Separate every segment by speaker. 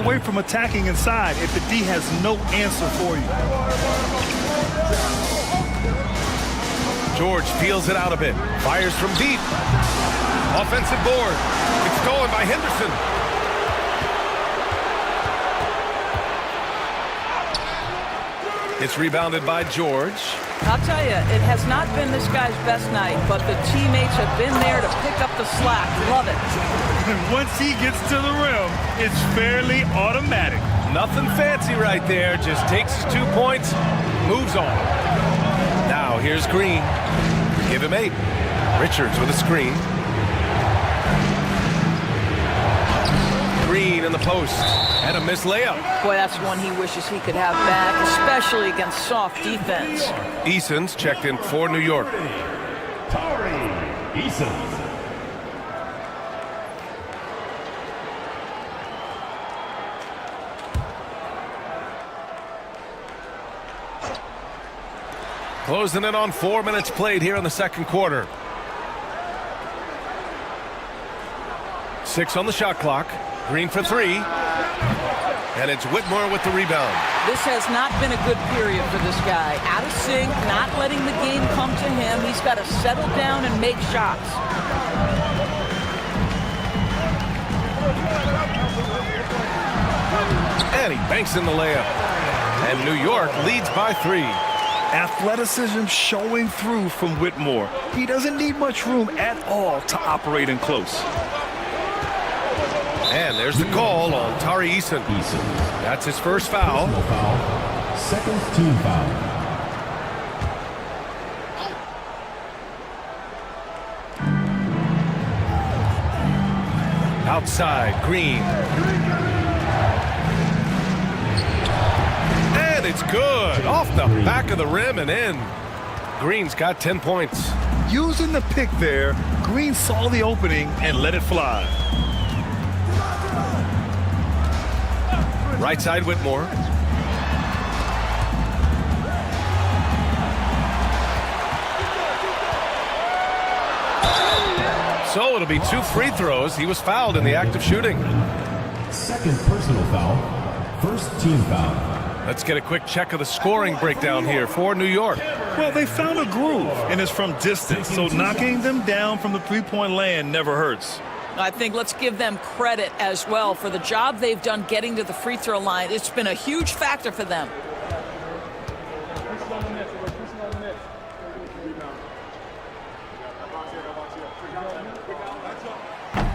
Speaker 1: away from attacking inside if the D has no answer for you.
Speaker 2: George feels it out a bit. Fires from deep. Offensive board. It's stolen by Henderson. It's rebounded by George.
Speaker 3: I'll tell you, it has not been this guy's best night, but the teammates have been there to pick up the slack. Love it.
Speaker 1: And once he gets to the rim, it's fairly automatic.
Speaker 2: Nothing fancy right there. Just takes his 2 points, moves on. Now here's Green. Give him 8. Richards with a screen. Green in the post. And a missed layup.
Speaker 3: Boy, that's one he wishes he could have back, especially against soft defense.
Speaker 2: Eason's checked in for New York. Closing in on 4 minutes played here in the second quarter. 6 on the shot clock. Green for 3. And it's Whitmore with the rebound.
Speaker 3: This has not been a good period for this guy. Out of sync, not letting the game come to him. He's got to settle down and make shots.
Speaker 2: And he banks in the layup. And New York leads by 3.
Speaker 1: Athleticism showing through from Whitmore. He doesn't need much room at all to operate in close.
Speaker 2: And there's the call on Tari Eason. That's his first foul.
Speaker 4: Second team foul.
Speaker 2: Outside, Green. And it's good. Off the back of the rim and in. Green's got 10 points.
Speaker 1: Using the pick there, Green saw the opening and let it fly.
Speaker 2: Right side, Whitmore. So it'll be 2 free throws. He was fouled in the act of shooting.
Speaker 4: Second personal foul. First team foul.
Speaker 2: Let's get a quick check of the scoring breakdown here for New York.
Speaker 1: Well, they found a groove, and it's from distance, so knocking them down from the three-point land never hurts.
Speaker 3: I think let's give them credit as well for the job they've done getting to the free throw line. It's been a huge factor for them.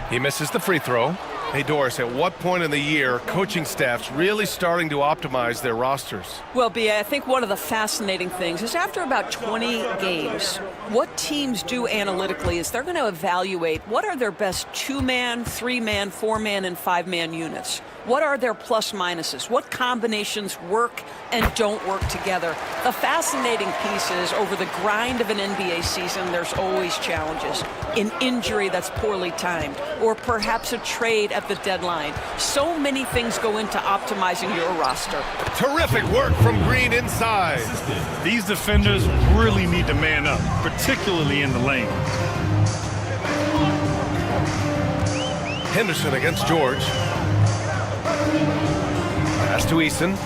Speaker 2: He misses the free throw. Hey, Doris, at what point in the year coaching staffs really starting to optimize their rosters?
Speaker 3: Well, B.A., I think one of the fascinating things is after about 20 games, what teams do analytically is they're going to evaluate what are their best 2-man, 3-man, 4-man, and 5-man units. What are their plus minuses? What combinations work and don't work together? The fascinating piece is over the grind of an NBA season, there's always challenges. An injury that's poorly timed, or perhaps a trade at the deadline. So many things go into optimizing your roster.
Speaker 2: Terrific work from Green inside.
Speaker 1: These defenders really need to man up, particularly in the lane.
Speaker 2: Henderson against George. Pass to Eason.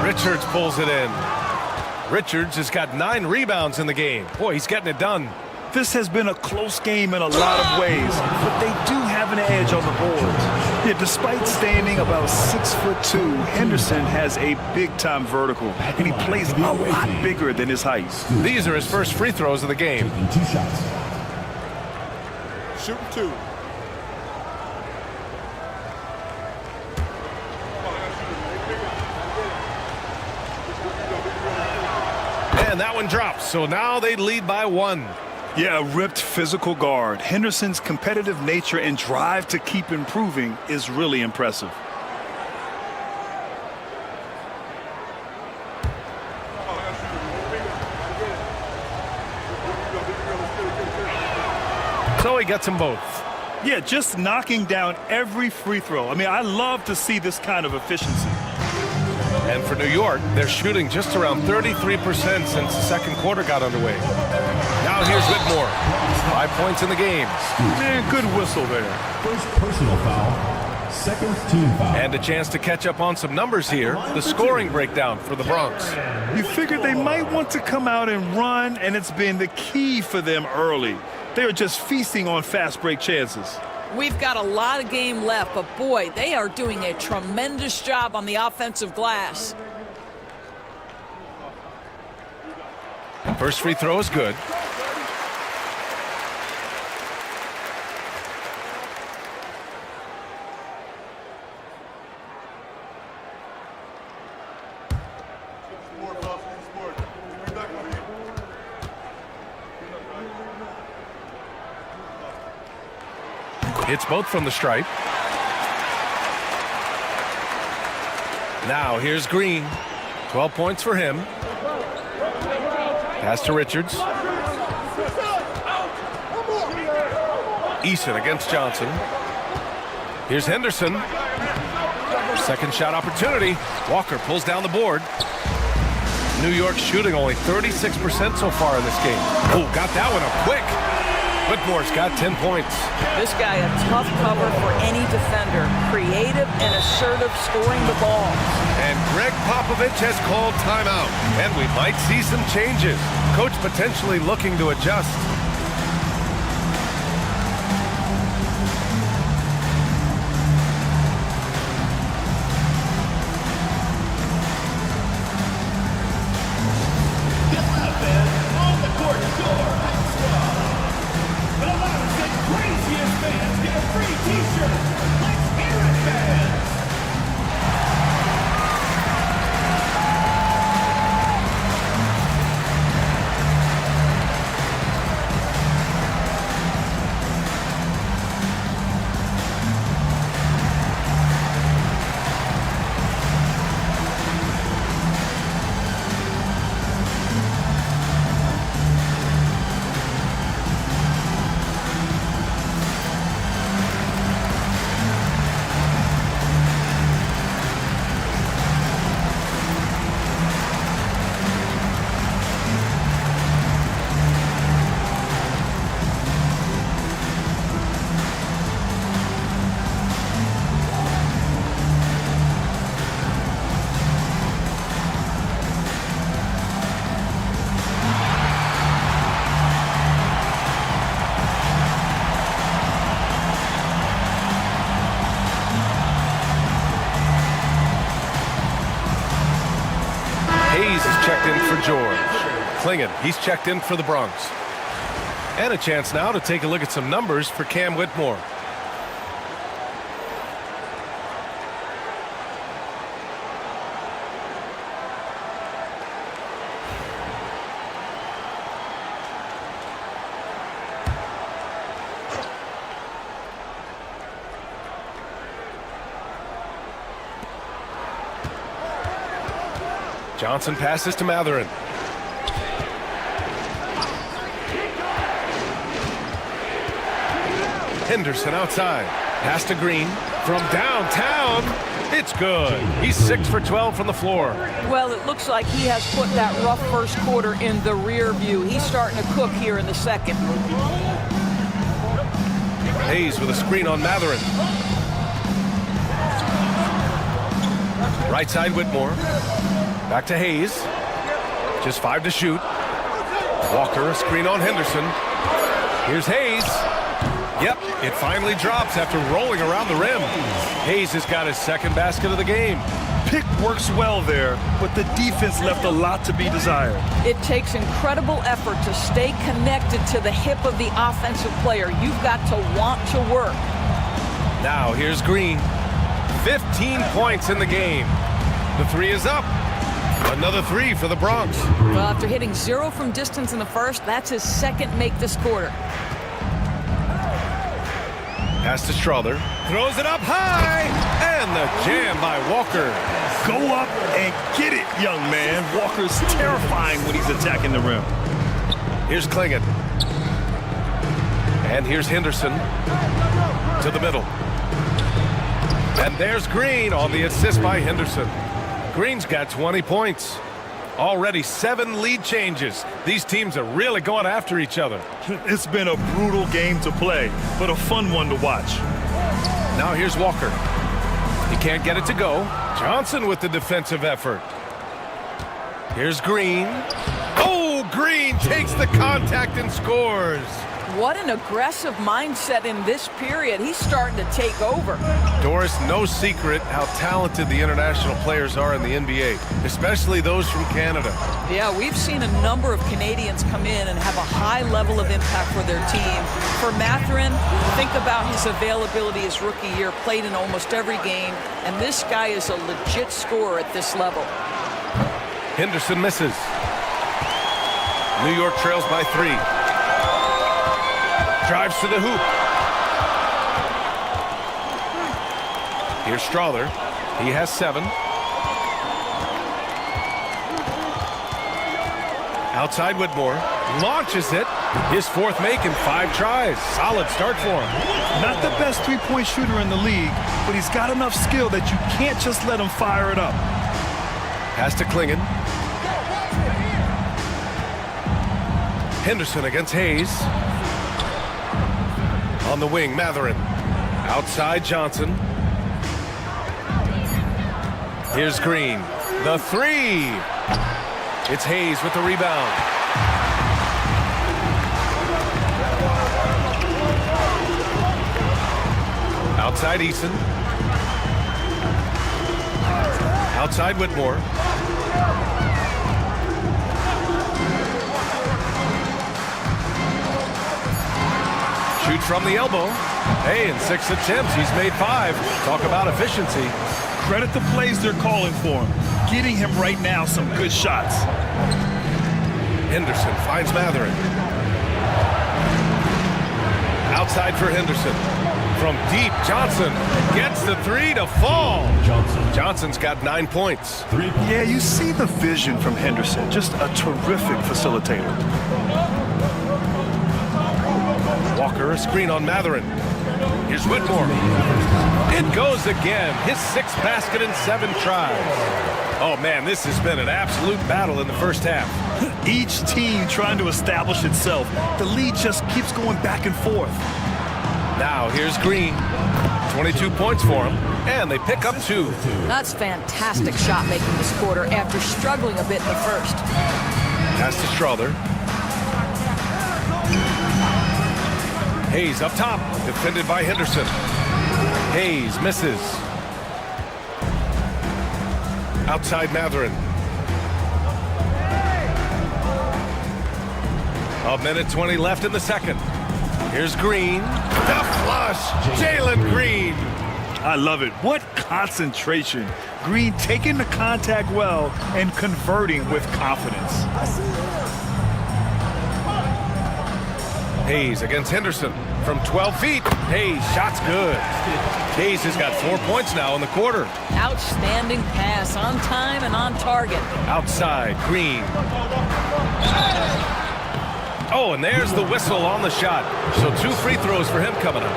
Speaker 2: Richards pulls it in. Richards has got 9 rebounds in the game. Boy, he's getting it done.
Speaker 1: This has been a close game in a lot of ways, but they do have an edge on the boards. Yeah, despite standing about 6'2", Henderson has a big-time vertical, and he plays a lot bigger than his height.
Speaker 2: These are his first free throws of the game.
Speaker 4: Taking 2 shots.
Speaker 5: Shooting 2.
Speaker 2: And that one drops, so now they lead by 1.
Speaker 1: Yeah, a ripped physical guard. Henderson's competitive nature and drive to keep improving is really impressive.
Speaker 2: So he gets them both.
Speaker 1: Yeah, just knocking down every free throw. I mean, I love to see this kind of efficiency.
Speaker 2: And for New York, they're shooting just around 33% since the second quarter got underway. Now Now here's Whitmore. 5 points in the game.
Speaker 1: Yeah, good whistle there.
Speaker 4: First personal foul. Second team foul.
Speaker 2: And a chance to catch up on some numbers here. The scoring breakdown for the Bronx.
Speaker 1: You figured they might want to come out and run, and it's been the key for them early. They are just feasting on fast break chances.
Speaker 3: We've got a lot of game left, but boy, they are doing a tremendous job on the offensive glass.
Speaker 2: First free throw is good. Hits both from the stripe. Now here's Green. 12 points for him. Pass to Richards. Eason against Johnson. Here's Henderson. Second shot opportunity. Walker pulls down the board. New York shooting only 36% so far in this game. Oh, got that one up quick. Whitmore's got 10 points.
Speaker 3: This guy a tough cover for any defender. Creative and assertive scoring the ball.
Speaker 2: And Greg Popovich has called timeout. And we might see some changes. Coach potentially looking to adjust. Checked in for George. Klingon, he's checked in for the Bronx. And a chance now to take a look at some numbers for Cam Whitmore. Johnson passes to Matherin. Henderson outside. Pass to Green. From downtown. It's good. He's 6 for 12 from the floor.
Speaker 3: Well, it looks like he has put that rough first quarter in the rear view. He's starting to cook here in the second.
Speaker 2: Hayes with a screen on Matherin. Right side Whitmore. Back to Hayes. Just 5 to shoot. Walker, a screen on Henderson. Here's Hayes. Yep, it finally drops after rolling around the rim. Hayes has got his second basket of the game.
Speaker 1: Pick works well there, but the defense left a lot to be desired.
Speaker 3: It takes incredible effort to stay connected to the hip of the offensive player. You've got to want to work.
Speaker 2: Now here's Green. 15 points in the game. The three is up. Another three for the Bronx.
Speaker 3: Well, after hitting 0 from distance in the first, that's his second make this quarter.
Speaker 2: Pass to Strother. Throws it up high. And the jam by Walker.
Speaker 1: Go up and get it, young man. Walker's terrifying when he's attacking the rim.
Speaker 2: Here's Klingon. And here's Henderson. To the middle. And there's Green on the assist by Henderson. Green's got 20 points. Already 7 lead changes. These teams are really going after each other.
Speaker 1: It's been a brutal game to play, but a fun one to watch.
Speaker 2: Now here's Walker. He can't get it to go. Johnson with the defensive effort. Here's Green. Oh, Green takes the contact and scores.
Speaker 3: What an aggressive mindset in this period. He's starting to take over.
Speaker 2: Doris, no secret how talented the international players are in the NBA, especially those from Canada.
Speaker 3: Yeah, we've seen a number of Canadians come in and have a high level of impact for their team. For Mathurin, think about his availability his rookie year, played in almost every game, and this guy is a legit scorer at this level.
Speaker 2: Henderson misses. New York trails by 3. Drives to the hoop. Here's Strother. He has 7. Outside Whitmore. Launches it. His 4th make in 5 tries. Solid start for him.
Speaker 1: Not the best three-point shooter in the league, but he's got enough skill that you can't just let him fire it up.
Speaker 2: Pass to Klingon. Henderson against Hayes. On the wing, Mathurin. Outside Johnson. Here's Green. The 3. It's Hayes with the rebound. Outside Eason. Outside Whitmore. Shoots from the elbow. Hey, in 6 attempts, he's made 5. Talk about efficiency.
Speaker 1: Credit the plays they're calling for him. Getting him right now some good shots.
Speaker 2: Henderson finds Mathurin. Outside for Henderson. From deep, Johnson gets the 3 to fall. Johnson's got 9 points.
Speaker 1: Yeah, you see the vision from Henderson. Just a terrific facilitator.
Speaker 2: Walker, a screen on Mathurin. Here's Whitmore. It goes again. His 6th basket in 7 tries. Oh, man, this has been an absolute battle in the first half.
Speaker 1: Each team trying to establish itself. The lead just keeps going back and forth.
Speaker 2: Now, here's Green. 22 points for him, and they pick up 2.
Speaker 3: That's fantastic shot making this quarter after struggling a bit in the first.
Speaker 2: Pass to Strother. Hayes up top, defended by Henderson. Hayes misses. Outside Mathurin. A minute 20 left in the second. Here's Green. The flush. Jalen Green.
Speaker 1: I love it. What concentration. Green taking the contact well and converting with confidence.
Speaker 2: Hayes against Henderson from 12 feet. Hayes, shot's good. Hayes has got 4 points now in the quarter.
Speaker 3: Outstanding pass, on time and on target.
Speaker 2: Outside, Green. Oh, and there's the whistle on the shot. So 2 free throws for him coming up.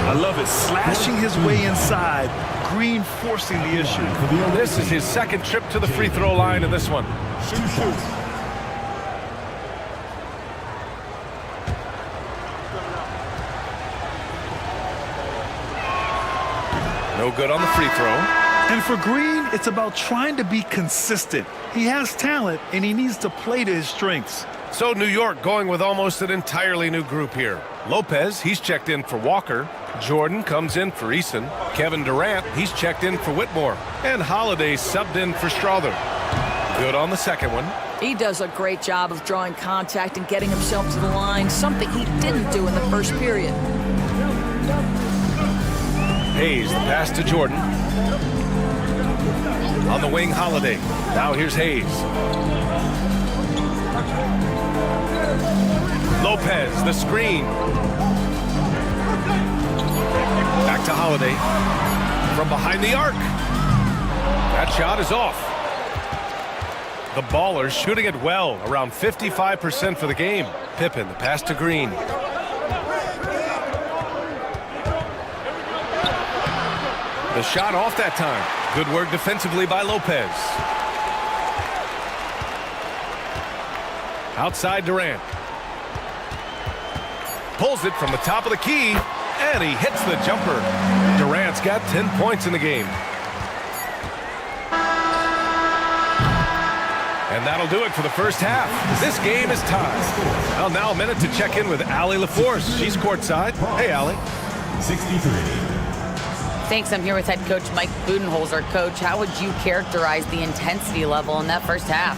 Speaker 1: I love it. Slashing his way inside. Green forcing the issue.
Speaker 2: This is his 2nd trip to the free throw line in this one. No good on the free throw.
Speaker 1: And for Green, it's about trying to be consistent. He has talent, and he needs to play to his strengths.
Speaker 2: So New York going with almost an entirely new group here. Lopez, he's checked in for Walker. Jordan comes in for Eason. Kevin Durant, he's checked in for Whitmore. And Holiday subbed in for Strother. Good on the second one.
Speaker 3: He does a great job of drawing contact and getting himself to the line, something he didn't do in the first period.
Speaker 2: Hayes, the pass to Jordan. On the wing, Holiday. Now here's Hayes. Lopez, the screen. Back to Holiday. From behind the arc. That shot is off. The Ballers shooting it well, around 55% for the game. Pippen, the pass to Green. The shot off that time. Good work defensively by Lopez. Outside Durant. Pulls it from the top of the key, and he hits the jumper. Durant's got 10 points in the game. And that'll do it for the first half. This game is tied. Well, now a minute to check in with Allie LaForce. She's courtside. Hey, Allie.
Speaker 4: 63.
Speaker 5: Thanks. I'm here with head coach Mike Budenholzer. Coach, how would you characterize the intensity level in that first half?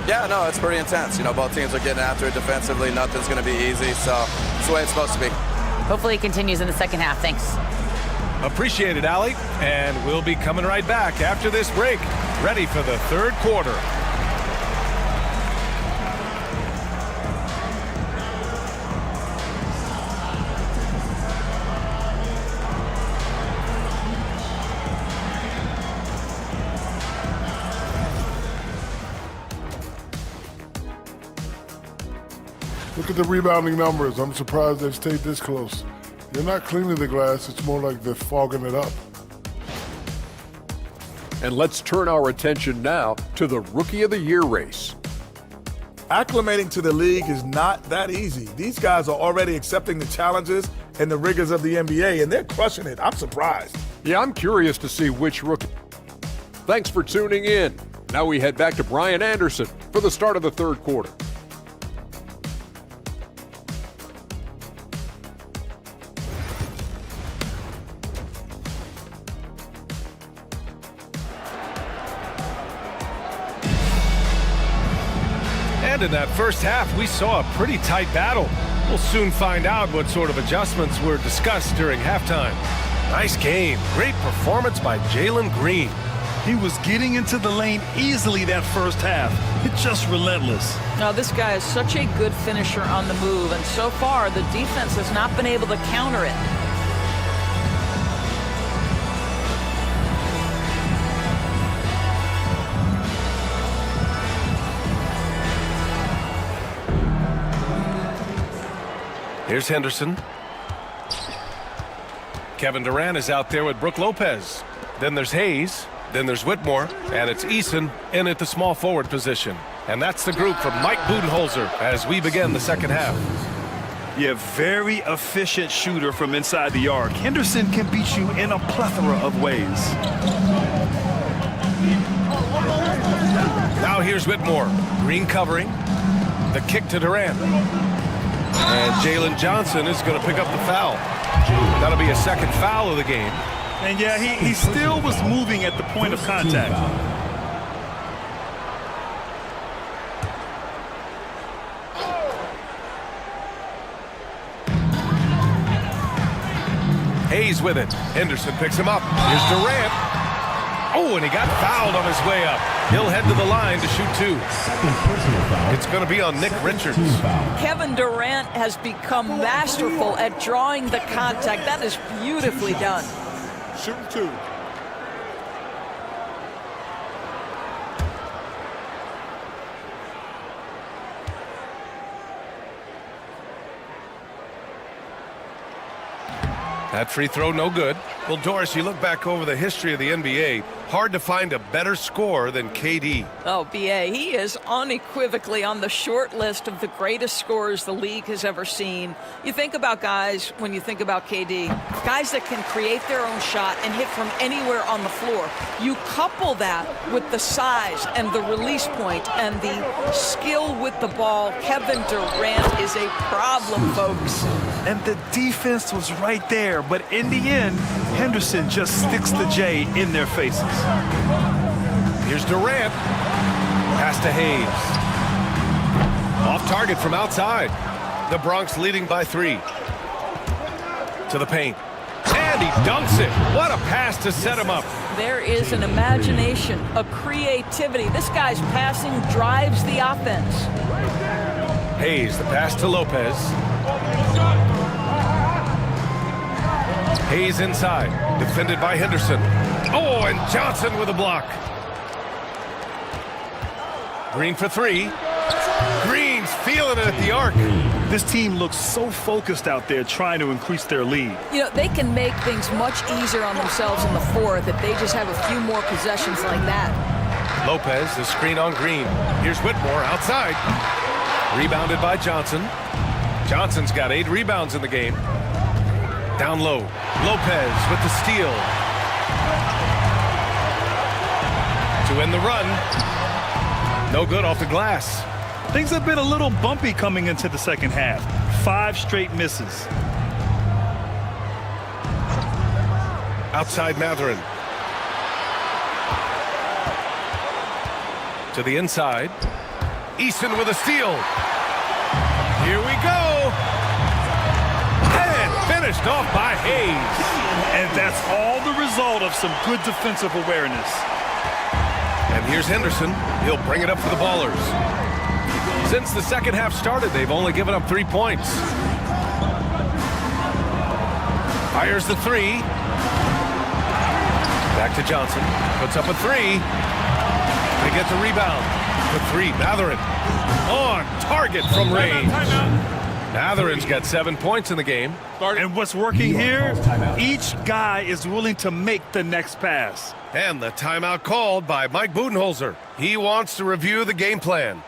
Speaker 6: Yeah, no, it's pretty intense. You know, both teams are getting after it defensively. Nothing's going to be easy, so it's the way it's supposed to be.
Speaker 5: Hopefully it continues in the second half. Thanks.
Speaker 2: Appreciate it, Allie. And we'll be coming right back after this break. Ready for the third quarter.
Speaker 7: Look at the rebounding numbers. I'm surprised they've stayed this close. They're not cleaning the glass. It's more like they're fogging it up.
Speaker 8: And let's turn our attention now to the Rookie of the Year race.
Speaker 9: Acclimating to the league is not that easy. These guys are already accepting the challenges and the rigors of the NBA, and they're crushing it. I'm surprised.
Speaker 8: Yeah, I'm curious to see which rookie. Thanks for tuning in. Now we head back to Brian Anderson for the start of the third quarter.
Speaker 2: And in that first half, we saw a pretty tight battle. We'll soon find out what sort of adjustments were discussed during halftime. Nice game. Great performance by Jalen Green.
Speaker 1: He was getting into the lane easily that first half. It's just relentless.
Speaker 3: Now, this guy is such a good finisher on the move, and so far, the defense has not been able to counter it.
Speaker 2: Here's Henderson. Kevin Durant is out there with Brook Lopez. Then there's Hayes. Then there's Whitmore. And it's Eason in at the small forward position. And that's the group from Mike Budenholzer as we begin the second half.
Speaker 1: Yeah, very efficient shooter from inside the arc. Henderson can beat you in a plethora of ways.
Speaker 2: Now here's Whitmore. Green covering. The kick to Durant. And Jalen Johnson is going to pick up the foul. That'll be a second foul of the game.
Speaker 1: And yeah, he still was moving at the point of contact.
Speaker 2: Hayes with it. Henderson picks him up. Here's Durant. Oh, and he got fouled on his way up. He'll head to the line to shoot two. It's going to be on Nick Richards.
Speaker 3: Kevin Durant has become masterful at drawing the contact. That is beautifully done.
Speaker 7: Shooting two.
Speaker 2: That free throw, no good. Well, Doris, you look back over the history of the NBA, hard to find a better scorer than KD.
Speaker 3: Oh, B.A., he is unequivocally on the short list of the greatest scorers the league has ever seen. You think about guys, when you think about KD, guys that can create their own shot and hit from anywhere on the floor. You couple that with the size and the release point and the skill with the ball. Kevin Durant is a problem, folks.
Speaker 1: And the defense was right there, but in the end, Henderson just sticks the J in their faces.
Speaker 2: Here's Durant. Pass to Hayes. Off target from outside. The Bronx leading by 3. To the paint. And he dunks it. What a pass to set him up.
Speaker 3: There is an imagination, a creativity. This guy's passing drives the offense.
Speaker 2: Hayes, the pass to Lopez. Hayes inside, defended by Henderson. Oh, and Johnson with a block. Green for 3. Green's feeling it at the arc.
Speaker 1: This team looks so focused out there trying to increase their lead.
Speaker 3: You know, they can make things much easier on themselves in the fourth if they just have a few more possessions like that.
Speaker 2: Lopez, the screen on Green. Here's Whitmore outside. Rebounded by Johnson. Johnson's got 8 rebounds in the game. Down low. Lopez with the steal. To end the run. No good off the glass.
Speaker 1: Things have been a little bumpy coming into the second half. 5 straight misses.
Speaker 2: Outside Matherin. To the inside. Easton with a steal. Here we go. And finished off by Hayes.
Speaker 1: And that's all the result of some good defensive awareness.
Speaker 2: And here's Henderson. He'll bring it up for the Ballers. Since the second half started, they've only given up 3 points. Fires the 3. Back to Johnson. Puts up a 3. They get the rebound. The 3. Matherin. On target from range. Matherin's got 7 points in the game.
Speaker 1: And what's working here, each guy is willing to make the next pass.
Speaker 2: And the timeout called by Mike Budenholzer. He wants to review the game plan.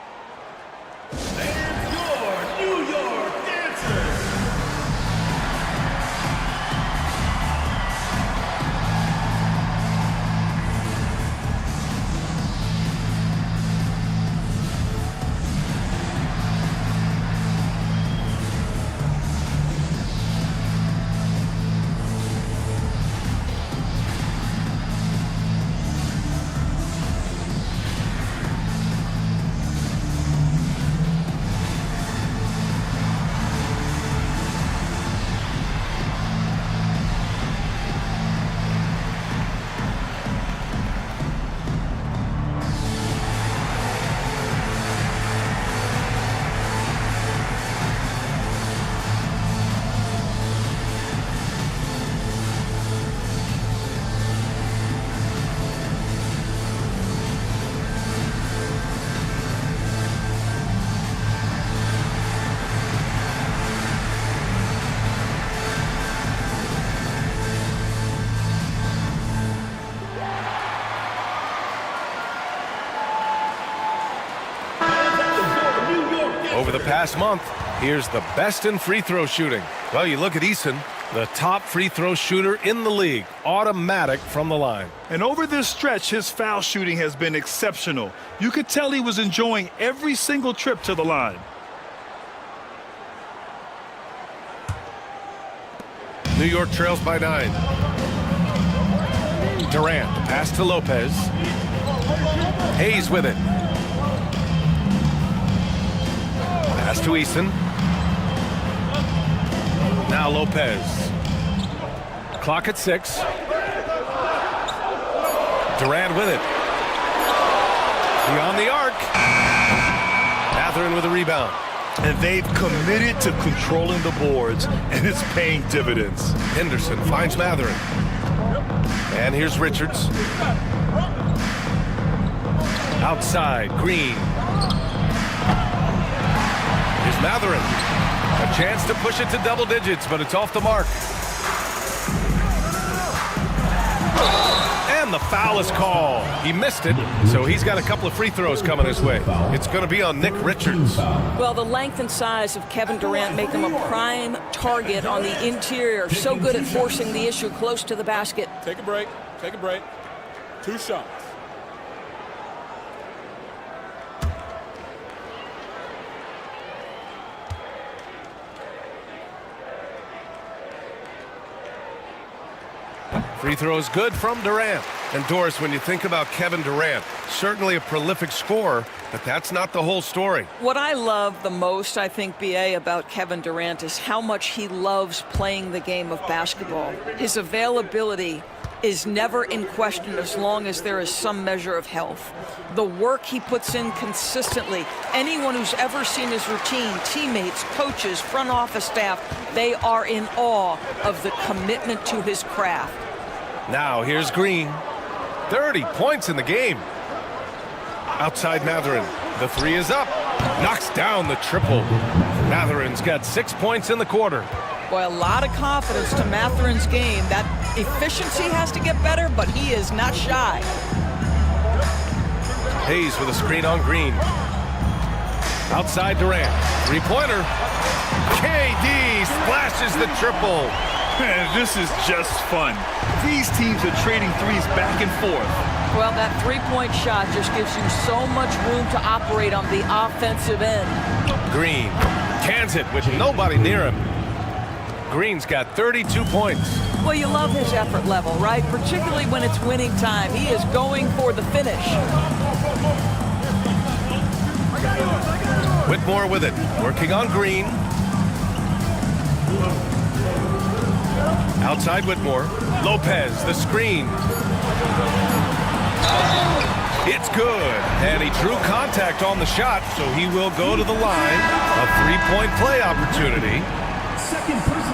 Speaker 2: Over the past month, here's the best in free throw shooting. Well, you look at Eason, the top free throw shooter in the league, automatic from the line.
Speaker 1: And over this stretch, his foul shooting has been exceptional. You could tell he was enjoying every single trip to the line.
Speaker 2: New York trails by 9. Durant, pass to Lopez. Hayes with it. Pass to Eason. Now Lopez. Clock at 6. Durant with it. Beyond the arc. Matherin with a rebound.
Speaker 1: And they've committed to controlling the boards, and it's paying dividends.
Speaker 2: Henderson finds Matherin. And here's Richards. Outside, Green. Here's Matherin. A chance to push it to double digits, but it's off the mark. And the foul is called. He missed it, so he's got a couple of free throws coming his way. It's going to be on Nick Richards.
Speaker 3: Well, the length and size of Kevin Durant make him a prime target on the interior. So good at forcing the issue close to the basket.
Speaker 10: Take a break. Take a break. 2 shots.
Speaker 2: Free throw is good from Durant. And Doris, when you think about Kevin Durant, certainly a prolific scorer, but that's not the whole story.
Speaker 3: What I love the most, I think, BA, about Kevin Durant is how much he loves playing the game of basketball. His availability is never in question as long as there is some measure of health. The work he puts in consistently, anyone who's ever seen his routine, teammates, coaches, front office staff, they are in awe of the commitment to his craft.
Speaker 2: Now here's Green. 30 points in the game. Outside Matherin. The 3 is up. Knocks down the triple. Matherin's got 6 points in the quarter.
Speaker 3: Boy, a lot of confidence to Matherin's game. That efficiency has to get better, but he is not shy.
Speaker 2: Hayes with a screen on Green. Outside Durant. Three-pointer. KD splashes the triple.
Speaker 1: Man, this is just fun. These teams are trading threes back and forth.
Speaker 3: Well, that three-point shot just gives you so much room to operate on the offensive end.
Speaker 2: Green cans it with nobody near him. Green's got 32 points.
Speaker 3: Well, you love his effort level, right? Particularly when it's winning time. He is going for the finish.
Speaker 2: Whitmore with it, working on Green. Outside Whitmore. Lopez, the screen. It's good, and he drew contact on the shot, so he will go to the line. A three-point play opportunity.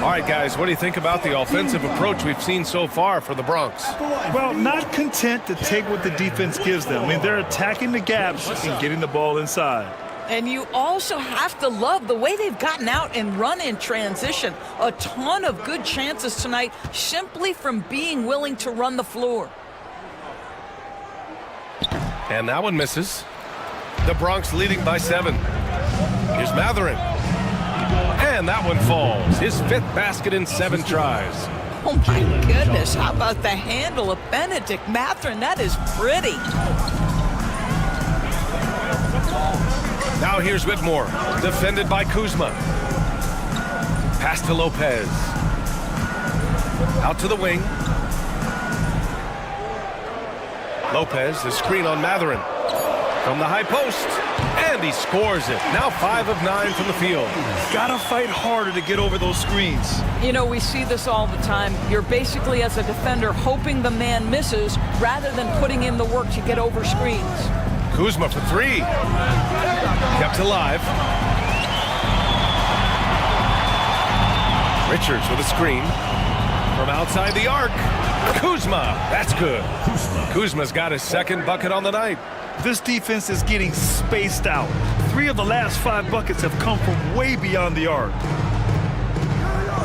Speaker 2: All right, guys, what do you think about the offensive approach we've seen so far for the Bronx?
Speaker 1: Well, not content to take what the defense gives them. I mean, they're attacking the gaps and getting the ball inside.
Speaker 3: And you also have to love the way they've gotten out and run in transition. A ton of good chances tonight simply from being willing to run the floor.
Speaker 2: And that one misses. The Bronx leading by 7. Here's Matherin. And that one falls. His 5th basket in 7 tries.
Speaker 3: Oh, my goodness. How about the handle of Benedict Matherin? That is pretty.
Speaker 2: Now here's Whitmore, defended by Kuzma. Pass to Lopez. Out to the wing. Lopez, the screen on Matherin. From the high post. And he scores it. Now 5 of 9 from the field.
Speaker 1: Gotta fight harder to get over those screens.
Speaker 3: You know, we see this all the time. You're basically, as a defender, hoping the man misses rather than putting in the work to get over screens.
Speaker 2: Kuzma for 3. Kept alive. Richards with a screen. From outside the arc. Kuzma. That's good. Kuzma's got his 2nd bucket on the night.
Speaker 1: This defense is getting spaced out. 3 of the last 5 buckets have come from way beyond the arc.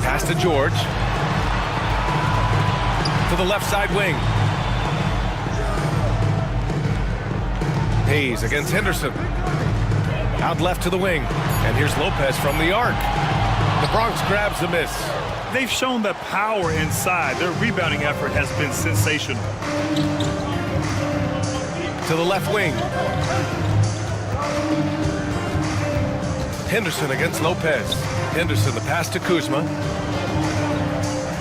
Speaker 2: Pass to George. To the left side wing. Hayes against Henderson. Out left to the wing. And here's Lopez from the arc. The Bronx grabs the miss.
Speaker 1: They've shown that power inside. Their rebounding effort has been sensational.
Speaker 2: To the left wing. Henderson against Lopez. Henderson, the pass to Kuzma.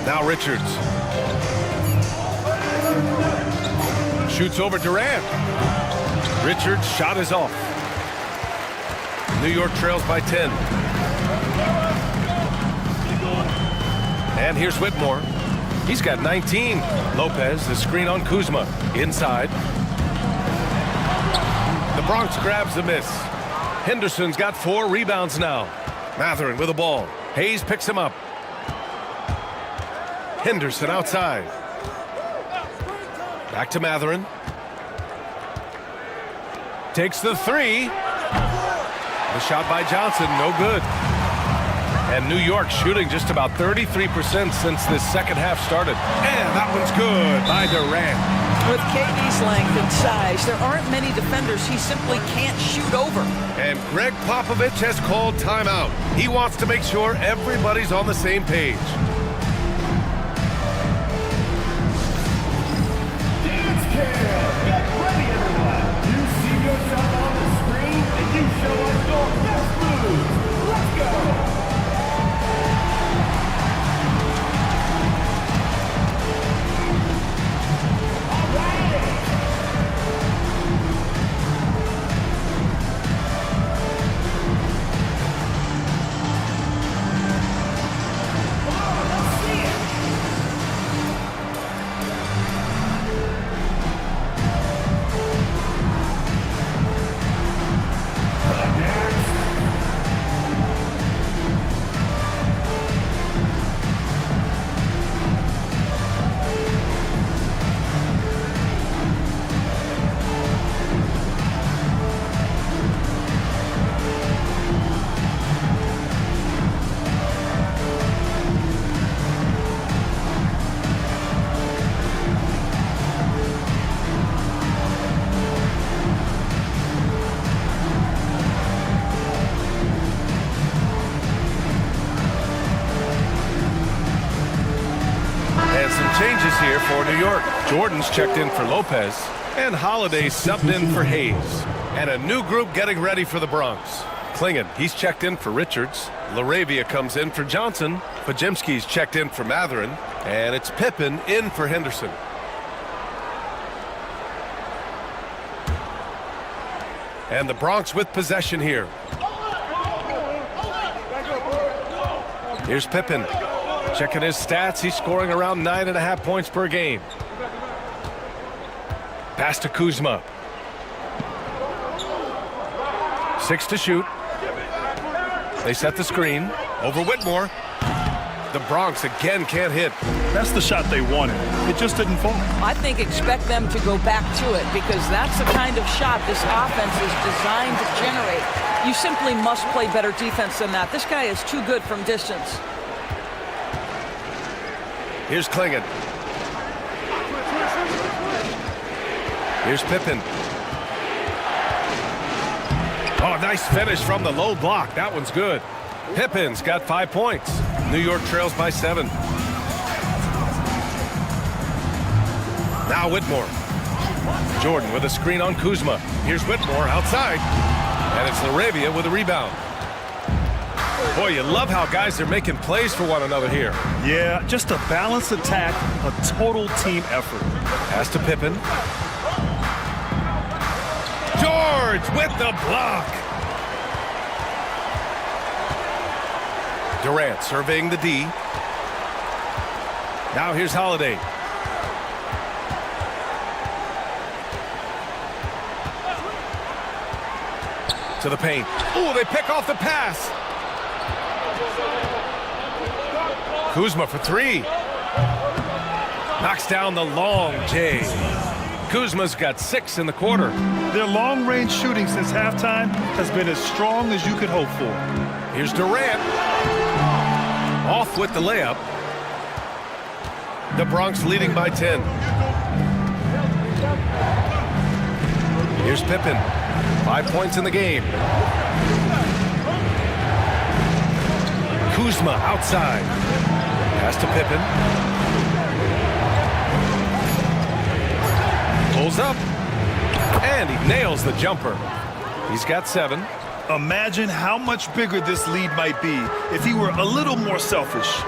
Speaker 2: Now Richards. Shoots over Durant. Richards' shot is off. New York trails by 10. And here's Whitmore. He's got 19. Lopez, the screen on Kuzma. Inside. The Bronx grabs the miss. Henderson's got 4 rebounds now. Matherin with the ball. Hayes picks him up. Henderson outside. Back to Matherin. Takes the 3. The shot by Johnson, no good. And New York shooting just about 33% since this second half started. And that one's good by Durant.
Speaker 3: With KD's length and size, there aren't many defenders he simply can't shoot over.
Speaker 2: And Greg Popovich has called timeout. He wants to make sure everybody's on the same page.
Speaker 4: Dance cam! Get ready, everyone! You see yourself on the screen, and you show us your best moves. Let's go!
Speaker 2: Jordan's checked in for Lopez. And Holiday subbed in for Hayes. And a new group getting ready for the Bronx. Klingon, he's checked in for Richards. LaRavia comes in for Johnson. Pajemski's checked in for Matherin. And it's Pippen in for Henderson. And the Bronx with possession here. Here's Pippen. Checking his stats, he's scoring around 9.5 points per game. Pass to Kuzma. 6 to shoot. They set the screen. Over Whitmore. The Bronx again can't hit.
Speaker 1: That's the shot they wanted. It just didn't fall.
Speaker 3: I think expect them to go back to it because that's the kind of shot this offense is designed to generate. You simply must play better defense than that. This guy is too good from distance.
Speaker 2: Here's Klingon. Here's Pippen. Oh, nice finish from the low block. That one's good. Pippen's got 5 points. New York trails by 7. Now Whitmore. Jordan with a screen on Kuzma. Here's Whitmore outside. And it's LaRavia with a rebound. Boy, you love how guys are making plays for one another here.
Speaker 1: Yeah, just a balanced attack, a total team effort.
Speaker 2: Pass to Pippen. George with the block. Durant surveying the D. Now here's Holiday. To the paint. Ooh, they pick off the pass. Kuzma for 3. Knocks down the long J. Kuzma's got 6 in the quarter.
Speaker 1: Their long-range shooting since halftime has been as strong as you could hope for.
Speaker 2: Here's Durant. Off with the layup. The Bronx leading by 10. Here's Pippen. 5 points in the game. Kuzma outside. Pass to Pippen. Pulls up. And he nails the jumper. He's got 7.
Speaker 1: Imagine how much bigger this lead might be if he were a little more selfish.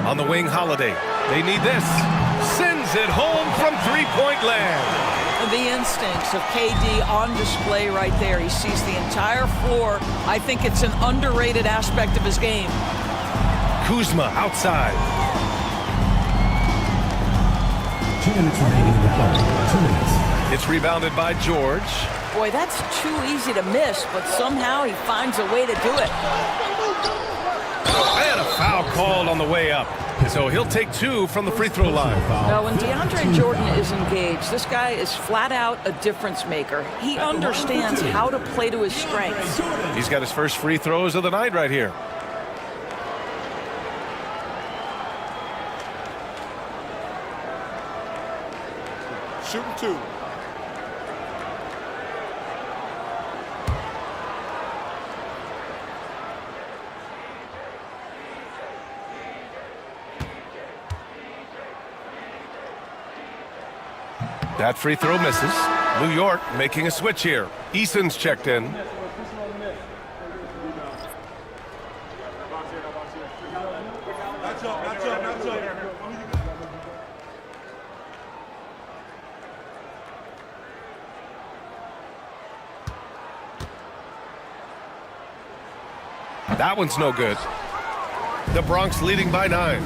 Speaker 2: On the wing, Holiday. They need this. Sends it home from three-point land.
Speaker 3: The instincts of KD on display right there. He sees the entire floor. I think it's an underrated aspect of his game.
Speaker 2: Kuzma outside.
Speaker 4: 2 minutes remaining in the play. 2 minutes.
Speaker 2: It's rebounded by George.
Speaker 3: Boy, that's too easy to miss, but somehow he finds a way to do it.
Speaker 2: And a foul called on the way up. So he'll take 2 from the free throw line.
Speaker 3: Now, when DeAndre Jordan is engaged, this guy is flat out a difference maker. He understands how to play to his strengths.
Speaker 2: He's got his first free throws of the night right here.
Speaker 10: Shooting 2.
Speaker 2: That free throw misses. New York making a switch here. Eason's checked in. That one's no good. The Bronx leading by 9.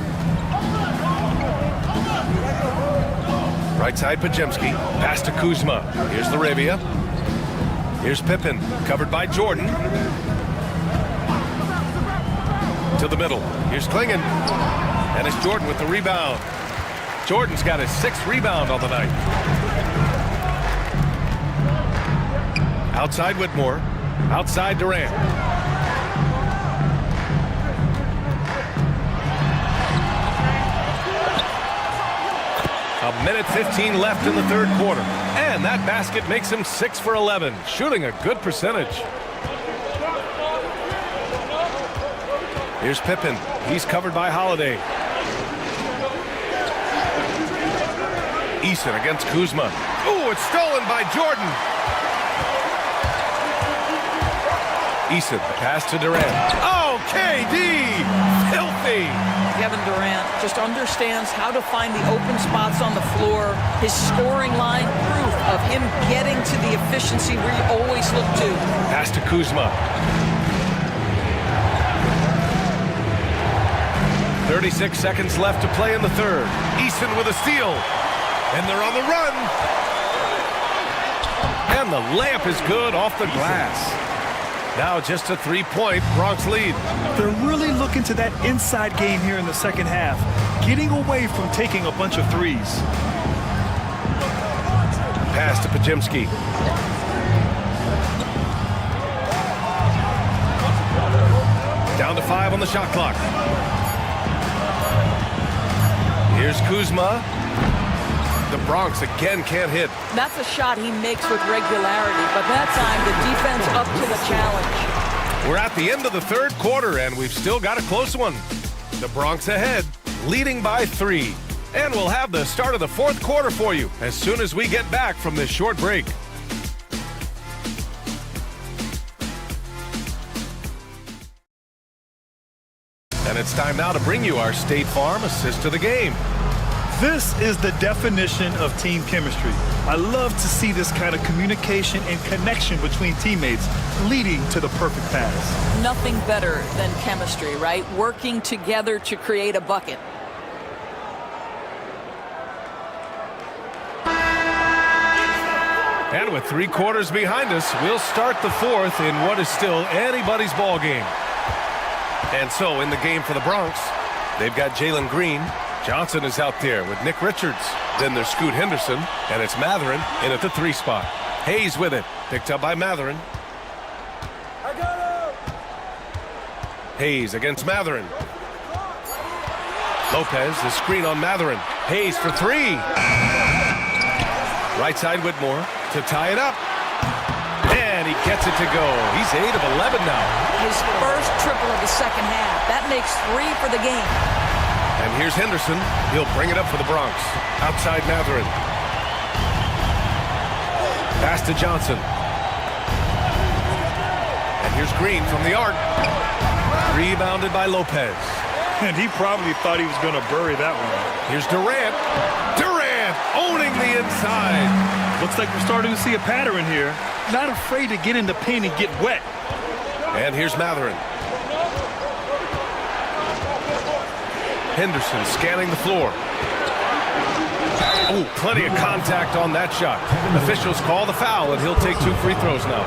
Speaker 2: Right side, Pajemski. Pass to Kuzma. Here's LaRavia. Here's Pippen. Covered by Jordan. To the middle. Here's Klingon. And it's Jordan with the rebound. Jordan's got his 6th rebound on the night. Outside Whitmore. Outside Durant. A minute 15 left in the third quarter. And that basket makes him 6 for 11, shooting a good percentage. Here's Pippen. He's covered by Holiday. Eason against Kuzma. Ooh, it's stolen by Jordan. Eason, pass to Durant. Oh, KD! Filthy!
Speaker 3: Kevin Durant just understands how to find the open spots on the floor. His scoring line, proof of him getting to the efficiency we always look to.
Speaker 2: Pass to Kuzma. 36 seconds left to play in the third. Eason with a steal. And they're on the run. And the layup is good off the glass. Now just a 3-point Bronx lead.
Speaker 1: They're really looking to that inside game here in the second half, getting away from taking a bunch of threes.
Speaker 2: Pass to Pajemski. Down to 5 on the shot clock. Here's Kuzma. The Bronx again can't hit.
Speaker 3: That's a shot he makes with regularity, but that time the defense up to the challenge.
Speaker 2: We're at the end of the third quarter, and we've still got a close one. The Bronx ahead, leading by 3. And we'll have the start of the fourth quarter for you as soon as we get back from this short break. And it's time now to bring you our State Farm assist of the game.
Speaker 1: This is the definition of team chemistry. I love to see this kind of communication and connection between teammates leading to the perfect pass.
Speaker 3: Nothing better than chemistry, right? Working together to create a bucket.
Speaker 2: And with 3 quarters behind us, we'll start the fourth in what is still anybody's ball game. And so in the game for the Bronx, they've got Jalen Green. Johnson is out there with Nick Richards. Then there's Scoot Henderson, and it's Matherin in at the 3 spot. Hayes with it, picked up by Matherin. Hayes against Matherin. Lopez, the screen on Matherin. Hayes for 3. Right side Whitmore to tie it up. And he gets it to go. He's 8 of 11 now.
Speaker 3: His first triple of the second half. That makes 3 for the game.
Speaker 2: And here's Henderson. He'll bring it up for the Bronx. Outside Matherin. Pass to Johnson. And here's Green from the arc. Rebounded by Lopez.
Speaker 1: And he probably thought he was going to bury that one.
Speaker 2: Here's Durant. Durant owning the inside.
Speaker 1: Looks like we're starting to see a pattern here. Not afraid to get in the paint and get wet.
Speaker 2: And here's Matherin. Henderson scanning the floor. Oh, plenty of contact on that shot. Officials call the foul, and he'll take 2 free throws now.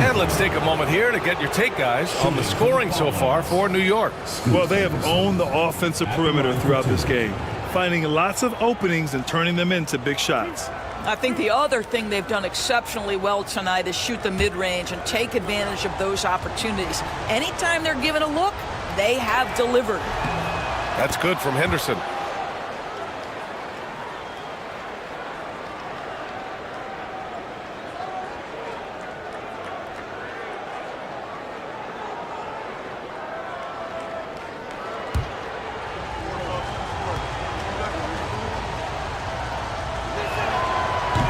Speaker 2: And let's take a moment here to get your take, guys, on the scoring so far for New York.
Speaker 1: Well, they have owned the offensive perimeter throughout this game, finding lots of openings and turning them into big shots.
Speaker 3: I think the other thing they've done exceptionally well tonight is shoot the mid-range and take advantage of those opportunities. Anytime they're given a look, they have delivered.
Speaker 2: That's good from Henderson.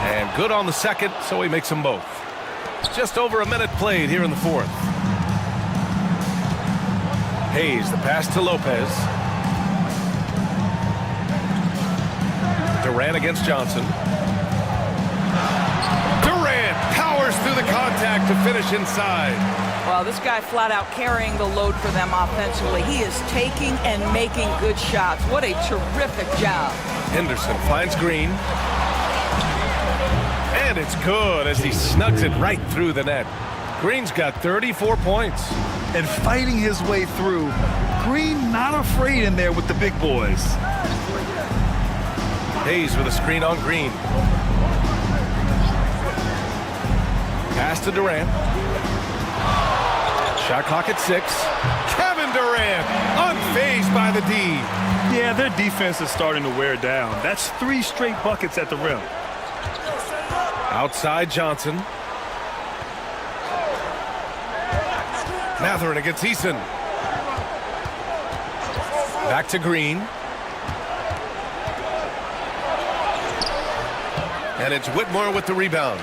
Speaker 2: And good on the second, so he makes them both. Just over a minute played here in the fourth. Hayes, the pass to Lopez. Durant against Johnson. Durant powers through the contact to finish inside.
Speaker 3: Well, this guy flat out carrying the load for them offensively. He is taking and making good shots. What a terrific job.
Speaker 2: Henderson finds Green. And it's good as he snugs it right through the net. Green's got 34 points.
Speaker 1: And fighting his way through. Green not afraid in there with the big boys.
Speaker 2: Hayes with a screen on Green. Pass to Durant. Shot clock at 6. Kevin Durant, unfazed by the D.
Speaker 1: Yeah, their defense is starting to wear down. That's 3 straight buckets at the rim.
Speaker 2: Outside Johnson. Matherin against Eason. Back to Green. And it's Whitmore with the rebound.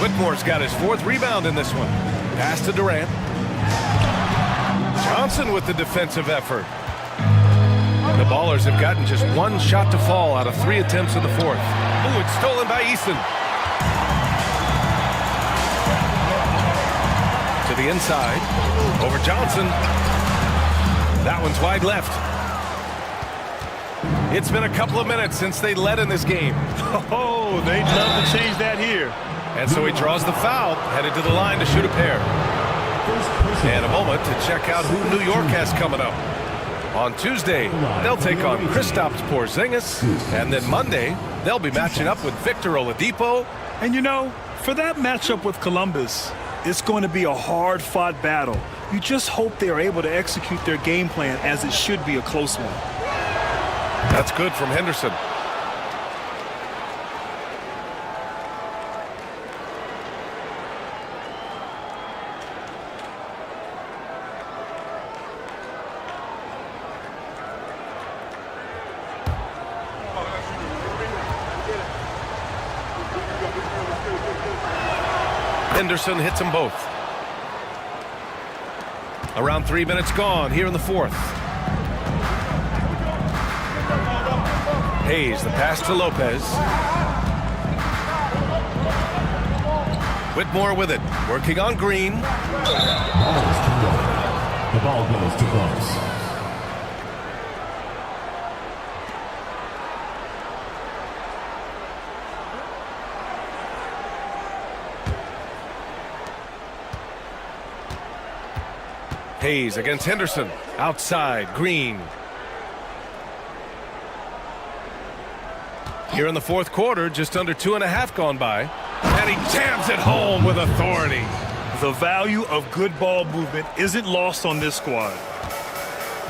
Speaker 2: Whitmore's got his 4th rebound in this one. Pass to Durant. Johnson with the defensive effort. The Ballers have gotten just 1 shot to fall out of 3 attempts in the 4th. Ooh, it's stolen by Easton. To the inside. Over Johnson. That one's wide left. It's been a couple of minutes since they led in this game.
Speaker 1: Oh, they'd love to change that here.
Speaker 2: And so he draws the foul, headed to the line to shoot a pair. And a moment to check out who New York has coming up. On Tuesday, they'll take on Kristaps Porzingis. And then Monday, they'll be matching up with Victor Oladipo.
Speaker 1: And you know, for that matchup with Columbus, it's going to be a hard-fought battle. You just hope they are able to execute their game plan, as it should be a close one.
Speaker 2: That's good from Henderson. Henderson hits them both. Around 3 minutes gone here in the 4th. Hayes, the pass to Lopez. Whitmore with it, working on Green.
Speaker 4: The ball goes to Bucks.
Speaker 2: Hayes against Henderson. Outside, Green. Here in the 4th quarter, just under 2.5 gone by. And he jams it home with authority.
Speaker 1: The value of good ball movement isn't lost on this squad.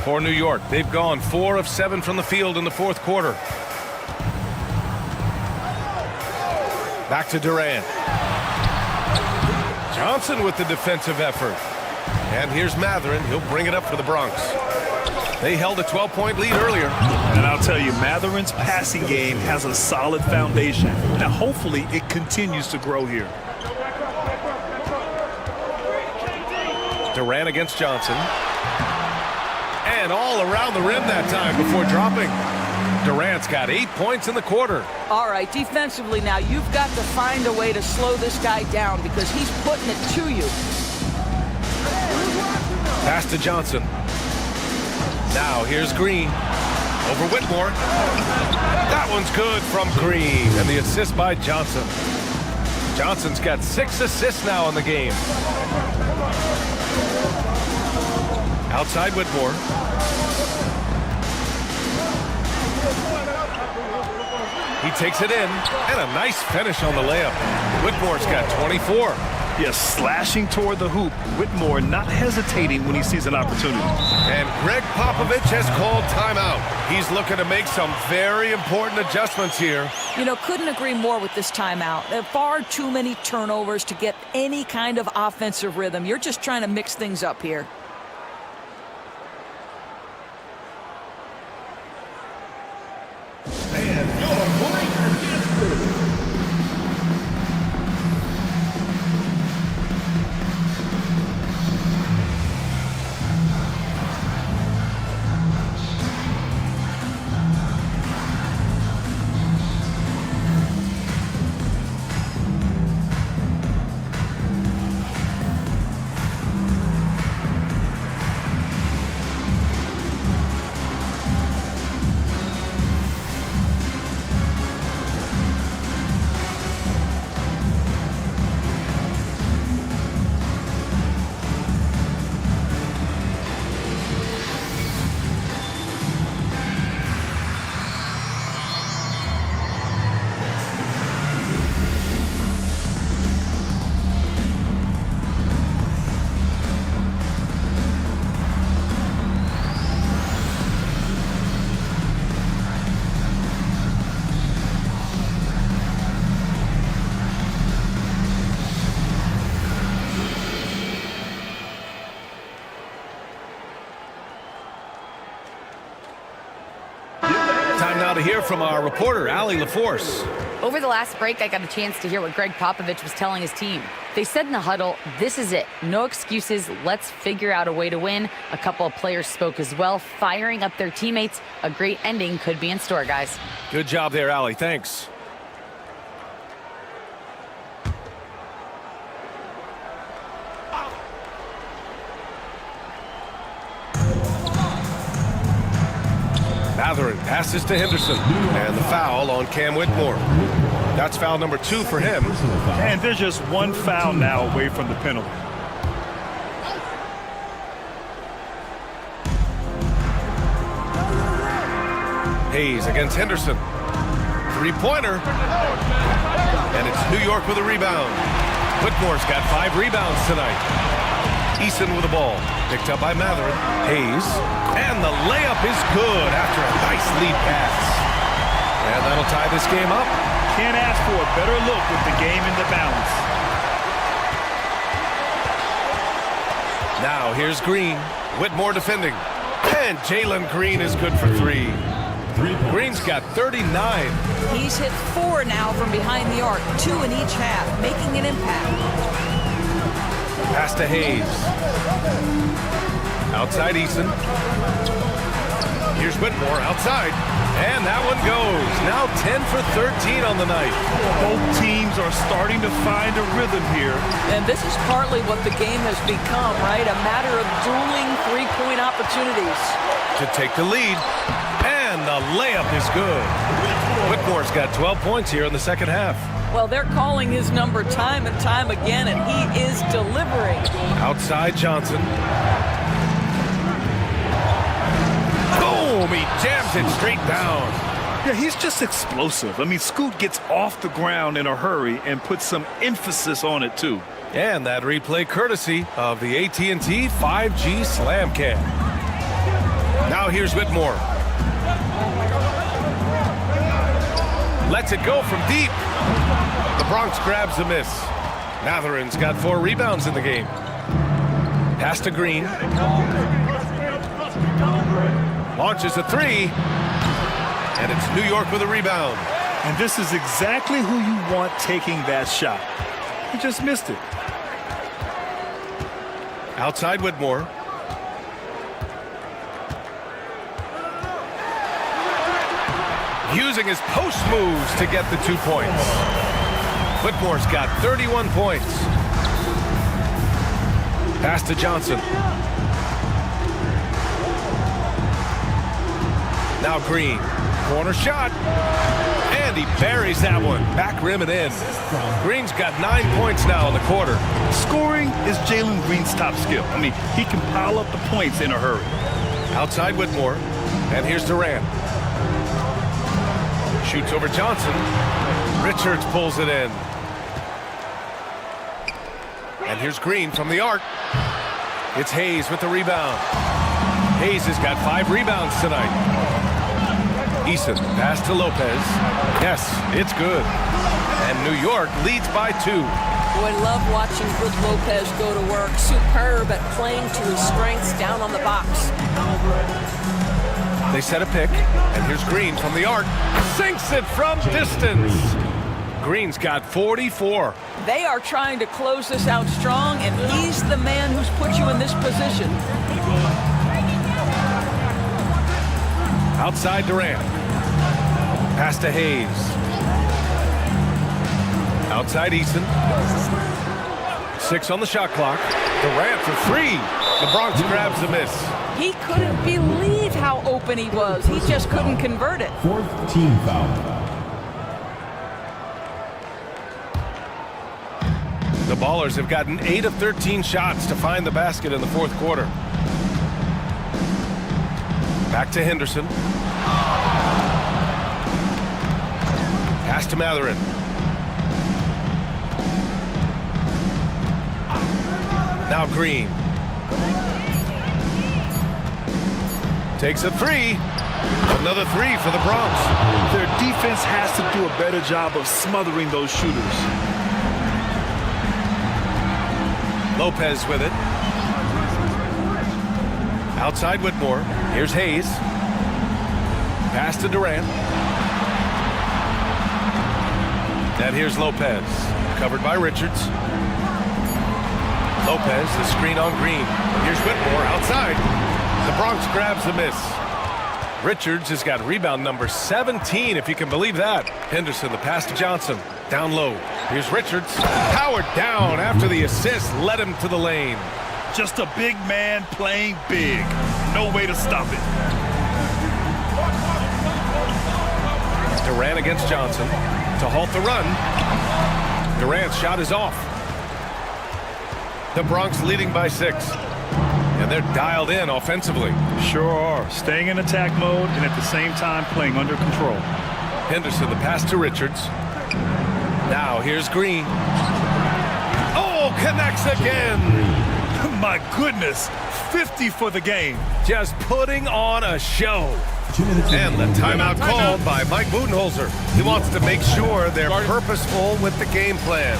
Speaker 2: For New York, they've gone 4 of 7 from the field in the 4th quarter. Back to Durant. Johnson with the defensive effort. And here's Mathurin. He'll bring it up for the Bronx. They held a 12-point lead earlier.
Speaker 1: And I'll tell you, Mathurin's passing game has a solid foundation. Now, hopefully, it continues to grow here.
Speaker 2: Durant against Johnson. And all around the rim that time before dropping. Durant's got 8 points in the quarter.
Speaker 3: All right, defensively now, you've got to find a way to slow this guy down because he's putting it to you.
Speaker 2: Pass to Johnson. Now here's Green. Over Whitmore. That one's good from Green. And the assist by Johnson. Johnson's got 6 assists now in the game. Outside Whitmore. He takes it in. And a nice finish on the layup. Whitmore's got 24.
Speaker 1: Yes, slashing toward the hoop. Whitmore not hesitating when he sees an opportunity.
Speaker 2: And Greg Popovich has called timeout. He's looking to make some very important adjustments here.
Speaker 3: You know, couldn't agree more with this timeout. There are far too many turnovers to get any kind of offensive rhythm. You're just trying to mix things up here.
Speaker 2: Time now to hear from our reporter, Allie LaForce.
Speaker 5: Over the last break, I got a chance to hear what Greg Popovich was telling his team. They said in the huddle, this is it. No excuses. Let's figure out a way to win. A couple of players spoke as well, firing up their teammates. A great ending could be in store, guys.
Speaker 2: Good job there, Allie. Thanks. Matherin passes to Henderson, and the foul on Cam Whitmore. That's foul number 2 for him.
Speaker 1: And there's just one foul now away from the penalty.
Speaker 2: Hayes against Henderson. Three-pointer. And it's New York with a rebound. Whitmore's got 5 rebounds tonight. Eason with the ball. Picked up by Matherin. Hayes. And the layup is good after a nice lead pass. And that'll tie this game up.
Speaker 1: Can't ask for a better look with the game in the balance.
Speaker 2: Now here's Green. Whitmore defending. And Jalen Green is good for 3. Green's got 39.
Speaker 3: He's hit 4 now from behind the arc, 2 in each half, making an impact.
Speaker 2: Pass to Hayes. Outside Eason. Here's Whitmore outside. And that one goes. Now 10 for 13 on the night.
Speaker 1: Both teams are starting to find a rhythm here.
Speaker 3: And this is partly what the game has become, right? A matter of dueling three-point opportunities.
Speaker 2: To take the lead. And the layup is good. Whitmore's got 12 points here in the second half.
Speaker 3: Well, they're calling his number time and time again, and he is delivering.
Speaker 2: Outside Johnson. Boom! He jams it straight down.
Speaker 1: Yeah, he's just explosive. I mean, Scoot gets off the ground in a hurry and puts some emphasis on it, too.
Speaker 2: And that replay courtesy of the AT&T 5G Slam Cam. Now here's Whitmore. Lets it go from deep. The Bronx grabs the miss. Matherin's got 4 rebounds in the game. Pass to Green. Launches a 3. And it's New York with a rebound.
Speaker 1: And this is exactly who you want taking that shot. He just missed it.
Speaker 2: Outside Whitmore. Using his post moves to get the 2 points. Whitmore's got 31 points. Pass to Johnson. Now Green. Corner shot. And he buries that one. Back rim and in. Green's got 9 points now in the quarter.
Speaker 1: Scoring is Jalen Green's top skill. I mean, he can pile up the points in a hurry.
Speaker 2: Outside Whitmore. And here's Durant. Shoots over Johnson. Richards pulls it in. And here's Green from the arc. It's Hayes with the rebound. Hayes has got 5 rebounds tonight. Eason, pass to Lopez. Yes, it's good. And New York leads by 2.
Speaker 3: Boy, love watching Brook Lopez go to work. Superb at playing to his strengths down on the box.
Speaker 2: They set a pick, and here's Green from the arc. Sinks it from distance. Green's got 44.
Speaker 3: They are trying to close this out strong, and he's the man who's put you in this position.
Speaker 2: Outside Durant. Pass to Hayes. Outside Eason. 6 on the shot clock. Durant for 3. The Bronx grabs the miss.
Speaker 3: He couldn't believe how open he was. He just couldn't convert it.
Speaker 4: 4th team foul.
Speaker 2: The Ballers have gotten 8 of 13 shots to find the basket in the 4th quarter. Back to Henderson. Pass to Matherin. Now Green. Takes a 3. Another 3 for the Bronx.
Speaker 1: Their defense has to do a better job of smothering those shooters.
Speaker 2: Lopez with it. Outside Whitmore. Here's Hayes. Pass to Durant. And here's Lopez, covered by Richards. Lopez, the screen on Green. Here's Whitmore outside. The Bronx grabs the miss. Richards has got rebound number 17, if you can believe that. Henderson, the pass to Johnson. Down low. Here's Richards. Powered down after the assist led him to the lane.
Speaker 1: Just a big man playing big. No way to stop it.
Speaker 2: Durant against Johnson to halt the run. Durant's shot is off. The Bronx leading by 6. And they're dialed in offensively.
Speaker 1: Sure are. Staying in attack mode and at the same time playing under control.
Speaker 2: Henderson, the pass to Richards. Now here's Green. Oh, connects again.
Speaker 1: My goodness, 50 for the game.
Speaker 2: Just putting on a show. And the timeout called by Mike Budenholzer. He wants to make sure they're purposeful with the game plan.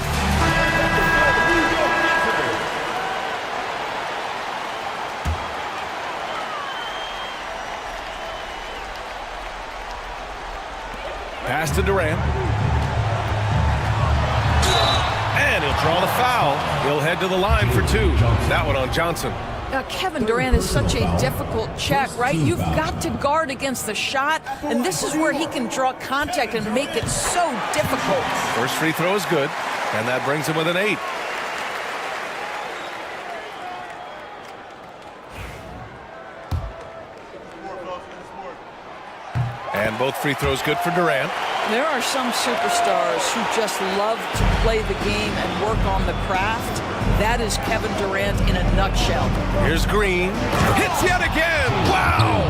Speaker 2: Pass to Durant. And he'll draw the foul. He'll head to the line for 2. That one on Johnson.
Speaker 3: Kevin Durant is such a difficult check, right? You've got to guard against the shot, and this is where he can draw contact and make it so difficult.
Speaker 2: First free throw is good, and that brings him with an 8. And both free throws good for Durant.
Speaker 3: There are some superstars who just love to play the game and work on the craft. That is Kevin Durant in a nutshell.
Speaker 2: Here's Green. Hits yet again. Wow!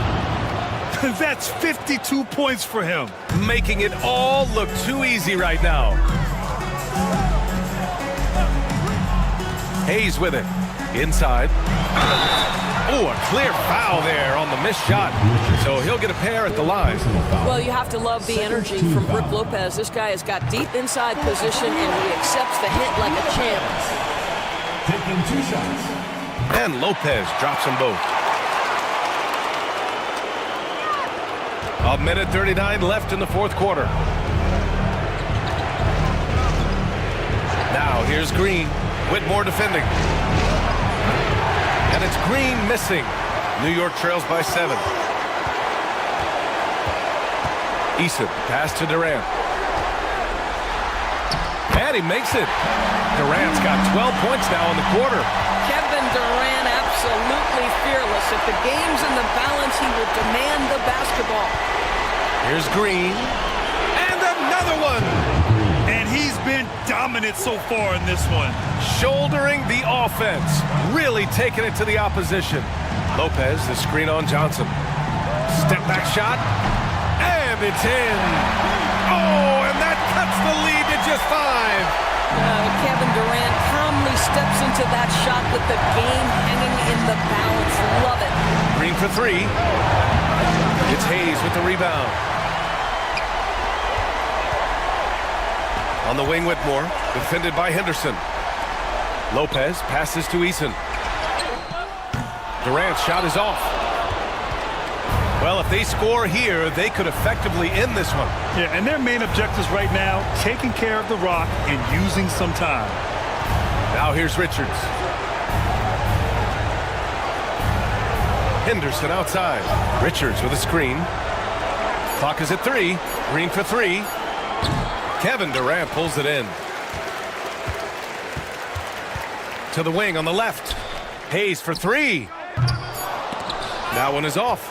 Speaker 1: That's 52 points for him.
Speaker 2: Making it all look too easy right now. Hayes with it. Inside. Oh, a clear foul there on the missed shot. So he'll get a pair at the line.
Speaker 3: Well, you have to love the energy from Brook Lopez. This guy has got deep inside position, and he accepts the hit like a champ.
Speaker 4: Taking 2 shots.
Speaker 2: And Lopez drops them both. A minute 39 left in the 4th quarter. Now here's Green. Whitmore defending. And it's Green missing. New York trails by 7. Eason, pass to Durant. And he makes it. Durant's got 12 points now in the quarter.
Speaker 3: Kevin Durant absolutely fearless. If the game's in the balance, he will demand the basketball.
Speaker 2: Here's Green. And another one.
Speaker 1: And he's been dominant so far in this one.
Speaker 2: Shouldering the offense. Really taking it to the opposition. Lopez, the screen on Johnson. Step back shot. And it's in. Oh, and that cuts the lead to just 5.
Speaker 3: Kevin Durant calmly steps into that shot with the game hanging in the balance. Love it.
Speaker 2: Green for 3. It's Hayes with the rebound. On the wing, Whitmore, defended by Henderson. Lopez passes to Eason. Durant's shot is off. Well, if they score here, they could effectively end this one.
Speaker 1: Yeah, and their main objectives right now, taking care of the rock and using some time.
Speaker 2: Now here's Richards. Henderson outside. Richards with a screen. Clock is at 3. Green for 3. Kevin Durant pulls it in. To the wing on the left. Hayes for 3. That one is off.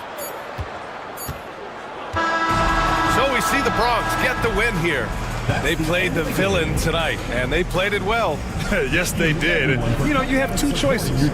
Speaker 2: So we see the Bronx get the win here. They played the villain tonight, and they played it well.
Speaker 1: Yes, they did. You know, you have 2 choices.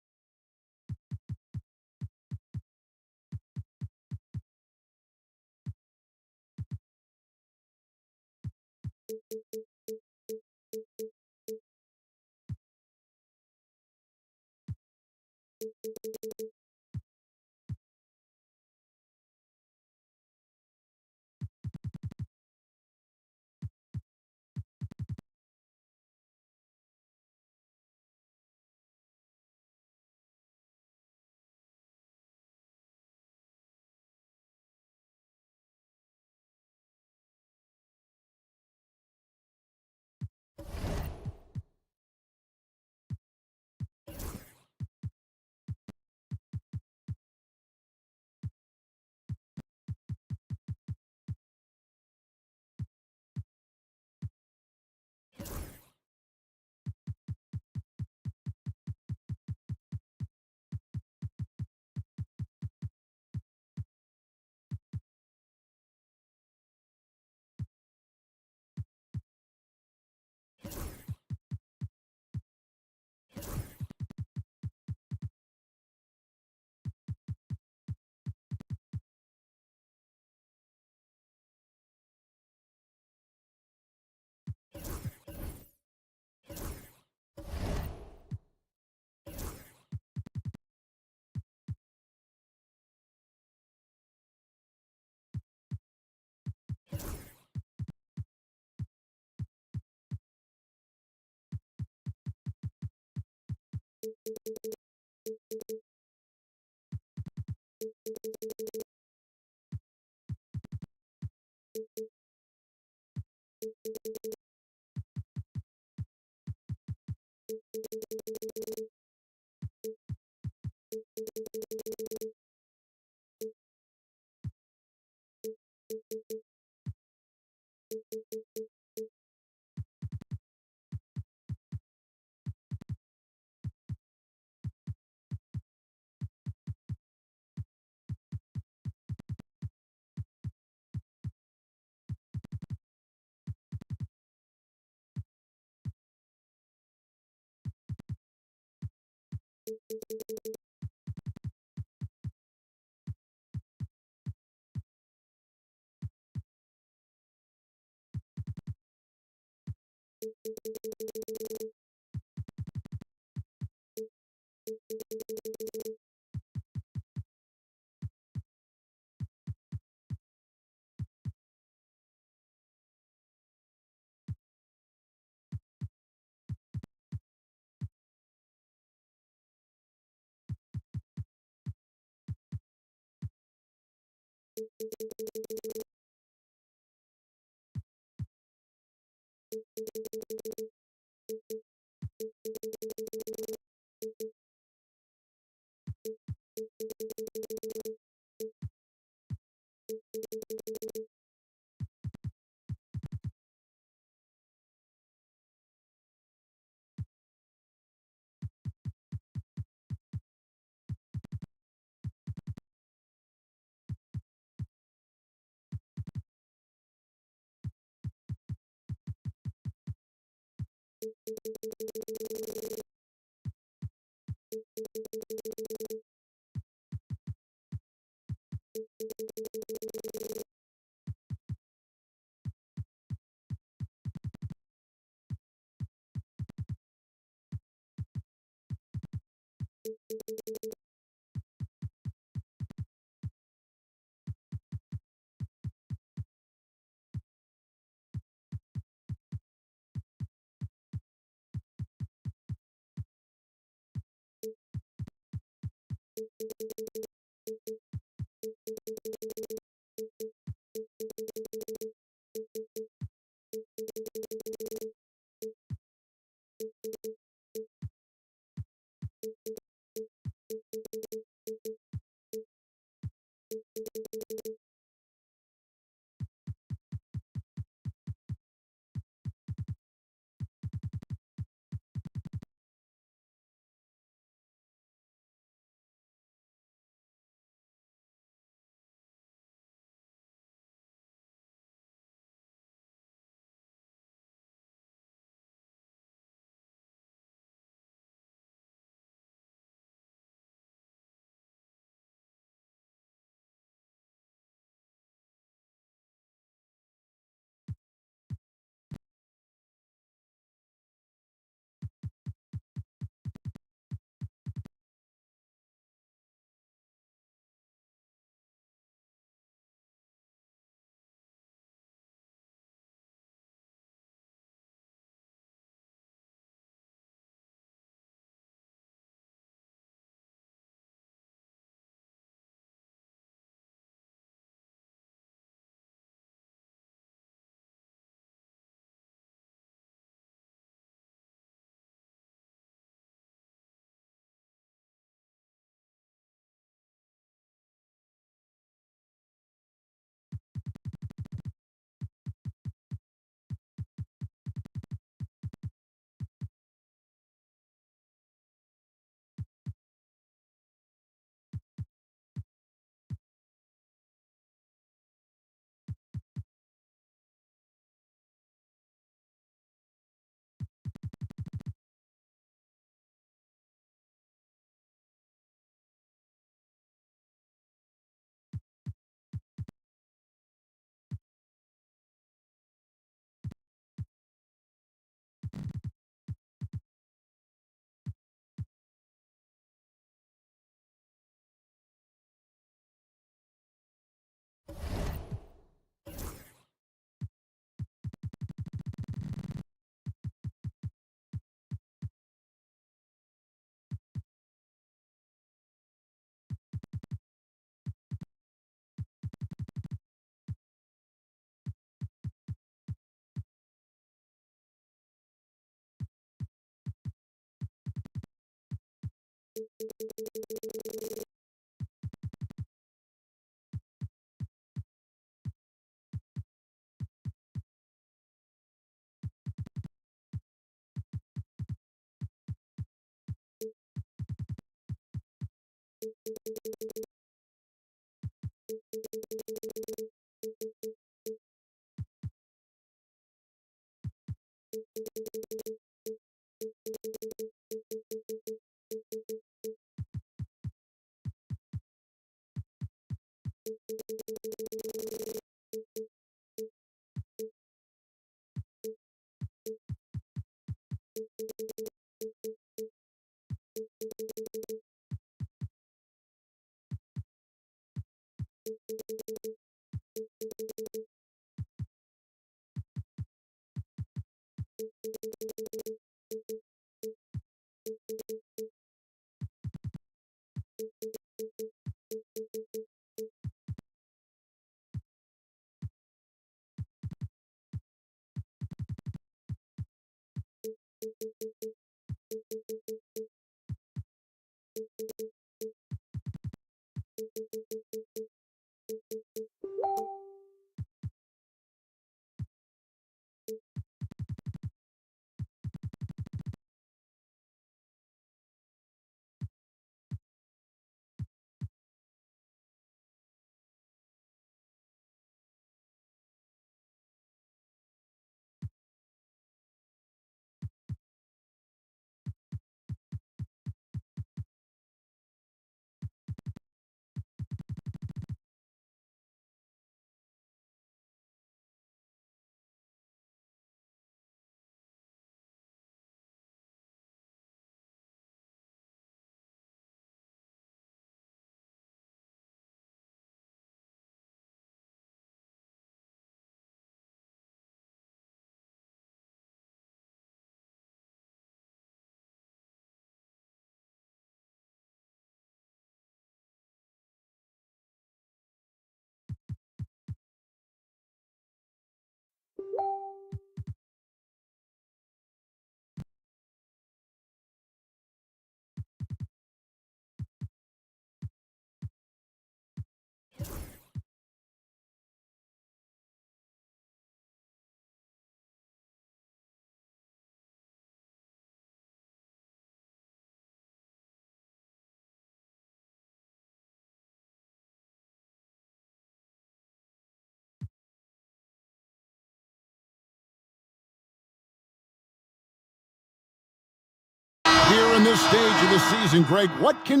Speaker 11: Here in this stage of the season, Greg, what can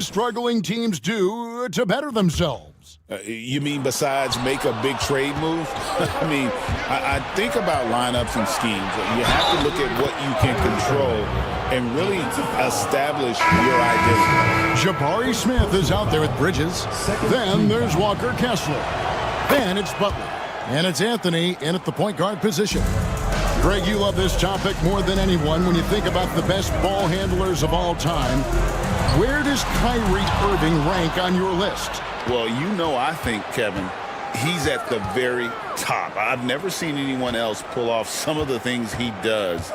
Speaker 11: struggling teams do to better themselves?
Speaker 10: You mean besides make a big trade move? I mean, I think about lineups and schemes. You have to look at what you can control and really establish your identity.
Speaker 11: Jabari Smith is out there with Bridges. Then there's Walker Kessler. Then it's Butler. And it's Anthony in at the point guard position. Greg, you love this topic more than anyone when you think about the best ball handlers of all time. Where does Kyrie Irving rank on your list?
Speaker 10: Well, you know, I think, Kevin, he's at the very top. I've never seen anyone else pull off some of the things he does.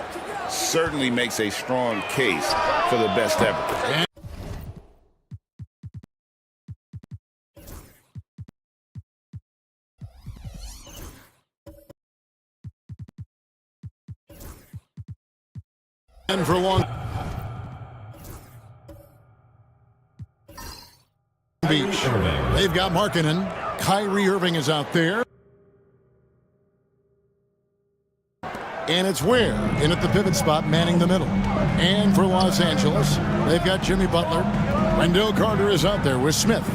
Speaker 10: Certainly makes a strong case for the best ever.
Speaker 11: And for long Beach, they've got Markkanen. Kyrie Irving is out there. And it's Ware in at the pivot spot, manning the middle. And for Los Angeles, they've got Jimmy Butler. Wendell Carter is out there with Smith.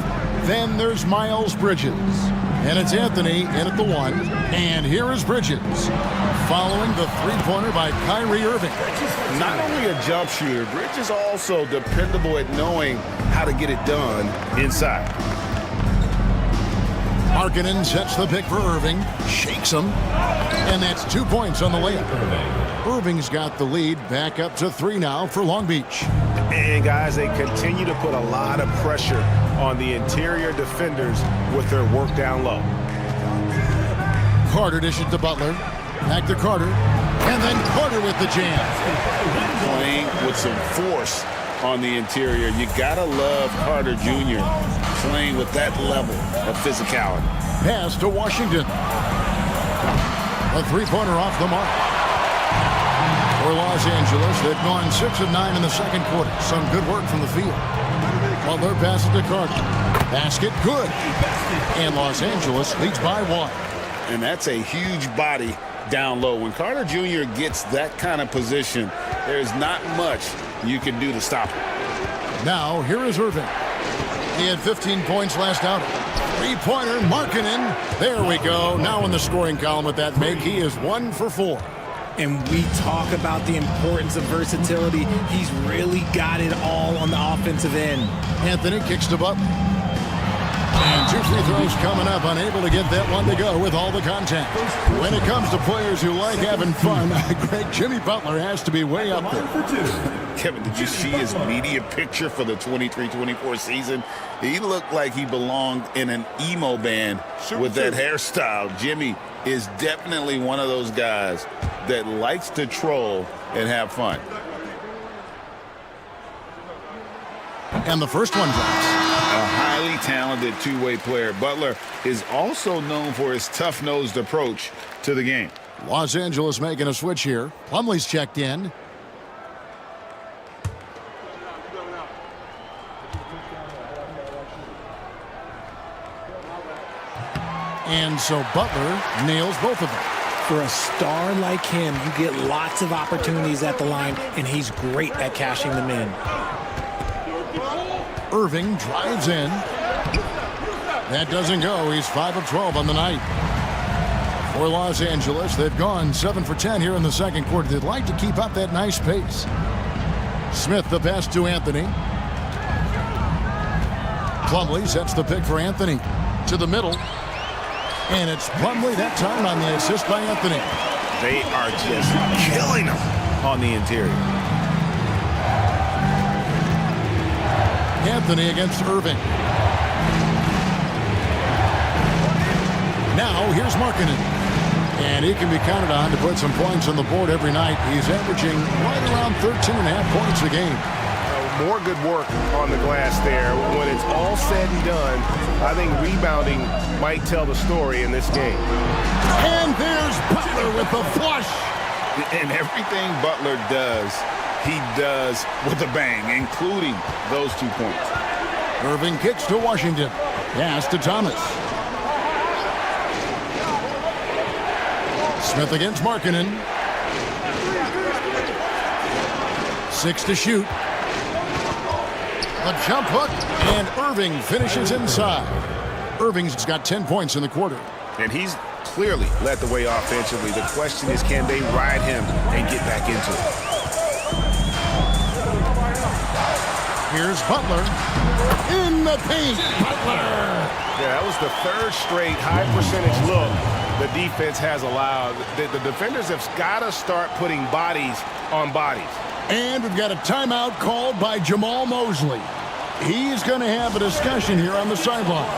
Speaker 11: Then there's Miles Bridges. And it's Anthony in at the 1. And here is Bridges, following the three-pointer by Kyrie Irving.
Speaker 10: Not only a jump shooter, Bridges also dependable at knowing how to get it done inside.
Speaker 11: Markkanen sets the pick for Irving, shakes him, and that's 2 points on the layup. Irving's got the lead, back up to 3 now for Long Beach.
Speaker 12: And guys, they continue to put a lot of pressure on the interior defenders with their work down low.
Speaker 11: Carter dishes to Butler, back to Carter, And then Carter with the jam.
Speaker 10: Playing with some force on the interior. You gotta love Carter Jr. playing with that level of physicality.
Speaker 11: Pass to Washington. A three-pointer off the mark. For Los Angeles, they've gone 6 of 9 in the second quarter. Some good work from the field. Butler passes to Carter. Basket good. And Los Angeles leads by 1.
Speaker 10: And that's a huge body down low. When Carter Jr. gets that kind of position, there's not much you can do to stop him.
Speaker 11: Now, here is Irving. He had 15 points last outing. Three-pointer, Markkanen. There we go. Now in the scoring column with that make, he is 1 for 4.
Speaker 13: And we talk about the importance of versatility. He's really got it all on the offensive end.
Speaker 11: Anthony kicks to Butler. And 2 free throws coming up, unable to get that one to go with all the contact. When it comes to players who like having fun, great Jimmy Butler has to be way up there.
Speaker 10: Kevin, did you see his media picture for the 23-24 season? He looked like he belonged in an emo band with that hairstyle. Jimmy is definitely one of those guys that likes to troll and have fun.
Speaker 11: And the first one drops.
Speaker 10: A highly talented two-way player. Butler is also known for his tough-nosed approach to the game.
Speaker 11: Los Angeles making a switch here. Plumlee's checked in. And so Butler nails both of them.
Speaker 13: For a star like him, you get lots of opportunities at the line, and he's great at cashing them in.
Speaker 11: Irving drives in. That doesn't go. He's 5 of 12 on the night. For Los Angeles, they've gone 7 for 10 here in the second quarter. They'd like to keep up that nice pace. Smith the pass to Anthony. Plumlee sets the pick for Anthony. To the middle. And it's Plumlee that time on the assist by Anthony.
Speaker 12: They are just killing him on the interior.
Speaker 11: Anthony against Irving. Now here's Markkanen. And he can be counted on to put some points on the board every night. He's averaging right around 13.5 points a game.
Speaker 12: More good work on the glass there. When it's all said and done, I think rebounding might tell the story in this game.
Speaker 11: And there's Butler with the flush.
Speaker 10: And everything Butler does, he does with a bang, including those 2 points.
Speaker 11: Irving kicks to Washington. Pass to Thomas. Smith against Markkanen. 6 to shoot. A jump hook, and Irving finishes inside. Irving's got 10 points in the quarter.
Speaker 12: And he's clearly led the way offensively. The question is, can they ride him and get back into it?
Speaker 11: Here's Butler in the paint. Butler.
Speaker 12: Yeah, that was the 3rd straight high percentage look the defense has allowed. The defenders have got to start putting bodies on bodies.
Speaker 11: And we've got a timeout called by Jamal Mosley. He's going to have a discussion here on the sideline.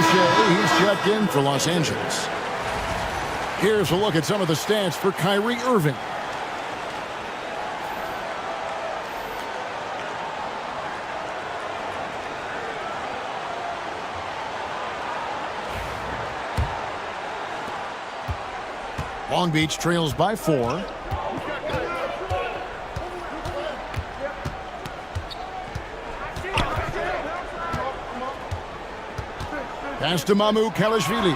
Speaker 11: He's checked in for Los Angeles. Here's a look at some of the stats for Kyrie Irving. Long Beach trails by 4. Pass to Mamu Kalashvili.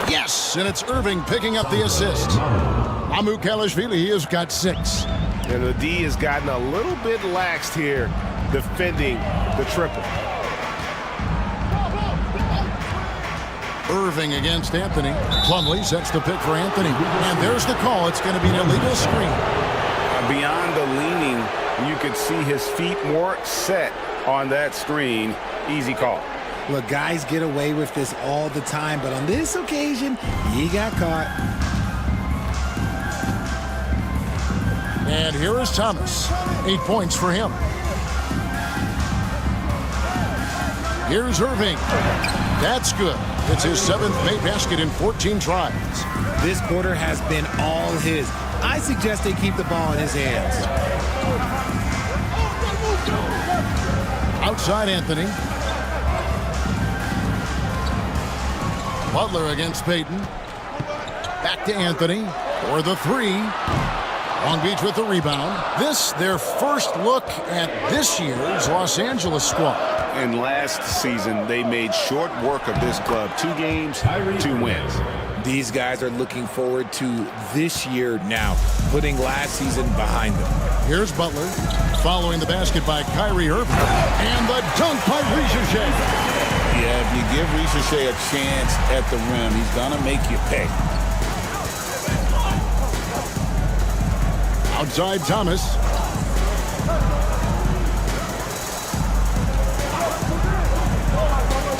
Speaker 11: Yes, and it's Irving picking up the assist. Mamu Kalashvili has got 6.
Speaker 12: And the D has gotten a little bit laxed here defending the triple.
Speaker 11: Irving against Anthony. Plumlee sets the pick for Anthony. And there's the call. It's going to be an illegal screen.
Speaker 12: Beyond the leaning, you could see his feet more set on that screen. Easy call.
Speaker 13: Look, guys get away with this all the time, but on this occasion, he got caught.
Speaker 11: And here is Thomas. 8 points for him. Here's Irving. That's good. It's his 7th made basket in 14 tries.
Speaker 13: This quarter has been all his. I suggest they keep the ball in his hands.
Speaker 11: Outside Anthony. Butler against Payton. Back to Anthony for the 3. Long Beach with the rebound. This, their first look at this year's Los Angeles squad.
Speaker 12: And last season, they made short work of this club. 2 games, 2 wins.
Speaker 13: These guys are looking forward to this year now, putting last season behind them.
Speaker 11: Here's Butler, following the basket by Kyrie Irving, and the dunk by Ricochet.
Speaker 10: Yeah, if you give Ricochet a chance at the rim, he's gonna make you pay.
Speaker 11: Outside Thomas.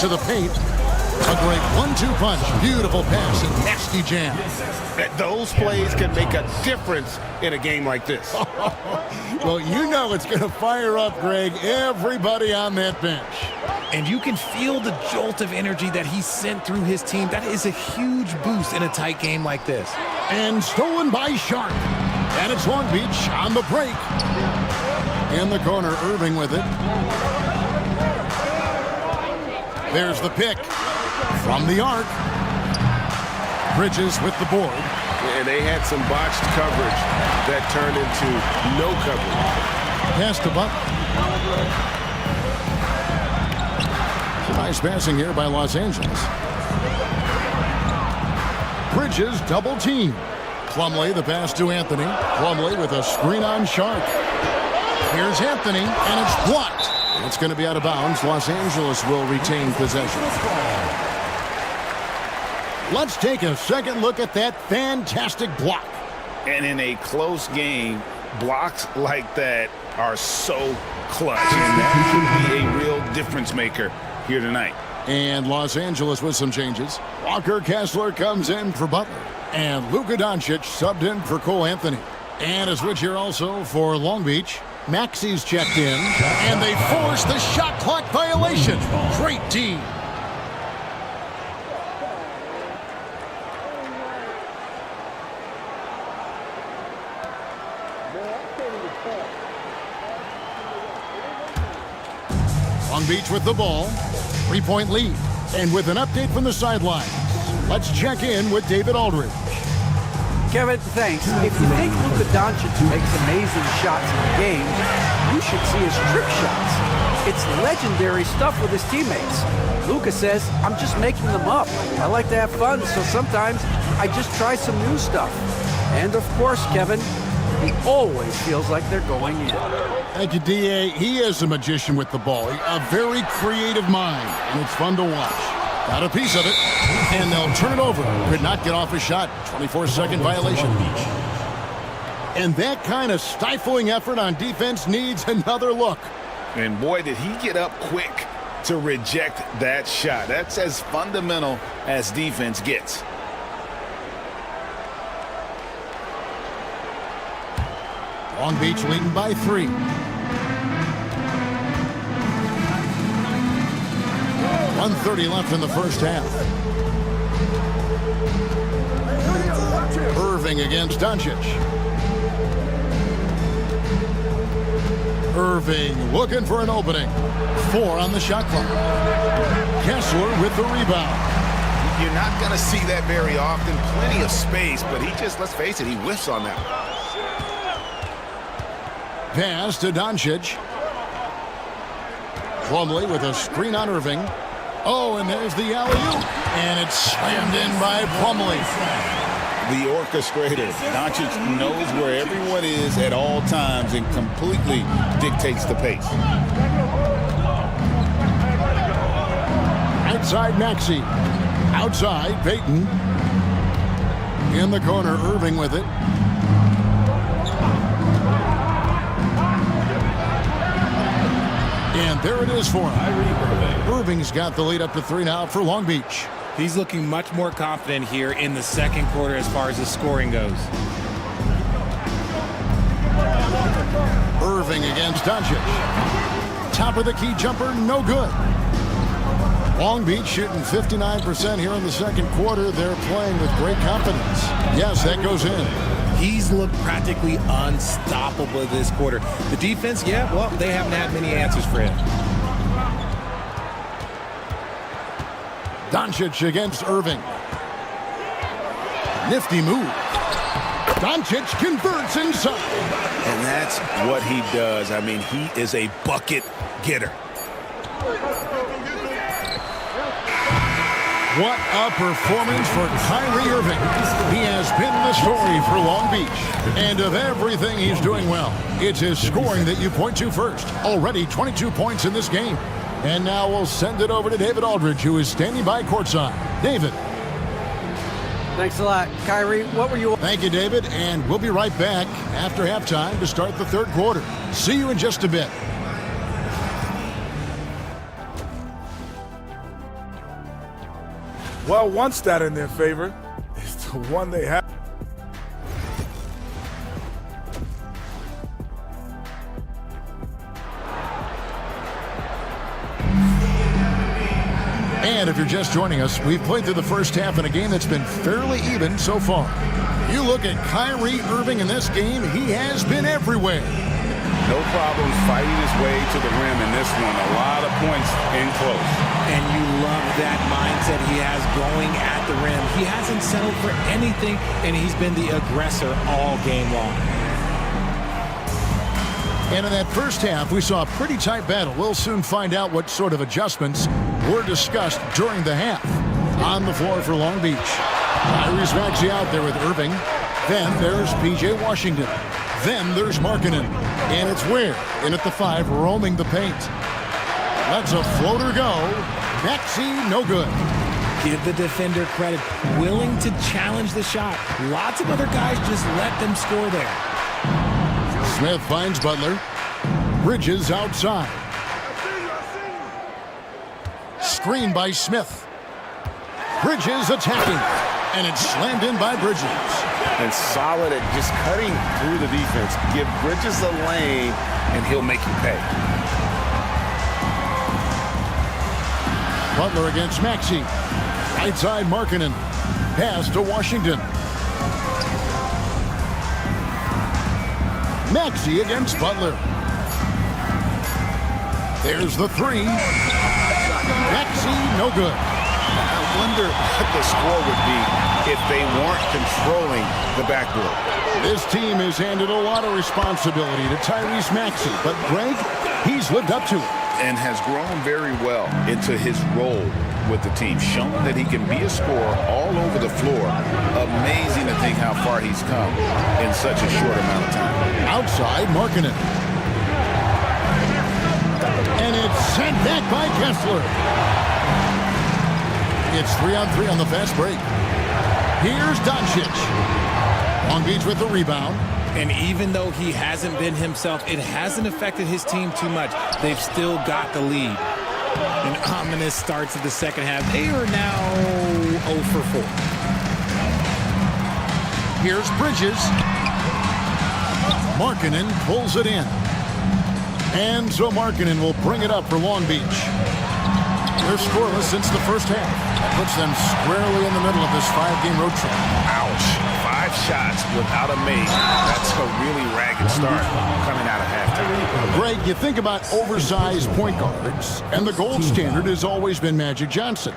Speaker 11: To the paint. A great 1-2 punch. Beautiful pass and nasty jam.
Speaker 12: Those plays can make a difference in a game like this.
Speaker 11: Well, you know it's going to fire up, Greg, everybody on that bench.
Speaker 13: And you can feel the jolt of energy that he sent through his team. That is a huge boost in a tight game like this.
Speaker 11: And stolen by Sharp. And it's Long Beach on the break. In the corner, Irving with it. There's the pick from the arc. Bridges with the board.
Speaker 12: And they had some botched coverage that turned into no coverage.
Speaker 11: Pass to Buck. Nice passing here by Los Angeles. Bridges double team. Plumlee the pass to Anthony. Plumlee with a screen on Sharp. Here's Anthony, and it's blocked. It's going to be out of bounds. Los Angeles will retain possession. Let's take a second look at that fantastic block.
Speaker 12: And in a close game, blocks like that are so clutch. And that could be a real difference maker here tonight.
Speaker 11: And Los Angeles with some changes. Walker Kessler comes in for Butler. And Luka Doncic subbed in for Cole Anthony. And a switch here also for Long Beach. Maxi's checked in, and they force the shot clock violation. Great team. Long Beach with the ball. 3-point lead. And with an update from the sideline, let's check in with David Aldridge.
Speaker 14: Kevin, thanks. If you think Luka Doncic makes amazing shots in the game, you should see his trick shots. It's legendary stuff with his teammates. Luka says, I'm just making them up. I like to have fun, so sometimes I just try some new stuff. And of course, Kevin, he always feels like they're going in.
Speaker 11: Thank you, D.A. He is a magician with the ball. A very creative mind, and it's fun to watch. Got a piece of it, and they'll turn it over. Could not get off a shot. 24-second violation. And that kind of stifling effort on defense needs another look.
Speaker 12: And boy, did he get up quick to reject that shot. That's as fundamental as defense gets.
Speaker 11: Long Beach leading by 3. 1:30 left in the first half. Irving against Doncic. Irving looking for an opening. 4 on the shot clock. Kessler with the rebound.
Speaker 12: You not going to see that very often. Plenty of space, but he just, let's face it, he whiffs on that one.
Speaker 11: Pass to Doncic. Plumlee with a screen on Irving. Oh, and there's the alley-oop. And it's slammed in by Plumlee.
Speaker 10: The orchestrator. Doncic knows where everyone is at all times and completely dictates the pace.
Speaker 11: Outside Maxey. Outside Payton. In the corner, Irving with it. And there it is for him. Irving's got the lead up to 3 now for Long Beach.
Speaker 13: He's looking much more confident here in the second quarter as far as his scoring goes.
Speaker 11: Irving against Doncic. Top of the key jumper, no good. Long Beach shooting 59% here in the second quarter. They're playing with great confidence. Yes, that goes in.
Speaker 13: He's looked practically unstoppable this quarter. The defense, yeah, well, they haven't had many answers for him.
Speaker 11: Doncic against Irving. Nifty move. Doncic converts inside.
Speaker 12: And that's what he does. I mean, he is a bucket getter.
Speaker 11: What a performance for Kyrie Irving. He has been the story for Long Beach. And of everything he's doing well, it's his scoring that you point to first. Already 22 points in this game. And now we'll send it over to David Aldridge, who is standing by courtside. David.
Speaker 14: Thanks a lot. Kyrie, what were you...
Speaker 11: Thank you, David. And we'll be right back after halftime to start the third quarter. See you in just a bit.
Speaker 9: Well, one stat in their favor is the one they have.
Speaker 11: And if you're just joining us, we've played through the first half in a game that's been fairly even so far. You look at Kyrie Irving in this game, he has been everywhere.
Speaker 12: No problems fighting his way to the rim in this one. A lot of points in close.
Speaker 13: And you love that mindset he has going at the rim. He hasn't settled for anything, and he's been the aggressor all game long.
Speaker 11: And in that first half, we saw a pretty tight battle. We'll soon find out what sort of adjustments were discussed during the half. On the floor for Long Beach, Tyrese Maxey out there with Irving. Then there's P.J. Washington. Then there's Markkanen. And it's Ware in at the 5, roaming the paint. Lets a floater go. Maxey, no good.
Speaker 13: Give the defender credit. Willing to challenge the shot. Lots of other guys just let them score there.
Speaker 11: Smith finds Butler. Bridges outside. Screen by Smith. Bridges attacking. And it's slammed in by Bridges.
Speaker 12: And solid at just cutting through the defense. Give Bridges the lane, and he'll make you pay.
Speaker 11: Butler against Maxey. Right side Markkanen. Pass to Washington. Maxey against Butler. There's the 3. Maxey, no good.
Speaker 12: I wonder what the score would be if they weren't controlling the backboard.
Speaker 11: This team has handed a lot of responsibility to Tyrese Maxey, but Greg, he's lived up to it.
Speaker 10: And has grown very well into his role with the team, shown that he can be a scorer all over the floor. Amazing to think how far he's come in such a short amount of time.
Speaker 11: Outside, Markkanen. And it's sent back by Kessler. It's 3-on-3 on the fast break. Here's Doncic. Long Beach with the rebound.
Speaker 13: And even though he hasn't been himself, it hasn't affected his team too much. They've still got the lead. An ominous start to the second half. They are now 0 for 4.
Speaker 11: Here's Bridges. Markkanen pulls it in. And so Markkanen will bring it up for Long Beach. They're scoreless since the first half. That puts them squarely in the middle of this 5-game road trip.
Speaker 12: Ouch. 5 5 shots without a make. That's a really ragged start coming out of halftime.
Speaker 11: Greg, you think about oversized point guards, and the gold standard has always been Magic Johnson.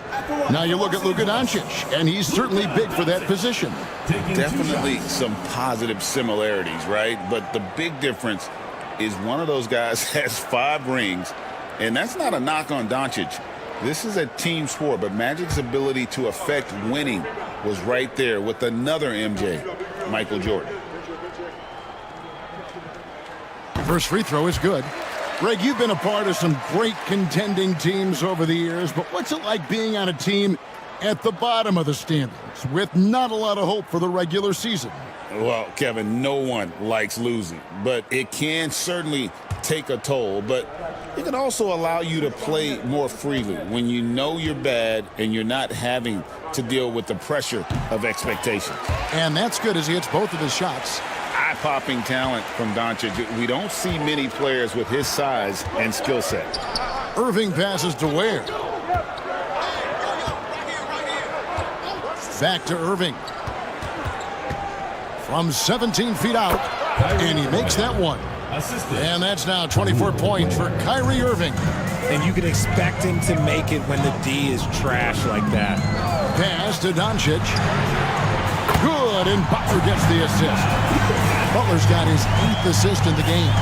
Speaker 11: Now you look at Luka Doncic, and he's certainly big for that position.
Speaker 10: Definitely some positive similarities, right? But the big difference is one of those guys has 5 rings, and that's not a knock on Doncic. This is a team sport, but Magic's ability to affect winning was right there with another MJ, Michael Jordan.
Speaker 11: First free throw is good. Greg, you've been a part of some great contending teams over the years, but what's it like being on a team at the bottom of the standings with not a lot of hope for the regular season?
Speaker 10: Well, Kevin, no one likes losing, but it can certainly take a toll. But it can also allow you to play more freely when you know you're bad and you're not having to deal with the pressure of expectations.
Speaker 11: And that's good as he hits both of his shots.
Speaker 10: Eye-popping talent from Doncic. We don't see many players with his size and skill set.
Speaker 11: Irving passes to Ware. Back to Irving. From 17 feet out, and he makes that one. And that's now 24 points for Kyrie Irving.
Speaker 13: And you can expect him to make it when the D is trash like that.
Speaker 11: Pass to Doncic. Good, and Butler gets the assist. Butler's got his 8th assist in the game.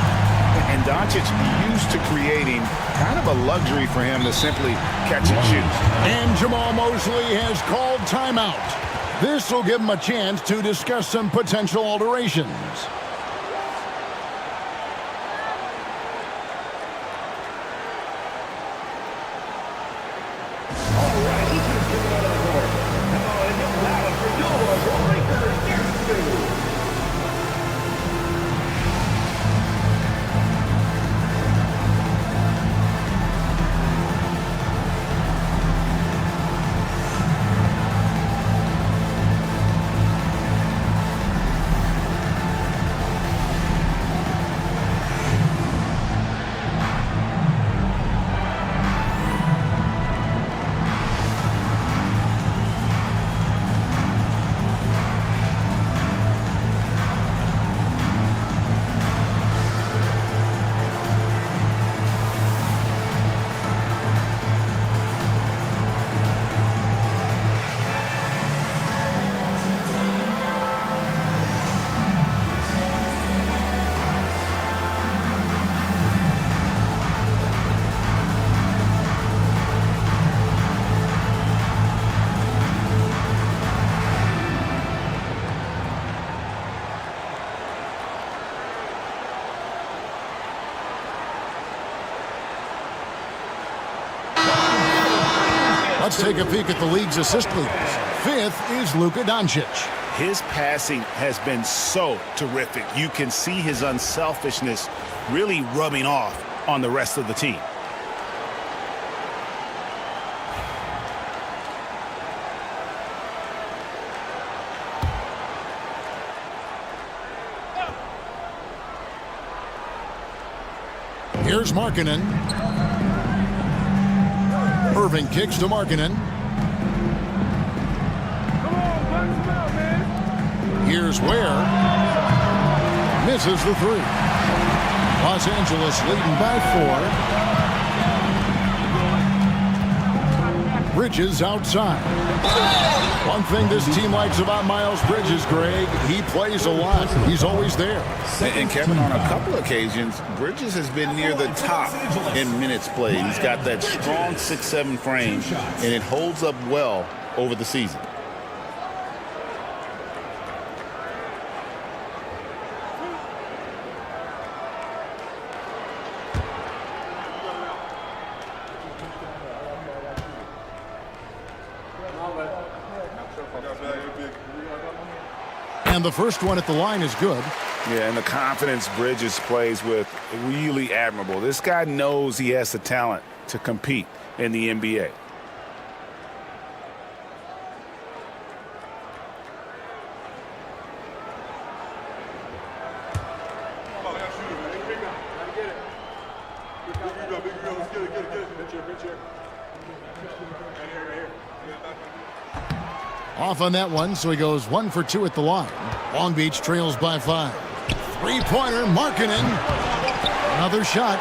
Speaker 12: And Doncic used to creating kind of a luxury for him to simply catch and shoot.
Speaker 11: And Jamal Mosley has called timeout. This will give him a chance to discuss some potential alterations. Let's take a peek at the league's assist leaders. 5th is Luka Doncic.
Speaker 12: His passing has been so terrific. You can see his unselfishness really rubbing off on the rest of the team.
Speaker 11: Here's Markkanen. Irving kicks to Markkanen. Here's Ware. Misses the 3. Los Angeles leading by 4. Bridges outside. One thing this team likes about Miles Bridges, Greg, he plays a lot. He's always there.
Speaker 10: And Kevin, on a couple occasions, Bridges has been near the top in minutes played. He's got that strong 6'7" frame, and it holds up well over the season.
Speaker 11: And the first one at the line is good.
Speaker 12: Yeah, and the confidence Bridges plays with, really admirable. This guy knows he has the talent to compete in the NBA.
Speaker 11: Off on that one, so he goes 1 for 2 at the line. Long Beach trails by 5. Three-pointer, Markkanen. Another shot.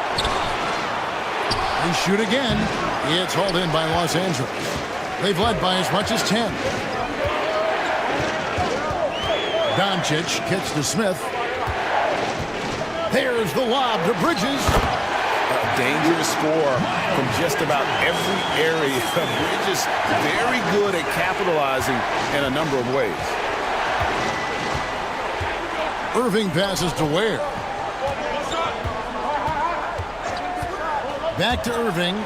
Speaker 11: They shoot again. It's hauled in by Los Angeles. They've led by as much as 10. Doncic kicks to Smith. There's the lob to Bridges.
Speaker 12: A dangerous score from just about every area. Bridges very good at capitalizing in a number of ways.
Speaker 11: Irving passes to Ware. Back to Irving.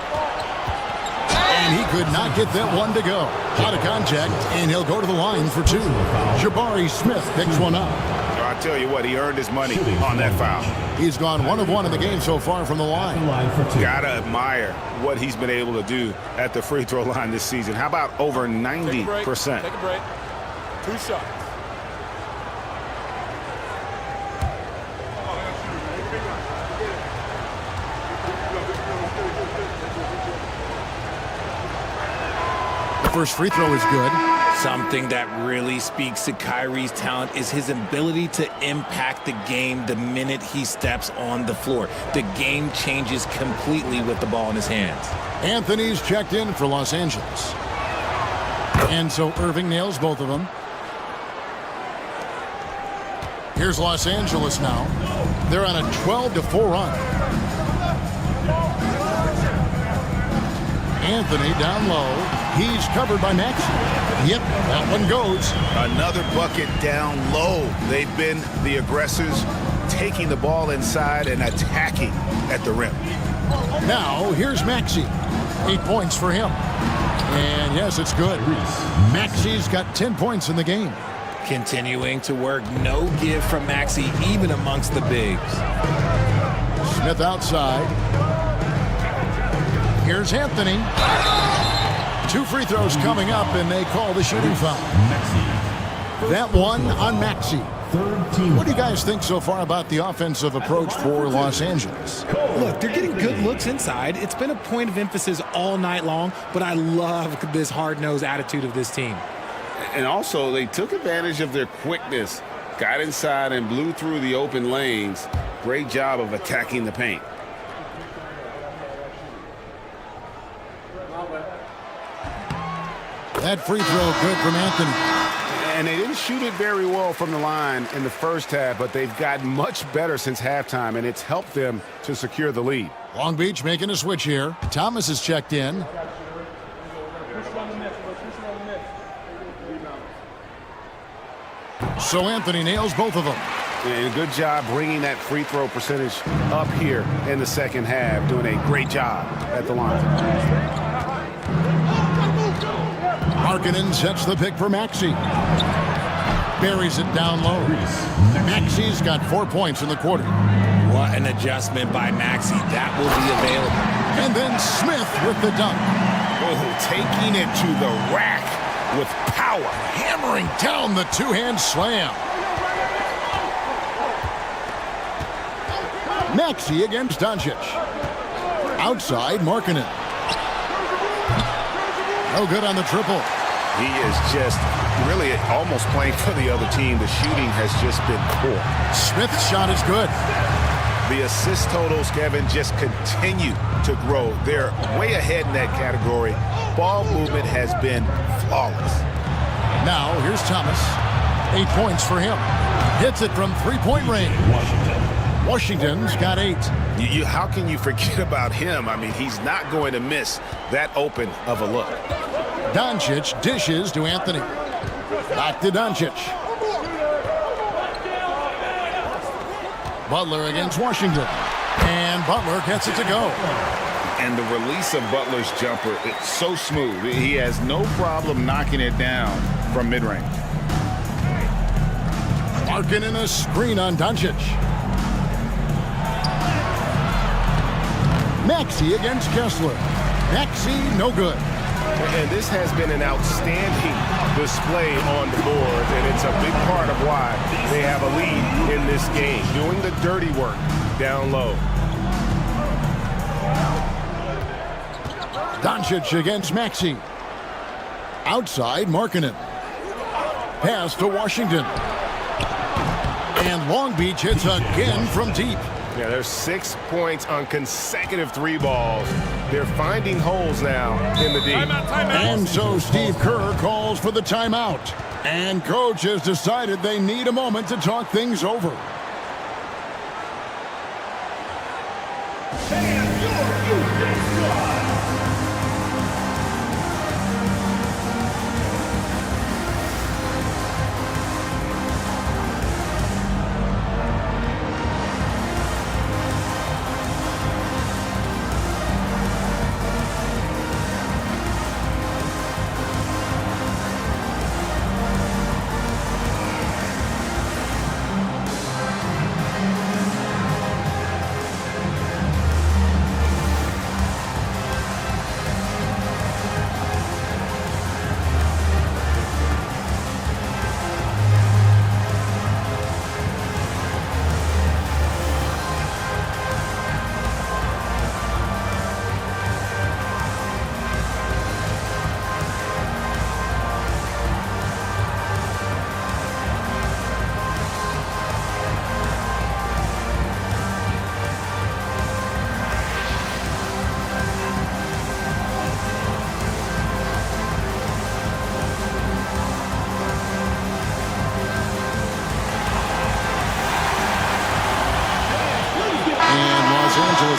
Speaker 11: And he could not get that one to go. Out of contact, and he'll go to the line for 2. Jabari Smith picks one up.
Speaker 12: I tell you what, he earned his money on that foul.
Speaker 11: He's gone 1 of 1 in the game so far from the line.
Speaker 12: Gotta admire what he's been able to do at the free throw line this season. How about over 90%?
Speaker 8: Take a break. 2 shots.
Speaker 11: First free throw is good.
Speaker 13: Something that really speaks to Kyrie's talent is his ability to impact the game the minute he steps on the floor. The game changes completely with the ball in his hands.
Speaker 11: Anthony's checked in for Los Angeles. And so Irving nails both of them. Here's Los Angeles now. They're on a 12-4 run. Anthony down low. He's covered by Maxey. Yep, that one goes.
Speaker 12: Another bucket down low. They've been the aggressors, taking the ball inside and attacking at the rim.
Speaker 11: Now, here's Maxey. 8 points for him. And yes, it's good. Maxey's got 10 points in the game.
Speaker 13: Continuing to work. No give from Maxey, even amongst the bigs.
Speaker 11: Smith outside. Here's Anthony. 2 free throws coming up, and they call the shooting foul. That one on Maxey. What do you guys think so far about the offensive approach for Los Angeles?
Speaker 13: Look, they're getting good looks inside. It's been a point of emphasis all night long, but I love this hard-nosed attitude of this team.
Speaker 12: And also, they took advantage of their quickness, got inside and blew through the open lanes. Great job of attacking the paint.
Speaker 11: That free throw good from Anthony.
Speaker 12: And they didn't shoot it very well from the line in the first half, but they've gotten much better since halftime, and it's helped them to secure the lead.
Speaker 11: Long Beach making a switch here. Thomas is checked in. So Anthony nails both of them.
Speaker 12: And a good job bringing that free throw percentage up here in the second half, doing a great job at the line.
Speaker 11: Markkanen sets the pick for Maxey. Buries it down low. Maxey's got 4 points in the quarter.
Speaker 13: What an adjustment by Maxey. That will be available.
Speaker 11: And then Smith with the dunk.
Speaker 12: Oh, taking it to the rack with power.
Speaker 11: Hammering down the two-hand slam. Maxey against Doncic. Outside, Markkanen. No good on the triple.
Speaker 12: He is just really almost playing for the other team. The shooting has just been poor.
Speaker 11: Smith's shot is good.
Speaker 12: The assist totals, Kevin, just continue to grow. They're way ahead in that category. Ball movement has been flawless.
Speaker 11: Now, here's Thomas. 8 points for him. Hits it from three-point range. Washington's got 8.
Speaker 12: How can you forget about him? I mean, he's not going to miss that open of a look.
Speaker 11: Doncic dishes to Anthony. Back to Doncic. Butler against Washington. And Butler gets it to go.
Speaker 10: And the release of Butler's jumper, it's so smooth. He has no problem knocking it down from mid-range.
Speaker 11: Markkanen a screen on Doncic. Maxey against Kessler. Maxey, no good.
Speaker 12: And this has been an outstanding display on the board, and it's a big part of why they have a lead in this game, doing the dirty work down low.
Speaker 11: Doncic against Maxey. Outside, Markkanen. pass to Washington. And Long Beach hits again from deep.
Speaker 12: Yeah, there's 6 points on consecutive 3 balls. They're finding holes now in the deep.
Speaker 11: And so Steve Kerr calls for the timeout. And coach has decided they need a moment to talk things over.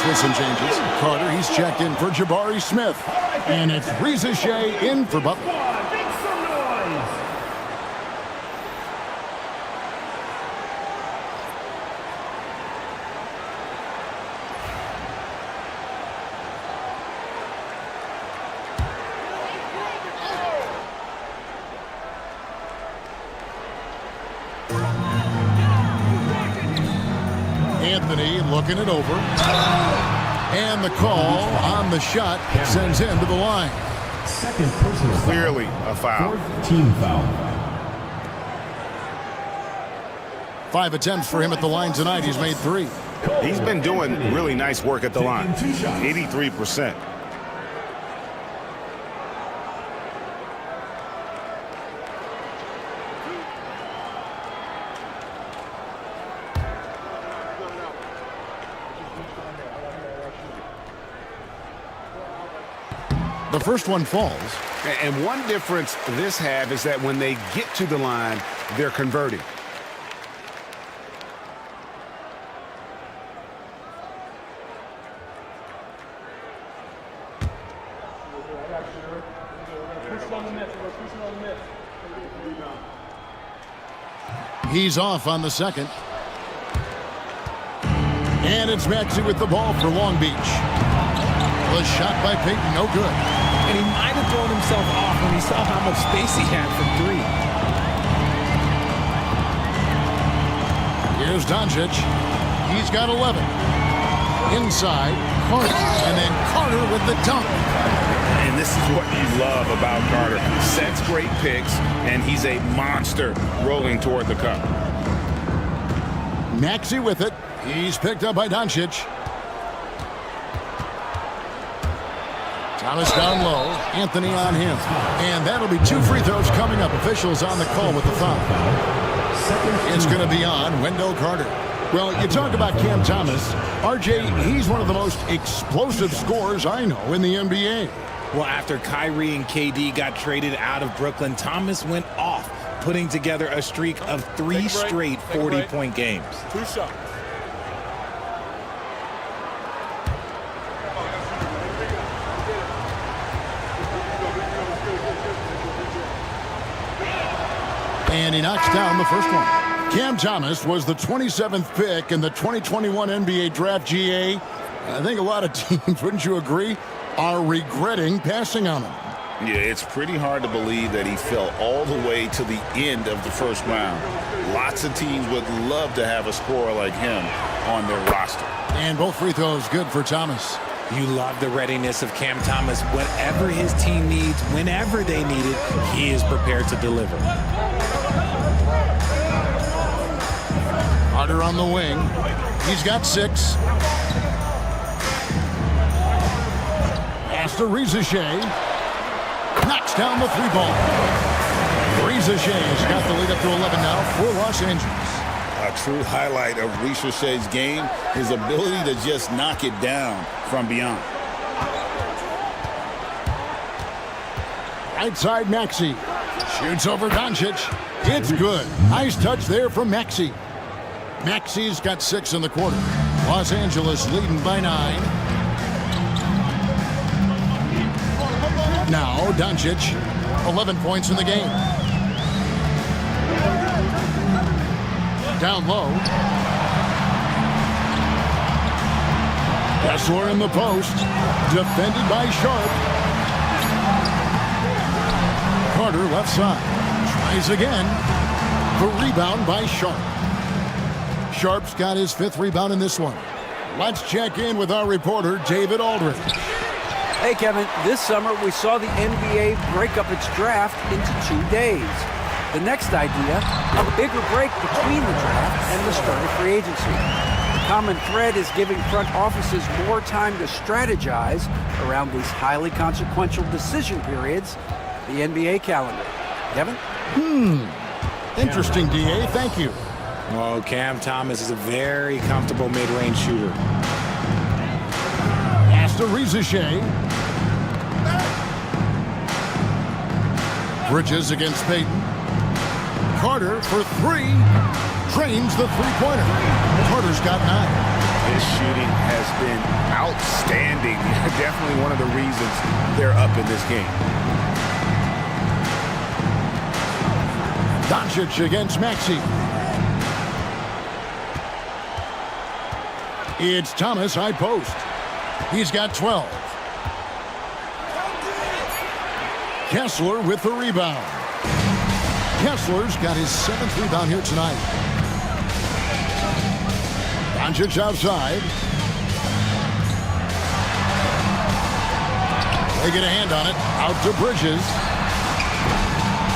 Speaker 11: With some changes. Carter, he's checked in for Jabari Smith. And it's Rizachet in for Butler. Anthony looking it over. And the call on the shot sends him to the line.
Speaker 12: Second personal foul. Clearly a foul.
Speaker 4: Fourth team foul.
Speaker 11: 5 attempts for him at the line tonight. He's made 3.
Speaker 12: He's been doing really nice work at the line. 83%.
Speaker 11: The first one falls.
Speaker 12: And one difference this half is that when they get to the line, they're converting.
Speaker 11: He's off on the second. And it's Maxey with the ball for Long Beach. The shot by Payton, no good.
Speaker 13: And he might have thrown himself off when he saw how much space he had from 3.
Speaker 11: Here's Doncic. He's got 11. Inside, Carter. And then Carter with the dunk.
Speaker 12: And this is what you love about Carter. Sets great picks, and he's a monster rolling toward the cup.
Speaker 11: Maxey with it. He's picked up by Doncic. Thomas down low. Anthony on him. And that'll be 2 free throws coming up. Officials on the call with the foul. It's going to be on Wendell Carter. Well, you talk about Cam Thomas. RJ, he's one of the most explosive scorers I know in the NBA.
Speaker 13: Well, after Kyrie and KD got traded out of Brooklyn, Thomas went off, putting together a streak of 3 straight 40-point games.
Speaker 7: 2 shots.
Speaker 11: And he knocks down the first one. Cam Thomas was the 27th pick in the 2021 NBA Draft GA. I think a lot of teams, wouldn't you agree, are regretting passing on him.
Speaker 10: Yeah, it's pretty hard to believe that he fell all the way to the end of the first round. Lots of teams would love to have a scorer like him on their roster.
Speaker 11: And both free throws good for Thomas.
Speaker 13: You love the readiness of Cam Thomas. Whatever his team needs, whenever they need it, he is prepared to deliver.
Speaker 11: Carter on the wing. He's got 6. Pass to Rizachet. Knocks down the 3 ball. Shay's got the lead up to 11 now for Los Angeles.
Speaker 10: A true highlight of Shay's game, his ability to just knock it down from beyond.
Speaker 11: Right side, Maxey. Shoots over Doncic. It's good. Nice touch there from Maxey. Maxey's got 6 in the quarter. Los Angeles leading by 9. Now, Doncic, 11 points in the game. Down low. Kessler in the post. Defended by Sharp. Carter left side. Tries again. The rebound by Sharp. Sharp's got his 5th rebound in this one. Let's check in with our reporter, David Aldridge.
Speaker 14: Hey, Kevin, this summer we saw the NBA break up its draft into 2 days. The next idea, a bigger break between the draft and the start of free agency. The common thread is giving front offices more time to strategize around these highly consequential decision periods, the NBA calendar. Kevin?
Speaker 11: Interesting, DA. Thank you.
Speaker 13: Oh, Cam Thomas is a very comfortable mid-range shooter.
Speaker 11: Pass to Shea. Bridges against Payton. Carter for 3. Drains the three-pointer. Carter's got 9.
Speaker 12: His shooting has been outstanding. Definitely one of the reasons they're up in this game.
Speaker 11: Doncic against Maxey. It's Thomas high post. He's got 12. Kessler with the rebound. Kessler's got his 7th rebound here tonight. Doncic outside. They get a hand on it. Out to Bridges.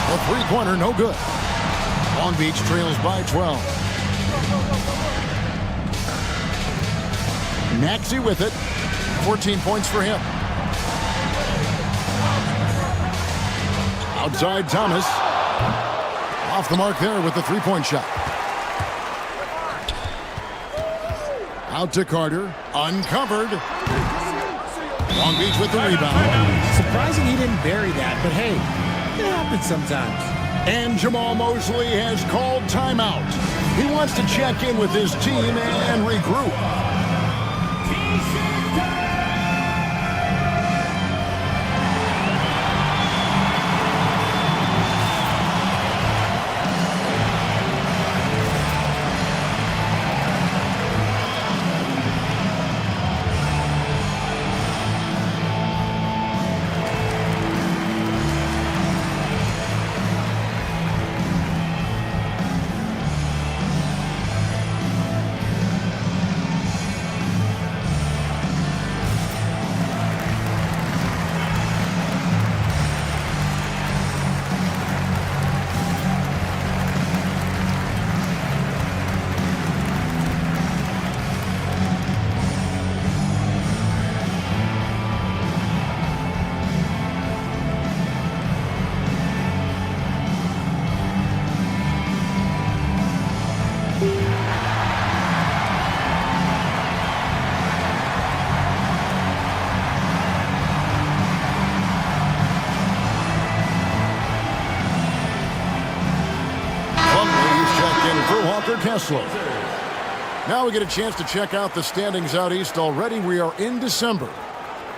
Speaker 11: The three-pointer, no good. Long Beach trails by 12. Maxey with it. 14 points for him. Outside Thomas. Off the mark there with the three-point shot. Out to Carter. Uncovered. Long Beach with the rebound.
Speaker 13: Surprising he didn't bury that, but hey, it happens sometimes.
Speaker 11: And Jamal Mosley has called timeout. He wants to check in with his team and regroup. Kessler. Now we get a chance to check out the standings out east already. We are in December.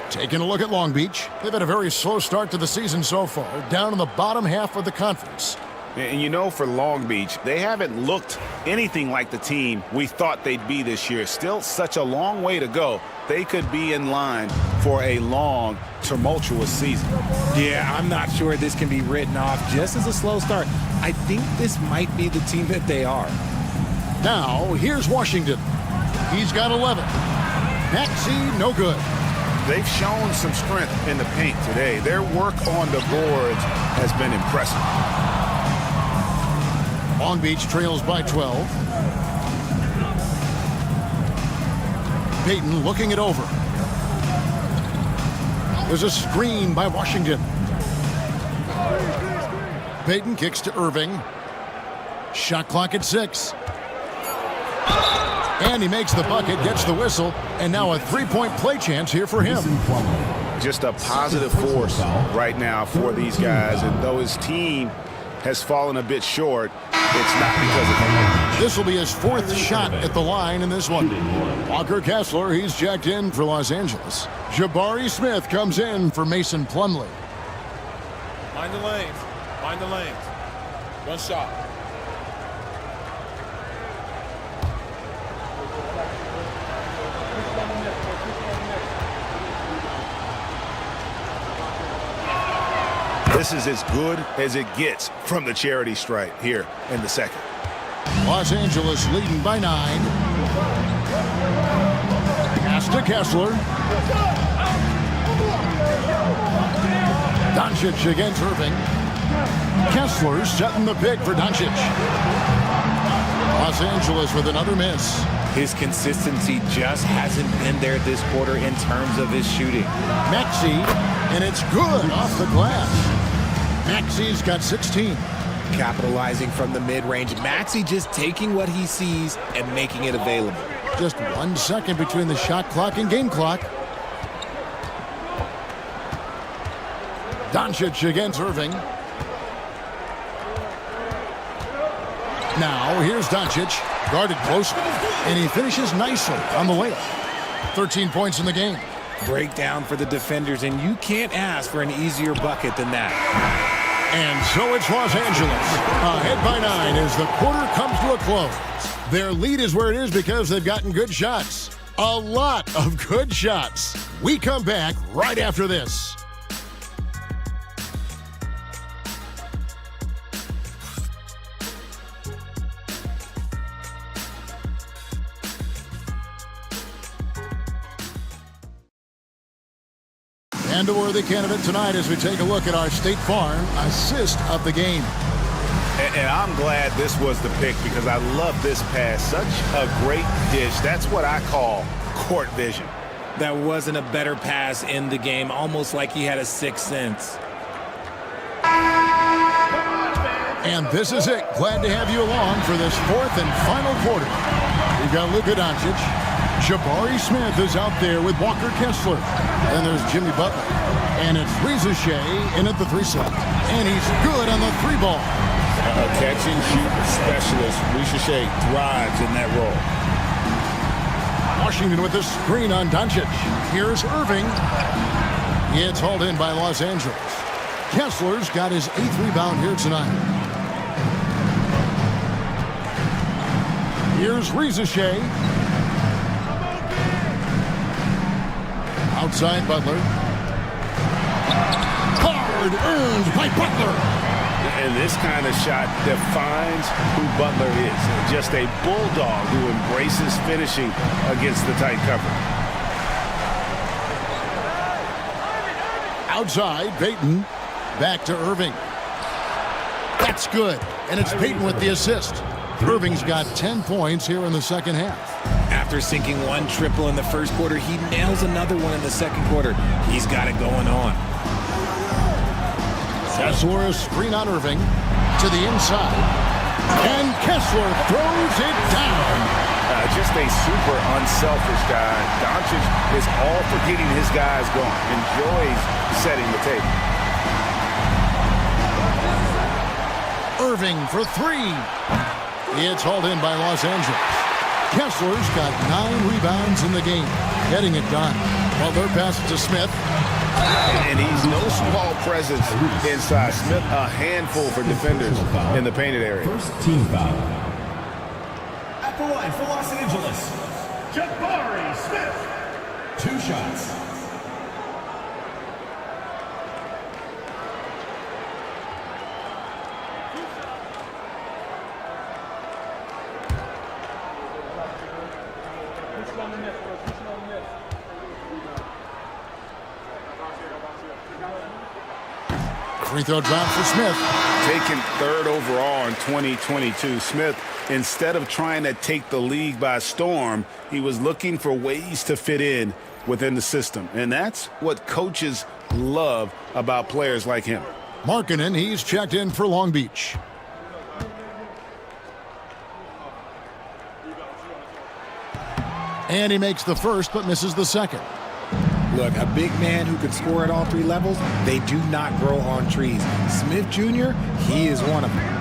Speaker 11: Taking a look at Long Beach. They've had a very slow start to the season so far, down in the bottom half of the conference.
Speaker 12: And you know, for Long Beach, they haven't looked anything like the team we thought they'd be this year. Still such a long way to go. They could be in line for a long, tumultuous season.
Speaker 13: Yeah, I'm not sure this can be written off just as a slow start. I think this might be the team that they are.
Speaker 11: Now, here's Washington. He's got 11. Maxey, no good.
Speaker 12: They've shown some strength in the paint today. Their work on the boards has been impressive.
Speaker 11: Long Beach trails by 12. Payton looking it over. There's a screen by Washington. Payton kicks to Irving. Shot clock at 6. And he makes the bucket, gets the whistle, and now a three-point play chance here for him.
Speaker 12: Just a positive force right now for these guys, and though his team has fallen a bit short, it's not because of him.
Speaker 11: This will be his 4th shot at the line in this one. Walker Kessler, he's jacked in for Los Angeles. Jabari Smith comes in for Mason Plumlee.
Speaker 2: Mind the lanes. Mind the lanes. One shot.
Speaker 12: This is as good as it gets from the charity stripe here in the second.
Speaker 11: Los Angeles leading by 9. Pass to Kessler. Doncic against Irving. Kessler setting the pick for Doncic. Los Angeles with another miss.
Speaker 13: His consistency just hasn't been there this quarter in terms of his shooting.
Speaker 11: Maxey, and it's good off the glass. Maxey's got 16.
Speaker 13: Capitalizing from the mid-range. Maxey just taking what he sees and making it available.
Speaker 11: Just 1 second between the shot clock and game clock. Doncic against Irving. Now here's Doncic, guarded close, and he finishes nicely on the layup. 13 points in the game.
Speaker 13: Breakdown for the defenders, and you can't ask for an easier bucket than that.
Speaker 11: And so it's Los Angeles, ahead by 9 as the quarter comes to a close. Their lead is where it is because they've gotten good shots. A lot of good shots. We come back right after this. And a worthy candidate tonight as we take a look at our State Farm assist of the game.
Speaker 12: And I'm glad this was the pick because I love this pass. Such a great dish. That's what I call court vision.
Speaker 13: That wasn't a better pass in the game, almost like he had a sixth sense.
Speaker 11: And this is it. Glad to have you along for this 4th and final quarter. We've got Luka Doncic. Jabari Smith is out there with Walker Kessler. Then there's Jimmy Butler. And it's Reza Shea in at the 3 slot. And he's good on the 3 ball.
Speaker 10: A catch-and-shoot specialist. Reza Shea thrives in that role.
Speaker 11: Washington with the screen on Doncic. Here's Irving. It's hauled in by Los Angeles. Kessler's got his 8th rebound here tonight. Here's Reza Shea. Outside Butler. Hard earned by Butler.
Speaker 12: And this kind of shot defines who Butler is. Just a bulldog who embraces finishing against the tight cover.
Speaker 11: Outside, Payton. Back to Irving. That's good. And it's Payton with the assist. Irving's got 10 points here in the second half.
Speaker 13: After sinking 1 triple in the first quarter, he nails another one in the second quarter. He's got it going on.
Speaker 11: Kessler is screen on Irving to the inside. And Kessler throws it down.
Speaker 12: Just a super unselfish guy. Doncic is all for getting his guys going. Enjoys setting the table.
Speaker 11: Irving for 3. It's hauled in by Los Angeles. Kessler's got 9 rebounds in the game, getting it done. Butler passes to Smith.
Speaker 12: And he's no small presence inside. Smith, a handful for defenders in the painted area.
Speaker 4: First team foul. At the line for Los Angeles, Jabari Smith. 2 shots.
Speaker 11: Free throw drop for Smith.
Speaker 12: Taken 3rd overall in 2022. Smith, instead of trying to take the league by storm, he was looking for ways to fit in within the system. And that's what coaches love about players like him.
Speaker 11: Markkanen, he's checked in for Long Beach. And he makes the first but misses the second.
Speaker 13: Look, a big man who can score at all three levels, they do not grow on trees. Smith Jr., he is one of them.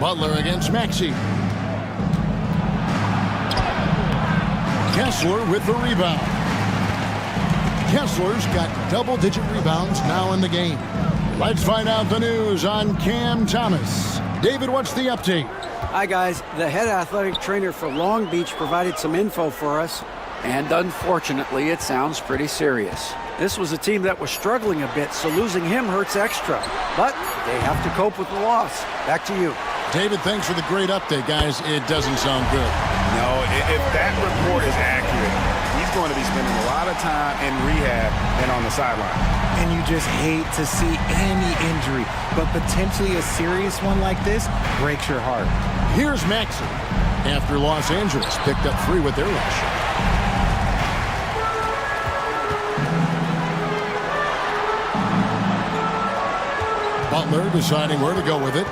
Speaker 11: Butler against Maxey. Kessler with the rebound. Kessler's got double-digit rebounds now in the game. Let's find out the news on Cam Thomas. David, what's the update?
Speaker 14: Hi, guys. The head athletic trainer for Long Beach provided some info for us, and unfortunately, it sounds pretty serious. This was a team that was struggling a bit, so losing him hurts extra. But they have to cope with the loss. Back to you.
Speaker 11: David, thanks for the great update, guys. It doesn't sound good.
Speaker 12: No, if that report is accurate, he's going to be spending a lot of time in rehab and on the sideline.
Speaker 13: And you just hate to see any injury, but potentially a serious one like this breaks your heart.
Speaker 11: Here's Maxey after Los Angeles picked up 3 with their last shot. Butler deciding where to go with it.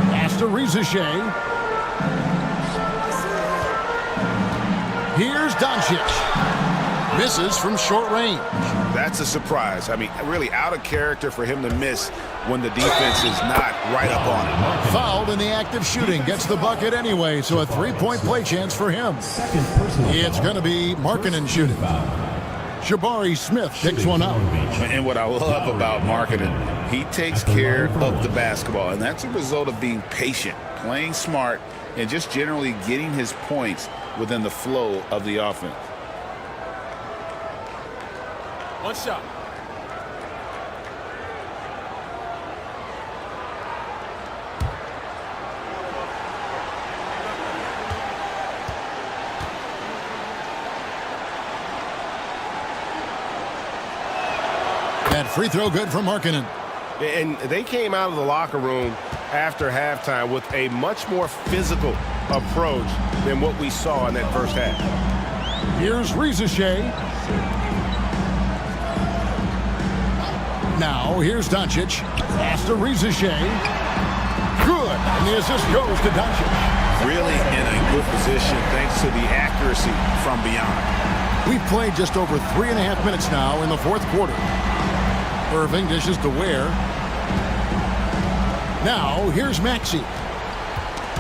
Speaker 11: Pass to Rizichet. Here's Doncic. Misses from short range.
Speaker 12: That's a surprise. I mean, really out of character for him to miss when the defense is not right up on him.
Speaker 11: Fouled in the act of shooting. Gets the bucket anyway, so a 3-point play chance for him. It's going to be Markkanen shooting. Jabari Smith picks one up.
Speaker 12: And what I love about Markkanen, he takes care of the basketball, and that's a result of being patient, playing smart, and just generally getting his points within the flow of the offense.
Speaker 2: One shot.
Speaker 11: That free throw good for Markkanen.
Speaker 2: And they came out of the locker room after halftime with a much more physical approach than what we saw in that first half.
Speaker 11: Here's Rizichet. Now, here's Doncic. Pass to Rizichet. Good. And the assist goes to Doncic.
Speaker 12: Really in a good position thanks to the accuracy from beyond.
Speaker 11: We've played just over 3.5 minutes now in the fourth quarter. Irving dishes to Ware. Now, here's Maxey.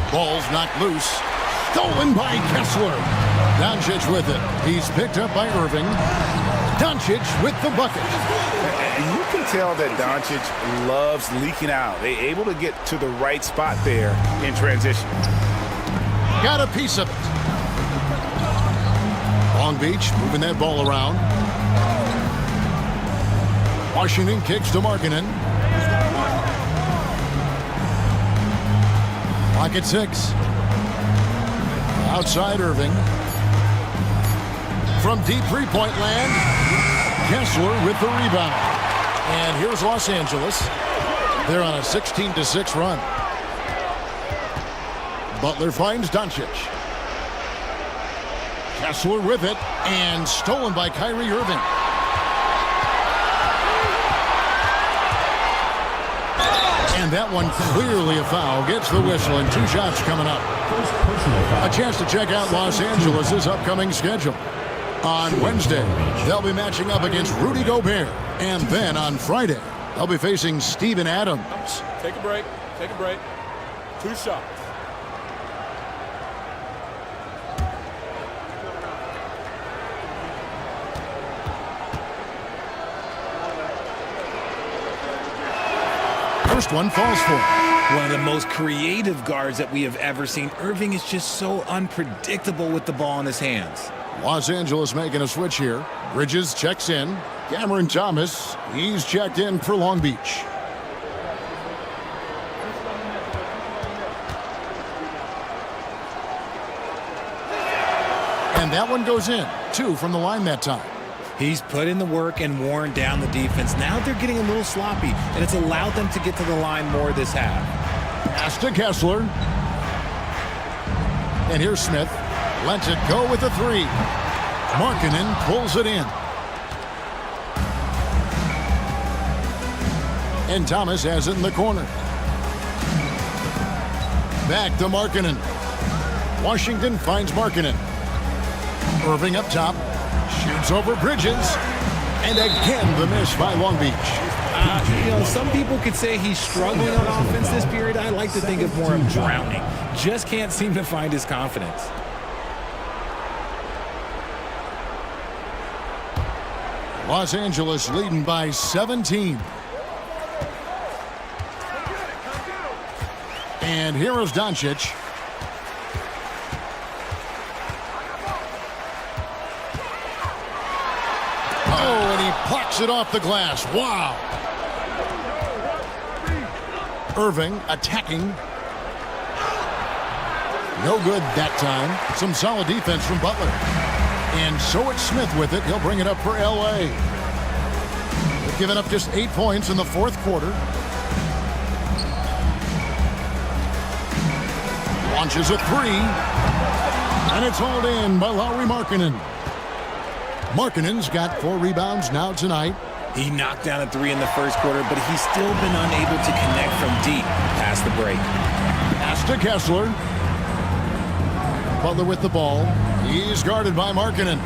Speaker 11: Ball's knocked loose. Stolen by Kessler. Doncic with it. He's picked up by Irving. Doncic with the bucket.
Speaker 12: And you can tell that Doncic loves leaking out. They're able to get to the right spot there in transition.
Speaker 11: Got a piece of it. Long Beach moving that ball around. Washington kicks to Markkanen. Clock at 6. Outside Irving. From deep three-point land, Kessler with the rebound. And here's Los Angeles. They're on a 16-6 run. Butler finds Doncic. Kessler with it, and stolen by Kyrie Irving. And that one clearly a foul. Gets the whistle, and 2 shots coming up. A chance to check out Los Angeles' upcoming schedule. On Wednesday, they'll be matching up against Rudy Gobert. And then on Friday, they'll be facing Steven Adams.
Speaker 2: Take a break. Take a break. 2 shots.
Speaker 11: First one falls for him.
Speaker 13: One of the most creative guards that we have ever seen. Irving is just so unpredictable with the ball in his hands.
Speaker 11: Los Angeles making a switch here. Bridges checks in. Cameron Thomas, he's checked in for Long Beach. And that one goes in. 2 from the line that time.
Speaker 13: He's put in the work and worn down the defense. Now they're getting a little sloppy, and it's allowed them to get to the line more this half.
Speaker 11: Pass to Kessler. And here's Smith. Lets it go with a 3. Markkanen pulls it in. And Thomas has it in the corner. Back to Markkanen. Washington finds Markkanen. Irving up top. Shoots over Bridges. And again, the miss by Long Beach.
Speaker 13: Some people could say he's struggling on offense this period. I like to think of more of drowning. Just can't seem to find his confidence.
Speaker 11: Los Angeles leading by 17. And here is Doncic. Oh, and he plucks it off the glass. Wow. Irving attacking. No good that time. Some solid defense from Butler. And so it's Smith with it. He'll bring it up for L.A. They've given up just 8 points in the fourth quarter. Launches a three. And it's hauled in by Lauri Markkanen. Markkanen's got 4 rebounds now tonight.
Speaker 13: He knocked down a three in the first quarter, but he's still been unable to connect from deep past the break.
Speaker 11: Pass to Kessler. Butler with the ball. He's guarded by Markkanen.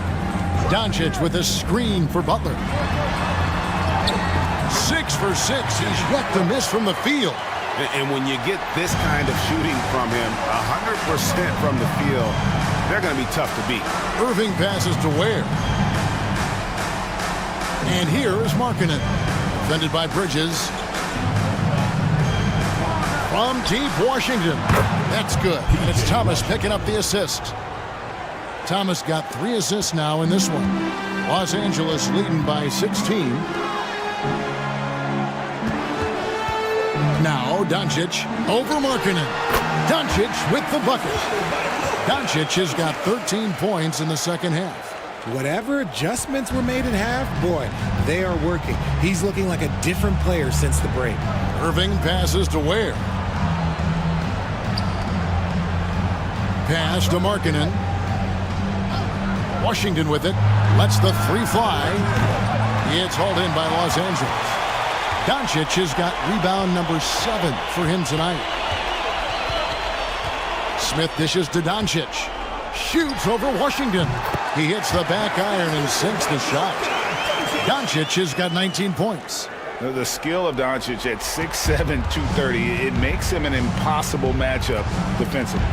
Speaker 11: Doncic with a screen for Butler. 6 for 6. He's yet to miss from the field.
Speaker 12: And when you get this kind of shooting from him, 100% from the field, they're going to be tough to beat.
Speaker 11: Irving passes to Ware. And here is Markkanen. Defended by Bridges. From deep Washington. That's good. And it's Thomas picking up the assist. Thomas got 3 assists now in this one. Los Angeles leading by 16. Now Doncic over Markkanen. Doncic with the bucket. Doncic has got 13 points in the second half.
Speaker 13: Whatever adjustments were made at half, boy, they are working. He's looking like a different player since the break.
Speaker 11: Irving passes to Ware. Pass to Markkanen. Washington with it. Lets the three fly. It's hauled in by Los Angeles. Doncic has got rebound number 7 for him tonight. Smith dishes to Doncic. Shoots over Washington. He hits the back iron and sinks the shot. Doncic has got 19 points.
Speaker 12: The skill of Doncic at 6'7", 230, it makes him an impossible matchup defensively.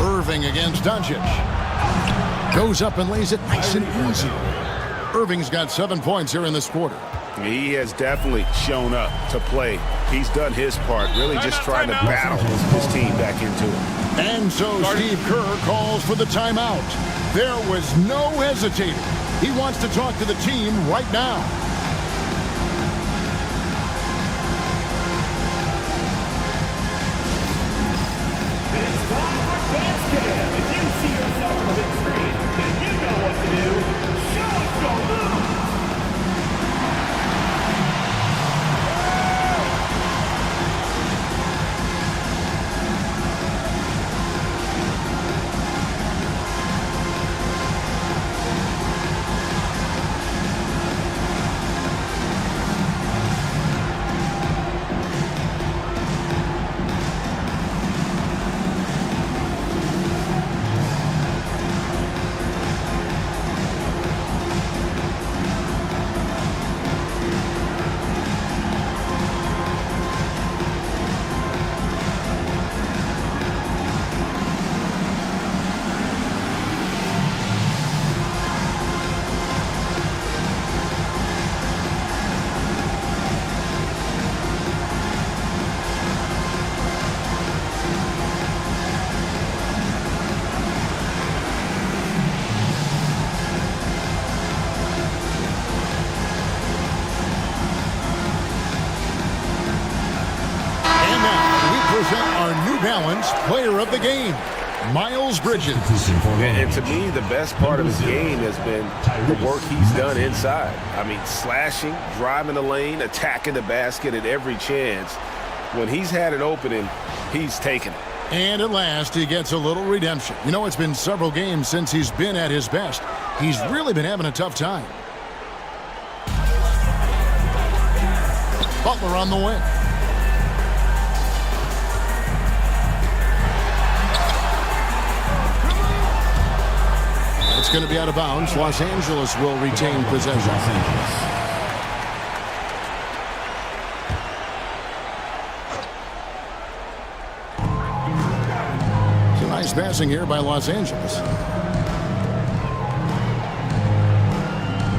Speaker 11: Irving against Doncic. Goes up and lays it nice and easy. Irving's got 7 points here in this quarter.
Speaker 12: He has definitely shown up to play. He's done his part, really just trying to battle his team back into it.
Speaker 11: And so Steve Kerr calls for the timeout. There was no hesitating. He wants to talk to the team right now.
Speaker 4: It's time for basket. If you see yourself on the big screen, then you know what to do. Show us your move.
Speaker 11: Balance player of the game, Miles Bridges.
Speaker 12: And to me, the best part of his game has been the work he's done inside. I mean, slashing, driving the lane, attacking the basket at every chance. When he's had an opening, he's taken it.
Speaker 11: And at last, he gets a little redemption. You know, it's been several games since he's been at his best. He's really been having a tough time. Butler on the wing. It's going to be out of bounds. Los Angeles will retain possession. It's a nice passing here by Los Angeles.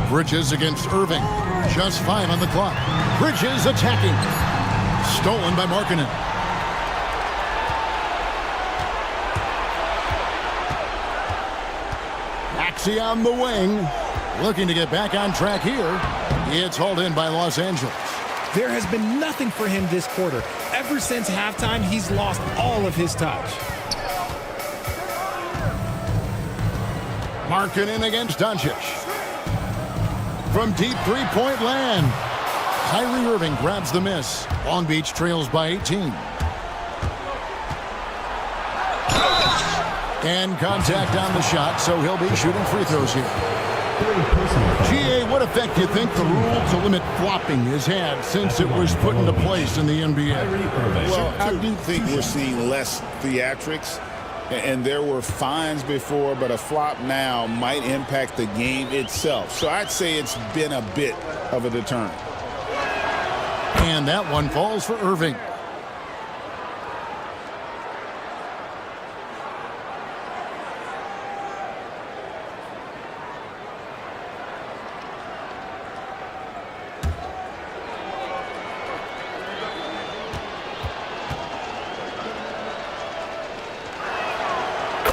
Speaker 11: Bridges against Irving. Just 5 on the clock. Bridges attacking. Stolen by Markkanen. Maxey on the wing. Looking to get back on track here. It's hauled in by Los Angeles.
Speaker 13: There has been nothing for him this quarter. Ever since halftime, he's lost all of his touch.
Speaker 11: Markkanen against Doncic. From deep three-point land. Kyrie Irving grabs the miss. Long Beach trails by 18. And contact on the shot, so he'll be shooting free throws here. GA, what effect do you think the rule to limit flopping has had since it was put into place in the NBA?
Speaker 10: Well, I do think we're seeing less theatrics. And there were fines before, but a flop now might impact the game itself. So I'd say it's been a bit of a deterrent.
Speaker 11: And that one falls for Irving.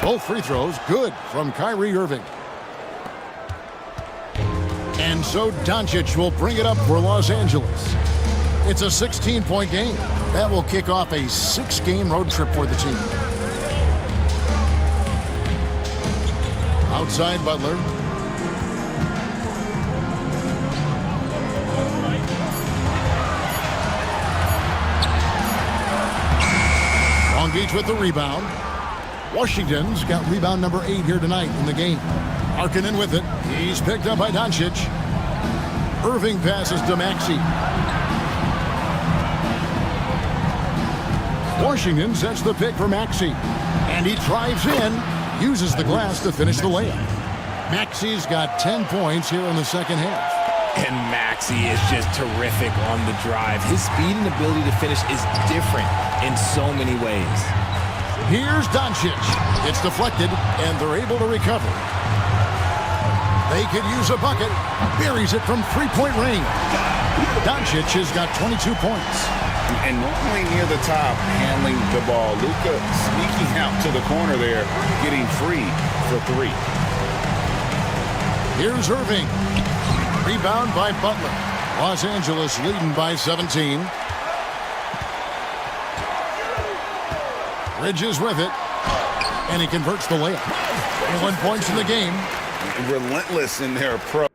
Speaker 11: Both free throws good from Kyrie Irving. And so Doncic will bring it up for Los Angeles. It's a 16-point game. That will kick off a 6-game road trip for the team. Outside Butler. Long Beach with the rebound. Washington's got rebound number 8 here tonight in the game. Markkanen with it. He's picked up by Doncic. Irving passes to Maxey. Washington sets the pick for Maxey. And he drives in, uses the glass to finish the layup. Maxey's got 10 points here in the second half.
Speaker 13: And Maxey is just terrific on the drive. His speed and ability to finish is different in so many ways.
Speaker 11: Here's Doncic. It's deflected, and they're able to recover. They could use a bucket. Buries it from three-point range. Doncic has got 22 points.
Speaker 10: And normally near the top, handling the ball. Luka sneaking out to the corner there, getting free for 3.
Speaker 11: Here's Irving. Rebound by Butler. Los Angeles leading by 17. Bridges with it. And he converts the layup. 21 points in the game.
Speaker 10: Relentless in their approach.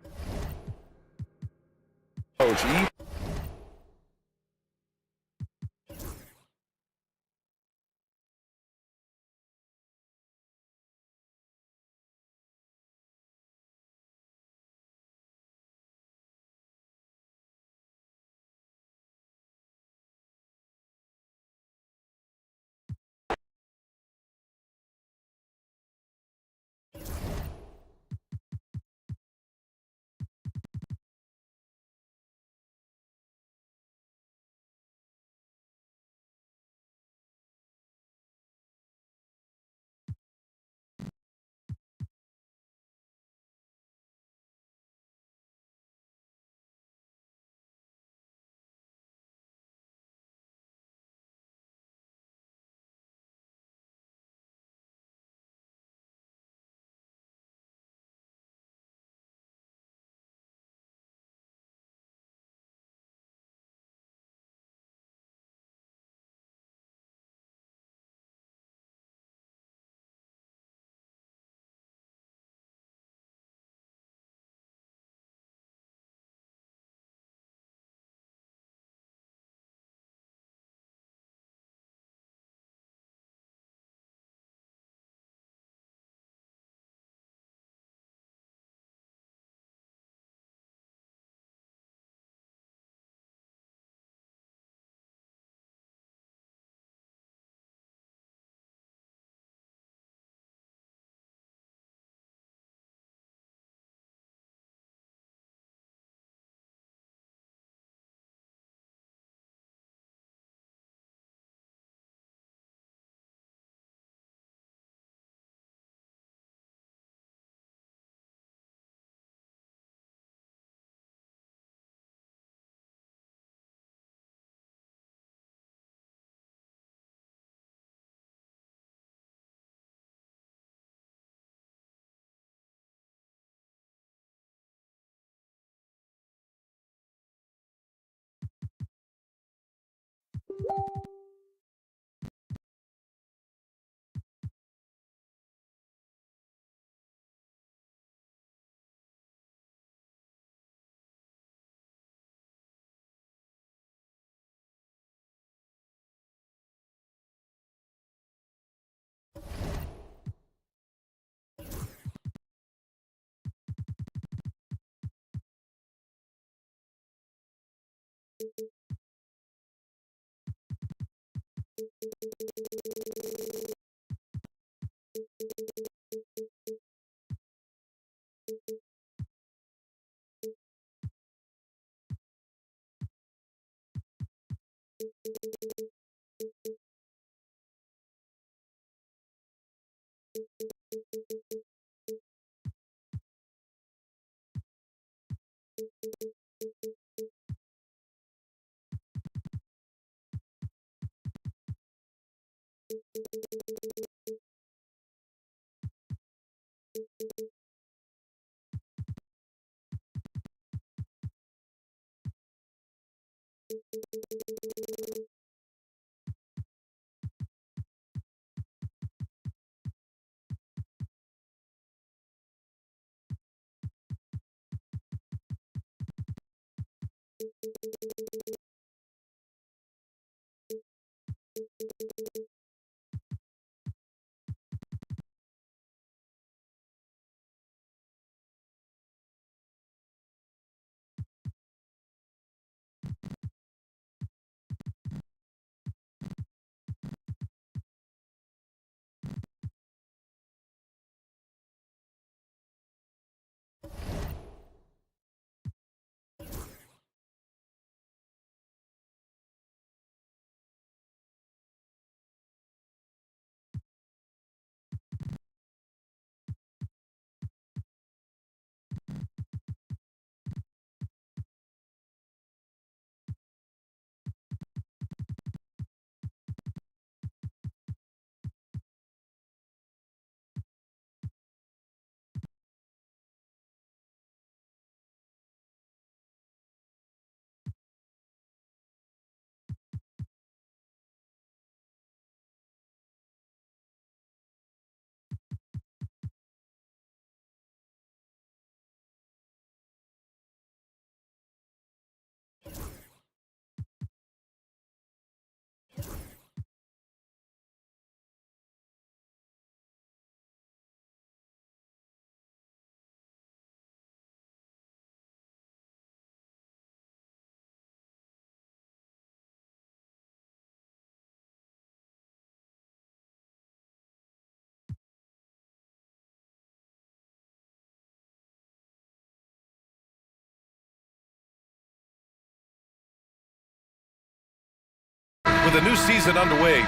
Speaker 2: With a new season underway,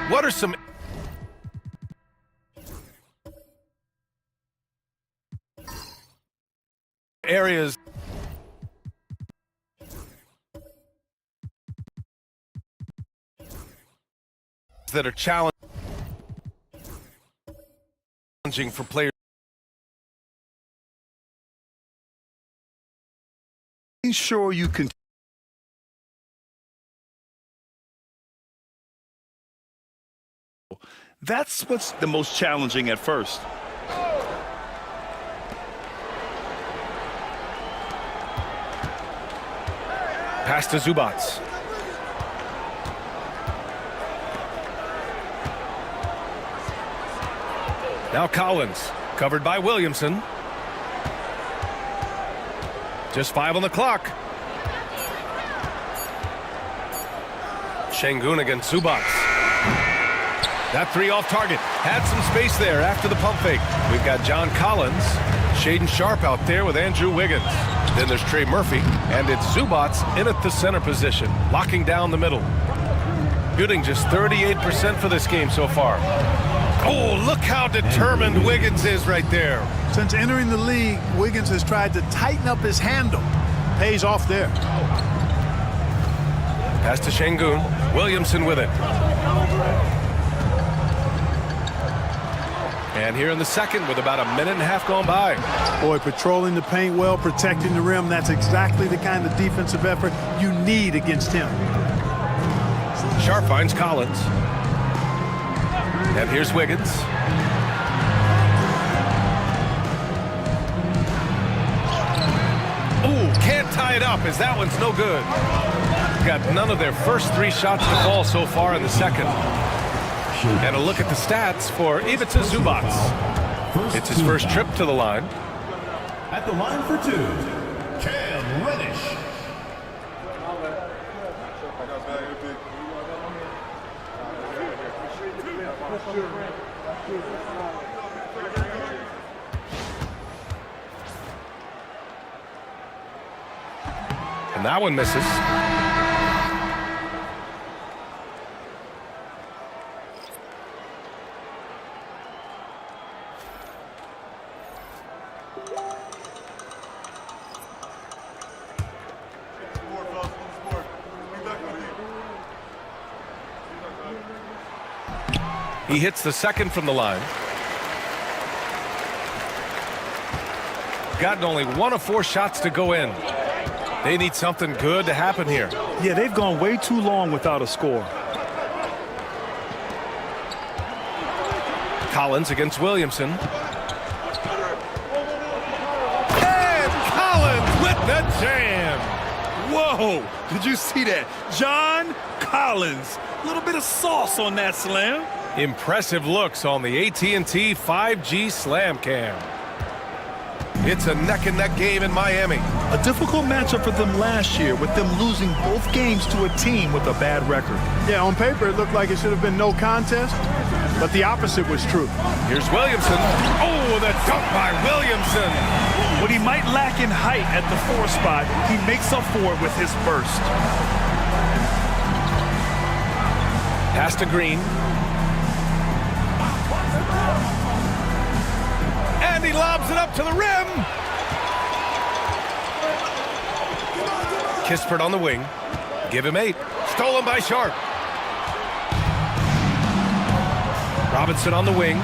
Speaker 2: what are some areas that are challenging for players?
Speaker 1: Be sure you can. That's what's the most challenging at first.
Speaker 2: Pass to Zubats. Now Collins, covered by Williamson. Just 5 on the clock. Şengün against Zubats. That 3 off target. Had some space there after the pump fake. We've got John Collins, Shaden Sharp out there with Andrew Wiggins. Then there's Trey Murphy, and it's Zubats in at the center position, locking down the middle. Shooting just 38% for this game so far. Oh, look how determined Wiggins is right there.
Speaker 15: Since entering the league, Wiggins has tried to tighten up his handle. Pays off there.
Speaker 2: Pass to Şengün. Williamson with it. And here in the second with about a minute and a half gone by.
Speaker 15: Boy, patrolling the paint well, protecting the rim. That's exactly the kind of defensive effort you need against him.
Speaker 2: Sharp finds Collins. And here's Wiggins. Ooh, can't tie it up as that one's no good. Got none of their first 3 shots to fall so far in the second. And a look at the stats for Ivica Zubac. It's his first trip to the line.
Speaker 4: At the line for 2, Cam Reddish.
Speaker 2: And that one misses. He hits the second from the line. Gotten only 1 of 4 shots to go in. They need something good to happen here.
Speaker 1: Yeah, they've gone way too long without a score.
Speaker 2: Collins against Williamson. And Collins with the jam.
Speaker 1: Whoa, did you see that? John Collins. A little bit of sauce on that slam.
Speaker 2: Impressive looks on the AT&T 5G Slam Cam. It's a neck-and-neck game in Miami.
Speaker 1: A difficult matchup for them last year, with them losing both games to a team with a bad record.
Speaker 15: Yeah, on paper it looked like it should have been no contest, but the opposite was true.
Speaker 2: Here's Williamson. Oh, the dunk by Williamson.
Speaker 1: What he might lack in height at the 4 spot, he makes up for it with his burst.
Speaker 2: Pass to Green. And he lobs it up to the rim. Kispert on the wing. Give him 8. Stolen by Sharp. Robinson on the wing.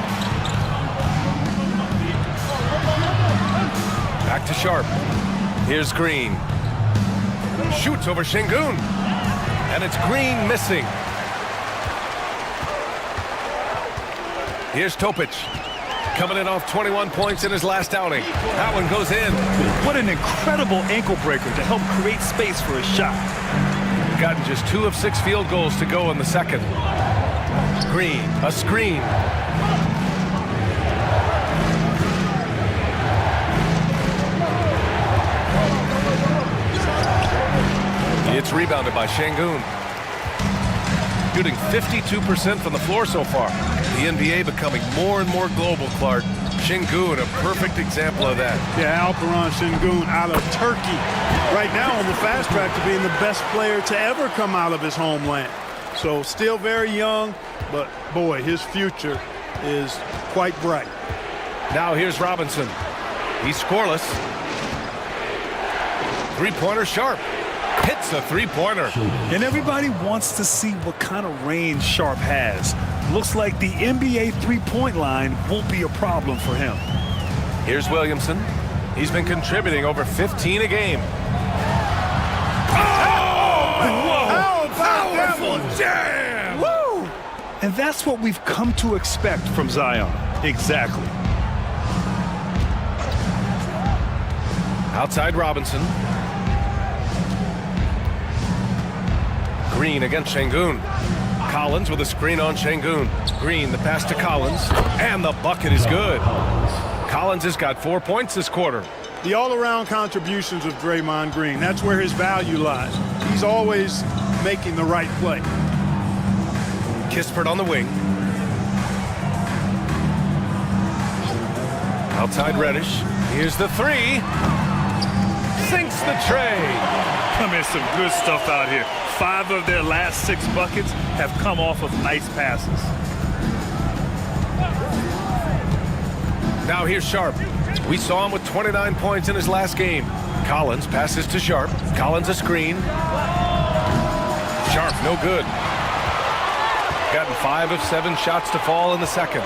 Speaker 2: Back to Sharp. Here's Green. Shoots over Şengün. And it's Green missing. Here's Topic. Coming in off 21 points in his last outing. That one goes in.
Speaker 1: What an incredible ankle breaker to help create space for a shot.
Speaker 2: Gotten just 2 of 6 field goals to go in the second. Green, a screen. It's rebounded by Şengün. Shooting 52% from the floor so far. The NBA becoming more and more global, Clark. Şengün, a perfect example of that.
Speaker 15: Yeah, Alperen Şengün out of Turkey. Right now on the fast track to being the best player to ever come out of his homeland. So still very young, but boy, his future is quite bright.
Speaker 2: Now here's Robinson. He's scoreless. 3-pointer Sharp. Hits a 3-pointer.
Speaker 1: And everybody wants to see what kind of range Sharp has. Looks like the NBA 3-point line won't be a problem for him.
Speaker 2: Here's Williamson. He's been contributing over 15 a game.
Speaker 1: Whoa! Powerful jam! Woo! And that's what we've come to expect from Zion. Exactly.
Speaker 2: Outside Robinson. Green against Şengün. Collins with a screen on Şengün. Green, the pass to Collins. And the bucket is good. Collins has got 4 points this quarter.
Speaker 15: The all-around contributions of Draymond Green, that's where his value lies. He's always making the right play.
Speaker 2: Kispert on the wing. Outside Reddish. Here's the 3. Sinks the tray.
Speaker 1: I mean, some good stuff out here. 5 of their last 6 buckets have come off of nice passes.
Speaker 2: Now here's Sharp. We saw him with 29 points in his last game. Collins passes to Sharp. Collins a screen. Sharp, no good. Gotten 5 of 7 shots to fall in the second.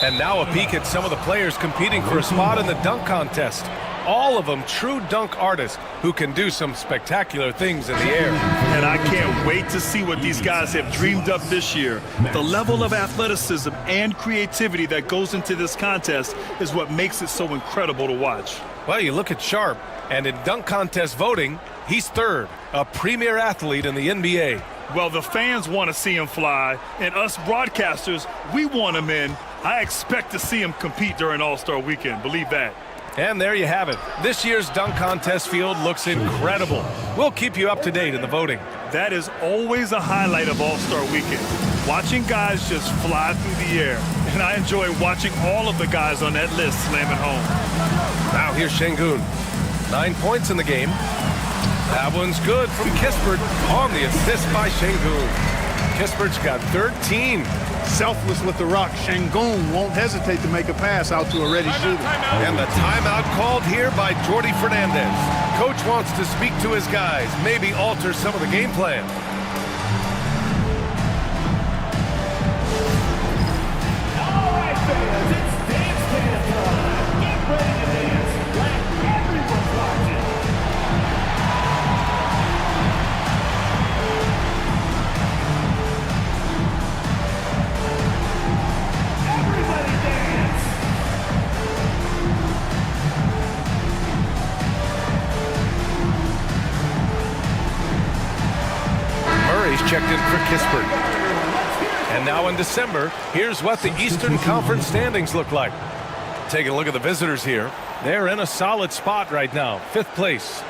Speaker 2: And now a peek at some of the players competing for a spot in the dunk contest. All of them true dunk artists who can do some spectacular things in the air.
Speaker 1: And I can't wait to see what these guys have dreamed up this year. The level of athleticism and creativity that goes into this contest is what makes it so incredible to watch.
Speaker 2: Well, you look at Sharp, and in dunk contest voting, he's third, a premier athlete in the NBA.
Speaker 1: Well, the fans want to see him fly, and us broadcasters, we want him in. I expect to see him compete during All-Star Weekend. Believe that.
Speaker 2: And there you have it. This year's dunk contest field looks incredible. We'll keep you up to date in the voting.
Speaker 1: That is always a highlight of All-Star Weekend. Watching guys just fly through the air. And I enjoy watching all of the guys on that list slam it home.
Speaker 2: Now here's Şengün. 9 points in the game. That one's good from Kispert on the assist by Şengün. Kispert's got 13.
Speaker 15: Selfless with the rock. Şengün won't hesitate to make a pass out to a ready shooter.
Speaker 2: And the timeout called here by Jordi Fernandez. Coach wants to speak to his guys, maybe alter some of the game plan.
Speaker 4: All right, fans, it's dance time. Get ready to dance like everyone's watching. Everybody dance.
Speaker 2: Murray's checked in for Kispert. And now in December, here's what the Eastern Conference standings look like. Take a look at the visitors here. They're in a solid spot right now, 5th place.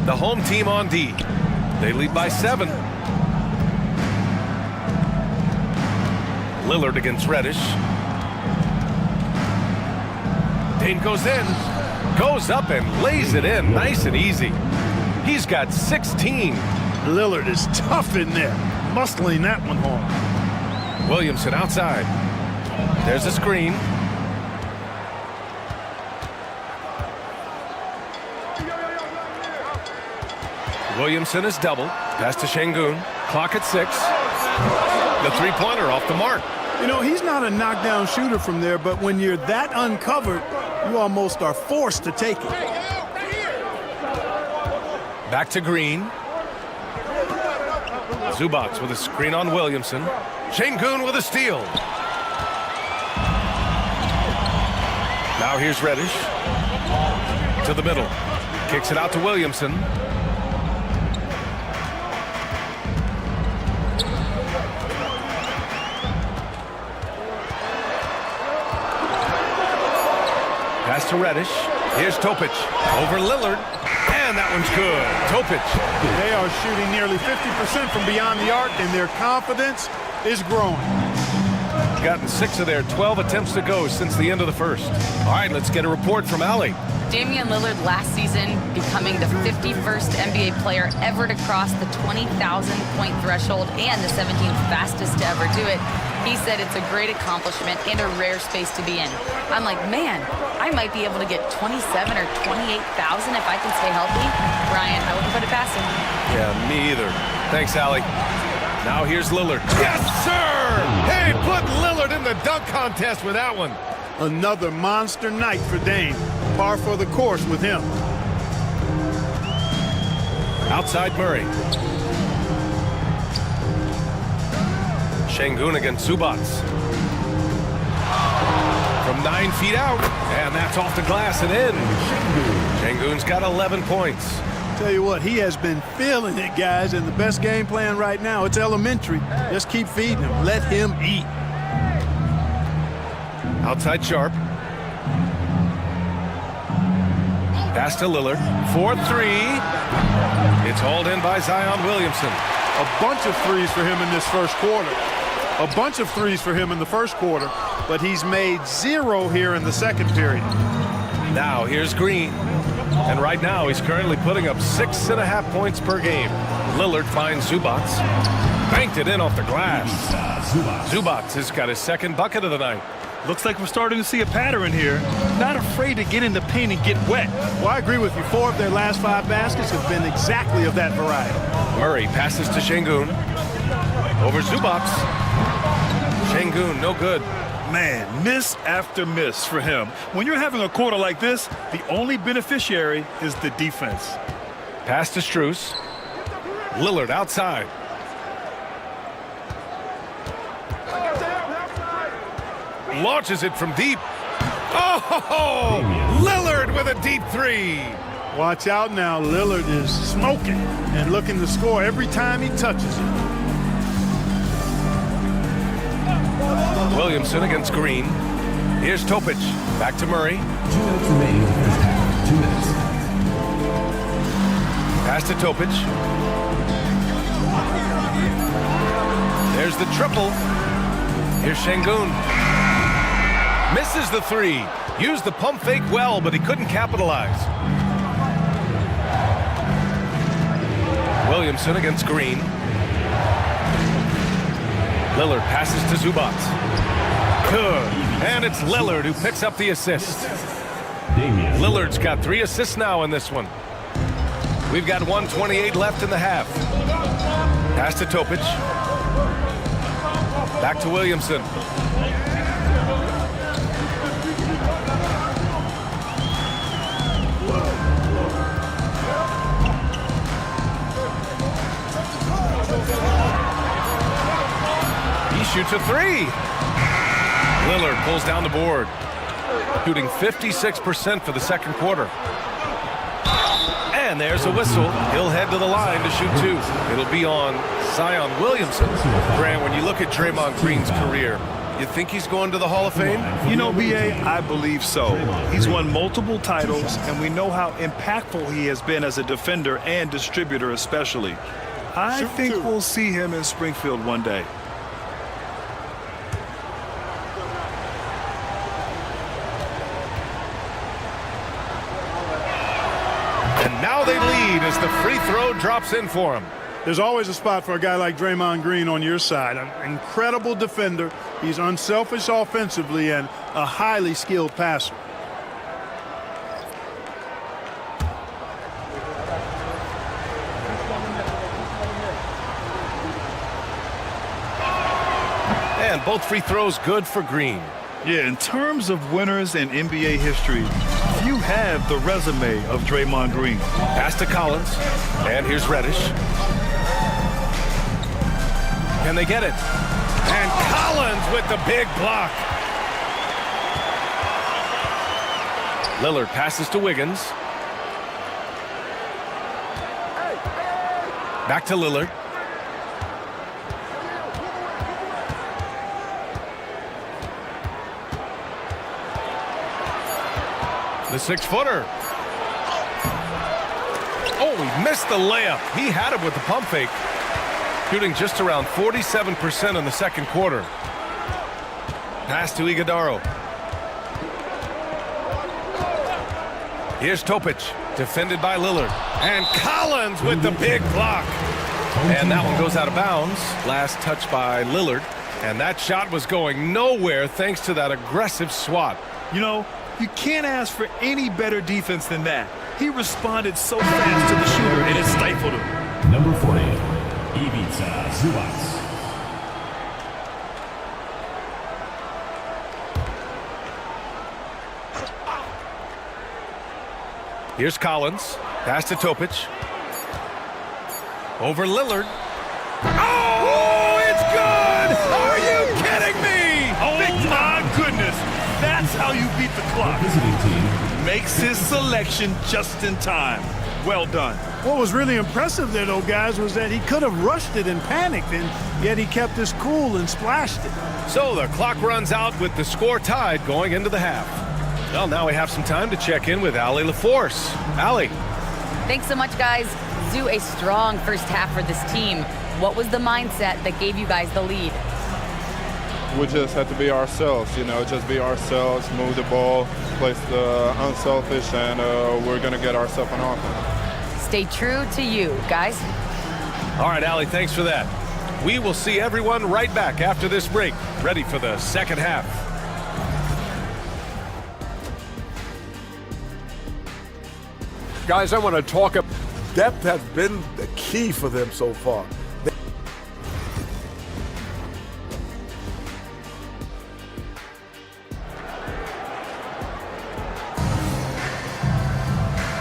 Speaker 2: The home team on D. They lead by 7. Lillard against Reddish. Dane goes in, goes up and lays it in nice and easy. He's got 16.
Speaker 15: Lillard is tough in there, muscling that one home.
Speaker 2: Williamson outside. There's a screen. Williamson is doubled. Pass to Şengün. Clock at 6. The three-pointer off the mark.
Speaker 15: You know, he's not a knockdown shooter from there, but when you're that uncovered, you almost are forced to take it.
Speaker 2: Back to Green. Zubac with a screen on Williamson. Şengün with a steal. Now here's Reddish. To the middle. Kicks it out to Williamson. Pass to Reddish. Here's Topic. Over Lillard. And that one's good. Topic.
Speaker 15: They are shooting nearly 50% from beyond the arc, and their confidence is growing.
Speaker 2: Gotten 6 of their 12 attempts to go since the end of the first. All right, let's get a report from Allie.
Speaker 5: Damian Lillard last season becoming the 51st NBA player ever to cross the 20,000-point threshold and the 17th fastest to ever do it. He said it's a great accomplishment and a rare space to be in. I'm like, man, I might be able to get 27 or 28,000 if I can stay healthy. Brian, I wouldn't put it past him.
Speaker 2: Yeah, me either. Thanks, Allie. Now here's Lillard. Yes, sir! Hey, put Lillard in the dunk contest with that one.
Speaker 15: Another monster night for Dame. Par for the course with him.
Speaker 2: Outside Murray. Şengün against Zubac. From 9 feet out, and that's off the glass and in. Şengün's got 11 points.
Speaker 15: Tell you what, he has been feeling it, guys, and the best game plan right now, it's elementary. Just keep feeding him. Let him eat.
Speaker 2: Outside Sharp. Pass to Lillard. 4-3. It's hauled in by Zion Williamson.
Speaker 15: A bunch of threes for him in this first quarter. A bunch of threes for him in the first quarter, but he's made 0 here in the second period.
Speaker 2: Now here's Green. And right now he's currently putting up 6.5 points per game. Lillard finds Zubac. Banked it in off the glass. Zubac has got his second bucket of the night.
Speaker 1: Looks like we're starting to see a pattern here. Not afraid to get in the paint and get wet.
Speaker 15: Well, I agree with you. 4 of their last 5 baskets have been exactly of that variety.
Speaker 2: Murray passes to Şengün. Over Zubac. Şengün, no good.
Speaker 1: Man, miss after miss for him. When you're having a quarter like this, the only beneficiary is the defense.
Speaker 2: Pass to Strus. Lillard outside. Launches it from deep. Oh, Lillard with a deep 3.
Speaker 15: Watch out now. Lillard is smoking and looking to score every time he touches it.
Speaker 2: Williamson against Green. Here's Topic. Back to Murray.
Speaker 16: 2 minutes remaining in the first half. 2 minutes.
Speaker 2: Pass to Topic. There's the triple. Here's Şengün. Misses the 3. Used the pump fake well, but he couldn't capitalize. Williamson against Green. Lillard passes to Zubac. Good. And it's Lillard who picks up the assist. Lillard's got 3 assists now in this one. We've got 1:28 left in the half. Pass to Topic. Back to Williamson. He shoots a 3. Lillard pulls down the board, shooting 56% for the second quarter. And there's a whistle. He'll head to the line to shoot 2. It'll be on Zion Williamson. Grant, when you look at Draymond Green's career, you think he's going to the Hall of Fame?
Speaker 1: You know, B.A., I believe so. He's won multiple titles, and we know how impactful he has been as a defender and distributor especially. I think we'll see him in Springfield one day.
Speaker 2: And now they lead as the free throw drops in for him.
Speaker 15: There's always a spot for a guy like Draymond Green on your side. An incredible defender. He's unselfish offensively and a highly skilled passer.
Speaker 2: And both free throws good for Green.
Speaker 1: Yeah, in terms of winners in NBA history, few have the resume of Draymond Green.
Speaker 2: Pass to Collins. And here's Reddish. Can they get it? And Collins with the big block. Lillard passes to Wiggins. Back to Lillard. The 6-footer. Oh, he missed the layup. He had it with the pump fake. Shooting just around 47% in the second quarter. Pass to Iguodaro. Here's Topic, defended by Lillard. And Collins with the big block. And that one goes out of bounds. Last touch by Lillard. And that shot was going nowhere thanks to that aggressive swat.
Speaker 1: You know, you can't ask for any better defense than that. He responded so fast to the shooter, and it stifled him.
Speaker 16: Number 40, Ivica Zubac.
Speaker 2: Here's Collins. Pass to Topic. Over Lillard. Oh, it's good! Are you kidding me?
Speaker 1: Oh, my goodness. That's how you beat the clock. Makes his selection just in time. Well done.
Speaker 15: What was really impressive there, though, guys, was that he could have rushed it and panicked, and yet he kept his cool and splashed it.
Speaker 2: So the clock runs out with the score tied going into the half. Well, now we have some time to check in with Allie LaForce. Allie.
Speaker 5: Thanks so much, guys. Zoo, a strong first half for this team. What was the mindset that gave you guys the lead?
Speaker 17: We just have to be ourselves, just be ourselves, move the ball, play the unselfish, and we're going to get ourselves an offense.
Speaker 5: Stay true to you, guys.
Speaker 2: All right, Allie, thanks for that. We will see everyone right back after this break, ready for the second half.
Speaker 8: Guys, I want to talk about
Speaker 9: depth has been the key for them so far.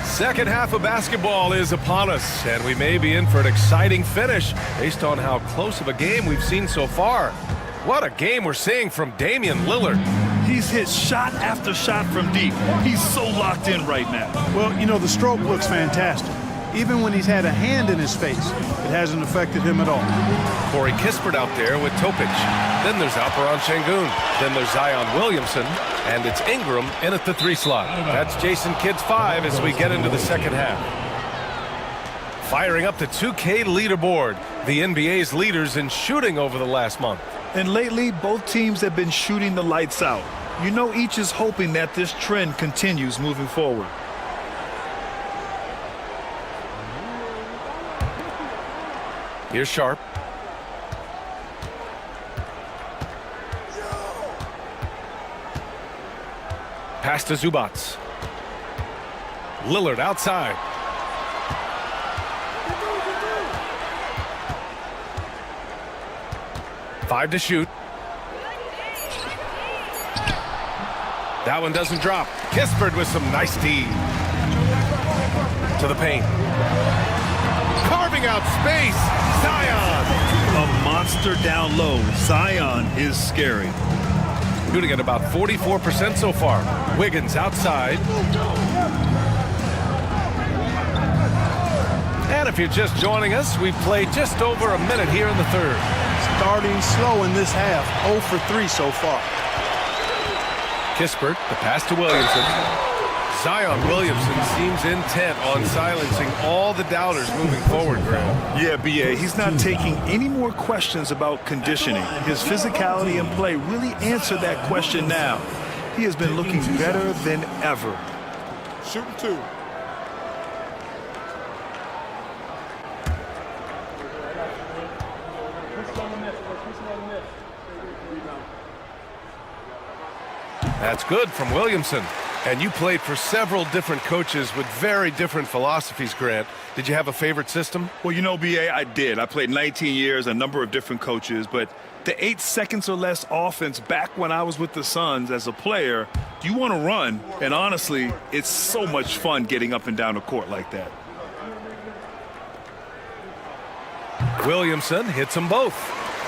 Speaker 2: Second half of basketball is upon us, and we may be in for an exciting finish based on how close of a game we've seen so far. What a game we're seeing from Damian Lillard.
Speaker 1: He's hit shot after shot from deep. He's so locked in right now.
Speaker 15: Well, you know, the stroke looks fantastic. Even when he's had a hand in his face, it hasn't affected him at all.
Speaker 2: Corey Kispert out there with Topic. Then there's Alperon Şengün. Then there's Zion Williamson. And it's Ingram in at the 3 slot. That's Jason Kidd's 5 as we get into the second half. Firing up the 2K leaderboard. The NBA's leaders in shooting over the last month.
Speaker 1: And lately, both teams have been shooting the lights out. You know, each is hoping that this trend continues moving forward.
Speaker 2: Here's Sharp. Pass to Zubac. Lillard outside. Five to shoot. That one doesn't drop. Kispert with some nice D. To the paint. Carving out space. Zion.
Speaker 1: A monster down low. Zion is scary.
Speaker 2: Shooting at about 44% so far. Wiggins outside. And if you're just joining us, we've played just over a minute here in the third.
Speaker 15: Starting slow in this half. 0 for 3 so far.
Speaker 2: Kispert, the pass to Williamson. Zion Williamson seems intent on silencing all the doubters moving forward, Graham.
Speaker 1: Yeah, B.A., he's not taking any more questions about conditioning. His physicality and play really answer that question now. He has been looking better than ever.
Speaker 7: Shooting 2.
Speaker 2: That's good from Williamson. And you played for several different coaches with very different philosophies, Grant. Did you have a favorite system?
Speaker 1: Well, you know, B.A., I did. I played 19 years, a number of different coaches, but the 8 seconds or less offense back when I was with the Suns as a player, you want to run, and honestly, it's so much fun getting up and down the court like that.
Speaker 2: Williamson hits them both.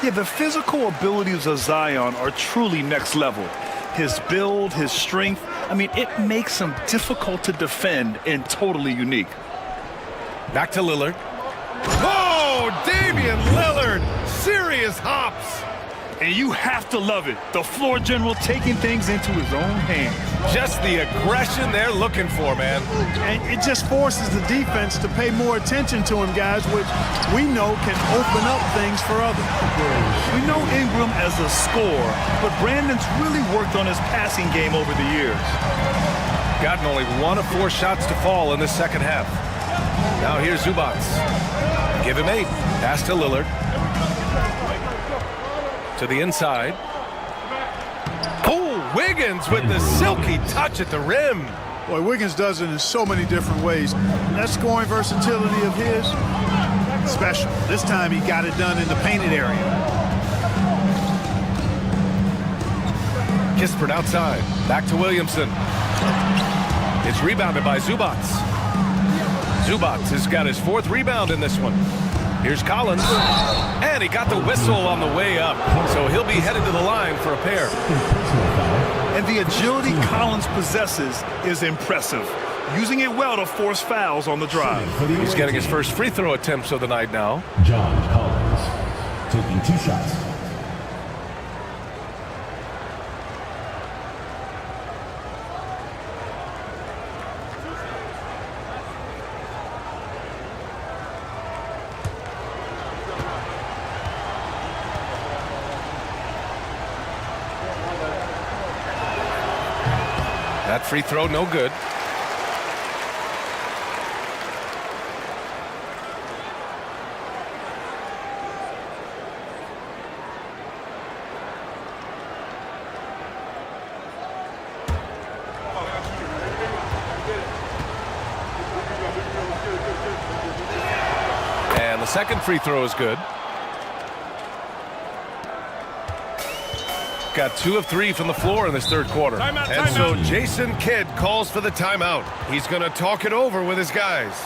Speaker 1: Yeah, the physical abilities of Zion are truly next level. His build, his strength, I mean, it makes him difficult to defend and totally unique.
Speaker 2: Back to Lillard. Oh, Damian Lillard! Serious hops!
Speaker 1: And you have to love it. The floor general taking things into his own hands.
Speaker 2: Just the aggression they're looking for, man.
Speaker 15: And it just forces the defense to pay more attention to him, guys, which we know can open up things for others.
Speaker 1: We know Ingram as a scorer, but Brandon's really worked on his passing game over the years.
Speaker 2: Gotten only 1 of 4 shots to fall in the second half. Now here's Zubac. Give him 8. Pass to Lillard. To the inside. Oh, Wiggins with the silky touch at the rim.
Speaker 15: Boy, Wiggins does it in so many different ways. That scoring versatility of his, special. This time he got it done in the painted area.
Speaker 2: Kispert outside. Back to Williamson. It's rebounded by Zubac. Zubac has got his 4th rebound in this one. Here's Collins, and he got the whistle on the way up, so he'll be headed to the line for a pair.
Speaker 1: And the agility Collins possesses is impressive, using it well to force fouls on the drive.
Speaker 2: He's getting his first free throw attempts of the night now.
Speaker 16: John Collins taking 2 shots.
Speaker 2: That free throw, no good. second free throw is good. Got 2 of 3 from the floor in this third quarter. And so Jason Kidd calls for the timeout. He's going to talk it over with his guys.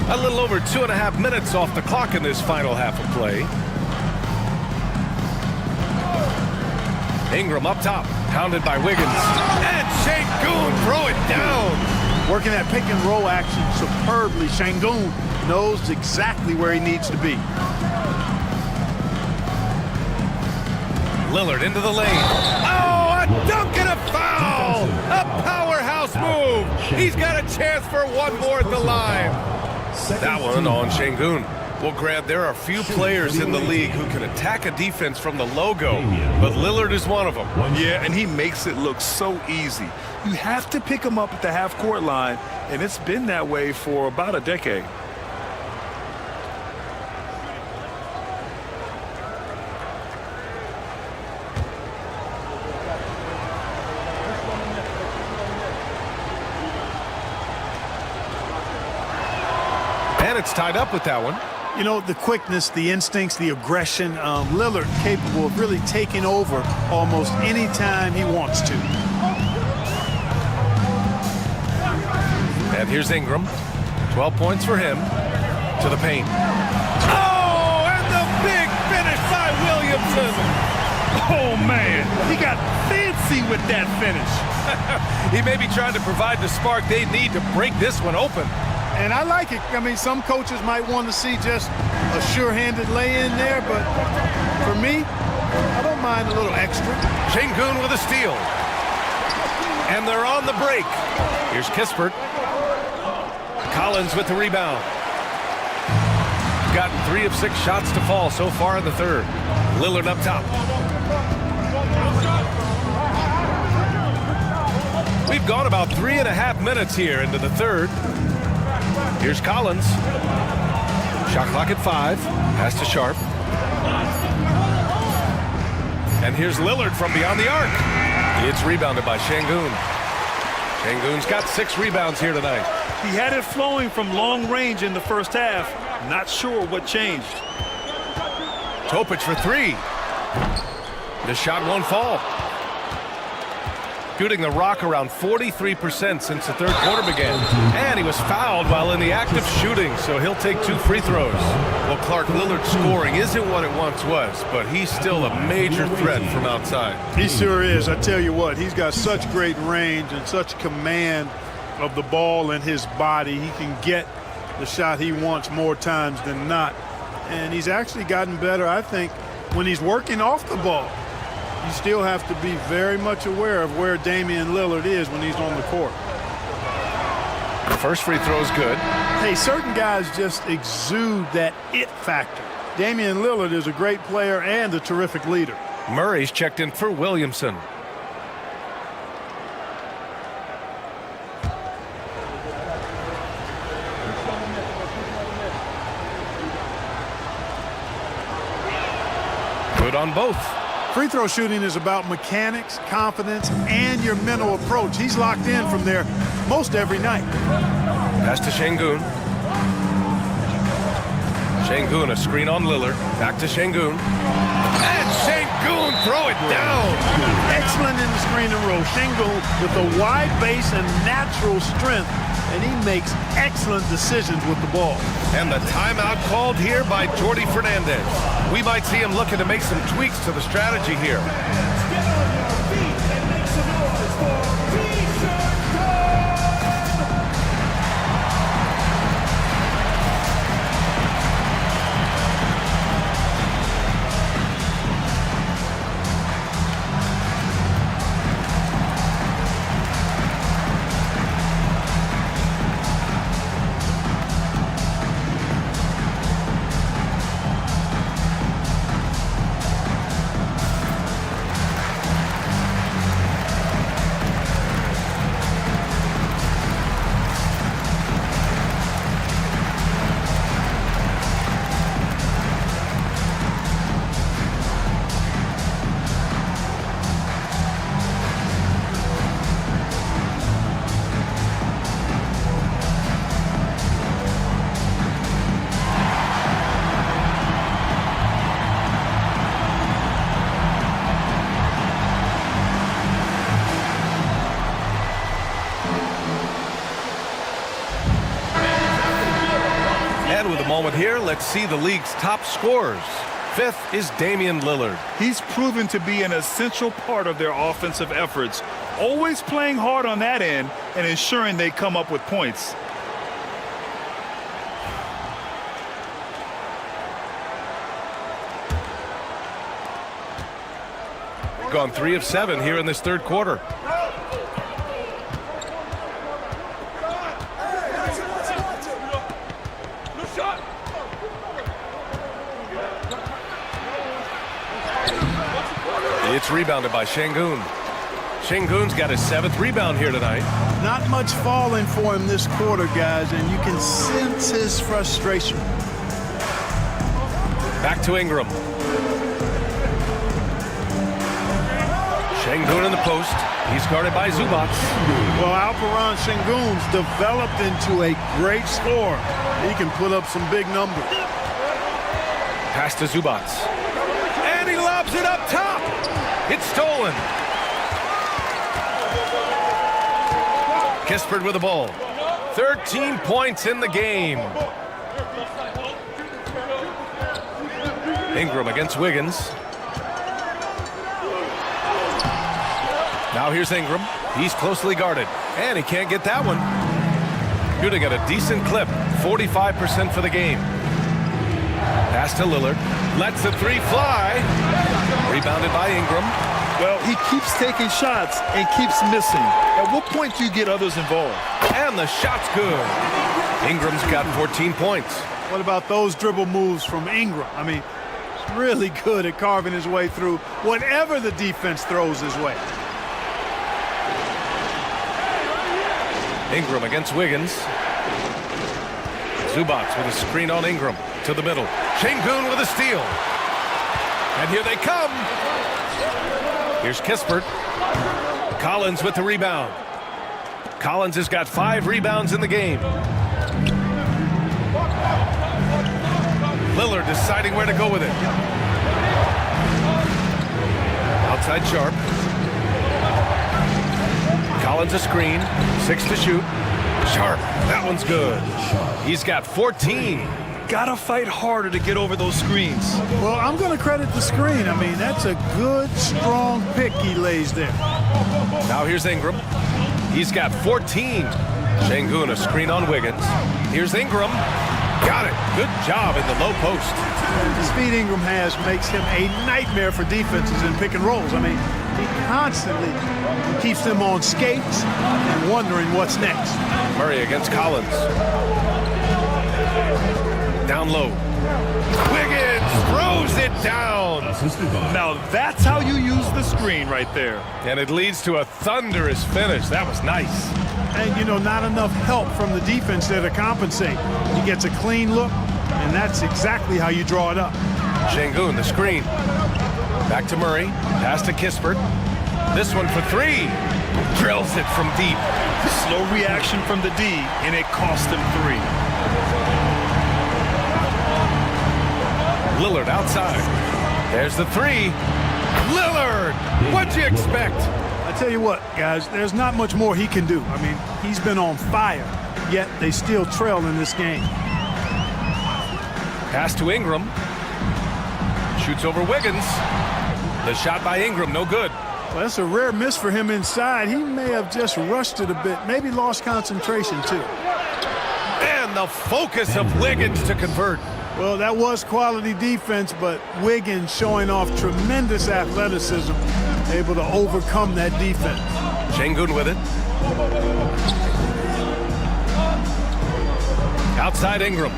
Speaker 2: A little over 2.5 minutes off the clock in this final half of play. Ingram up top, pounded by Wiggins. And Şengün throw it down.
Speaker 15: Working that pick and roll action superbly. Şengün knows exactly where he needs to be.
Speaker 2: Lillard into the lane. Oh, a dunk and a foul! A powerhouse move. He's got a chance for one more at the line. That one on Şengün. Well, Grant, there are few players in the league who can attack a defense from the logo, but Lillard is one of them.
Speaker 1: Yeah, and he makes it look so easy. You have to pick him up at the half-court line, and it's been that way for about a decade.
Speaker 2: And it's tied up with that one.
Speaker 15: You know, the quickness, the instincts, the aggression, Lillard capable of really taking over almost any time he wants to.
Speaker 2: And here's Ingram. 12 points for him. To the paint. Oh, and the big finish by Williamson.
Speaker 1: Oh, man. He got fancy with that finish.
Speaker 2: He may be trying to provide the spark they need to break this one open.
Speaker 15: And I like it. I mean, some coaches might want to see just a sure-handed lay-in there, but for me, I don't mind a little extra.
Speaker 2: Şengün with a steal. And they're on the break. Here's Kispert. Collins with the rebound. Gotten 3 of 6 shots to fall so far in the third. Lillard up top. We've gone about 3.5 minutes here into the third. Here's Collins. Shot clock at 5. Pass to Sharp. And here's Lillard from beyond the arc. It's rebounded by Şengün. Şengün's got 6 rebounds here tonight.
Speaker 1: He had it flowing from long range in the first half. Not sure what changed.
Speaker 2: Topic for 3. The shot won't fall. Shooting the rock around 43% since the third quarter began. And he was fouled while in the act of shooting, so he'll take 2 free throws. Well, Clark, Lillard's scoring isn't what it once was, but he's still a major threat from outside.
Speaker 15: He sure is. I tell you what, he's got such great range and such command of the ball in his body. He can get the shot he wants more times than not. And he's actually gotten better, I think, when he's working off the ball. You still have to be very much aware of where Damian Lillard is when he's on the court.
Speaker 2: The first free throw is good.
Speaker 15: Hey, certain guys just exude that it factor. Damian Lillard is a great player and a terrific leader.
Speaker 2: Murray's checked in for Williamson. Good on both.
Speaker 15: Free throw shooting is about mechanics, confidence, and your mental approach. He's locked in from there most every night.
Speaker 2: Pass to Şengün. Şengün, a screen on Lillard. Back to Şengün. And Şengün, throw it down.
Speaker 15: Excellent in the screen and roll. Şengün with a wide base and natural strength, and he makes excellent decisions with the ball.
Speaker 2: And the timeout called here by Jordi Fernandez. We might see him looking to make some tweaks to the strategy here. Moment here, let's see the league's top scorers. Fifth is Damian Lillard.
Speaker 1: He's proven to be an essential part of their offensive efforts, always playing hard on that end and ensuring they come up with points.
Speaker 2: Gone 3 of 7 here in this third quarter. It's rebounded by Şengün. Şengün's got his 7th rebound here tonight.
Speaker 15: Not much falling for him this quarter, guys, and you can sense his frustration.
Speaker 2: Back to Ingram. Şengün in the post. He's guarded by Zubac.
Speaker 15: Well, Alperen Şengün's developed into a great scorer. He can put up some big numbers.
Speaker 2: Pass to Zubac. And he lobs it up top. It's stolen. Kispert with the ball. 13 points in the game. Ingram against Wiggins. Now here's Ingram. He's closely guarded. And he can't get that one. Shooting at a decent clip. 45% for the game. Pass to Lillard. Lets the three fly. Rebounded by Ingram.
Speaker 1: Well, he keeps taking shots and keeps missing. At what point do you get others involved?
Speaker 2: And the shot's good. Ingram's got 14 points.
Speaker 15: What about those dribble moves from Ingram? I mean, he's really good at carving his way through whatever the defense throws his way.
Speaker 2: Ingram against Wiggins. Zubac with a screen on Ingram. To the middle. Şengün with a steal. And here they come. Here's Kispert. Collins with the rebound. Collins has got 5 rebounds in the game. Lillard deciding where to go with it. Outside Sharp. Collins a screen. 6 to shoot. Sharp. That one's good. He's got 14.
Speaker 1: Gotta fight harder to get over those screens.
Speaker 15: Well, I'm going to credit the screen. I mean, that's a good, strong pick he lays there.
Speaker 2: Now here's Ingram. He's got 14. Şengün a screen on Wiggins. Here's Ingram. Got it. Good job in the low post.
Speaker 15: The speed Ingram has makes him a nightmare for defenses in pick and rolls. I mean, he constantly keeps them on skates and wondering what's next.
Speaker 2: Murray against Collins. Down low. Wiggins throws it down.
Speaker 1: Now that's how you use the screen right there.
Speaker 2: And it leads to a thunderous finish. That was nice.
Speaker 15: And, you know, not enough help from the defense there to compensate. He gets a clean look, and that's exactly how you draw it up.
Speaker 2: Şengün, the screen. Back to Murray. Pass to Kispert. This one for three. Drills it from deep.
Speaker 1: Slow reaction from the D, and it cost him 3.
Speaker 2: Lillard outside. There's the 3. Lillard! What'd you expect?
Speaker 15: I tell you what, guys, there's not much more he can do. I mean, he's been on fire, yet they still trail in this game.
Speaker 2: Pass to Ingram. Shoots over Wiggins. The shot by Ingram, no good.
Speaker 15: Well, that's a rare miss for him inside. He may have just rushed it a bit, maybe lost concentration too.
Speaker 2: And the focus of Wiggins to convert.
Speaker 15: Well, that was quality defense, but Wiggins showing off tremendous athleticism, able to overcome that defense.
Speaker 2: Şengün with it. Outside Ingram.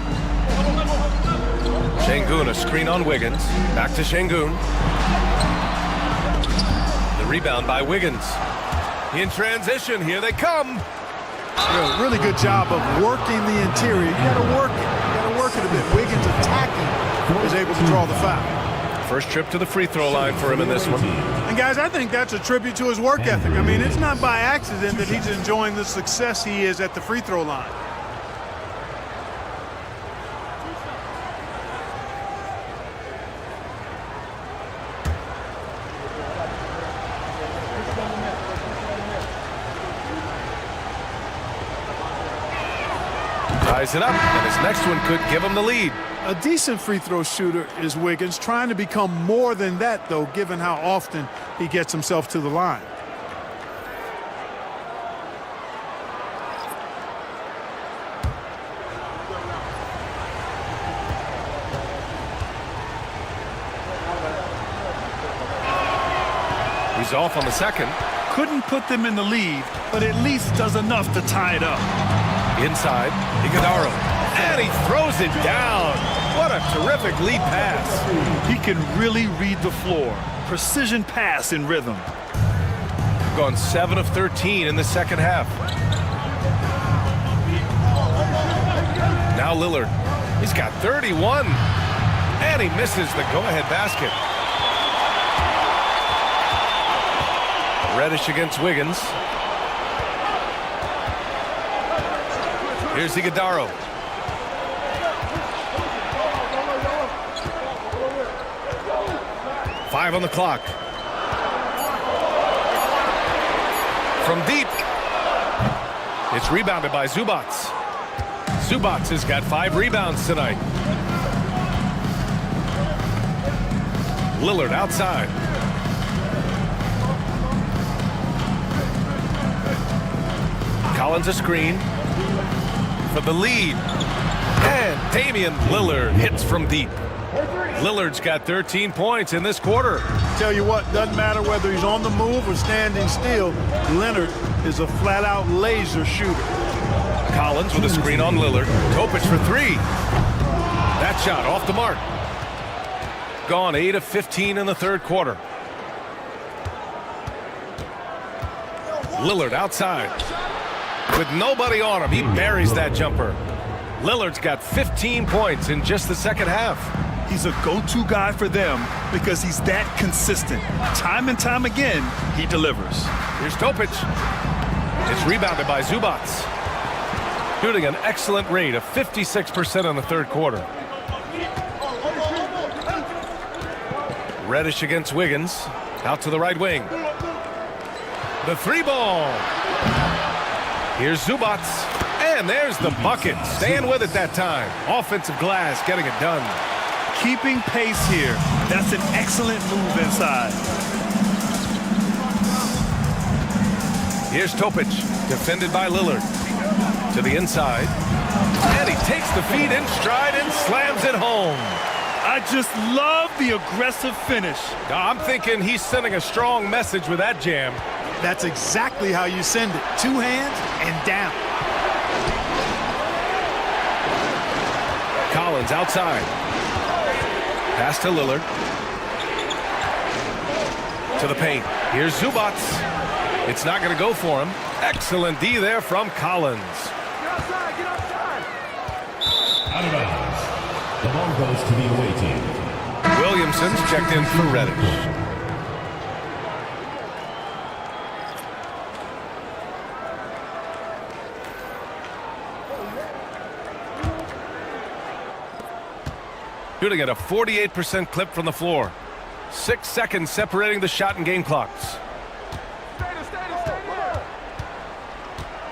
Speaker 2: Şengün, a screen on Wiggins. Back to Şengün. The rebound by Wiggins. In transition, here they come.
Speaker 15: Really good job of working the interior. You got to work it. You got to work it a bit. Wiggins attacking is able to draw the foul.
Speaker 2: First trip to the free throw line for him in this one.
Speaker 15: And guys, I think that's a tribute to his work ethic. I mean, it's not by accident that he's enjoying the success he is at the free throw line.
Speaker 2: Ties it up, and his next one could give him the lead.
Speaker 15: A decent free throw shooter is Wiggins, trying to become more than that, though, given how often he gets himself to the line.
Speaker 2: He's off on the second.
Speaker 1: Couldn't put them in the lead, but at least does enough to tie it up.
Speaker 2: Inside, Iguodala, and he throws it down. What a terrific lead pass.
Speaker 1: He can really read the floor. Precision pass in rhythm.
Speaker 2: Gone 7 of 13 in the second half. Now Lillard. He's got 31. And he misses the go-ahead basket. Reddish against Wiggins. Here's Iguodala. Five on the clock. From deep. It's rebounded by Zubac. Zubac has got 5 rebounds tonight. Lillard outside. Collins a screen for the lead. And Damian Lillard hits from deep. Lillard's got 13 points in this quarter.
Speaker 15: Tell you what, doesn't matter whether he's on the move or standing still, Leonard is a flat-out laser shooter.
Speaker 2: Collins with a screen on Lillard. Topic for 3. That shot off the mark. Gone 8 of 15 in the third quarter. Lillard outside. With nobody on him, he buries that jumper. Lillard's got 15 points in just the second half.
Speaker 1: He's a go-to guy for them because he's that consistent. Time and time again, he delivers.
Speaker 2: Here's Topic. It's rebounded by Zubac. Shooting an excellent rate of 56% in the third quarter. Reddish against Wiggins. Out to the right wing. The 3-ball. Here's Zubac. And there's the bucket. Staying with it that time. Offensive glass getting it done.
Speaker 1: Keeping pace here. That's an excellent move inside.
Speaker 2: Here's Topic, defended by Lillard. To the inside. And he takes the feed in stride and slams it home.
Speaker 1: I just love the aggressive finish.
Speaker 2: I'm thinking he's sending a strong message with that jam.
Speaker 15: That's exactly how you send it. 2 hands and down.
Speaker 2: Collins outside. Pass to Lillard. To the paint. Here's Zubats. It's not going to go for him. Excellent D there from Collins.
Speaker 16: Out of bounds. The ball goes to the away team.
Speaker 2: Williamson's checked in for Reddish. Shooting at a 48% clip from the floor. 6 seconds separating the shot and game clocks.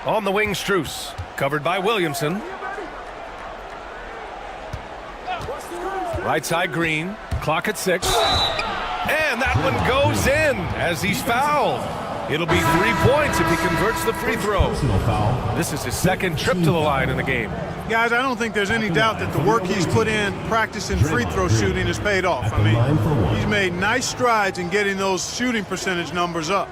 Speaker 2: On the wing, Strus. Covered by Williamson. Right side, Green. Clock at 6. And that one goes in as he's fouled. It'll be 3 points if he converts the free throw. This is his second trip to the line in the game.
Speaker 15: Guys, I don't think there's any doubt that the work he's put in practicing free throw shooting has paid off. I mean, he's made nice strides in getting those shooting percentage numbers up.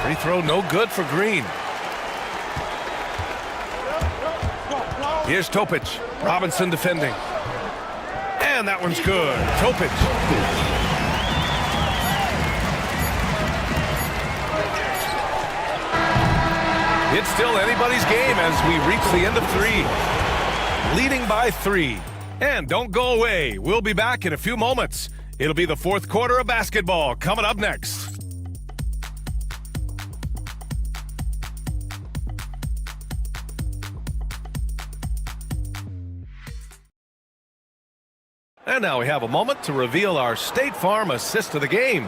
Speaker 2: Free throw no good for Green. Here's Topic. Robinson defending. And that one's good. Topic. It's still anybody's game as we reach the end of 3. Leading by 3. And don't go away. We'll be back in a few moments. It'll be the fourth quarter of basketball coming up next. And now we have a moment to reveal our State Farm assist of the game.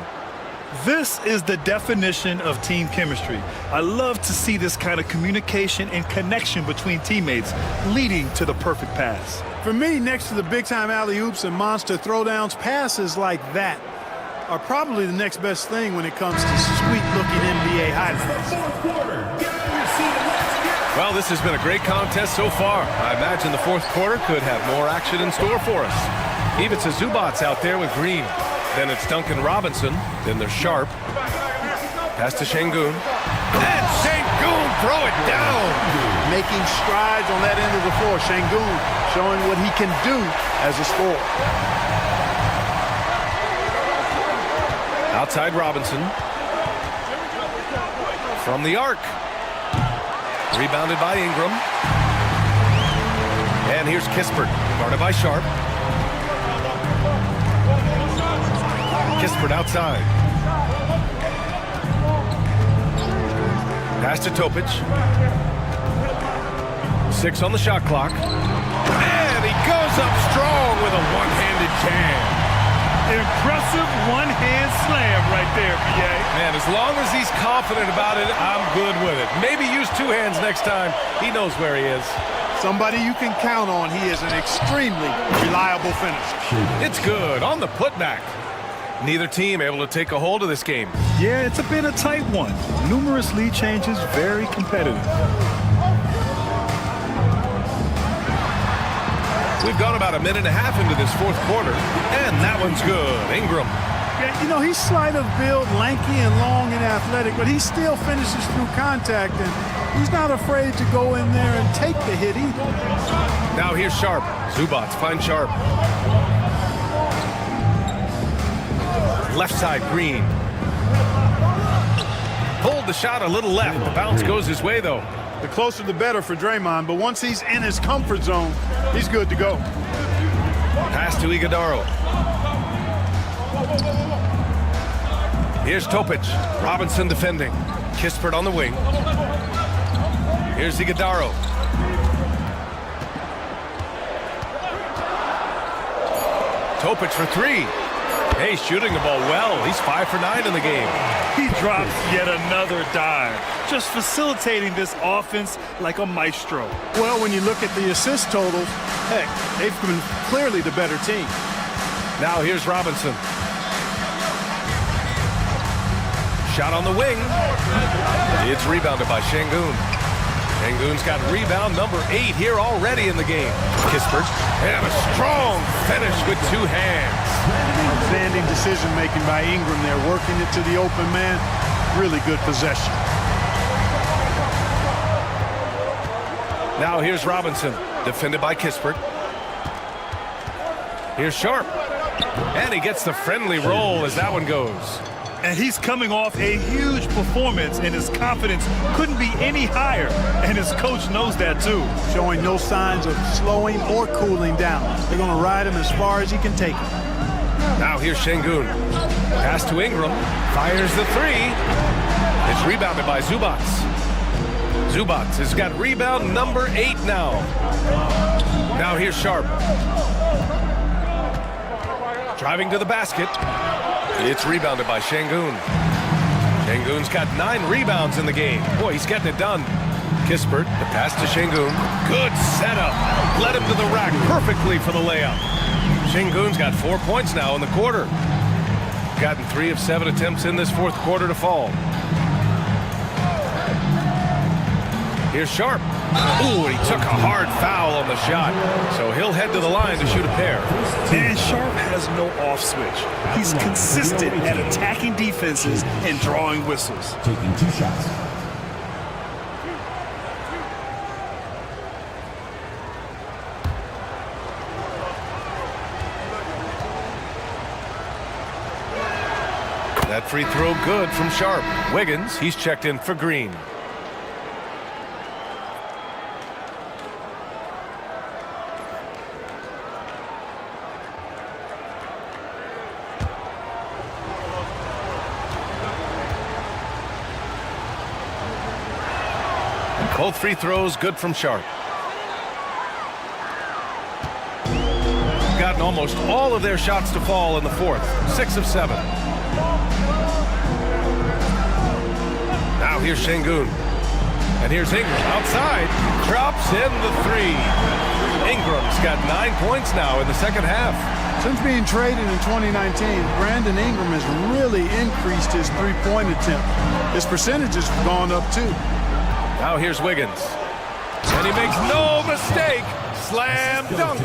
Speaker 1: This is the definition of team chemistry. I love to see this kind of communication and connection between teammates leading to the perfect pass.
Speaker 15: For me, next to the big-time alley-oops and monster throwdowns, passes like that are probably the next best thing when it comes to sweet-looking NBA highlights.
Speaker 2: Well, this has been a great contest so far. I imagine the fourth quarter could have more action in store for us. Even to Zubats out there with Green. Then it's Duncan Robinson. Then there's Sharp. Pass to Şengün. And Şengün throw it down.
Speaker 15: Making strides on that end of the floor. Şengün showing what he can do as a scorer.
Speaker 2: Outside Robinson. From the arc. Rebounded by Ingram. And here's Kispert. Guarded by Sharp. Kispert outside. Pass to Topic. 6 on the shot clock. And he goes up strong with a one-handed jam.
Speaker 15: Impressive one-hand slam right there, B.A.
Speaker 2: Man, as long as he's confident about it, I'm good with it. Maybe use 2 hands next time. He knows where he is.
Speaker 15: Somebody you can count on. He is an extremely reliable finisher.
Speaker 2: It's good on the putback. Neither team able to take a hold of this game.
Speaker 1: Yeah, it's been a tight one. Numerous lead changes, very competitive.
Speaker 2: We've gone about a minute and a half into this fourth quarter, and that one's good. Ingram.
Speaker 15: Yeah, you know, he's slight of build, lanky and long and athletic, but he still finishes through contact, and he's not afraid to go in there and take the hit either.
Speaker 2: Now here's Sharp. Zubats find Sharp. Left side, Green. Pulled the shot a little left. The bounce goes his way, though.
Speaker 15: The closer the better for Draymond, but once he's in his comfort zone, he's good to go.
Speaker 2: Pass to Iguodala. Here's Topic. Robinson defending. Kispert on the wing. Here's Iguodala. Topic for 3. Hey, shooting the ball well. He's 5 for 9 in the game.
Speaker 1: He drops yet another dime, just facilitating this offense like a maestro.
Speaker 15: Well, when you look at the assist totals, heck, they've been clearly the better team.
Speaker 2: Now here's Robinson. Shot on the wing. It's rebounded by Şengün. Şengün's got rebound number 8 here already in the game. Kispert, and a strong finish with 2 hands.
Speaker 15: Outstanding decision-making by Ingram there, working it to the open man. really good possession.
Speaker 2: Now here's Robinson, defended by Kispert. Here's Sharp. And he gets the friendly roll as that one goes.
Speaker 1: And he's coming off a huge performance, and his confidence couldn't be any higher. And his coach knows that, too.
Speaker 15: Showing no signs of slowing or cooling down. They're going to ride him as far as he can take him.
Speaker 2: Now here's Şengün. Pass to Ingram. Fires the three. It's rebounded by Zubats. Zubats has got rebound number 8 now. Now here's Sharp. Driving to the basket. It's rebounded by Şengün. Şengün's got 9 rebounds in the game. Boy, he's getting it done. Kispert, the pass to Şengün. Good setup. Led him to the rack perfectly for the layup. Şengün's got 4 points now in the quarter. Gotten 3 of 7 attempts in this fourth quarter to fall. Here's Sharp. Ooh, he took a hard foul on the shot. So he'll head to the line to shoot a pair.
Speaker 1: And Sharp has no off switch. He's consistent at attacking defenses and drawing whistles.
Speaker 16: Taking 2 shots.
Speaker 2: That free throw good from Sharp. Wiggins, he's checked in for Green. Both free throws good from Sharp. Gotten almost all of their shots to fall in the fourth. 6 of 7. Now here's Şengün. And here's Ingram outside. Drops in the 3. Ingram's got 9 points now in the second half.
Speaker 15: Since being traded in 2019, Brandon Ingram has really increased his three-point attempt. His percentage has gone up too.
Speaker 2: Now here's Wiggins. And he makes no mistake. Slam dunk.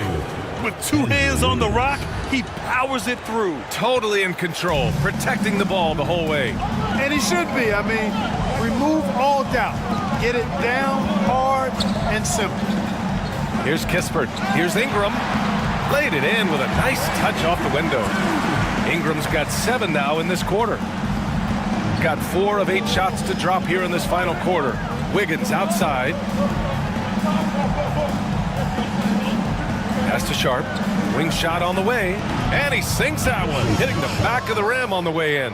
Speaker 1: With 2 hands on the rock, he powers it through.
Speaker 2: Totally in control, protecting the ball the whole way.
Speaker 15: And he should be. I mean, remove all doubt. Get it down, hard, and simple.
Speaker 2: Here's Kispert. Here's Ingram. Laid it in with a nice touch off the window. Ingram's got 7 now in this quarter. Got 4 of 8 shots to drop here in this final quarter. Wiggins outside. Pass to Sharp. Wing shot on the way. And he sinks that one, hitting the back of the rim on the way in.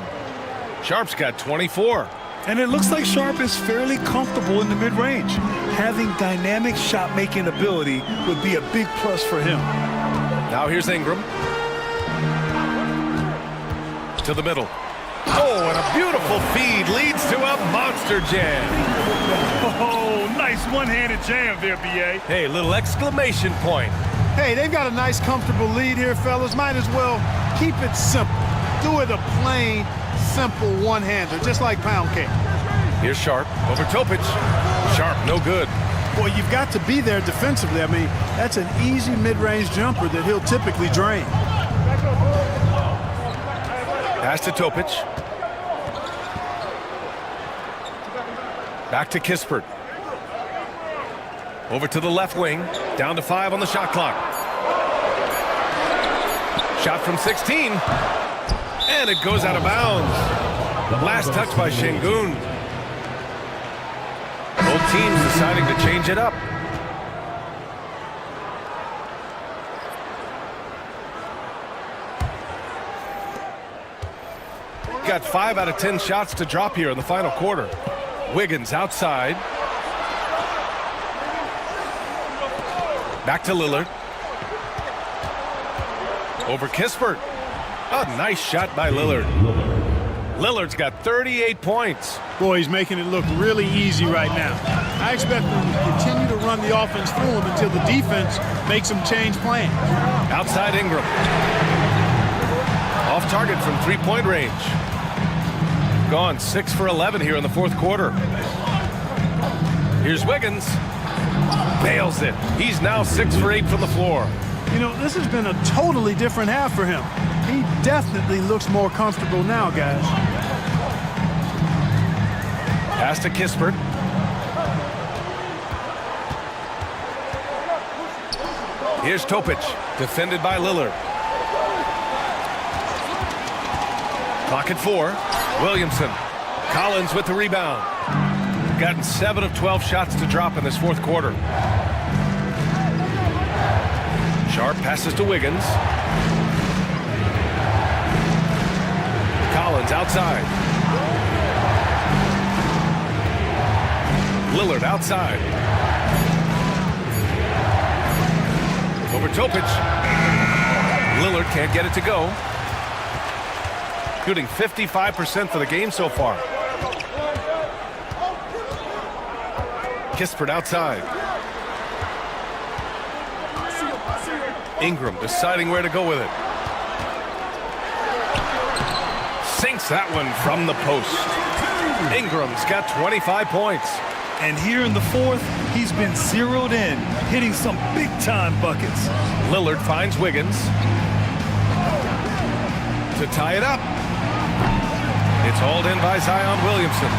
Speaker 2: Sharp's got 24.
Speaker 1: And it looks like Sharp is fairly comfortable in the mid-range. Having dynamic shot-making ability would be a big plus for him.
Speaker 2: Now here's Ingram. To the middle. Oh, and a beautiful feed leads to a monster jam.
Speaker 1: Oh, nice one-handed jam there, B.A.
Speaker 2: Hey, little exclamation point.
Speaker 15: Hey, they've got a nice, comfortable lead here, fellas. Might as well keep it simple. Do it a plain, simple one-hander, just like pound cake.
Speaker 2: Here's Sharp over Topic. Sharp, no good.
Speaker 15: Boy, you've got to be there defensively. I mean, that's an easy mid-range jumper that he'll typically drain.
Speaker 2: Pass to Topic. Back to Kispert. Over to the left wing. Down to 5 on the shot clock. Shot from 16. And it goes out of bounds. Last touch by Şengün. Both teams deciding to change it up. Got 5 out of 10 shots to drop here in the final quarter. Wiggins outside. Back to Lillard. Over Kispert. A nice shot by Lillard. Lillard's got 38 points.
Speaker 15: Boy, he's making it look really easy right now. I expect them to continue to run the offense through him until the defense makes them change plans.
Speaker 2: Outside Ingram. Off target from three-point range. Gone 6 for 11 here in the fourth quarter. Here's Wiggins. Nails it. He's now 6 for 8 from the floor.
Speaker 15: You know, this has been a totally different half for him. He definitely looks more comfortable now, guys.
Speaker 2: Pass to Kispert. Here's Topic, defended by Lillard. Clock at 4. Williamson. Collins with the rebound. Gotten 7 of 12 shots to drop in this fourth quarter. Sharp passes to Wiggins. Collins outside. Lillard outside. Over Topic. Lillard can't get it to go. Shooting 55% for the game so far. Kispert outside. Ingram deciding where to go with it. Sinks that one from the post. Ingram's got 25 points.
Speaker 1: And here in the fourth, he's been zeroed in, hitting some big-time buckets.
Speaker 2: Lillard finds Wiggins to tie it up. It's hauled in by Zion Williamson.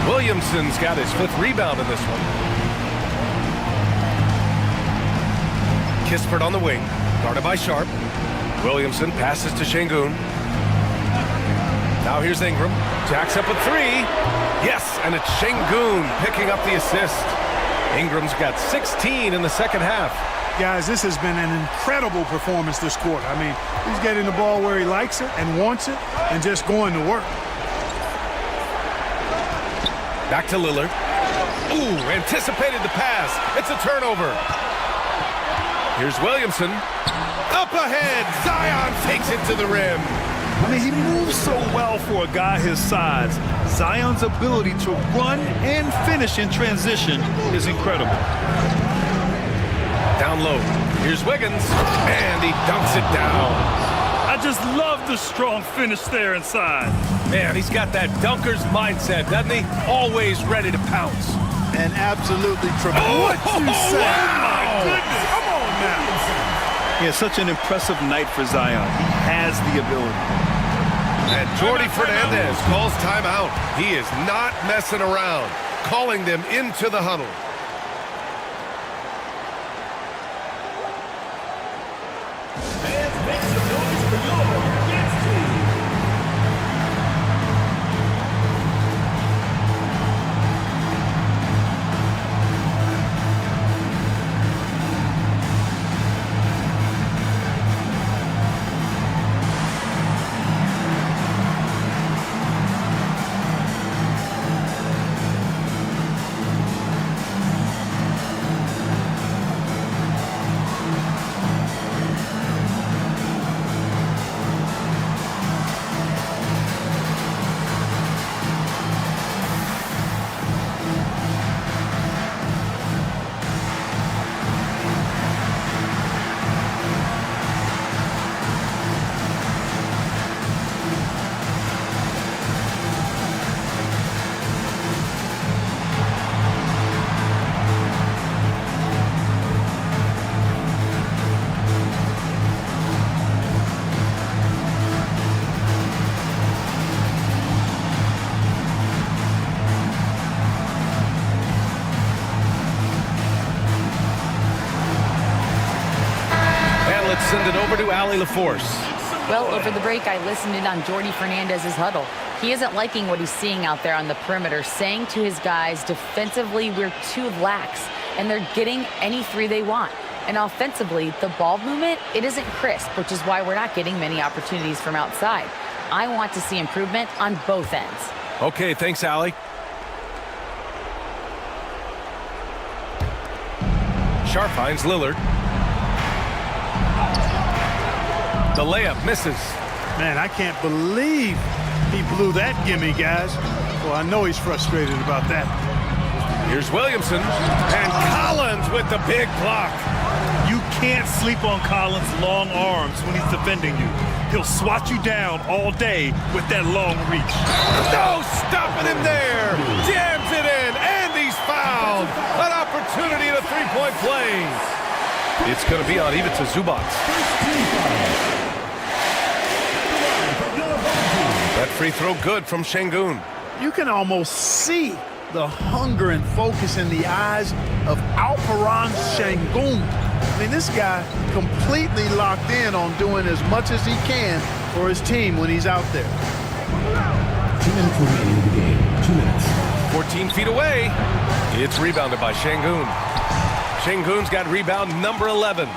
Speaker 2: Williamson's got his 5th rebound in this one. Kispert on the wing, guarded by Sharp. Williamson passes to Şengün. Now here's Ingram. Jacks up a 3. Yes, and it's Şengün picking up the assist. Ingram's got 16 in the second half.
Speaker 15: Guys, this has been an incredible performance this quarter. I mean, he's getting the ball where he likes it and wants it and just going to work.
Speaker 2: Back to Lillard. Ooh, anticipated the pass. It's a turnover. Here's Williamson. Up ahead. Zion takes it to the rim.
Speaker 1: I mean, he moves so well for a guy his size. Zion's ability to run and finish in transition is incredible.
Speaker 2: Down low. Here's Wiggins. And he dunks it down.
Speaker 1: I just love the strong finish there inside.
Speaker 2: Man, he's got that dunker's mindset, doesn't he? Always ready to pounce.
Speaker 15: And absolutely tremendous.
Speaker 1: What you say?
Speaker 2: Wow.
Speaker 1: My goodness. Come on now. Yeah, such an impressive night for Zion. He has the ability.
Speaker 2: And Jordi Fernandez calls timeout. He is not messing around, calling them into the huddle.
Speaker 4: Make some noise for your next team.
Speaker 2: Send it over to Allie LaForce.
Speaker 5: Well, over the break, I listened in on Jordi Fernandez's huddle. He isn't liking what he's seeing out there on the perimeter, saying to his guys, defensively, we're too lax, and they're getting any 3 they want. And offensively, the ball movement, it isn't crisp, which is why we're not getting many opportunities from outside. I want to see improvement on both ends.
Speaker 2: Okay, thanks, Allie. Sharp finds Lillard. The layup misses.
Speaker 15: Man, I can't believe he blew that gimme, guys. Well, I know he's frustrated about that.
Speaker 2: Here's Williamson. And Collins with the big block.
Speaker 1: You can't sleep on Collins' long arms when he's defending you. He'll swat you down all day with that long reach.
Speaker 2: No stopping him there. Jams it in, and he's fouled. An opportunity at a 3-point play. It's going to be on Ivica Zubac. That free throw good from Şengün.
Speaker 15: You can almost see the hunger and focus in the eyes of Alperon Şengün. I mean, this guy completely locked in on doing as much as he can for his team when he's out there.
Speaker 16: 2 minutes remaining in the game. 2 minutes.
Speaker 2: 14 feet away. It's rebounded by Şengün. Şengün's got rebound number 11.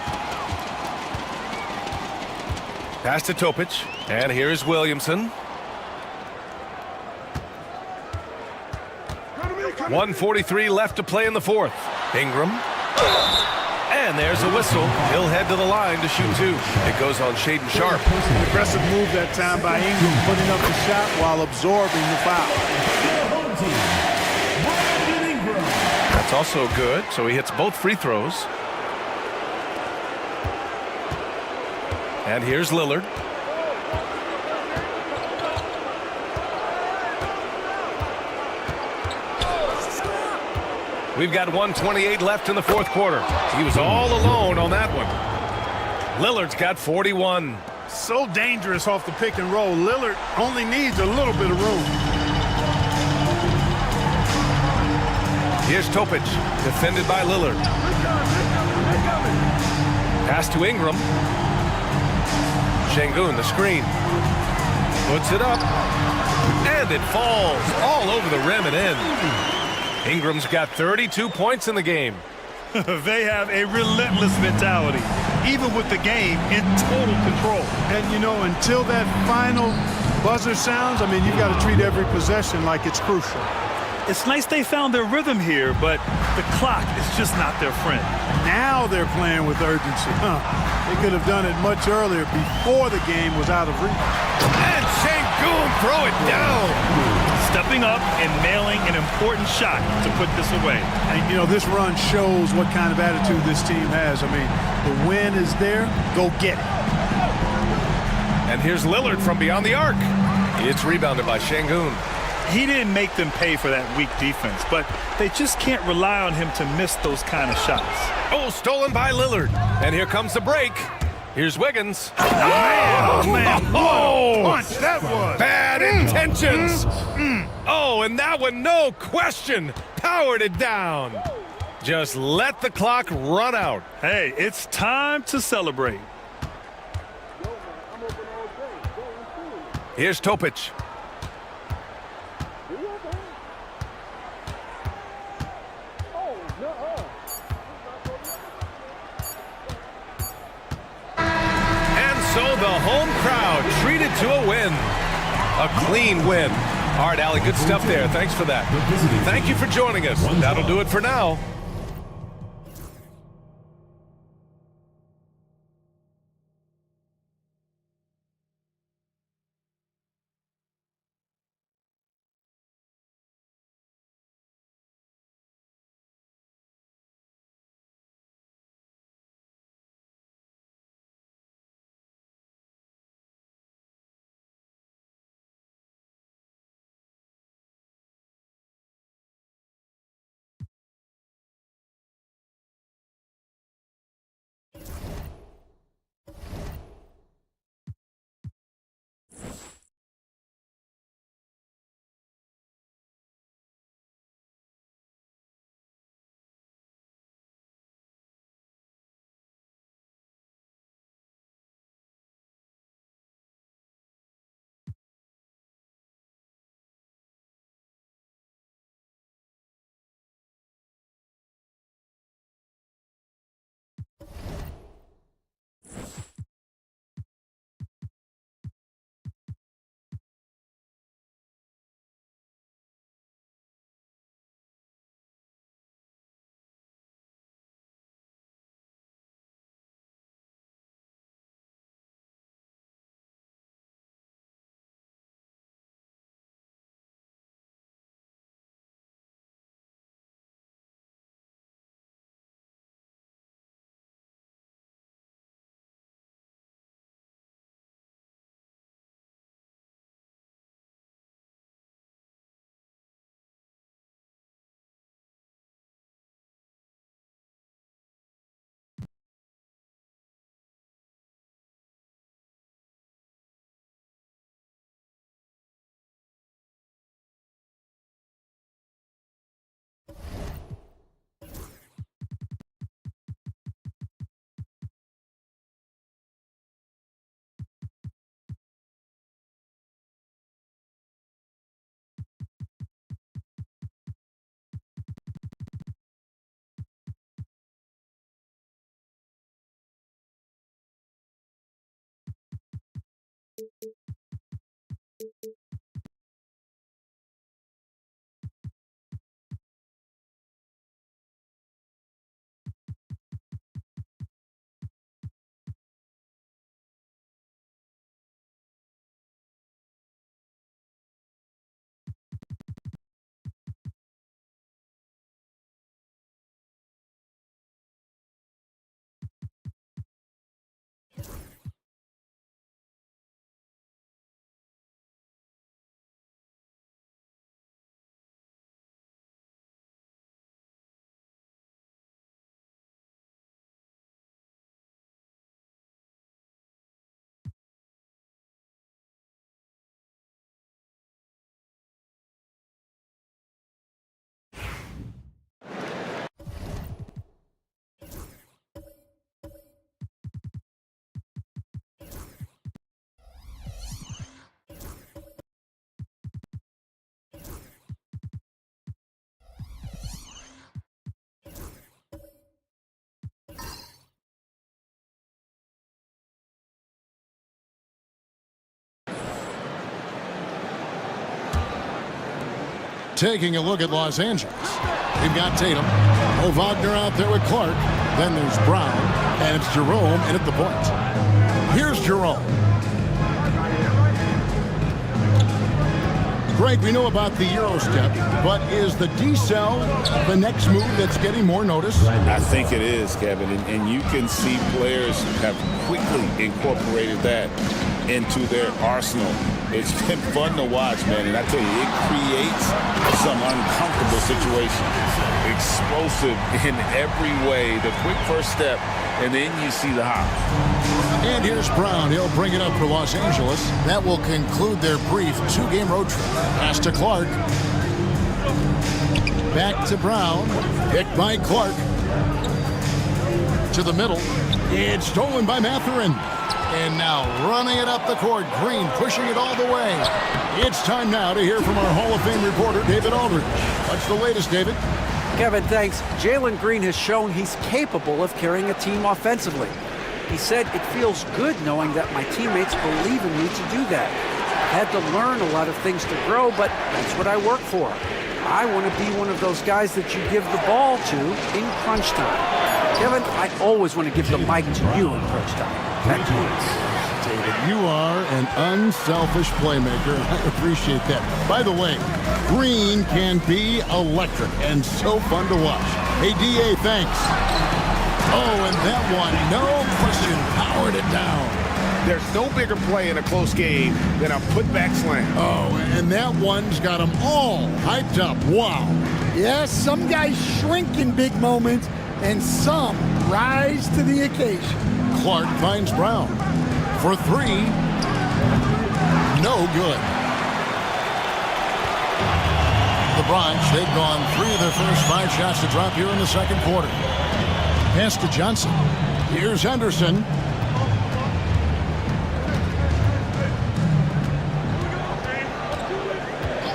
Speaker 2: Pass to Topic. And here's Williamson. 1:43 left to play in the fourth. Ingram. And there's a whistle. He'll head to the line to shoot two. It goes on Shaedon Sharpe.
Speaker 15: Aggressive move that time by Ingram, putting up the shot while absorbing the foul.
Speaker 2: That's also good, so he hits both free throws. And here's Lillard. We've got 1:28 left in the fourth quarter. He was all alone on that one. Lillard's got 41.
Speaker 15: So dangerous off the pick and roll. Lillard only needs a little bit of room.
Speaker 2: Here's Topic, defended by Lillard. Pass to Ingram. Şengün, the screen. Puts it up. And it falls all over the rim and in. Ingram's got 32 points in the game.
Speaker 1: They have a relentless mentality, even with the game in total control.
Speaker 15: And, you know, until that final buzzer sounds, I mean, you've got to treat every possession like it's crucial.
Speaker 1: It's nice they found their rhythm here, but the clock is just not their friend.
Speaker 15: Now they're playing with urgency. They could have done it much earlier before the game was out of reach.
Speaker 2: And Şengün throw it down.
Speaker 1: Stepping up and nailing an important shot to put this away.
Speaker 15: And, you know, this run shows what kind of attitude this team has. I mean, the win is there. Go get it.
Speaker 2: And here's Lillard from beyond the arc. It's rebounded by Şengün.
Speaker 1: He didn't make them pay for that weak defense, but they just can't rely on him to miss those kind of shots.
Speaker 2: Oh, stolen by Lillard. And here comes the break. Here's Wiggins.
Speaker 15: Oh, man. What a punch that was.
Speaker 2: Bad intentions. Oh, and that one, no question, powered it down. Just let the clock run out.
Speaker 1: Hey, it's time to celebrate.
Speaker 2: Here's Topic. So the home crowd treated to a win. A clean win. All right, Allie, good stuff there. Thanks for that. Thank you for joining us. That'll do it for now.
Speaker 11: Taking a look at Los Angeles. We've got Tatum. Wagner out there with Clark. Then there's Brown. And it's Jerome in at the point. Here's Jerome. Greg, we know about the Euro step, but is the D-cell the next move that's getting more notice?
Speaker 10: I think it is, Kevin, and you can see players have quickly incorporated that into their arsenal. It's been fun to watch, man, and I tell you, it creates some uncomfortable situations. Explosive in every way, the quick first step, and then you see the hop.
Speaker 11: And here's Brown. He'll bring it up for Los Angeles. That will conclude their brief two-game road trip. Pass to Clark. Back to Brown. Picked by Clark. To the middle. It's stolen by Mathurin. And now running it up the court. Green pushing it all the way. It's time now to hear from our Hall of Fame reporter, David Aldridge. What's the latest, David?
Speaker 14: Kevin, thanks. Jalen Green has shown he's capable of carrying a team offensively. He said, "It feels good knowing that my teammates believe in me to do that. I had to learn a lot of things to grow, but that's what I work for. I want to be one of those guys that you give the ball to in crunch time." Kevin, I always want to give the mic to you in crunch time. Back to you.
Speaker 11: David, you are an unselfish playmaker, and I appreciate that. By the way, Green can be electric and so fun to watch. Hey, D.A., thanks. Oh, and that one, no question, powered it down.
Speaker 12: There's no bigger play in a close game than a putback slam.
Speaker 11: Oh, and that one's got them all hyped up. Wow.
Speaker 18: Yes, some guys shrink in big moments, and some rise to the occasion.
Speaker 11: Clark finds Brown for three. No good. The Bronx, they've gone 3 of their first 5 shots to drop here in the second quarter. Pass to Johnson. Here's Henderson.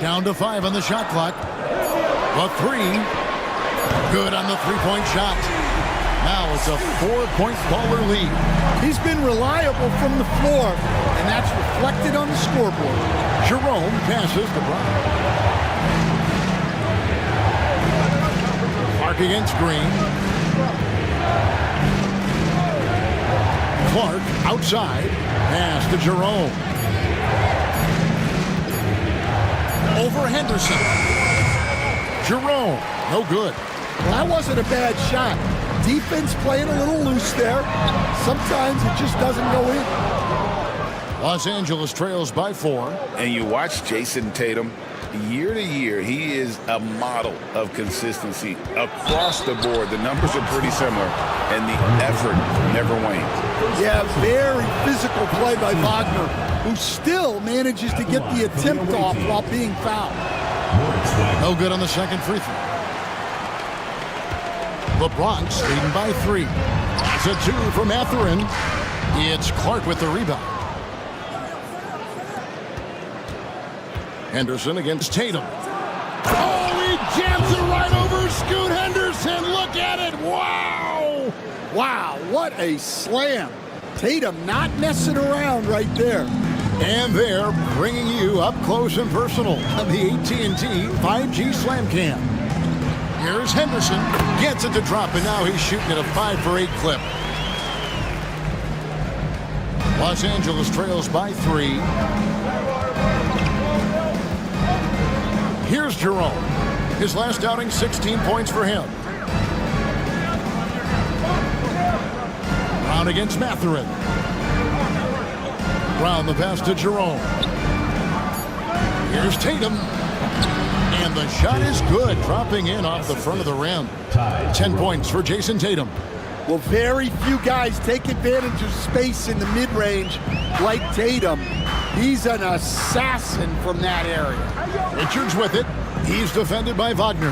Speaker 11: Down to 5 on the shot clock. A 3. Good on the three-point shot. Now it's a 4-point baller lead.
Speaker 18: He's been reliable from the floor, and that's reflected on the scoreboard.
Speaker 11: Jerome passes to Brown. Clark against Green. Clark outside. Pass to Jerome. Over Henderson. Jerome. No good.
Speaker 18: Well, that wasn't a bad shot. Defense playing a little loose there. Sometimes it just doesn't go in.
Speaker 11: Los Angeles trails by 4.
Speaker 10: And you watch Jason Tatum. Year to year, he is a model of consistency across the board. The numbers are pretty similar, and the effort never wanes.
Speaker 18: Yeah, very physical play by Wagner, who still manages to get the attempt off while being fouled.
Speaker 11: No good on the second free throw. The Bronx leading by 3. It's a 2 for Mathurin. It's Clark with the rebound. Henderson against Tatum. Oh, he jams it right over Scoot Henderson. Look at it. Wow.
Speaker 18: Wow, what a slam. Tatum not messing around right there.
Speaker 11: And they're bringing you up close and personal on the AT&T 5G Slam Cam. Here's Henderson. Gets it to drop, and now he's shooting at a 5-for-8 clip. Los Angeles trails by 3. Here's Jerome. His last outing, 16 points for him. Brown against Mathurin. Brown the pass to Jerome. Here's Tatum. And the shot is good, dropping in off the front of the rim. 10 points for Jason Tatum.
Speaker 18: Well, very few guys take advantage of space in the mid-range like Tatum. He's an assassin from that area.
Speaker 11: Richards with it. He's defended by Wagner.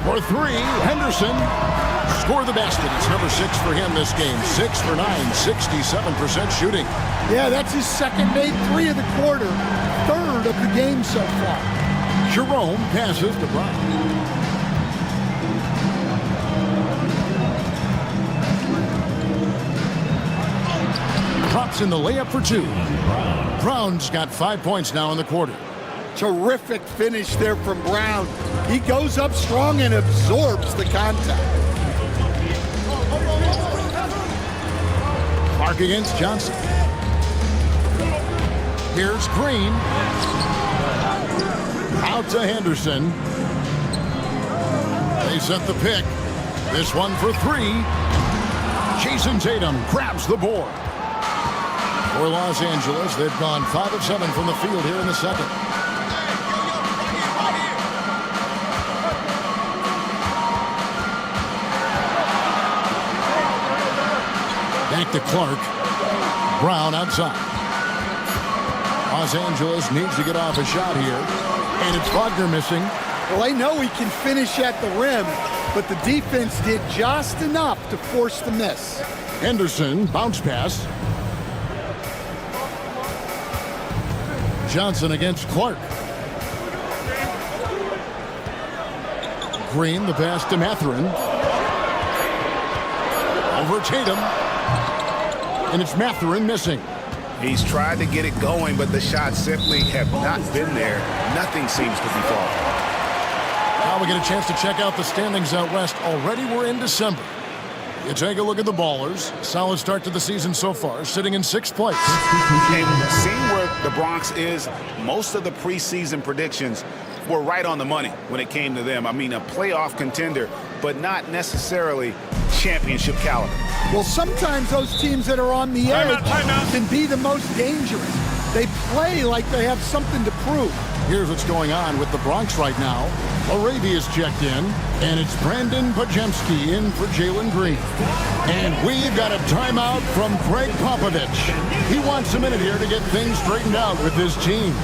Speaker 11: For 3, Henderson. Score the basket. It's number 6 for him this game. 6 for 9, 67% shooting.
Speaker 18: Yeah, that's his second made 3 of the quarter. 3rd of the game so far.
Speaker 11: Jerome passes to Brown. Drops in the layup for 2. Brown's got 5 points now in the quarter.
Speaker 18: Terrific finish there from Brown. He goes up strong and absorbs the contact.
Speaker 11: Clark against Johnson. Here's Green. Out to Henderson. They set the pick. This one for 3. Jason Tatum grabs the board. For Los Angeles, they've gone 5 of 7 from the field here in the second. Back to Clark. Brown outside. Los Angeles needs to get off a shot here. And it's Wagner missing.
Speaker 18: Well, I know he can finish at the rim, but the defense did just enough to force the miss.
Speaker 11: Henderson, bounce pass. Johnson against Clark. Green, the pass to Mathurin. Over Tatum. And it's Mathurin missing.
Speaker 12: He's tried to get it going, but the shots simply have not been there. Nothing seems to be falling.
Speaker 11: Now we get a chance to check out the standings out west. Already we're in December. You take a look at the Ballers. Solid start to the season so far, sitting in 6th place.
Speaker 12: And seeing where the Bronx is, most of the preseason predictions were right on the money when it came to them. I mean, a playoff contender, but not necessarily championship caliber.
Speaker 18: Well, sometimes those teams that are on the edge can be the most dangerous. They play like they have something to prove.
Speaker 11: Here's what's going on with the Bronx right now. Arabia's checked in, and it's Brandon Pajemski in for Jalen Green. And we've got a timeout from Greg Popovich. He wants a minute here to get things straightened out with his team.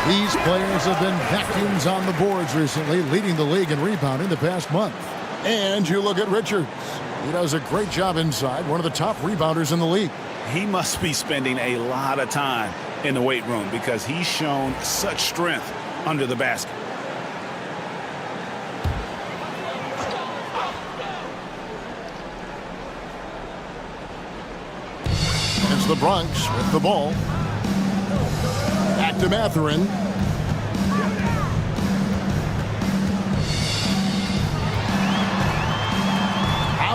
Speaker 11: These players have been vacuums on the boards recently, leading the league in rebounding the past month. And you look at Richards. He does a great job inside, one of the top rebounders in the league.
Speaker 12: He must be spending a lot of time in the weight room because he's shown such strength under the basket.
Speaker 11: It's the Bronx with the ball. Back to Mathurin.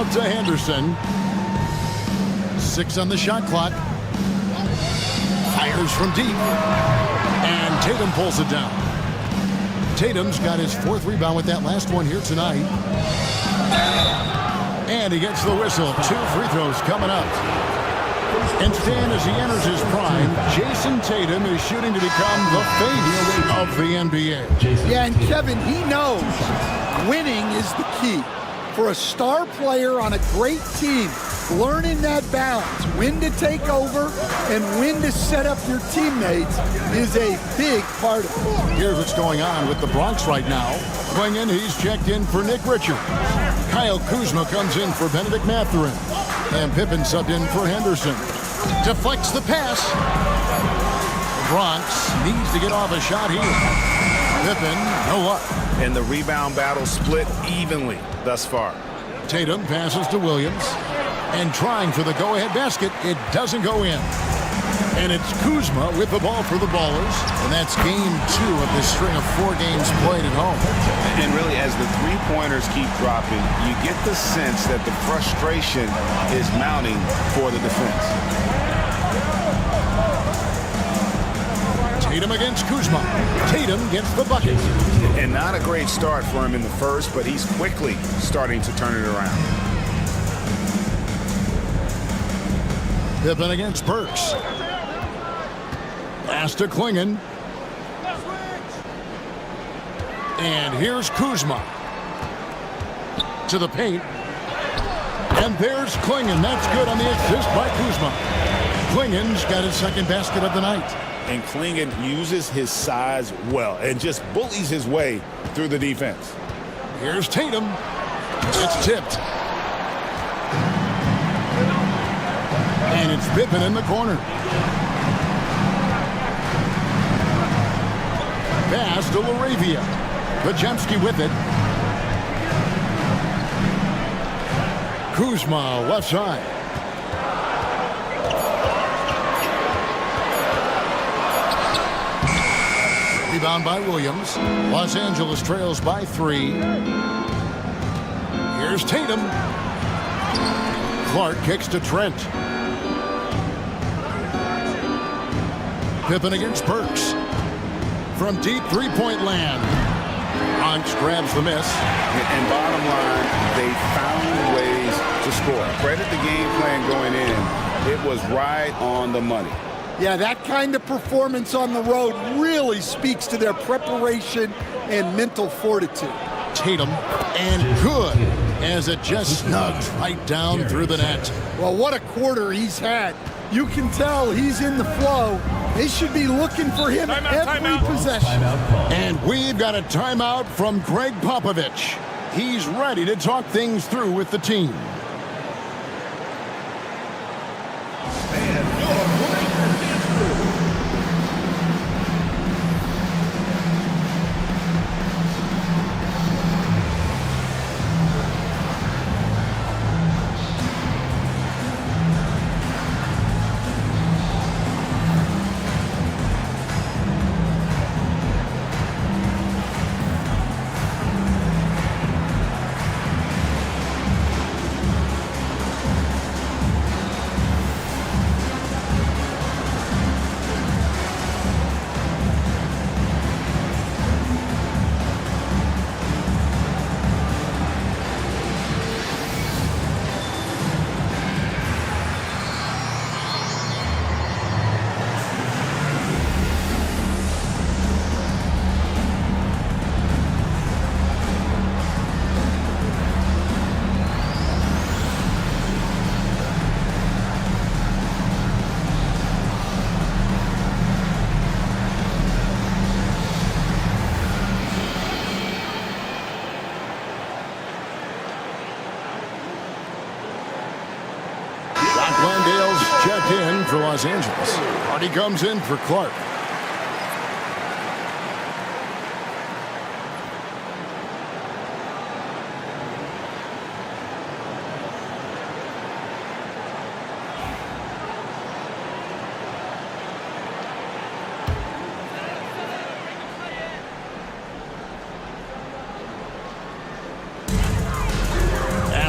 Speaker 11: out to Henderson. 6 on the shot clock. Fires from deep. And Tatum pulls it down. Tatum's got his 4th rebound with that last one here tonight. And he gets the whistle. 2 free throws coming up. Instead, as he enters his prime, Jason Tatum is shooting to become the face of the NBA.
Speaker 18: Yeah, and Kevin, he knows winning is the key. For a star player on a great team, learning that balance, when to take over and when to set up your teammates is a big part of it.
Speaker 11: Here's what's going on with the Bronx right now. Clingan, he's checked in for Nick Richard. Kyle Kuzma comes in for Benedict Mathurin. And Pippen subbed in for Henderson. Deflects the pass. The Bronx needs to get off a shot here. Pippen, no luck.
Speaker 12: And the rebound battle split evenly thus far.
Speaker 11: Tatum passes to Williams. And trying for the go-ahead basket, it doesn't go in. And it's Kuzma with the ball for the Ballers. And that's game 2 of this string of 4 games played at home.
Speaker 12: And really, as the three-pointers keep dropping, you get the sense that the frustration is mounting for the defense.
Speaker 11: Tatum against Kuzma. Tatum gets the bucket.
Speaker 12: And not a great start for him in the first, but he's quickly starting to turn it around.
Speaker 11: Pippen against Burks. Pass to Clingan. And here's Kuzma. To the paint. And there's Clingan. That's good on the assist by Kuzma. Clingan's got his 2nd basket of the night.
Speaker 12: And Clingan uses his size well and just bullies his way through the defense.
Speaker 11: Here's Tatum. It's tipped. And it's Pippen in the corner. Pass to Laravia. Pajemski with it. Kuzma left side. Rebound by Williams. Los Angeles trails by 3. Here's Tatum. Clark kicks to Trent. Pippen against Burks. From deep 3-point land. Bronx grabs the miss.
Speaker 12: And bottom line, they found ways to score. Credit the game plan going in. It was right on the money.
Speaker 18: Yeah, that kind of performance on the road really speaks to their preparation and mental fortitude.
Speaker 11: Tatum, and good, as it just snugs right down through the net.
Speaker 18: Well, what a quarter he's had. You can tell he's in the flow. They should be looking for him every possession.
Speaker 11: And we've got a timeout from Greg Popovich. He's ready to talk things through with the team. Landale's checked in for Los Angeles. Hardy comes in for Clark.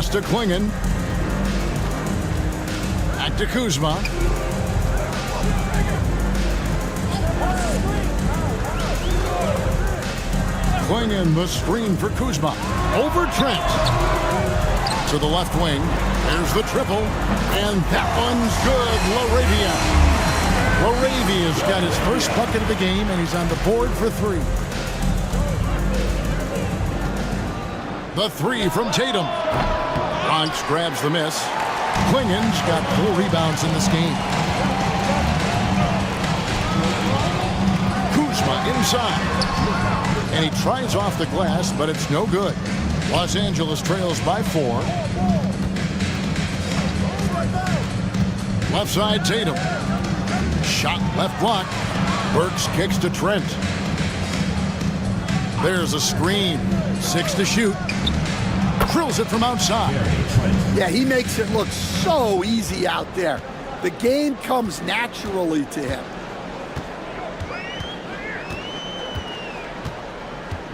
Speaker 11: Pass to Klingon. Back to Kuzma. Klingon the screen for Kuzma. Over Trent. To the left wing. There's the triple. And that one's good. Laravia's got his first bucket of the game, and he's on the board for 3. The 3 from Tatum. Bronx grabs the miss. Klingon's got 4 rebounds in this game. Kuzma inside. And he tries off the glass, but it's no good. Los Angeles trails by 4. Left side, Tatum. Shot left block. Burks kicks to Trent. There's a screen. 6 to shoot. Drills it from outside.
Speaker 18: Yeah, he makes it look so easy out there. The game comes naturally to him.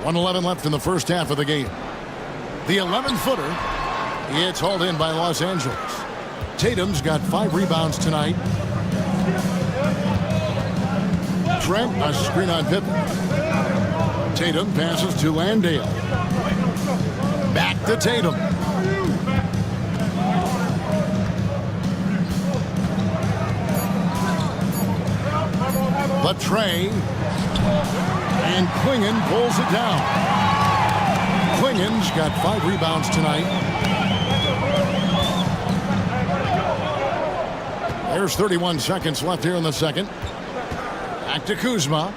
Speaker 11: 1:11 left in the first half of the game. The 11-footer. It's hauled in by Los Angeles. Tatum's got 5 rebounds tonight. Trent, a screen on Pippen. Tatum passes to Landale. Back to Tatum. Latre. And Klingon pulls it down. Klingon's got 5 rebounds tonight. There's 31 seconds left here in the second. Back to Kuzma.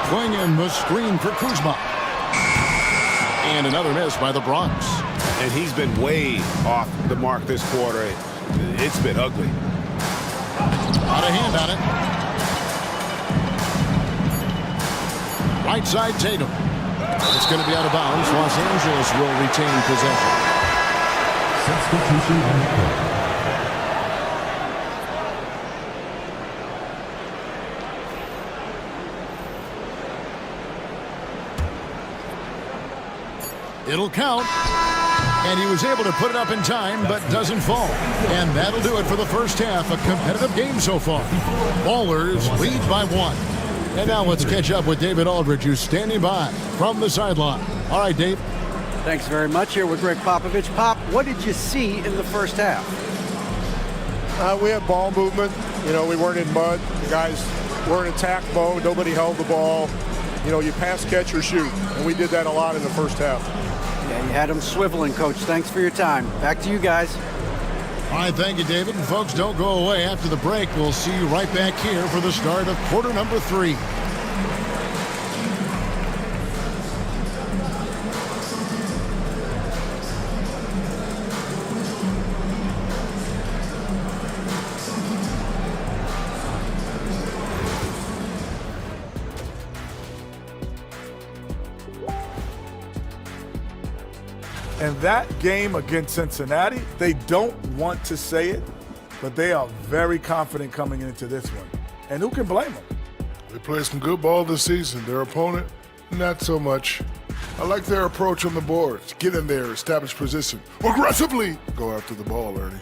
Speaker 11: Klingon the screen for Kuzma. And another miss by the Bronx.
Speaker 12: And he's been way off the mark this quarter. It's been ugly.
Speaker 11: Out of hand on it. Right side, Tatum. It's going to be out of bounds. Los Angeles will retain possession.
Speaker 16: Substitution on the court.
Speaker 11: It'll count. And he was able to put it up in time, but doesn't fall. And that'll do it for the first half. A competitive game so far. Ballers lead by 1. And now let's catch up with David Aldridge, who's standing by from the sideline. All right, Dave.
Speaker 14: Thanks very much. Here with Greg Popovich. Pop, what did you see in the first half?
Speaker 19: We had ball movement. You know, we weren't in mud. The guys were in attack mode. Nobody held the ball. You know, you pass, catch, or shoot. And we did that a lot in the first half.
Speaker 14: Yeah, you had them swiveling, Coach. Thanks for your time. Back to you guys.
Speaker 11: All right, thank you, David. And folks, don't go away. After the break, we'll see you right back here for the start of quarter number 3.
Speaker 9: And that game against Cincinnati, they don't want to say it, but they are very confident coming into this one. And who can blame them?
Speaker 7: They played some good ball this season. Their opponent, not so much. I like their approach on the boards. Get in there, establish position. Aggressively go after the ball, Ernie.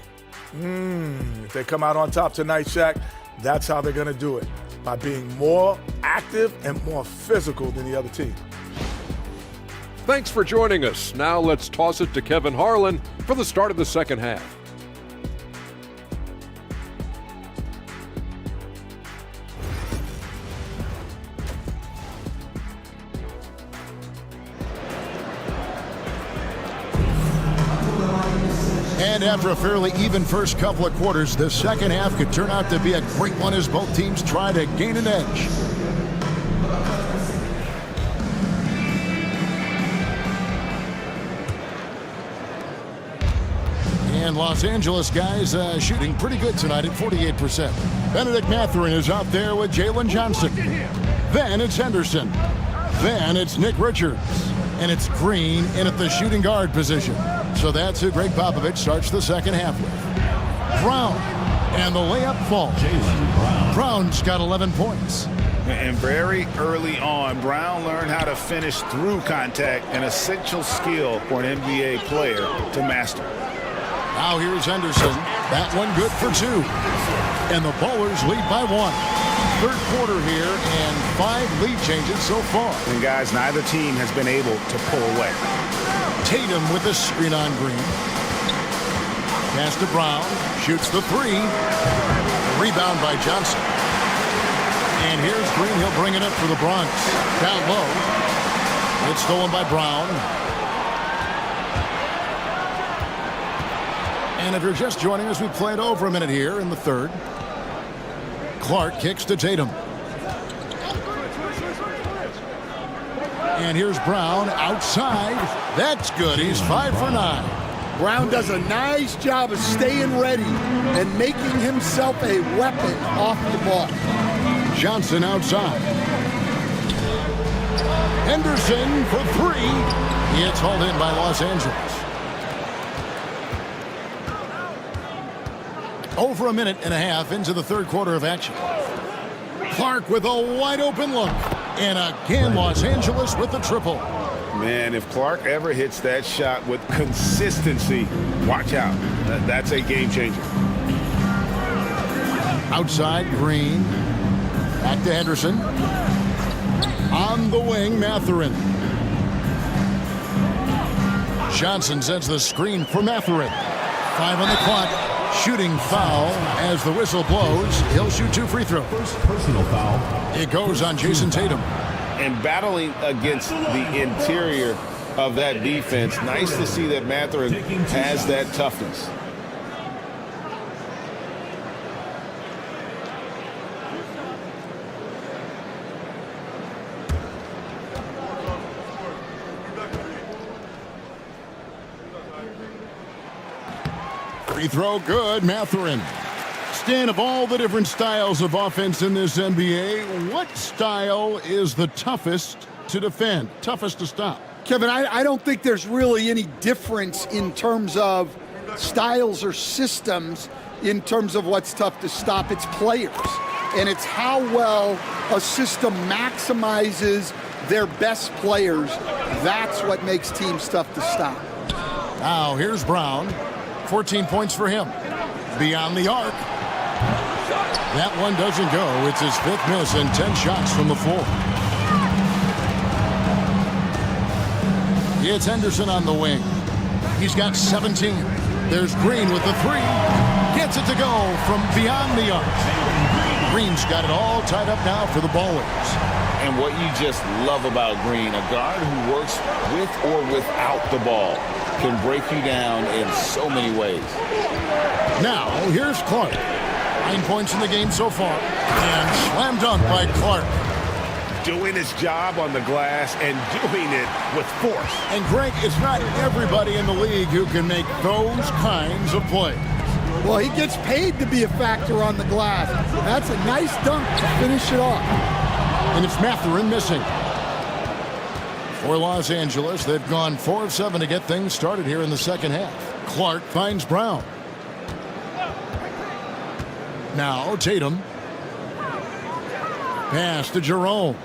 Speaker 9: If they come out on top tonight, Shaq, that's how they're going to do it. By being more active and more physical than the other team.
Speaker 8: Thanks for joining us. Now let's toss it to Kevin Harlan for the start of the second half.
Speaker 11: And after a fairly even first couple of quarters, the second half could turn out to be a great one as both teams try to gain an edge. And Los Angeles guys shooting pretty good tonight at 48%. Benedict Mathurin is out there with Jalen Johnson. Then it's Henderson. Then it's Nick Richards. And it's Green in at the shooting guard position. So that's who Greg Popovich starts the second half with. Brown. And the layup falls. Brown's got 11 points.
Speaker 12: And very early on, Brown learned how to finish through contact, an essential skill for an NBA player to master.
Speaker 11: Now here's Henderson. That one good for 2. And the Ballers lead by 1. Third quarter here and 5 lead changes so far.
Speaker 12: And guys, neither team has been able to pull away.
Speaker 11: Tatum with the screen on Green. Pass to Brown. Shoots the 3. Rebound by Johnson. And here's Green. He'll bring it up for the Bronx. Down low. It's stolen by Brown. And if you're just joining us, we played over a minute here in the third. Clark kicks to Tatum. And here's Brown outside. That's good. He's 5 for 9.
Speaker 18: Brown does a nice job of staying ready and making himself a weapon off the ball.
Speaker 11: Johnson outside. Henderson for 3. It's hauled in by Los Angeles. Over a minute and a half into the third quarter of action. Clark with a wide open look. And again, Los Angeles with the triple.
Speaker 12: Man, if Clark ever hits that shot with consistency, watch out. That's a game changer.
Speaker 11: Outside, Green. Back to Henderson. On the wing, Mathurin. Johnson sends the screen for Mathurin. 5 on the clock. Shooting foul as the whistle blows. He'll shoot 2 free throws.
Speaker 16: First personal foul.
Speaker 11: It goes on Jason Tatum.
Speaker 12: And battling against the interior of that defense, nice to see that Mathurin has that toughness.
Speaker 11: Free throw good, Mathurin. Stan, of all the different styles of offense in this NBA, what style is the toughest to defend, toughest to stop?
Speaker 18: Kevin, I don't think there's really any difference in terms of styles or systems in terms of what's tough to stop. It's players, and it's how well a system maximizes their best players. That's what makes teams tough to stop.
Speaker 11: Now, here's Brown. 14 points for him. Beyond the arc. That one doesn't go. It's his 5th miss and 10 shots from the floor. It's Henderson on the wing. He's got 17. There's Green with the 3. Gets it to go from beyond the arc. Green's got it all tied up now for the Ballers.
Speaker 12: And what you just love about Green, a guard who works with or without the ball, can break you down in so many ways.
Speaker 11: Now, here's Clark. 9 points in the game so far. And slam dunk by Clark.
Speaker 12: Doing his job on the glass and doing it with force.
Speaker 11: And Greg, it's not everybody in the league who can make those kinds of plays.
Speaker 18: Well, he gets paid to be a factor on the glass. That's a nice dunk to finish it off.
Speaker 11: And it's Mathurin missing. For Los Angeles, they've gone 4 of 7 to get things started here in the second half. Clark finds Brown. Now Tatum. Pass to Jerome.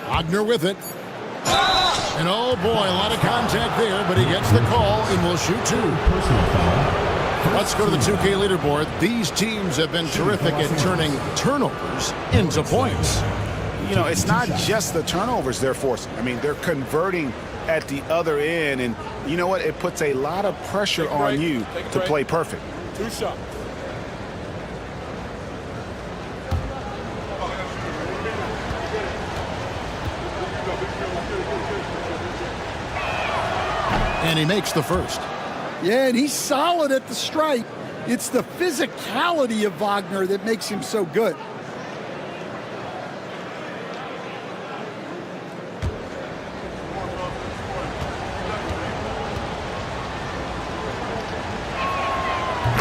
Speaker 11: Wagner with it. And oh boy, a lot of contact there, but he gets the call and will shoot 2. Let's go to the 2K leaderboard. These teams have been terrific at turning turnovers into points.
Speaker 12: You know, it's not just the turnovers they're forcing. I mean, they're converting at the other end, and you know what? It puts a lot of pressure on you to play perfect.
Speaker 19: 2 shots.
Speaker 11: And he makes the first.
Speaker 18: Yeah, and he's solid at the stripe. It's the physicality of Wagner that makes him so good.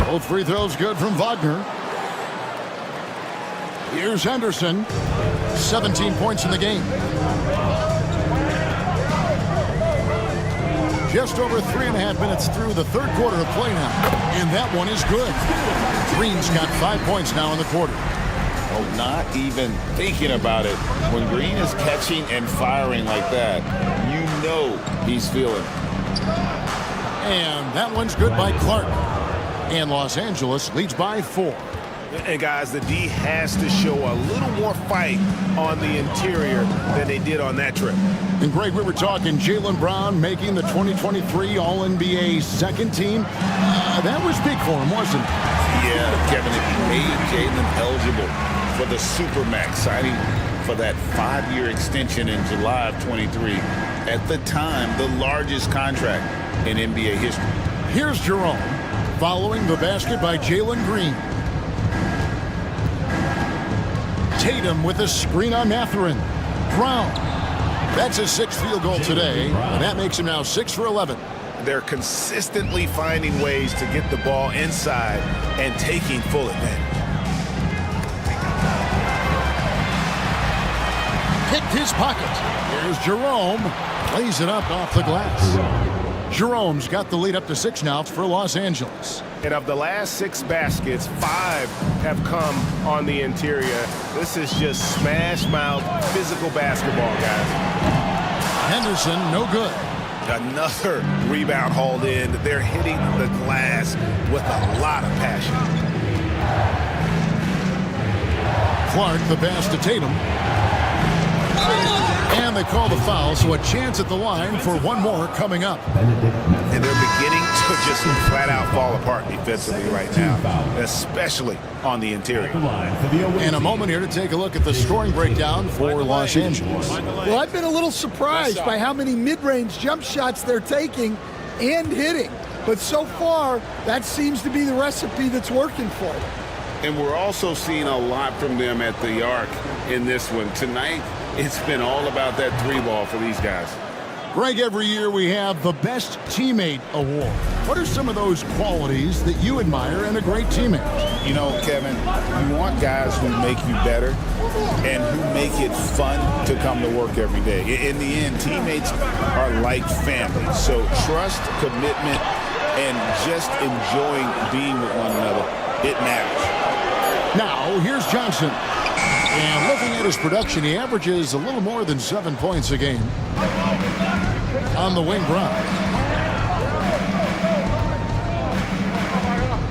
Speaker 11: Both free throws good from Wagner. Here's Henderson. 17 points in the game. Just over 3.5 minutes through the third quarter of play now. And that one is good. Green's got 5 points now in the quarter.
Speaker 10: Oh, not even thinking about it. When Green is catching and firing like that, you know he's feeling it.
Speaker 11: And that one's good by Clark. And Los Angeles leads by 4.
Speaker 12: And guys, the D has to show a little more fight on the interior than they did on that trip.
Speaker 11: And Greg, we were talking Jaylen Brown making the 2023 All-NBA second team. That was big for him, wasn't it?
Speaker 10: Yeah, Kevin, if he made Jaylen eligible for the Supermax, signing for that 5-year extension in July of 23, at the time, the largest contract in NBA history.
Speaker 11: Here's Jerome, following the basket by Jalen Green. Tatum with a screen on Mathurin. Brown. That's his 6th field goal today, and that makes him now 6 for 11.
Speaker 12: They're consistently finding ways to get the ball inside and taking full advantage.
Speaker 11: Picked his pocket. Here's Jerome. Plays it up off the glass. Jerome's got the lead up to 6 now for Los Angeles.
Speaker 12: And of the last 6 baskets, 5 have come on the interior. This is just smash-mouth physical basketball, guys.
Speaker 11: Henderson, no good.
Speaker 12: Another rebound hauled in. They're hitting the glass with a lot of passion.
Speaker 11: Clark, the pass to Tatum. And they call the foul, so a chance at the line for one more coming up.
Speaker 12: And they're beginning to just flat out fall apart defensively right now, especially on the interior.
Speaker 11: And a moment here to take a look at the scoring breakdown for Los Angeles.
Speaker 18: Well, I've been a little surprised by how many mid-range jump shots they're taking and hitting. But so far, that seems to be the recipe that's working for them.
Speaker 10: And we're also seeing a lot from them at the arc in this one. Tonight, it's been all about that 3-ball for these guys.
Speaker 11: Greg, every year we have the Best Teammate Award. What are some of those qualities that you admire in a great teammate?
Speaker 12: You know, Kevin, you want guys who make you better and who make it fun to come to work every day. In the end, teammates are like family. So trust, commitment, and just enjoying being with one another, it matters.
Speaker 11: Now, here's Johnson. And looking at his production, he averages a little more than 7 points a game. On the wing, Brown.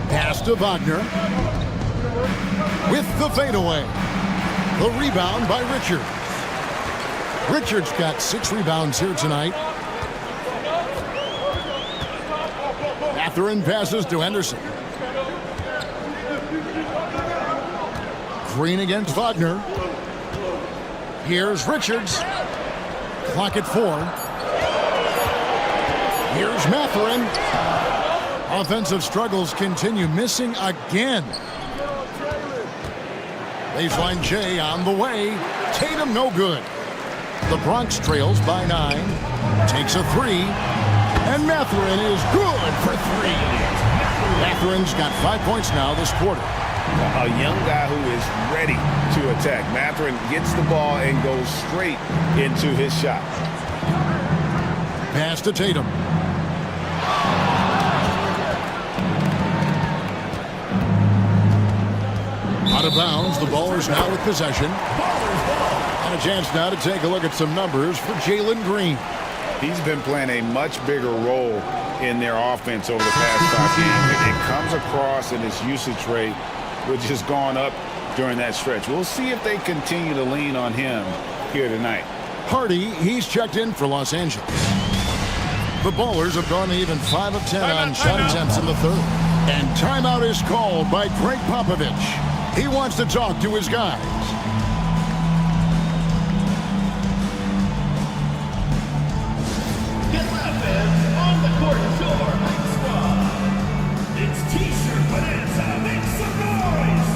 Speaker 11: Pass to Wagner. With the fadeaway. The rebound by Richards. Richards got 6 rebounds here tonight. Mathurin passes to Henderson. Green against Wagner. Here's Richards. Clock at 4. Here's Mathurin. Offensive struggles continue, missing again. Baseline J on the way. Tatum no good. The Bronx trails by 9. Takes a 3. And Mathurin is good for 3. Mathurin's got 5 points now this quarter.
Speaker 12: A young guy who is ready to attack. Mathurin gets the ball and goes straight into his shot.
Speaker 11: Pass to Tatum. Out of bounds, the Ballers now with possession. And a chance now to take a look at some numbers for Jalen Green.
Speaker 12: He's been playing a much bigger role in their offense over the past 5 games. And it comes across in his usage rate, which has gone up during that stretch. We'll see if they continue to lean on him here tonight.
Speaker 11: Hardy, he's checked in for Los Angeles. The Ballers have gone even 5 of 10 on shot attempts in the third. And timeout is called by Greg Popovich. He wants to talk to his guys.
Speaker 4: Get offense on the court score. It's T-shirt Bonanza. Make some noise.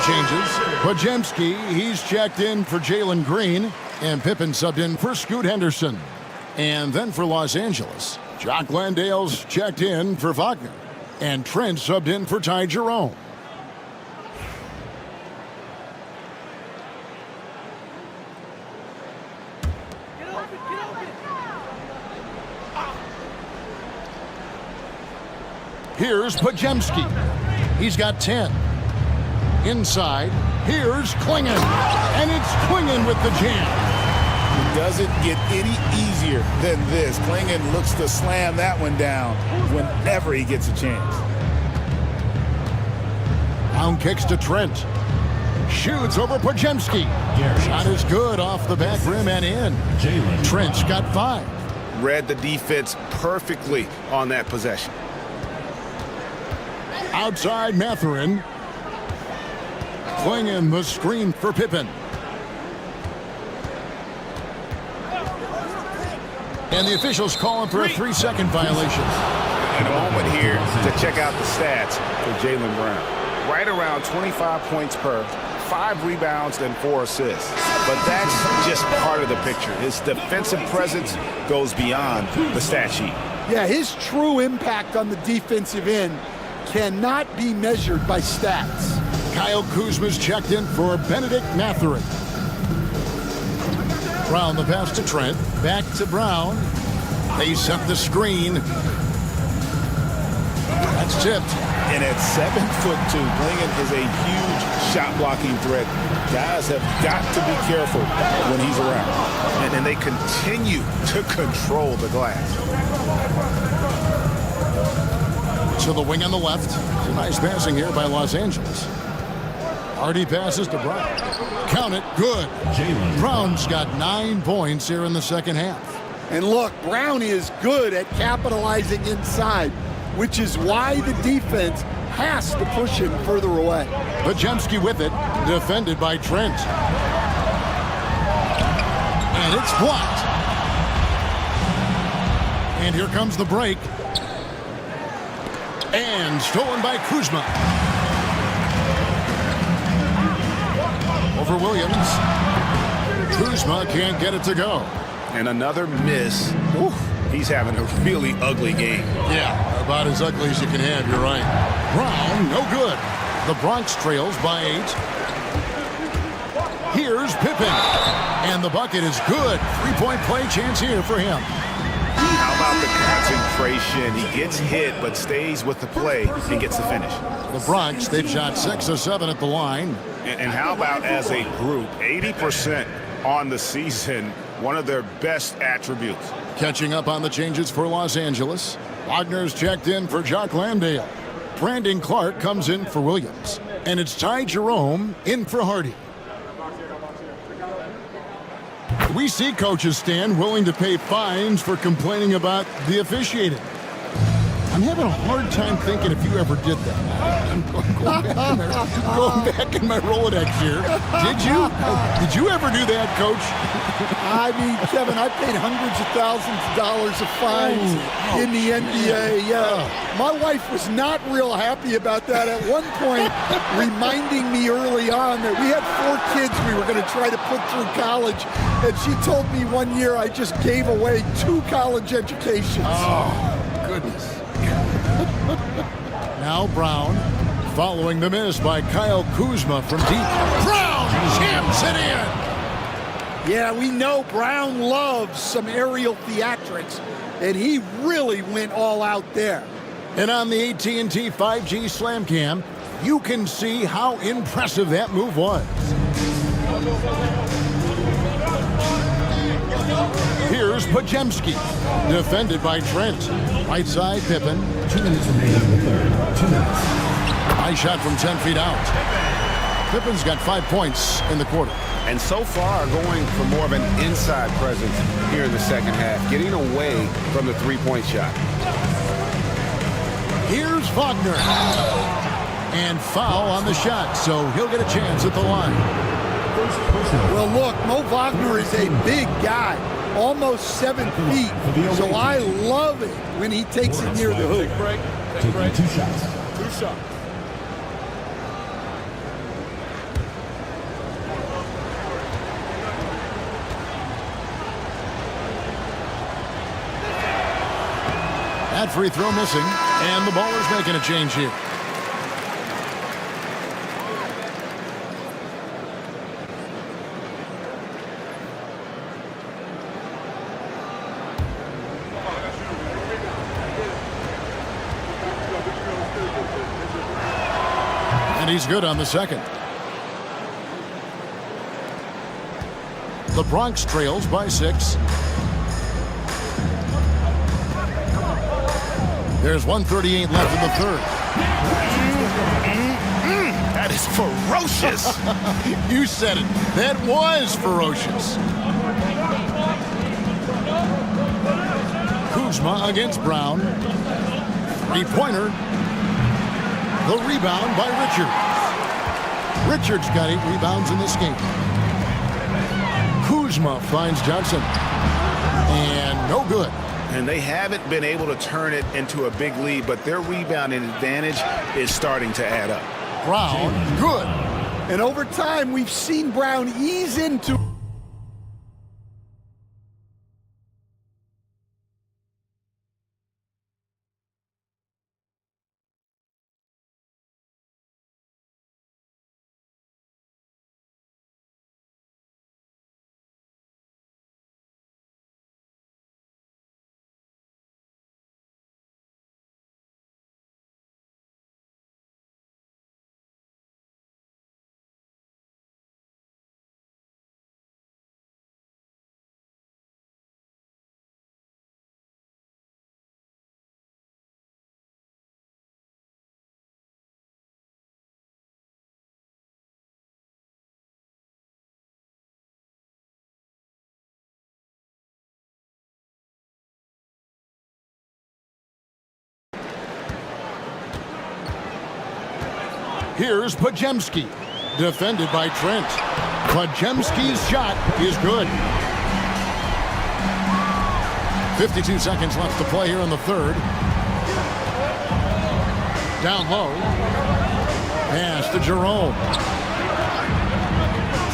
Speaker 11: changes. Pajemski, he's checked in for Jalen Green, and Pippen subbed in for Scoot Henderson. And then for Los Angeles, Jock Landale's checked in for Wagner, and Trent subbed in for Ty Jerome. Here's Pajemski. He's got 10. Inside, here's Klingon. And it's Klingon with the jam.
Speaker 12: It doesn't get any easier than this. Klingon looks to slam that one down whenever he gets a chance.
Speaker 11: Brown kicks to Trent. Shoots over Pajemski. Shot is good off the back rim and in. Trent's got 5.
Speaker 12: Read the defense perfectly on that possession.
Speaker 11: Outside Mathurin. Klingon the screen for Pippen. And the officials calling for a 3-second violation.
Speaker 12: And a moment here to check out the stats for Jaylen Brown. Right around 25 points per, 5 rebounds and 4 assists. But that's just part of the picture. His defensive presence goes beyond the stat sheet.
Speaker 18: Yeah, his true impact on the defensive end cannot be measured by stats.
Speaker 11: Kyle Kuzma's checked in for Benedict Mathurin. Brown the pass to Trent. Back to Brown. They set the screen. That's tipped.
Speaker 12: And at 7'2", Klingon is a huge shot blocking threat. Guys have got to be careful when he's around. And they continue to control the glass.
Speaker 11: To the wing on the left. Nice passing here by Los Angeles. Hardy passes to Brown. Count it. Good. Brown's got 9 points here in the second half.
Speaker 18: And look, Brown is good at capitalizing inside, which is why the defense has to push him further away.
Speaker 11: Pajemski with it. Defended by Trent. And it's blocked. And here comes the break. And stolen by Kuzma. Over Williams. Kuzma can't get it to go.
Speaker 12: And another miss. Ooh, he's having a really ugly game.
Speaker 11: Yeah, about as ugly as you can have, you're right. Brown, no good. The Bronx trails by 8. Here's Pippen. And the bucket is good. 3-point play chance here for him.
Speaker 12: How about the concentration? He gets hit, but stays with the play and gets the finish.
Speaker 11: The Bronx, they've shot 6 of 7 at the line.
Speaker 12: And how about as a group, 80% on the season, one of their best attributes.
Speaker 11: Catching up on the changes for Los Angeles. Wagner's checked in for Jock Landale. Brandon Clark comes in for Williams. And it's Ty Jerome in for Hardy. We see coaches stand willing to pay fines for complaining about the officiating. I'm having a hard time thinking if you ever did that. I'm going back in my Rolodex here. Did you ever do that, Coach?
Speaker 18: I mean, Kevin, I paid hundreds of thousands of dollars of fines in the NBA. Yeah, my wife was not real happy about that at one point, reminding me early on that we had 4 kids we were going to try to put through college, and she told me one year I just gave away 2 college educations.
Speaker 11: Oh, goodness. Now Brown, following the miss by Kyle Kuzma from deep. Brown jams it in.
Speaker 18: Yeah, we know Brown loves some aerial theatrics, and he really went all out there.
Speaker 11: And on the AT&T 5G Slam Cam, you can see how impressive that move was. Here's Pajemski, defended by Trent. Right side, Pippen.
Speaker 16: 2 minutes remaining in the third. 2 minutes.
Speaker 11: High shot from 10 feet out. Pippen's got 5 points in the quarter.
Speaker 12: And so far, going for more of an inside presence here in the second half, getting away from the 3-point shot.
Speaker 11: Here's Wagner. And foul on the shot, so he'll get a chance at the line.
Speaker 18: Well, look, Mo Wagner is a big guy, almost 7 feet, so I love it when he takes it near the hoop.
Speaker 16: Taking 2 shots.
Speaker 18: 2 shots.
Speaker 11: That free throw missing, and the Ballers making a change here. And he's good on the second. The Bronx trails by 6. There's 1:38 left in the third.
Speaker 12: That is ferocious.
Speaker 11: You said it. That was ferocious. Kuzma against Brown. Three-pointer. The rebound by Richards. Richards got 8 rebounds in this game. Kuzma finds Johnson. And no good.
Speaker 12: And they haven't been able to turn it into a big lead, but their rebounding advantage is starting to add up.
Speaker 11: Brown, good.
Speaker 18: And over time, we've seen Brown ease into...
Speaker 11: Here's Pajemski, defended by Trent. Pajemski's shot is good. 52 seconds left to play here in the third. Down low. Pass to Jerome.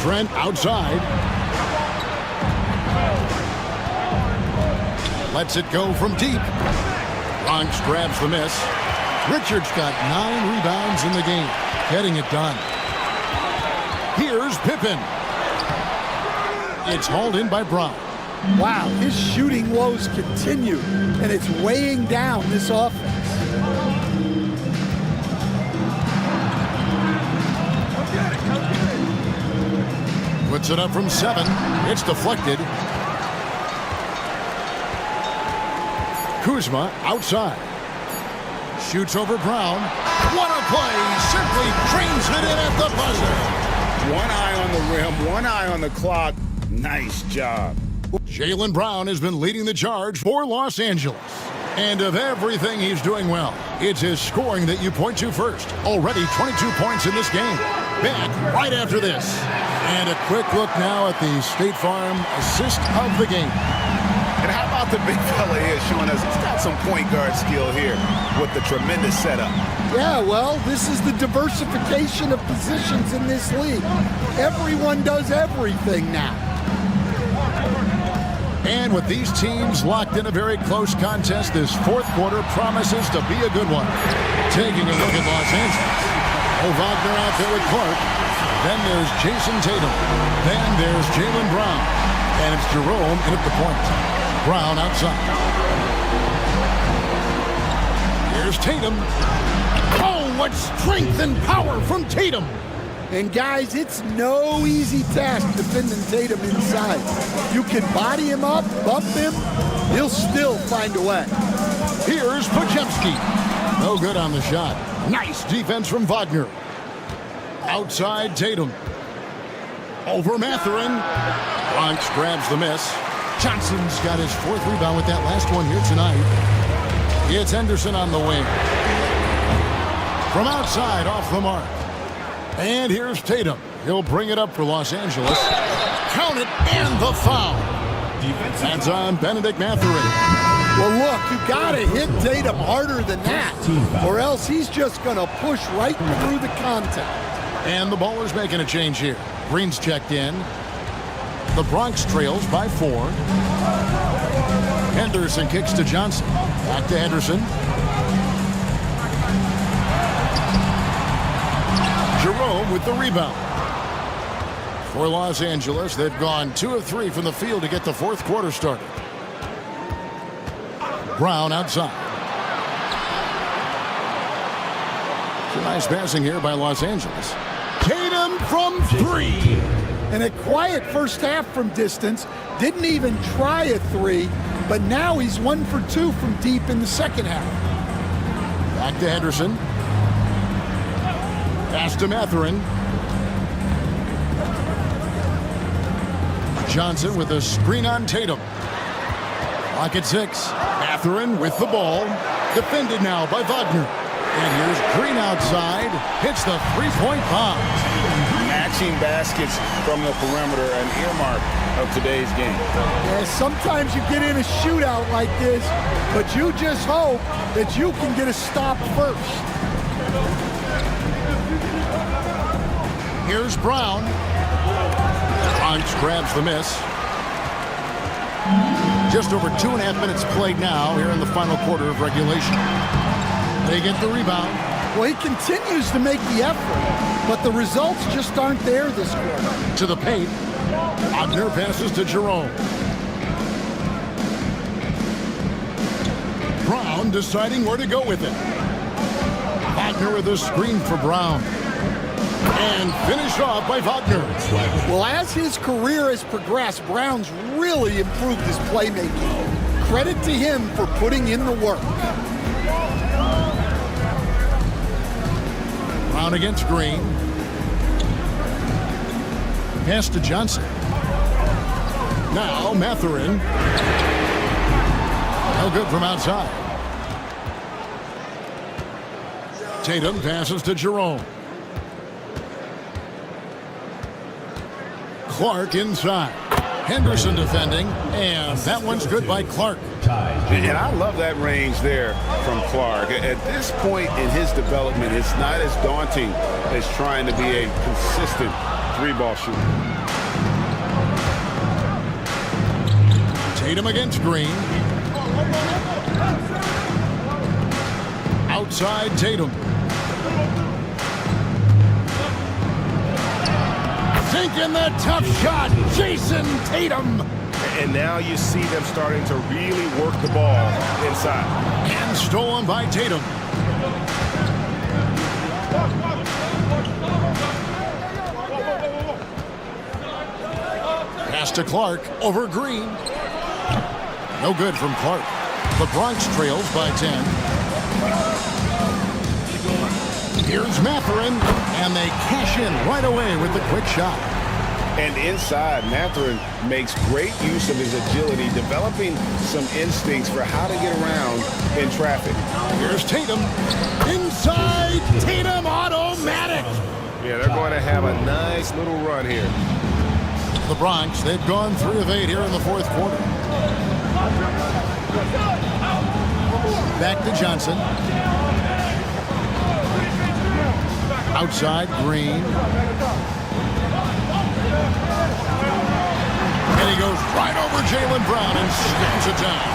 Speaker 11: Trent outside. Lets it go from deep. Bronx grabs the miss. Richards got 9 rebounds in the game, getting it done. Here's Pippen. It's hauled in by Brown.
Speaker 18: Wow, his shooting woes continue, and it's weighing down this offense.
Speaker 11: Puts it up from 7. It's deflected. Kuzma outside. Shoots over Brown. What a play! Simply trains it in at the buzzer.
Speaker 12: One eye on the rim, one eye on the clock. Nice job.
Speaker 11: Jaylen Brown has been leading the charge for Los Angeles. And of everything he's doing well, it's his scoring that you point to first. Already 22 points in this game. Back right after this. And a quick look now at the State Farm assist of the game.
Speaker 12: And how about the big fella here showing us he's got some point guard skill here with the tremendous setup.
Speaker 18: Yeah, well, this is the diversification of positions in this league. Everyone does everything now.
Speaker 11: And with these teams locked in a very close contest, this fourth quarter promises to be a good one. Taking a look at Los Angeles. Wagner out there with Clark. Then there's Jason Tatum. Then there's Jaylen Brown. And it's Jerome in at the point. Brown outside. Here's Tatum. Oh, what strength and power from Tatum.
Speaker 18: And guys, it's no easy task defending Tatum inside. You can body him up, bump him, he'll still find a way.
Speaker 11: Here's Pajemski. No good on the shot. Nice defense from Wagner. Outside Tatum. Over Mathurin. Bronx grabs the miss. Johnson's got his 4th rebound with that last one here tonight. It's Henderson on the wing. From outside, off the mark. And here's Tatum. He'll bring it up for Los Angeles. Count it, and the foul. That's on Benedict Mathurin.
Speaker 18: Well, look, you got to hit Tatum harder than that, or else he's just going to push right through the contact.
Speaker 11: And the Ballers making a change here. Green's checked in. The Bronx trails by 4. Henderson kicks to Johnson. Back to Henderson. Jerome with the rebound. For Los Angeles, they've gone 2 of 3 from the field to get the fourth quarter started. Brown outside. Some nice passing here by Los Angeles.
Speaker 18: Tatum from 3. And a quiet first half from distance. Didn't even try a 3, but now he's 1 for 2 from deep in the second half.
Speaker 11: Back to Henderson. Pass to Mathurin. Johnson with a screen on Tatum. Clock at 6. Mathurin with the ball. Defended now by Wagner. And here's Green outside. Hits the three-point bomb.
Speaker 10: Matching baskets from the perimeter, an earmark of today's game.
Speaker 18: Yeah, sometimes you get in a shootout like this, but you just hope that you can get a stop first.
Speaker 11: Here's Brown. Bronx grabs the miss. Just over 2.5 minutes played now here in the final quarter of regulation. They get the rebound.
Speaker 18: Well, he continues to make the effort, but the results just aren't there this quarter.
Speaker 11: To the paint. Wagner passes to Jerome. Brown deciding where to go with it. Wagner with a screen for Brown. And finished off by Wagner.
Speaker 18: Well, as his career has progressed, Brown's really improved his playmaking. Credit to him for putting in the work.
Speaker 11: Brown against Green. Pass to Johnson. Now Mathurin. No good from outside. Tatum passes to Jerome. Clark inside. Henderson defending, and that one's good by Clark.
Speaker 10: And I love that range there from Clark. At this point in his development, it's not as daunting as trying to be a consistent three-ball shooter.
Speaker 11: Tatum against Green. Outside Tatum. Sinking the tough shot, Jason Tatum.
Speaker 12: And now you see them starting to really work the ball inside.
Speaker 11: And stolen by Tatum. Pass to Clark over Green. No good from Clark. The Bronx trails by 10. Here's Mathurin, and they cash in right away with the quick shot.
Speaker 10: And inside, Mathurin makes great use of his agility, developing some instincts for how to get around in traffic.
Speaker 11: Here's Tatum. Inside, Tatum automatic.
Speaker 10: Yeah, they're going to have a nice little run here.
Speaker 11: The Bronx, they've gone 3 of 8 here in the fourth quarter. Back to Johnson. Outside, Green. And he goes right over Jaylen Brown and slams it down.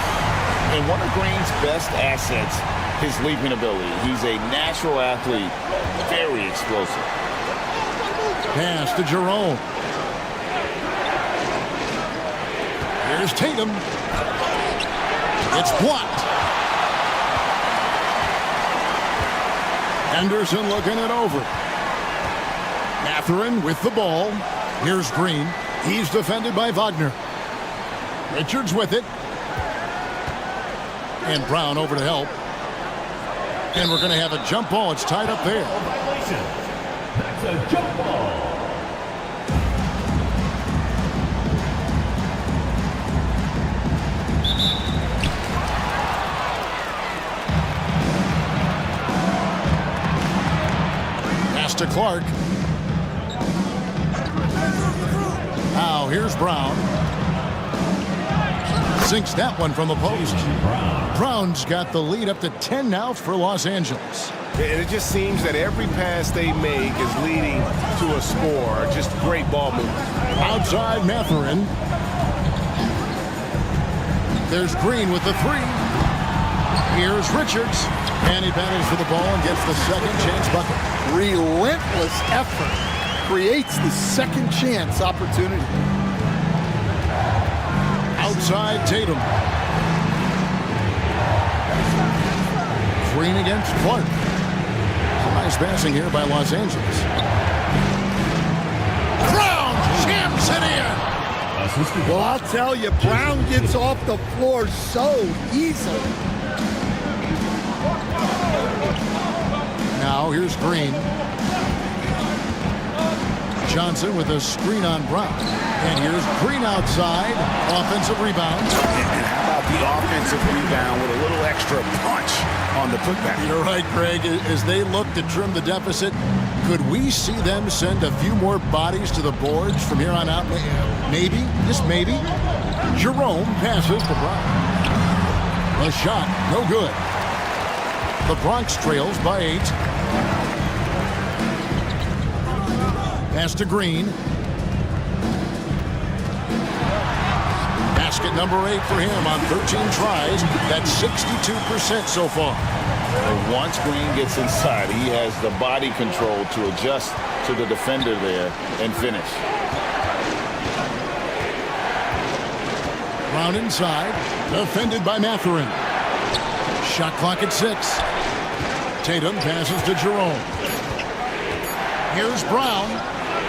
Speaker 10: And one of Green's best assets, his leaping ability. He's a natural athlete, very explosive.
Speaker 11: Pass to Jerome. Here's Tatum. It's blocked. Henderson looking it over. Mathurin with the ball. Here's Green. He's defended by Wagner. Richards with it. And Brown over to help. And we're going to have a jump ball. It's tied up there.
Speaker 16: That's a jump ball.
Speaker 11: Pass to Clark. Now here's Brown. Sinks that one from the post. Brown's got the lead up to 10 now for Los Angeles.
Speaker 12: And it just seems that every pass they make is leading to a score. Just great ball movement.
Speaker 11: Outside Mathurin. There's Green with the 3. Here's Richards, and he battles for the ball and gets the second chance bucket.
Speaker 18: Relentless effort creates the second chance opportunity.
Speaker 11: Outside Tatum. Green against Clark. Some nice passing here by Los Angeles. Brown jams it in.
Speaker 18: Well, I'll tell you, Brown gets off the floor so easily.
Speaker 11: Now here's Green. Johnson with a screen on Brown. And here's Green outside. Offensive rebound.
Speaker 12: And how about the offensive rebound with a little extra punch on the putback?
Speaker 11: You're right, Greg. As they look to trim the deficit, could we see them send a few more bodies to the boards from here on out? Maybe, just maybe. Jerome passes to Brown. A shot, no good. The Bronx trails by 8. Pass to Green. Basket number 8 for him on 13 tries. That's 62% so far.
Speaker 10: And once Green gets inside, he has the body control to adjust to the defender there and finish.
Speaker 11: Brown inside. Defended by Mathurin. Shot clock at 6. Tatum passes to Jerome. Here's Brown.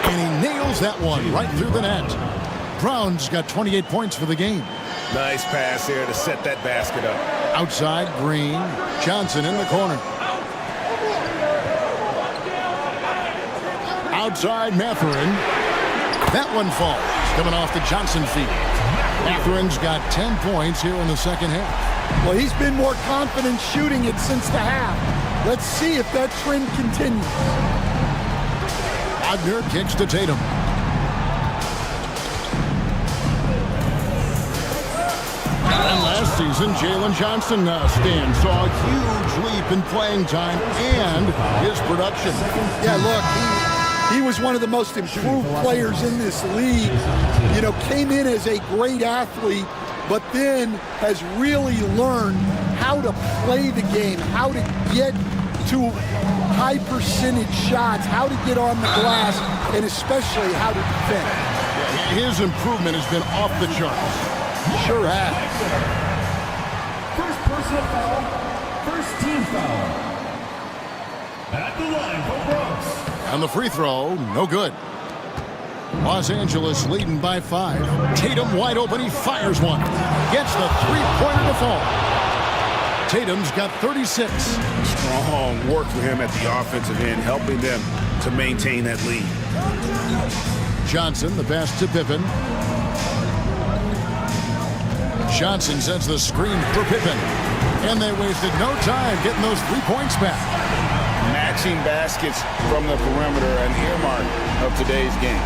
Speaker 11: And he nails that one right through the net. Brown's got 28 points for the game.
Speaker 12: Nice pass here to set that basket up.
Speaker 11: Outside, Green. Johnson in the corner. Outside, Mathurin. That one falls. Coming off the Johnson feed. Matherin's got 10 points here in the second half.
Speaker 18: Well, he's been more confident shooting it since the half. Let's see if that trend continues.
Speaker 11: Wagner kicks to Tatum. And last season, Jalen Johnson saw a huge leap in playing time and his production.
Speaker 18: Yeah, look, he was one of the most improved players in this league. You know, came in as a great athlete, but then has really learned how to play the game, how to get to high percentage shots, how to get on the glass, and especially how to defend.
Speaker 11: His improvement has been off the charts. Sure has.
Speaker 16: First personal foul, first team foul. At the line for Bronx.
Speaker 11: And the free throw, no good. Los Angeles leading by 5. Tatum wide open, he fires one. Gets the three-pointer to fall. Tatum's got 36.
Speaker 12: Strong work for him at the offensive end, helping them to maintain that lead.
Speaker 11: Johnson, the pass to Pippen. Johnson sends the screen for Pippen. And they wasted no time getting those 3 points back.
Speaker 10: Matching baskets from the perimeter, an earmark of today's game.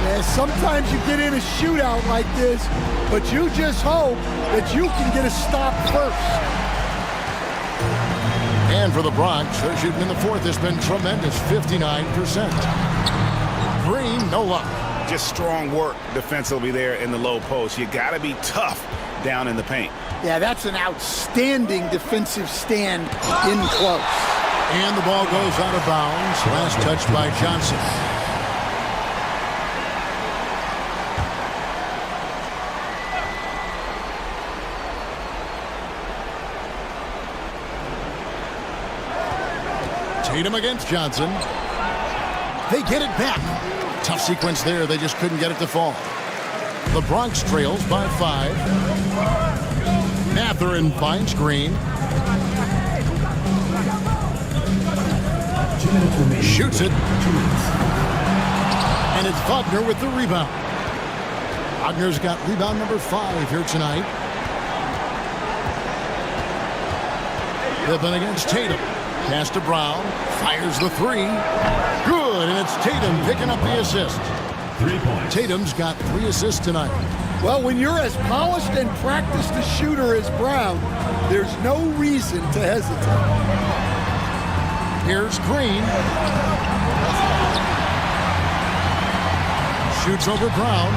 Speaker 18: Yeah, sometimes you get in a shootout like this, but you just hope that you can get a stop first.
Speaker 11: And for the Bronx, their shooting in the fourth has been tremendous, 59%. Green, no luck.
Speaker 12: Just strong work defensively there in the low post. You got to be tough down in the paint.
Speaker 18: Yeah, that's an outstanding defensive stand in close.
Speaker 11: And the ball goes out of bounds. Last touch by Johnson. Tatum against Johnson. They get it back. Tough sequence there. They just couldn't get it to fall. The Bronx trails by 5. Mathurin finds Green. Shoots it. And it's Wagner with the rebound. Wagner's got rebound number 5 here tonight. Pippen against Tatum. Pass to Brown. Fires the 3. Good, and it's Tatum picking up the assist.
Speaker 16: 3 points.
Speaker 11: Tatum's got 3 assists tonight.
Speaker 18: Well, when you're as polished and practiced a shooter as Brown, there's no reason to hesitate.
Speaker 11: Here's Green. Shoots over Brown.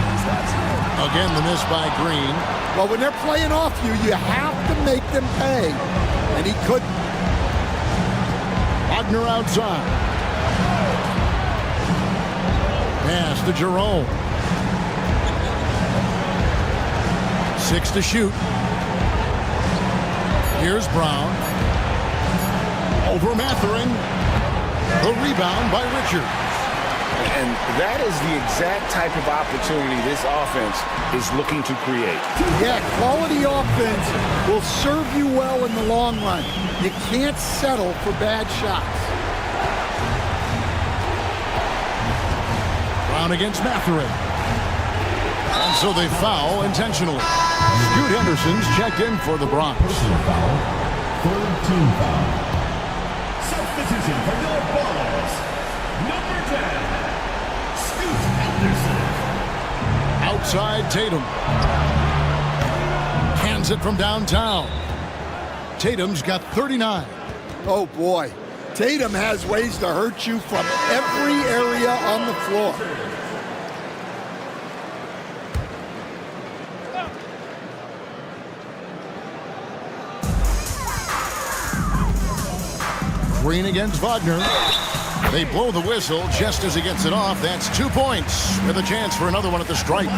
Speaker 11: Again, the miss by Green.
Speaker 18: Well, when they're playing off you, you have to make them pay, and he couldn't.
Speaker 11: Wagner outside. Pass to Jerome. 6 to shoot. Here's Brown. Over Mathering. The rebound by Richards.
Speaker 12: And that is the exact type of opportunity this offense is looking to create.
Speaker 18: Yeah, quality offense will serve you well in the long run. You can't settle for bad shots.
Speaker 11: Brown against Mathering. And so they foul intentionally. Scoot Henderson's checked in for the Bronx.
Speaker 16: Third team foul. Substitution for your ballers. Number 10, Scoot Henderson.
Speaker 11: Outside Tatum. Hands it from downtown. Tatum's got 39.
Speaker 18: Oh, boy. Tatum has ways to hurt you from every area on the floor.
Speaker 11: Green against Wagner. They blow the whistle just as he gets it off. That's 2 points with a chance for another one at the stripe.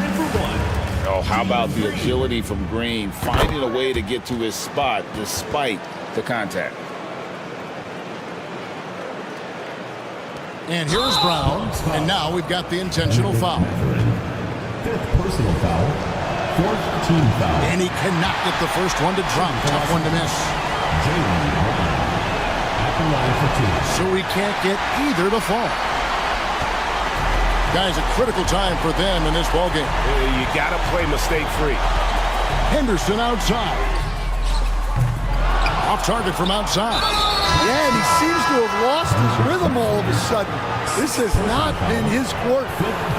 Speaker 10: Oh, how about the agility from Green, finding a way to get to his spot despite the contact.
Speaker 11: And here's Brown. And now we've got the intentional foul.
Speaker 16: Fifth personal foul. Fourth team foul.
Speaker 11: And he cannot get the first one to drop. Tough one to miss. So he can't get either to fall. Guys, a critical time for them in this ballgame.
Speaker 12: You got to play mistake-free.
Speaker 11: Henderson outside. Off target from outside.
Speaker 18: Yeah, and he seems to have lost his rhythm all of a sudden. This has not been his court.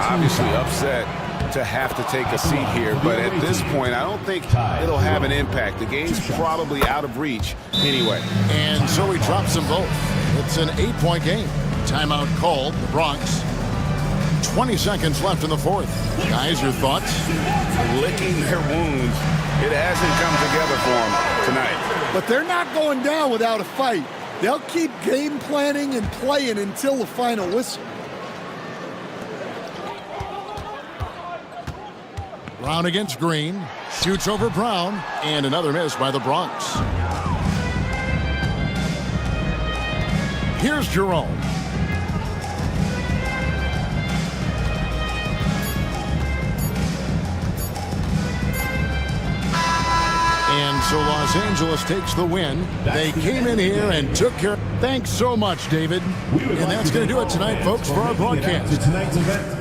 Speaker 12: Obviously upset to have to take a seat here, but at this point, I don't think it'll have an impact. The game's probably out of reach anyway.
Speaker 11: And so he drops them both. It's an 8-point game. Timeout called, the Bronx. 20 seconds left in the fourth. Guys, your thoughts?
Speaker 12: Licking their wounds. It hasn't come together for them tonight.
Speaker 18: But they're not going down without a fight. They'll keep game planning and playing until the final whistle.
Speaker 11: Brown against Green. Shoots over Brown. And another miss by the Bronx. Here's Jerome. And so Los Angeles takes the win. They came in here and took care. Thanks so much, David. And that's going to do it tonight, folks, for our broadcast.
Speaker 16: Tonight's event.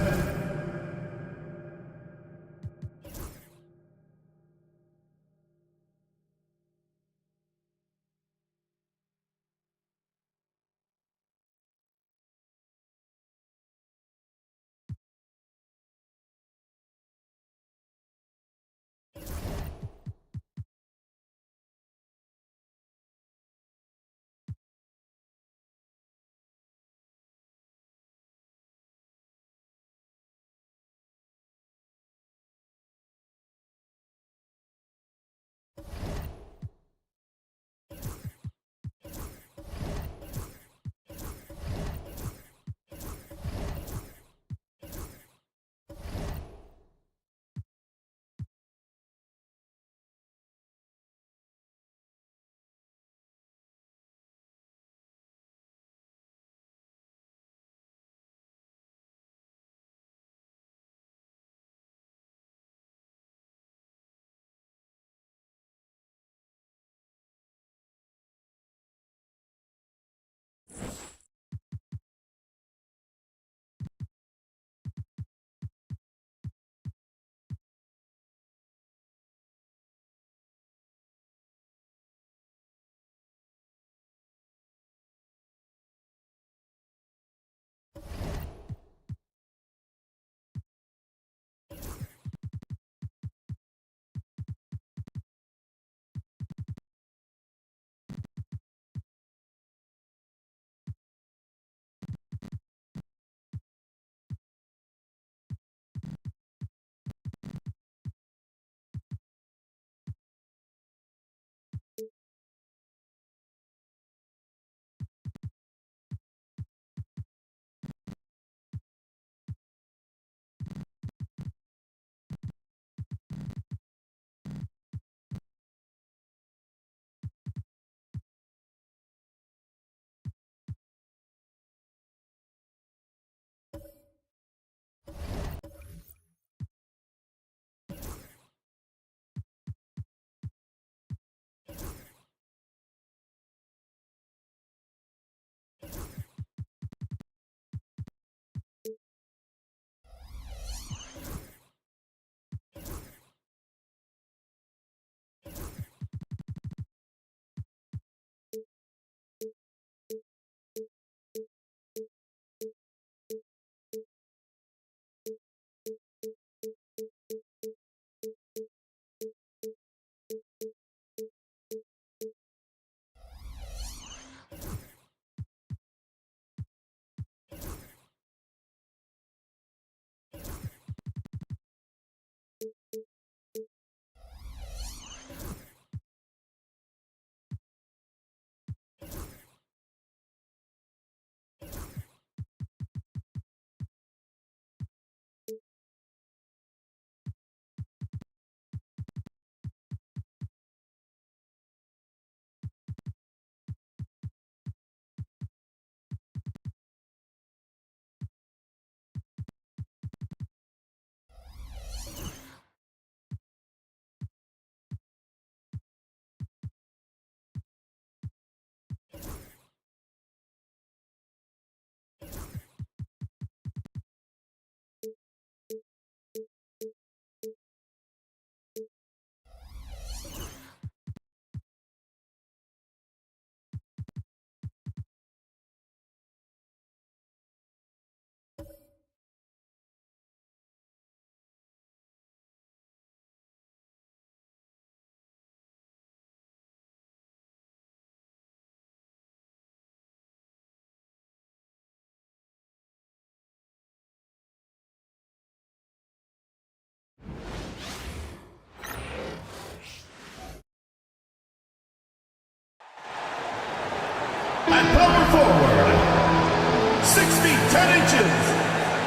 Speaker 4: And power forward, 6 feet 10 inches,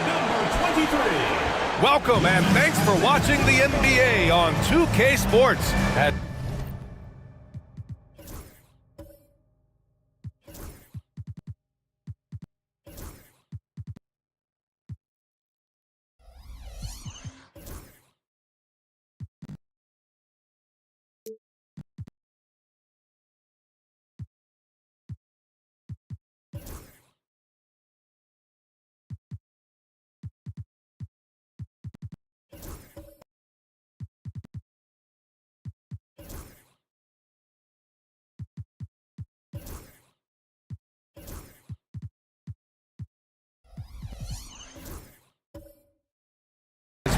Speaker 4: number 23.
Speaker 2: Welcome and thanks for watching the NBA on 2K Sports.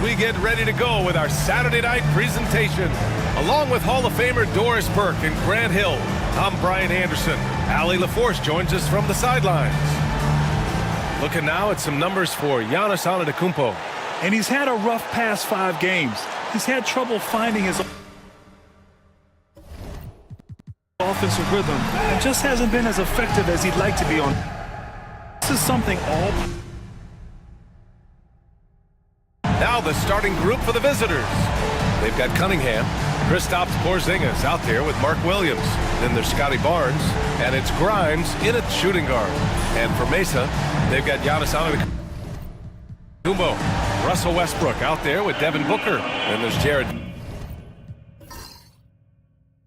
Speaker 2: We get ready to go with our Saturday night presentation. Along with Hall of Famer Doris Burke and Grant Hill, I'm Brian Anderson. Allie LaForce joins us from the sidelines. Looking now at some numbers for Giannis Antetokounmpo.
Speaker 1: And he's had a rough past 5 games. He's had trouble finding his offensive rhythm and just hasn't been as effective as he'd like to be on. This is something all...
Speaker 2: Now the starting group for the visitors. They've got Cunningham, Kristaps Porzingis out there with Mark Williams. Then there's Scotty Barnes, and it's Grimes in at shooting guard. And for Mesa, they've got Giannis Antetokounmpo, Russell Westbrook out there with Devin Booker. Then there's Jared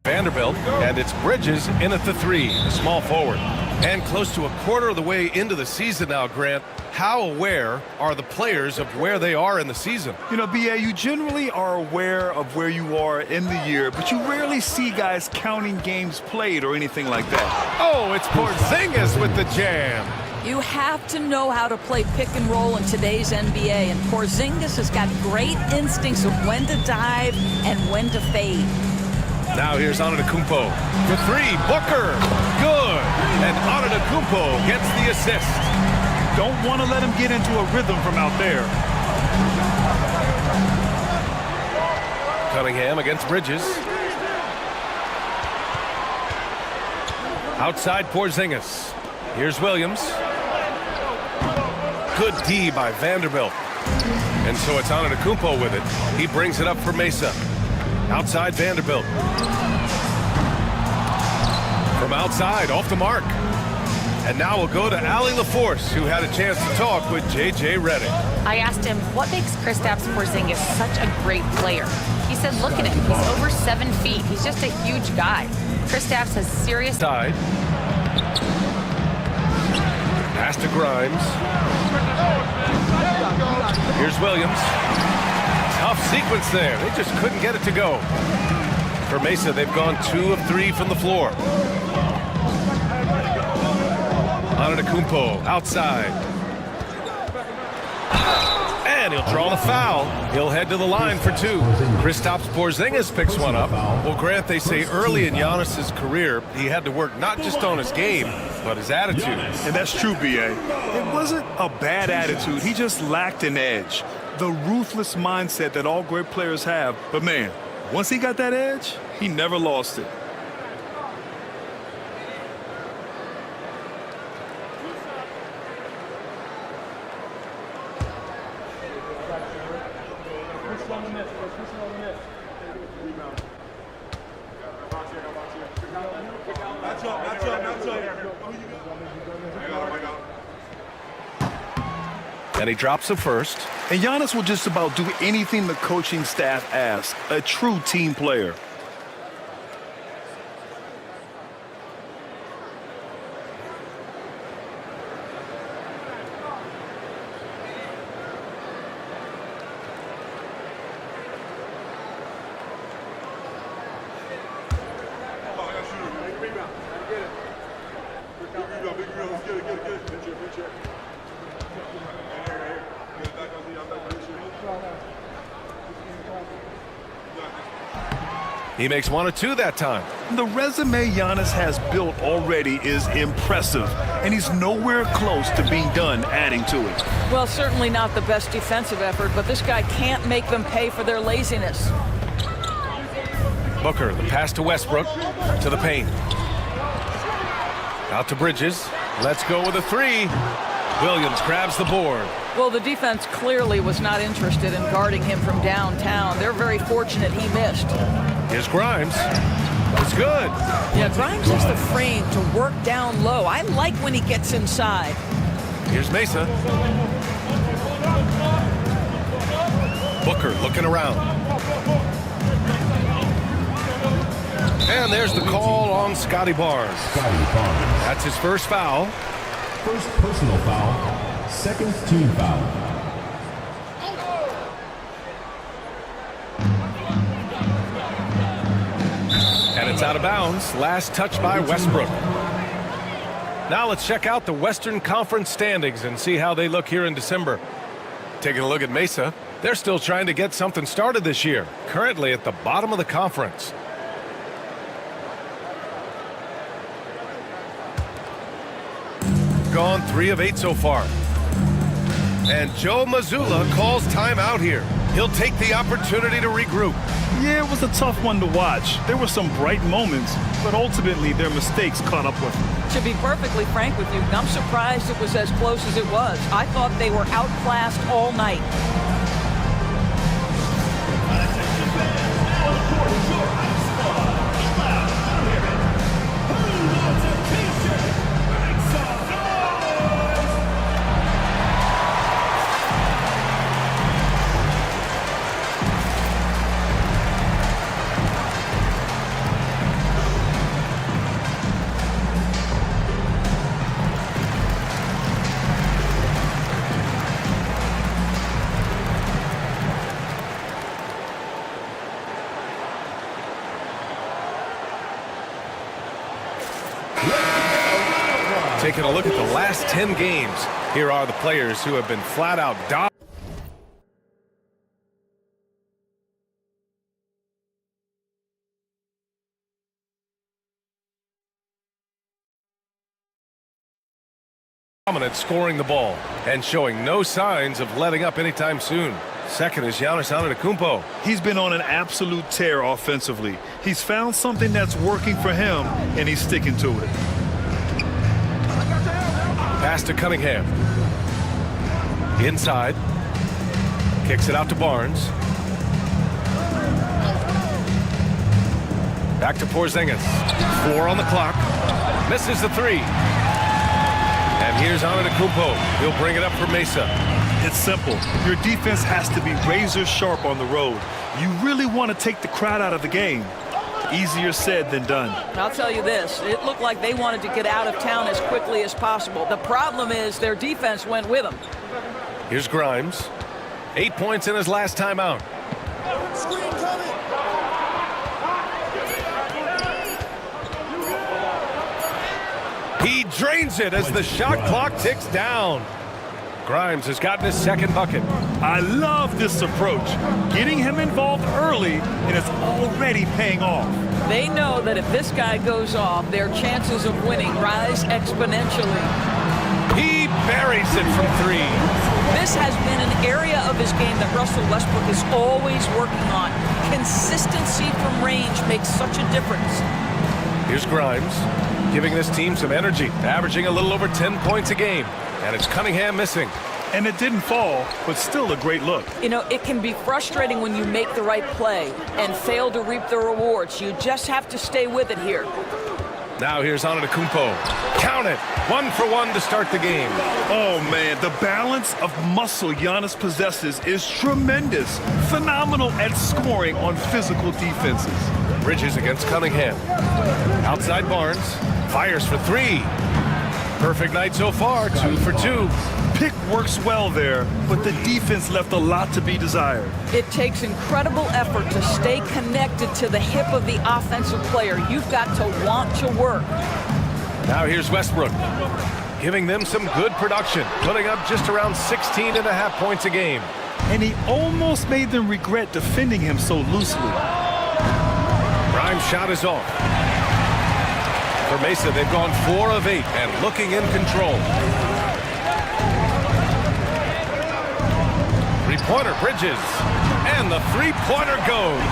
Speaker 2: Vanderbilt, and it's Bridges in at the 3, the small forward. And close to a quarter of the way into the season now, Grant, how aware are the players of where they are in the season?
Speaker 1: You know, B.A., you generally are aware of where you are in the year, but you rarely see guys counting games played or anything like that.
Speaker 2: Oh, it's Porzingis with the jam.
Speaker 3: You have to know how to play pick and roll in today's NBA, and Porzingis has got great instincts of when to dive and when to fade.
Speaker 2: Now here's Antetokounmpo for 3. Booker, good. And Antetokounmpo gets the assist.
Speaker 1: Don't want to let him get into a rhythm from out there.
Speaker 2: Cunningham against Bridges. Outside Porzingis. Here's Williams. Good D by Vanderbilt. And so it's Antetokounmpo with it. He brings it up for Mesa. Outside Vanderbilt. From outside, off the mark. And now we'll go to Allie LaForce, who had a chance to talk with J.J. Redick.
Speaker 5: I asked him, what makes Kristaps Porzingis such a great player? He said, look at him. He's over 7 feet. He's just a huge guy. Kristaps has serious...
Speaker 2: Side. Pass to Grimes. Here's Williams. Tough sequence there. They just couldn't get it to go. For Mesa, they've gone 2 of 3 from the floor. Antetokounmpo outside. And he'll draw the foul. He'll head to the line for 2. Kristaps Porzingis picks one up. Well, Grant, they say early in Giannis's career, he had to work not just on his game, but his attitude.
Speaker 1: And that's true, B.A. It wasn't a bad attitude. He just lacked an edge. The ruthless mindset that all great players have. But, man, once he got that edge, he never lost it.
Speaker 2: And he drops the first.
Speaker 1: And Giannis will just about do anything the coaching staff asks. A true team player.
Speaker 2: He makes 1 of 2 that time.
Speaker 1: The resume Giannis has built already is impressive, and he's nowhere close to being done adding to it.
Speaker 3: Well, certainly not the best defensive effort, but this guy can't make them pay for their laziness.
Speaker 2: Booker, the pass to Westbrook, to the paint. Out to Bridges. Let's go with a three. Williams grabs the board.
Speaker 3: Well, the defense clearly was not interested in guarding him from downtown. They're very fortunate he missed.
Speaker 2: Here's Grimes. It's good.
Speaker 3: Yeah, Grimes has the frame to work down low. I like when he gets inside.
Speaker 2: Here's Mesa. Booker looking around. And there's the call on Scotty Barnes. That's his first foul.
Speaker 16: First personal foul, second team foul.
Speaker 2: And it's out of bounds. Last touch by Westbrook. Now let's check out the Western Conference standings and see how they look here in December. Taking a look at Mesa. They're still trying to get something started this year. Currently at the bottom of the conference. Gone 3 of 8 so far. And Joe Mazzulla calls timeout here. He'll take the opportunity to regroup.
Speaker 1: Yeah, it was a tough one to watch. There were some bright moments, but ultimately their mistakes caught up with them.
Speaker 3: To be perfectly frank with you, I'm surprised it was as close as it was. I thought they were outclassed all night.
Speaker 2: Taking a look at the last 10 games. Here are the players who have been flat out dominant, scoring the ball and showing no signs of letting up anytime soon. Second is Giannis Antetokounmpo.
Speaker 1: He's been on an absolute tear offensively. He's found something that's working for him, and he's sticking to it.
Speaker 2: Pass to Cunningham. Inside. Kicks it out to Barnes. Back to Porzingis. 4 on the clock. Misses the 3. And here's Antetokounmpo. He'll bring it up for Mesa.
Speaker 1: It's simple. Your defense has to be razor sharp on the road. You really want to take the crowd out of the game. Easier said than done.
Speaker 3: I'll tell you this, it looked like they wanted to get out of town as quickly as possible. The problem is their defense went with them.
Speaker 2: Here's Grimes. 8 points in his last time out.
Speaker 4: Screen coming.
Speaker 2: He drains it as the shot clock ticks down. Grimes has gotten his second bucket.
Speaker 1: I love this approach. Getting him involved early, and it's already paying off.
Speaker 3: They know that if this guy goes off, their chances of winning rise exponentially.
Speaker 2: He buries it from 3.
Speaker 3: This has been an area of his game that Russell Westbrook is always working on. Consistency from range makes such a difference.
Speaker 2: Here's Grimes, giving this team some energy, averaging a little over 10 points a game. And it's Cunningham missing.
Speaker 1: And it didn't fall, but still a great look.
Speaker 3: You know, it can be frustrating when you make the right play and fail to reap the rewards. You just have to stay with it here.
Speaker 2: Now here's Antetokounmpo. Count it. 1 for 1 to start the game.
Speaker 1: Oh, man, the balance of muscle Giannis possesses is tremendous. Phenomenal at scoring on physical defenses.
Speaker 2: Bridges against Cunningham. Outside Barnes. Fires for 3. Perfect night so far, 2 for 2.
Speaker 1: Pick works well there, but the defense left a lot to be desired.
Speaker 3: It takes incredible effort to stay connected to the hip of the offensive player. You've got to want to work.
Speaker 2: Now here's Westbrook, giving them some good production, putting up just around 16.5 points a game.
Speaker 1: And he almost made them regret defending him so loosely.
Speaker 2: Grimes' shot is off. For Mesa, they've gone 4 of 8 and looking in control. Three-pointer, Bridges. And the three-pointer goes.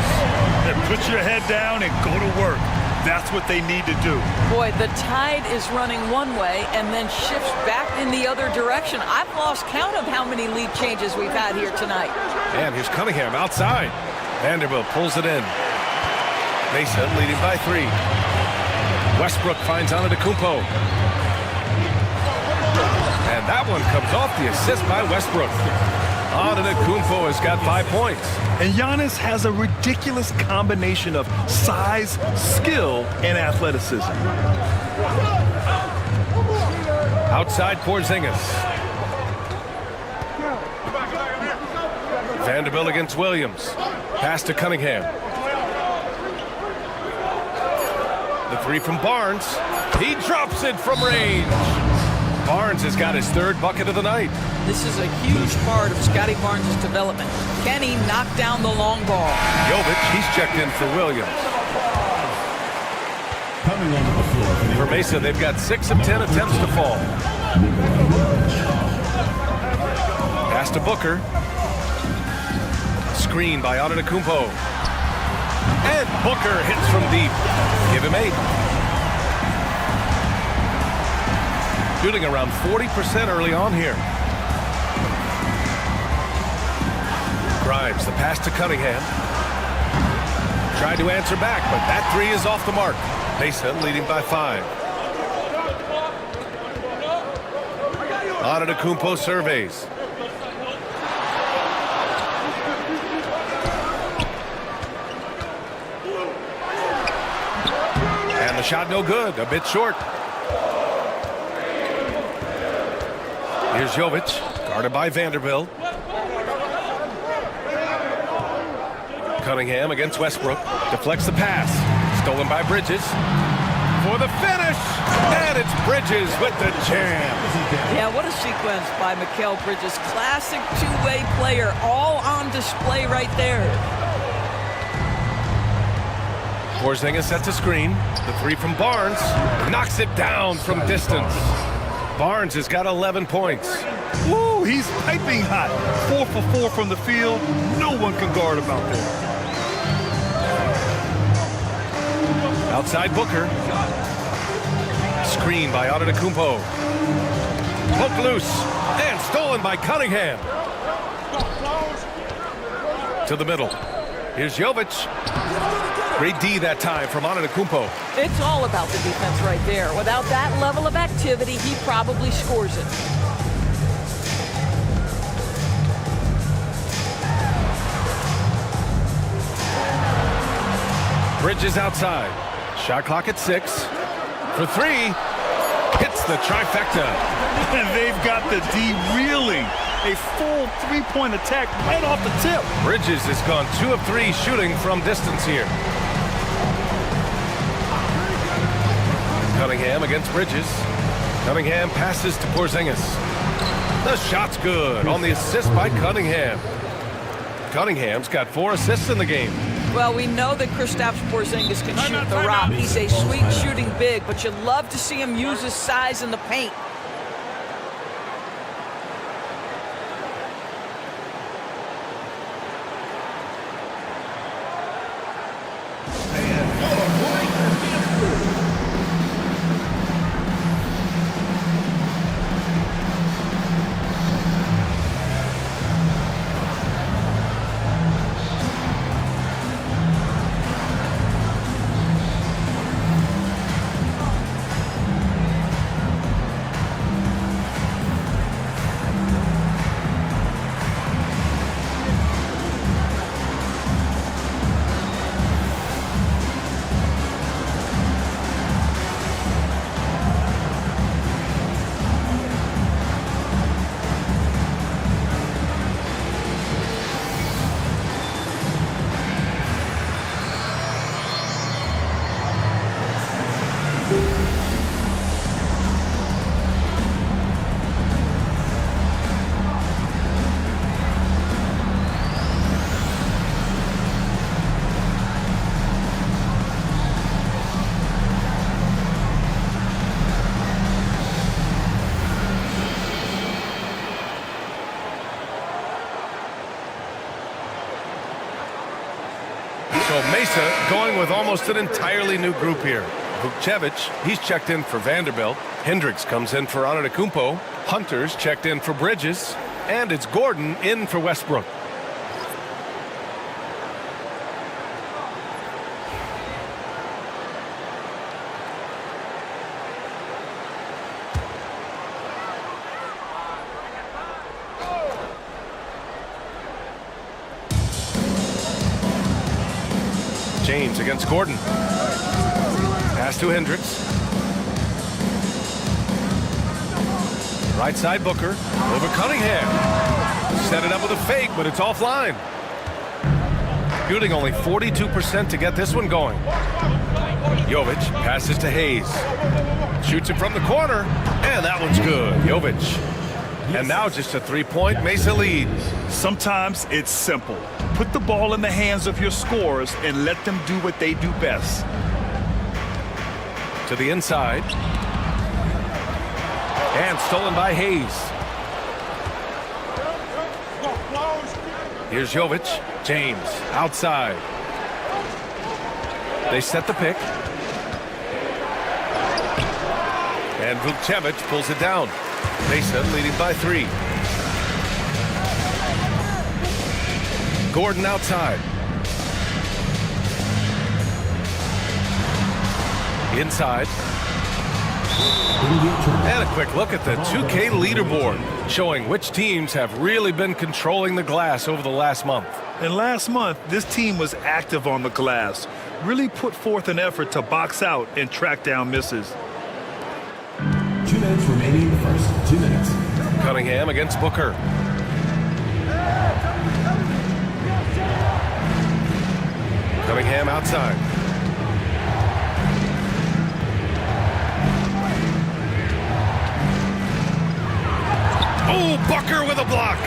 Speaker 1: And put your head down and go to work. That's what they need to do.
Speaker 3: Boy, the tide is running one way and then shifts back in the other direction. I've lost count of how many lead changes we've had here tonight.
Speaker 2: And here's Cunningham outside. Vanderbilt pulls it in. Mesa leading by 3. Westbrook finds Antetokounmpo. And that one comes off the assist by Westbrook. Antetokounmpo has got 5 points.
Speaker 1: And Giannis has a ridiculous combination of size, skill, and athleticism.
Speaker 2: Outside Porzingis. Vanderbilt against Williams. Pass to Cunningham. The 3 from Barnes. He drops it from range. Barnes has got his 3rd bucket of the night.
Speaker 3: This is a huge part of Scotty Barnes' development. Can he knock down the long ball?
Speaker 2: Jovic, he's checked in for Williams.
Speaker 16: Coming onto the floor
Speaker 2: For Mesa, they've got 6 of 10 attempts to fall. Pass to Booker. Screen by Antetokounmpo. And Booker hits from deep. Give him 8. Shooting around 40% early on here. Grimes, the pass to Cunningham. Tried to answer back, but that 3 is off the mark. Mesa leading by 5. Antetokounmpo surveys. And the shot no good, a bit short. Here's Jovic, guarded by Vanderbilt. Cunningham against Westbrook. Deflects the pass. Stolen by Bridges. For the finish. And it's Bridges with the jam.
Speaker 3: Yeah, what a sequence by Mikal Bridges. Classic two-way player. All on display right there.
Speaker 2: Porzingis sets a screen. The 3 from Barnes. Knocks it down from distance. Barnes has got 11 points.
Speaker 1: Woo, he's piping hot. 4 for 4 from the field. No one can guard him out there.
Speaker 2: Outside Booker. Screen by Antetokounmpo. Poked loose. And stolen by Cunningham. To the middle. Here's Jovic. Great D that time from Antetokounmpo.
Speaker 3: It's all about the defense right there. Without that level of activity, he probably scores it.
Speaker 2: Bridges outside. Shot clock at 6. For 3. Hits the trifecta.
Speaker 1: And they've got the D reeling. A full 3-point attack right off the tip.
Speaker 2: Bridges has gone 2 of 3 shooting from distance here. Cunningham against Bridges. Cunningham passes to Porzingis. The shot's good on the assist by Cunningham. Cunningham's got 4 assists in the game.
Speaker 3: Well, we know that Kristaps Porzingis can shoot the rock. He's a sweet shooting big, but you love to see him use his size in the paint.
Speaker 2: So Mesa going with almost an entirely new group here. Vukcevic, he's checked in for Vanderbilt. Hendricks comes in for Antetokounmpo. Hunter's checked in for Bridges. And it's Gordon in for Westbrook. James against Gordon. Pass to Hendricks. Right side Booker. Over Cunningham. Set it up with a fake, but it's offline. Shooting only 42% to get this one going. Jovic passes to Hayes. Shoots it from the corner, and that one's good. Jovic. And now just a three-point Mesa lead.
Speaker 1: Sometimes it's simple. Put the ball in the hands of your scorers and let them do what they do best.
Speaker 2: To the inside. And stolen by Hayes. Here's Jovic. James outside. They set the pick. And Vukcevic pulls it down. Mesa leading by 3. Gordon outside. Inside. And a quick look at the 2K leaderboard, showing which teams have really been controlling the glass over the last month.
Speaker 1: And last month, this team was active on the glass, really put forth an effort to box out and track down misses.
Speaker 16: 2 minutes remaining in the first. 2 minutes.
Speaker 2: Cunningham against Booker. Cunningham outside. Oh, Booker with a block.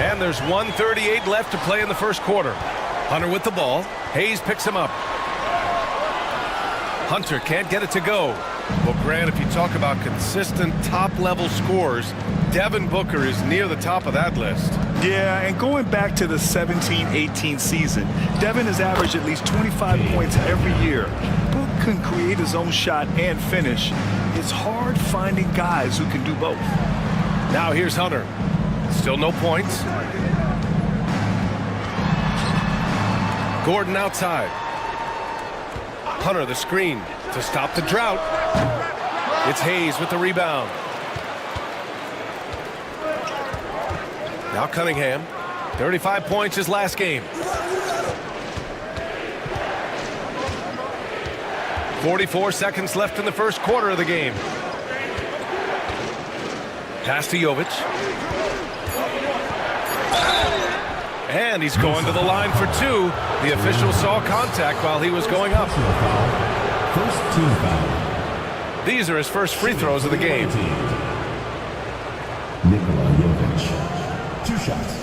Speaker 2: And there's 1:38 left to play in the first quarter. Hunter with the ball. Hayes picks him up. Hunter can't get it to go. Well, Grant, if you talk about consistent top-level scores, Devin Booker is near the top of that list.
Speaker 1: Yeah, and going back to the 17-18 season, Devin has averaged at least 25 points every year. Book can create his own shot and finish. It's hard finding guys who can do both.
Speaker 2: Now here's Hunter. Still no points. Gordon outside. Hunter the screen to stop the drought. It's Hayes with the rebound. Now Cunningham. 35 points his last game. 44 seconds left in the first quarter of the game. Pass to Jovic. And he's going to the line for 2. The official saw contact while he was going up.
Speaker 16: First team foul.
Speaker 2: These are his first free throws of the game.
Speaker 16: Nikola Jovic. 2 shots.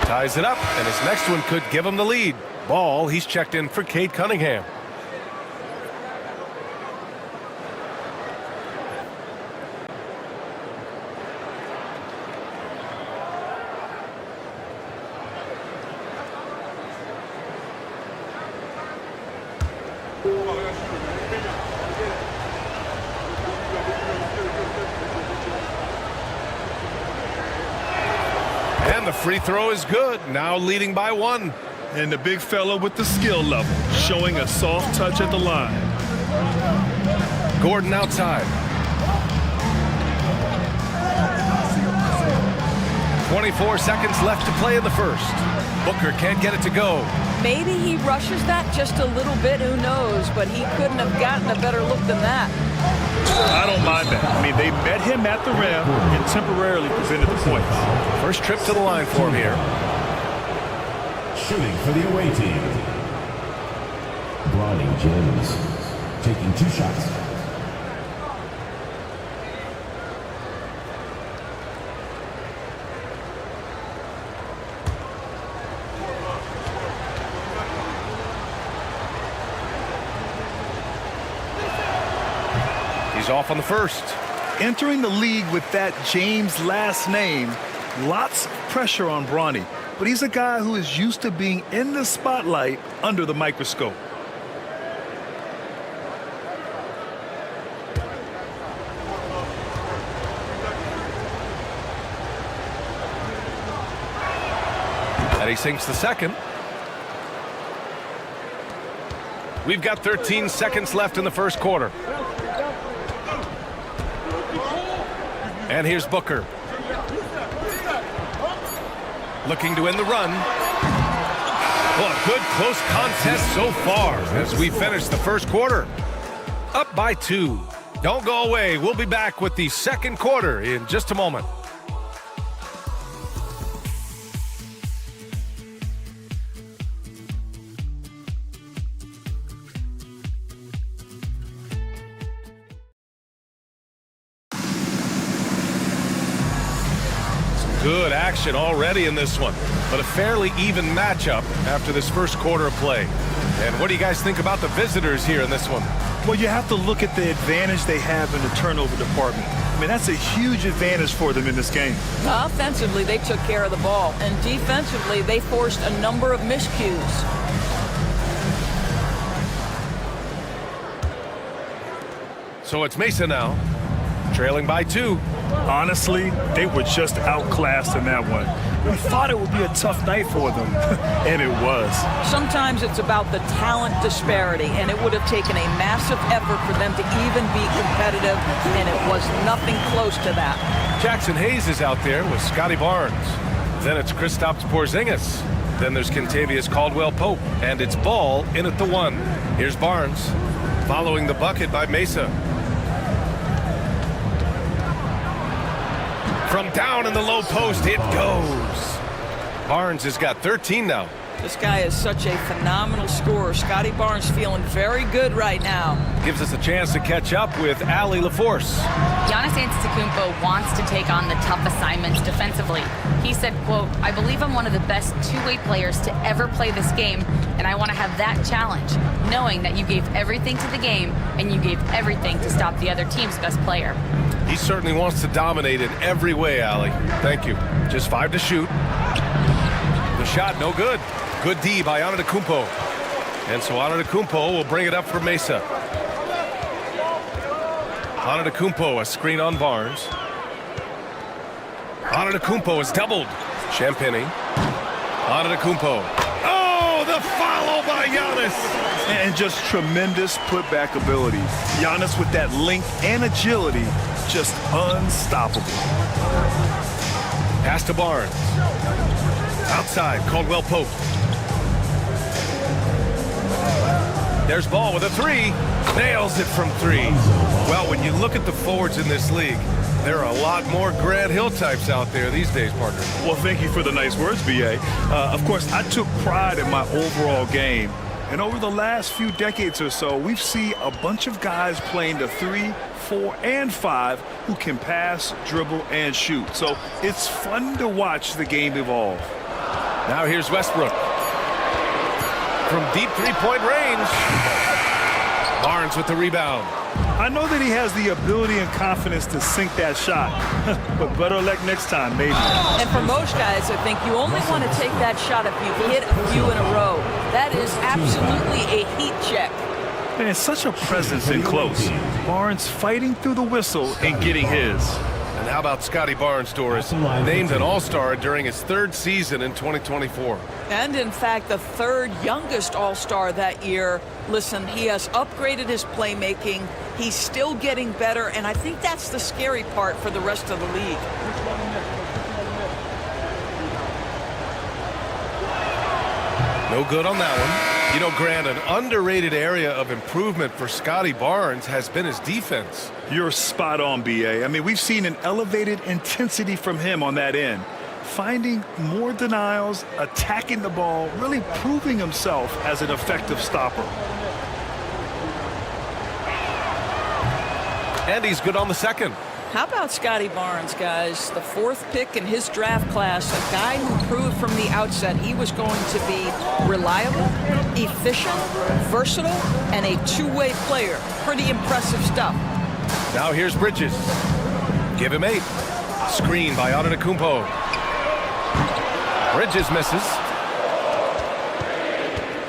Speaker 2: Ties it up, and his next one could give him the lead. Ball, he's checked in for Cade Cunningham. And the free throw is good, now leading by 1.
Speaker 1: And the big fella with the skill level, showing a soft touch at the line.
Speaker 2: Gordon outside. 24 seconds left to play in the first. Booker can't get it to go.
Speaker 3: Maybe he rushes that just a little bit, who knows, but he couldn't have gotten a better look than that.
Speaker 1: I don't mind that. I mean, they met him at the rim and temporarily prevented the points.
Speaker 2: First trip to the line for him here.
Speaker 16: Shooting for the away team. Bronny James taking 2 shots.
Speaker 2: off on the first.
Speaker 1: Entering the league with that James last name, lots of pressure on Bronny. But he's a guy who is used to being in the spotlight under the microscope.
Speaker 2: And he sinks the second. We've got 13 seconds left in the first quarter. And here's Booker. Looking to end the run. Well, a good close contest so far as we finish the first quarter. Up by 2. Don't go away. We'll be back with the second quarter in just a moment. Good action already in this one, but a fairly even matchup after this first quarter of play. And what do you guys think about the visitors here in this one?
Speaker 1: Well, you have to look at the advantage they have in the turnover department. I mean, that's a huge advantage for them in this game.
Speaker 3: Offensively, they took care of the ball, and defensively, they forced a number of miscues.
Speaker 2: So it's Mesa now, trailing by 2.
Speaker 1: Honestly, they were just outclassed in that one. We thought it would be a tough night for them, and it was.
Speaker 3: Sometimes it's about the talent disparity, and it would have taken a massive effort for them to even be competitive, and it was nothing close to that.
Speaker 2: Jackson Hayes is out there with Scotty Barnes. Then it's Kristaps Porzingis. Then there's Kentavious Caldwell-Pope, and it's Ball in at the 1. Here's Barnes, following the bucket by Mesa. From down in the low post, it goes. Barnes has got 13 now.
Speaker 3: This guy is such a phenomenal scorer. Scotty Barnes feeling very good right now.
Speaker 2: Gives us a chance to catch up with Allie LaForce.
Speaker 5: Giannis Antetokounmpo wants to take on the tough assignments defensively. He said, quote, "I believe I'm one of the best two-way players to ever play this game, and I want to have that challenge, knowing that you gave everything to the game and you gave everything to stop the other team's best player."
Speaker 2: He certainly wants to dominate in every way, Allie. Thank you. Just 5 to shoot. The shot, no good. Good D by Antetokounmpo. And so Antetokounmpo will bring it up for Mesa. Antetokounmpo, a screen on Barnes. Antetokounmpo is doubled. Champagny. Antetokounmpo. Oh, the follow by Giannis.
Speaker 1: And just tremendous putback ability. Giannis with that length and agility, just unstoppable.
Speaker 2: Pass to Barnes. Outside, Caldwell-Pope. There's Ball with a 3. Nails it from 3. Well, when you look at the forwards in this league, there are a lot more Grant Hill types out there these days, partner.
Speaker 1: Well, thank you for the nice words, B.A. Of course, I took pride in my overall game. And over the last few decades or so, we've seen a bunch of guys playing the 3, 4, and 5 who can pass, dribble, and shoot. So it's fun to watch the game evolve.
Speaker 2: Now here's Westbrook. From deep three-point range. Barnes with the rebound.
Speaker 1: I know that he has the ability and confidence to sink that shot, but better luck next time, maybe.
Speaker 3: And for most guys, I think you only want to take that shot if you've hit a few in a row. That is absolutely a heat check.
Speaker 1: Man, such a presence in close. Barnes fighting through the whistle and getting his.
Speaker 2: And how about Scotty Barnes, Doris? Named an All-Star during his 3rd season in 2024.
Speaker 3: And in fact, the 3rd youngest All-Star that year. Listen, he has upgraded his playmaking. He's still getting better, and I think that's the scary part for the rest of the league.
Speaker 2: No good on that one. You know, Grant, an underrated area of improvement for Scotty Barnes has been his defense.
Speaker 1: You're spot on, B.A. I mean, we've seen an elevated intensity from him on that end. Finding more denials, attacking the ball, really proving himself as an effective stopper.
Speaker 2: And he's good on the second.
Speaker 3: How about Scotty Barnes, guys? The 4th pick in his draft class, a guy who proved from the outset he was going to be reliable, efficient, versatile, and a two-way player. Pretty impressive stuff.
Speaker 2: Now here's Bridges. Give him 8. Screen by Antetokounmpo. Bridges misses.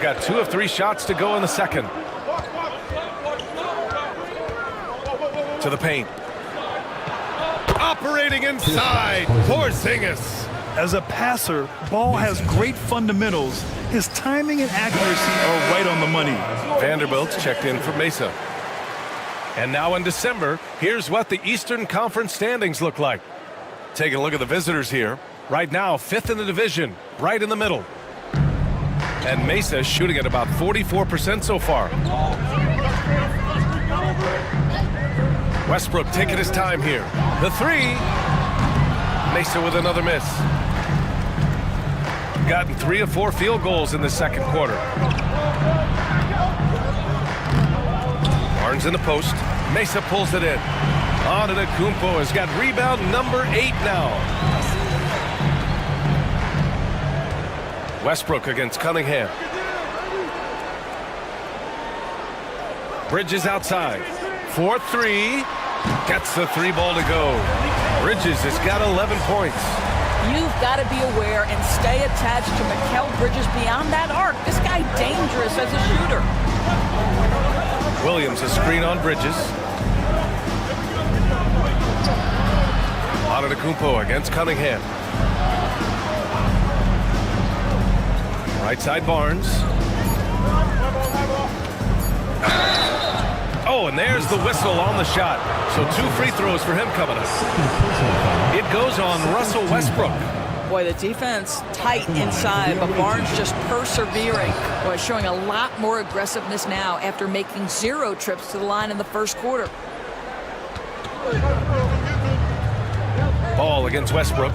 Speaker 2: Got 2 of 3 shots to go in the second. To the paint. Operating inside. Porzingis.
Speaker 1: As a passer, Ball has great fundamentals. His timing and accuracy are right on the money.
Speaker 2: Vanderbilt's checked in for Mesa. And now in December, here's what the Eastern Conference standings look like. Taking a look at the visitors here. Right now, 5th in the division, right in the middle. And Mesa shooting at about 44% so far. Westbrook taking his time here. The 3. Mesa with another miss. Gotten 3 of 4 field goals in the second quarter. Barnes in the post. Mesa pulls it in. Antetokounmpo has got rebound number 8 now. Westbrook against Cunningham. Bridges outside. 4-3. Gets the 3 ball to go. Bridges has got 11 points.
Speaker 3: You've got to be aware and stay attached to Mikal Bridges beyond that arc. This guy dangerous as a shooter.
Speaker 2: Williams a screen on Bridges. Antetokounmpo against Cunningham. Right side Barnes. Oh, and there's the whistle on the shot. So 2 free throws for him coming up. It goes on Russell Westbrook.
Speaker 3: Boy, the defense tight inside, but Barnes just persevering. Boy, showing a lot more aggressiveness now after making 0 trips to the line in the first quarter.
Speaker 2: Ball against Westbrook.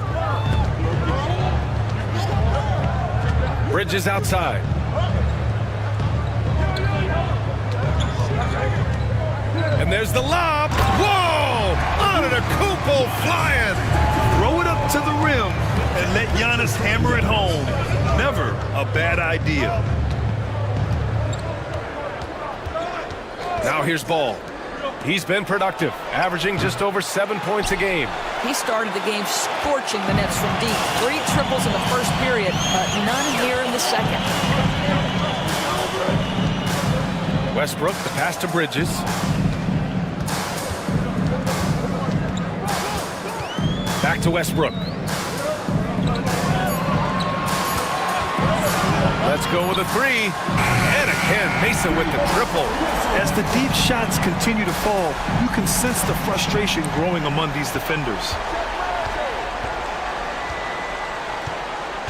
Speaker 2: Bridges outside. And there's the lob. Whoa! Antetokounmpo flying.
Speaker 1: Throw it up to the rim and let Giannis hammer it home. Never a bad idea.
Speaker 2: Now here's Ball. He's been productive, averaging just over 7 points a game.
Speaker 3: He started the game scorching the Nets from deep. 3 triples in the first period, but none here in the second.
Speaker 2: Westbrook, the pass to Bridges. Back to Westbrook. Let's go with a 3. And again, Mesa with the triple.
Speaker 1: As the deep shots continue to fall, you can sense the frustration growing among these defenders.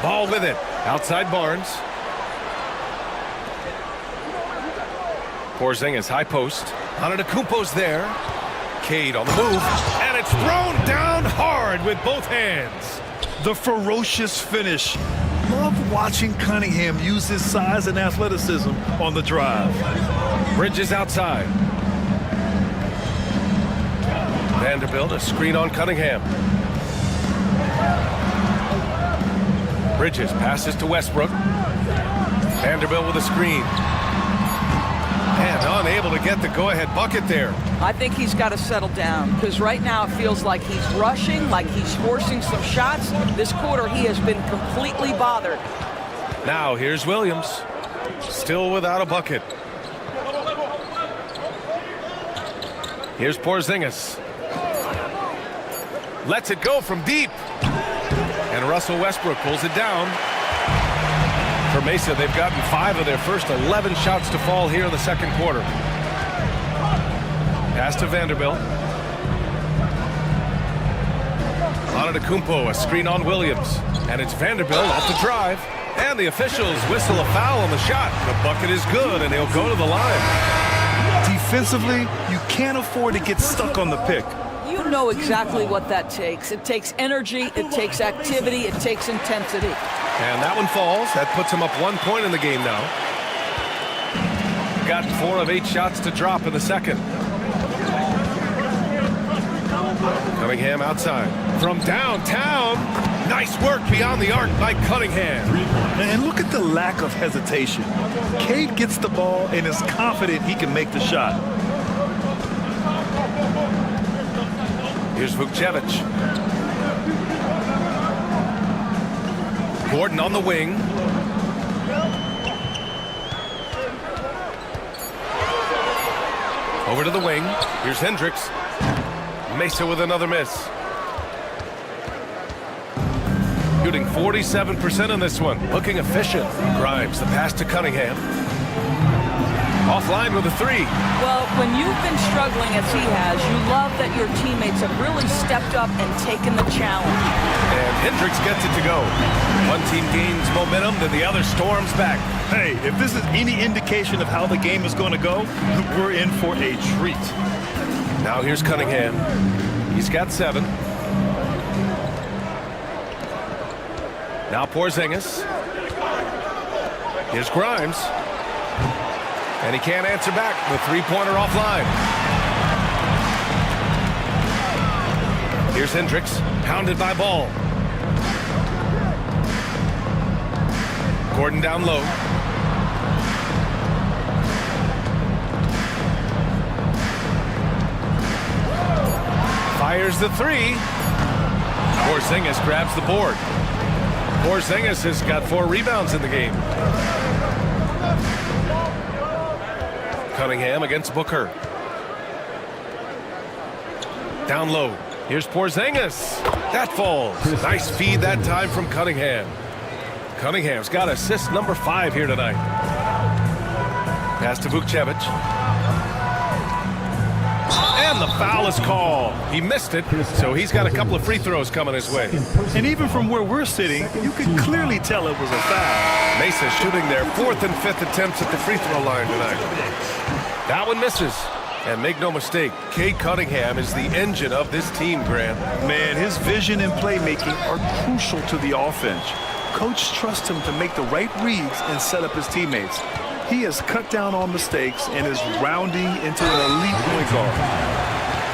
Speaker 2: Ball with it. Outside Barnes. Porzingis high post. Antetokounmpo's there. Cade on the move. And it's thrown down hard with both hands.
Speaker 1: The ferocious finish. Love watching Cunningham use his size and athleticism on the drive.
Speaker 2: Bridges outside. Vanderbilt a screen on Cunningham. Bridges passes to Westbrook. Vanderbilt with a screen. And unable to get the go-ahead bucket there.
Speaker 3: I think he's got to settle down because right now it feels like he's rushing, like he's forcing some shots. This quarter he has been completely bothered.
Speaker 2: Now here's Williams. Still without a bucket. Here's Porzingis. Lets it go from deep. And Russell Westbrook pulls it down. For Mesa, they've gotten 5 of their first 11 shots to fall here in the second quarter. Pass to Vanderbilt. Antetokounmpo, a screen on Williams. And it's Vanderbilt off the drive. And the officials whistle a foul on the shot. The bucket is good, and he'll go to the line.
Speaker 1: Defensively, you can't afford to get stuck on the pick.
Speaker 3: You know exactly what that takes. It takes energy, it takes activity, it takes intensity.
Speaker 2: And that one falls. That puts him up 1 point in the game now. Got 4 of 8 shots to drop in the second. Cunningham outside. From downtown. Nice work beyond the arc by Cunningham.
Speaker 1: And look at the lack of hesitation. Cade gets the ball and is confident he can make the shot.
Speaker 2: Here's Vukcevic. Gordon on the wing. Over to the wing. Here's Hendricks. Mesa with another miss. Shooting 47% in this one. Looking efficient. Grimes, the pass to Cunningham. Offline with a three.
Speaker 3: Well, when you've been struggling as he has, you love that your teammates have really stepped up and taken the challenge.
Speaker 2: And Hendricks gets it to go. One team gains momentum, then the other storms back.
Speaker 1: Hey, if this is any indication of how the game is going to go, we're in for a treat.
Speaker 2: Now here's Cunningham. He's got 7. Now Porzingis. Here's Grimes. And he can't answer back. The three-pointer offline. Here's Hendricks, hounded by Ball. Gordon down low. Fires the three. Porzingis grabs the board. Porzingis has got 4 rebounds in the game. Cunningham against Booker. Down low. Here's Porzingis. That falls. Nice feed that time from Cunningham. Cunningham's got assist number 5 here tonight. Pass to Vukcevic. And the foul is called. He missed it, so he's got a couple of free throws coming his way.
Speaker 1: And even from where we're sitting, you could clearly tell it was a foul.
Speaker 2: Mesa shooting their 4th and 5th attempts at the free throw line tonight. That one misses. And make no mistake, Cade Cunningham is the engine of this team, Grant.
Speaker 1: Man, his vision and playmaking are crucial to the offense. Coach trusts him to make the right reads and set up his teammates. He has cut down on mistakes and is rounding into an elite point guard.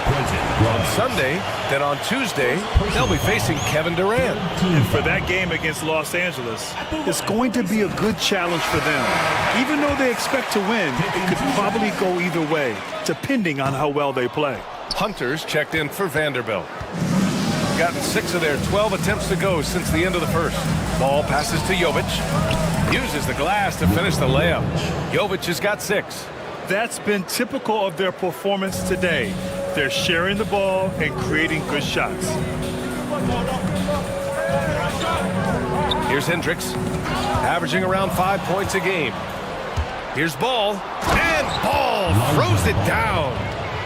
Speaker 2: On Sunday, then on Tuesday, they'll be facing Kevin Durant.
Speaker 1: And for that game against Los Angeles, it's going to be a good challenge for them. Even though they expect to win, it could probably go either way, depending on how well they play.
Speaker 2: Hunters checked in for Vanderbilt. Gotten 6 of their 12 attempts to go since the end of the first. Ball passes to Jovic. Uses the glass to finish the layup. Jovic has got 6.
Speaker 1: That's been typical of their performance today. They're sharing the ball and creating good shots.
Speaker 2: Here's Hendricks, averaging around 5 points a game. Here's Ball, and Ball throws it down.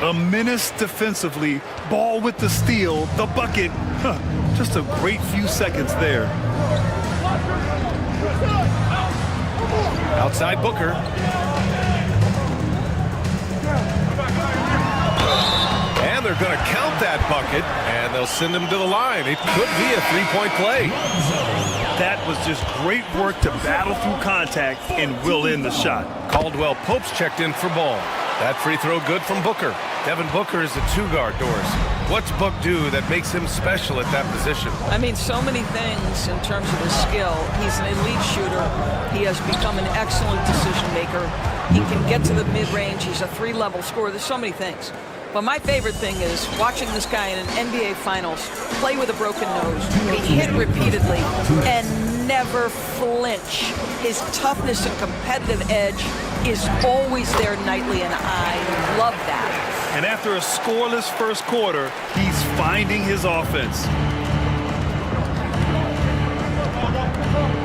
Speaker 1: A menace defensively. Ball with the steal, the bucket. Just a great few seconds there.
Speaker 2: Outside Booker. And they're going to count that bucket, and they'll send him to the line. It could be a 3-point play.
Speaker 1: That was just great work to battle through contact and will in the shot.
Speaker 2: Caldwell Pope's checked in for Ball. That free throw good from Booker. Devin Booker is a 2-guard, Doris. What's Book do that makes him special at that position?
Speaker 3: I mean, so many things in terms of his skill. He's an elite shooter. He has become an excellent decision maker. He can get to the mid-range. He's a 3-level scorer. There's so many things. But my favorite thing is watching this guy in an NBA Finals play with a broken nose, be hit repeatedly, and never flinch. His toughness and competitive edge is always there nightly, and I love that.
Speaker 1: And after a scoreless first quarter, he's finding his offense.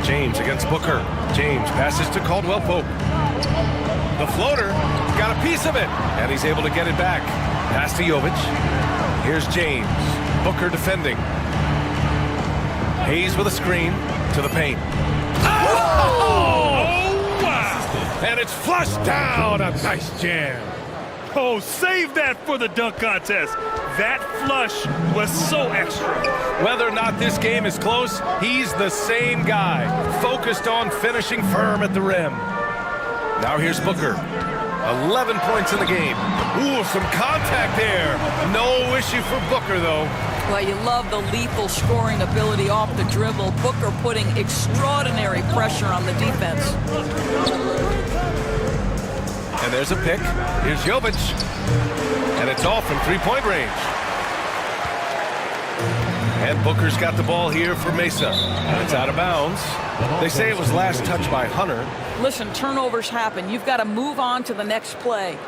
Speaker 2: James against Booker. James passes to Caldwell Pope. The floater got a piece of it, and he's able to get it back. Pass to Jovic. Here's James. Booker defending. Hayes with a screen to the paint. Oh! Wow! And it's flushed down. A nice jam.
Speaker 1: Oh, save that for the dunk contest. That flush was so extra.
Speaker 2: Whether or not this game is close, he's the same guy, focused on finishing firm at the rim. Now here's Booker. 11 points in the game. Ooh, some contact there. No issue for Booker, though.
Speaker 3: Well, you love the lethal scoring ability off the dribble. Booker putting extraordinary pressure on the defense.
Speaker 2: And there's a pick. Here's Jovic. And it's all from 3-point range. And Booker's got the ball here for Mesa. And it's out of bounds. They say it was last touched by Hunter.
Speaker 3: Listen, turnovers happen. You've got to move on to the next play.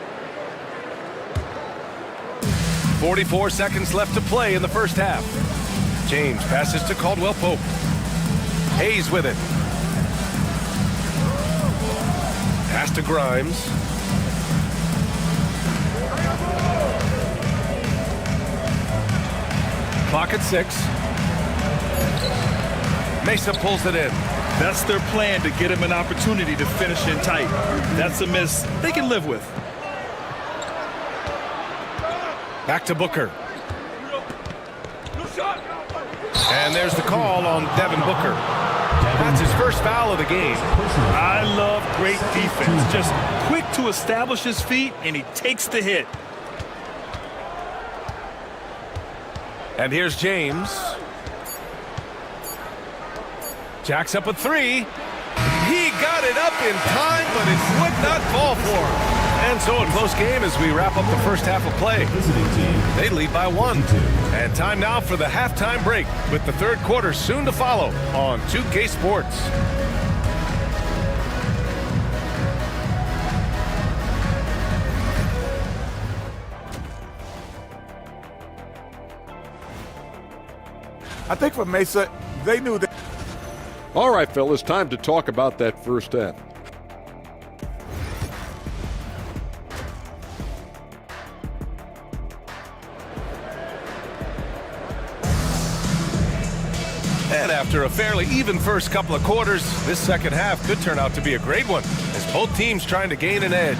Speaker 2: 44 seconds left to play in the first half. James passes to Caldwell Pope. Hayes with it. Pass to Grimes. Clock at 6. Mesa pulls it in.
Speaker 1: That's their plan, to get him an opportunity to finish in tight. That's a miss they can live with.
Speaker 2: Back to Booker. And there's the call on Devin Booker. That's his first foul of the game.
Speaker 1: I love great defense. Just quick to establish his feet, and he takes the hit.
Speaker 2: And here's James. Jacks up a 3. He got it up in time, but it would not fall for him. And so a close game as we wrap up the first half of play. They lead by 1. And time now for the halftime break, with the third quarter soon to follow on 2K Sports.
Speaker 9: I think for Mesa, they knew that.
Speaker 8: All right, fellas, time to talk about that first half.
Speaker 2: And after a fairly even first couple of quarters, this second half could turn out to be a great one, as both teams trying to gain an edge.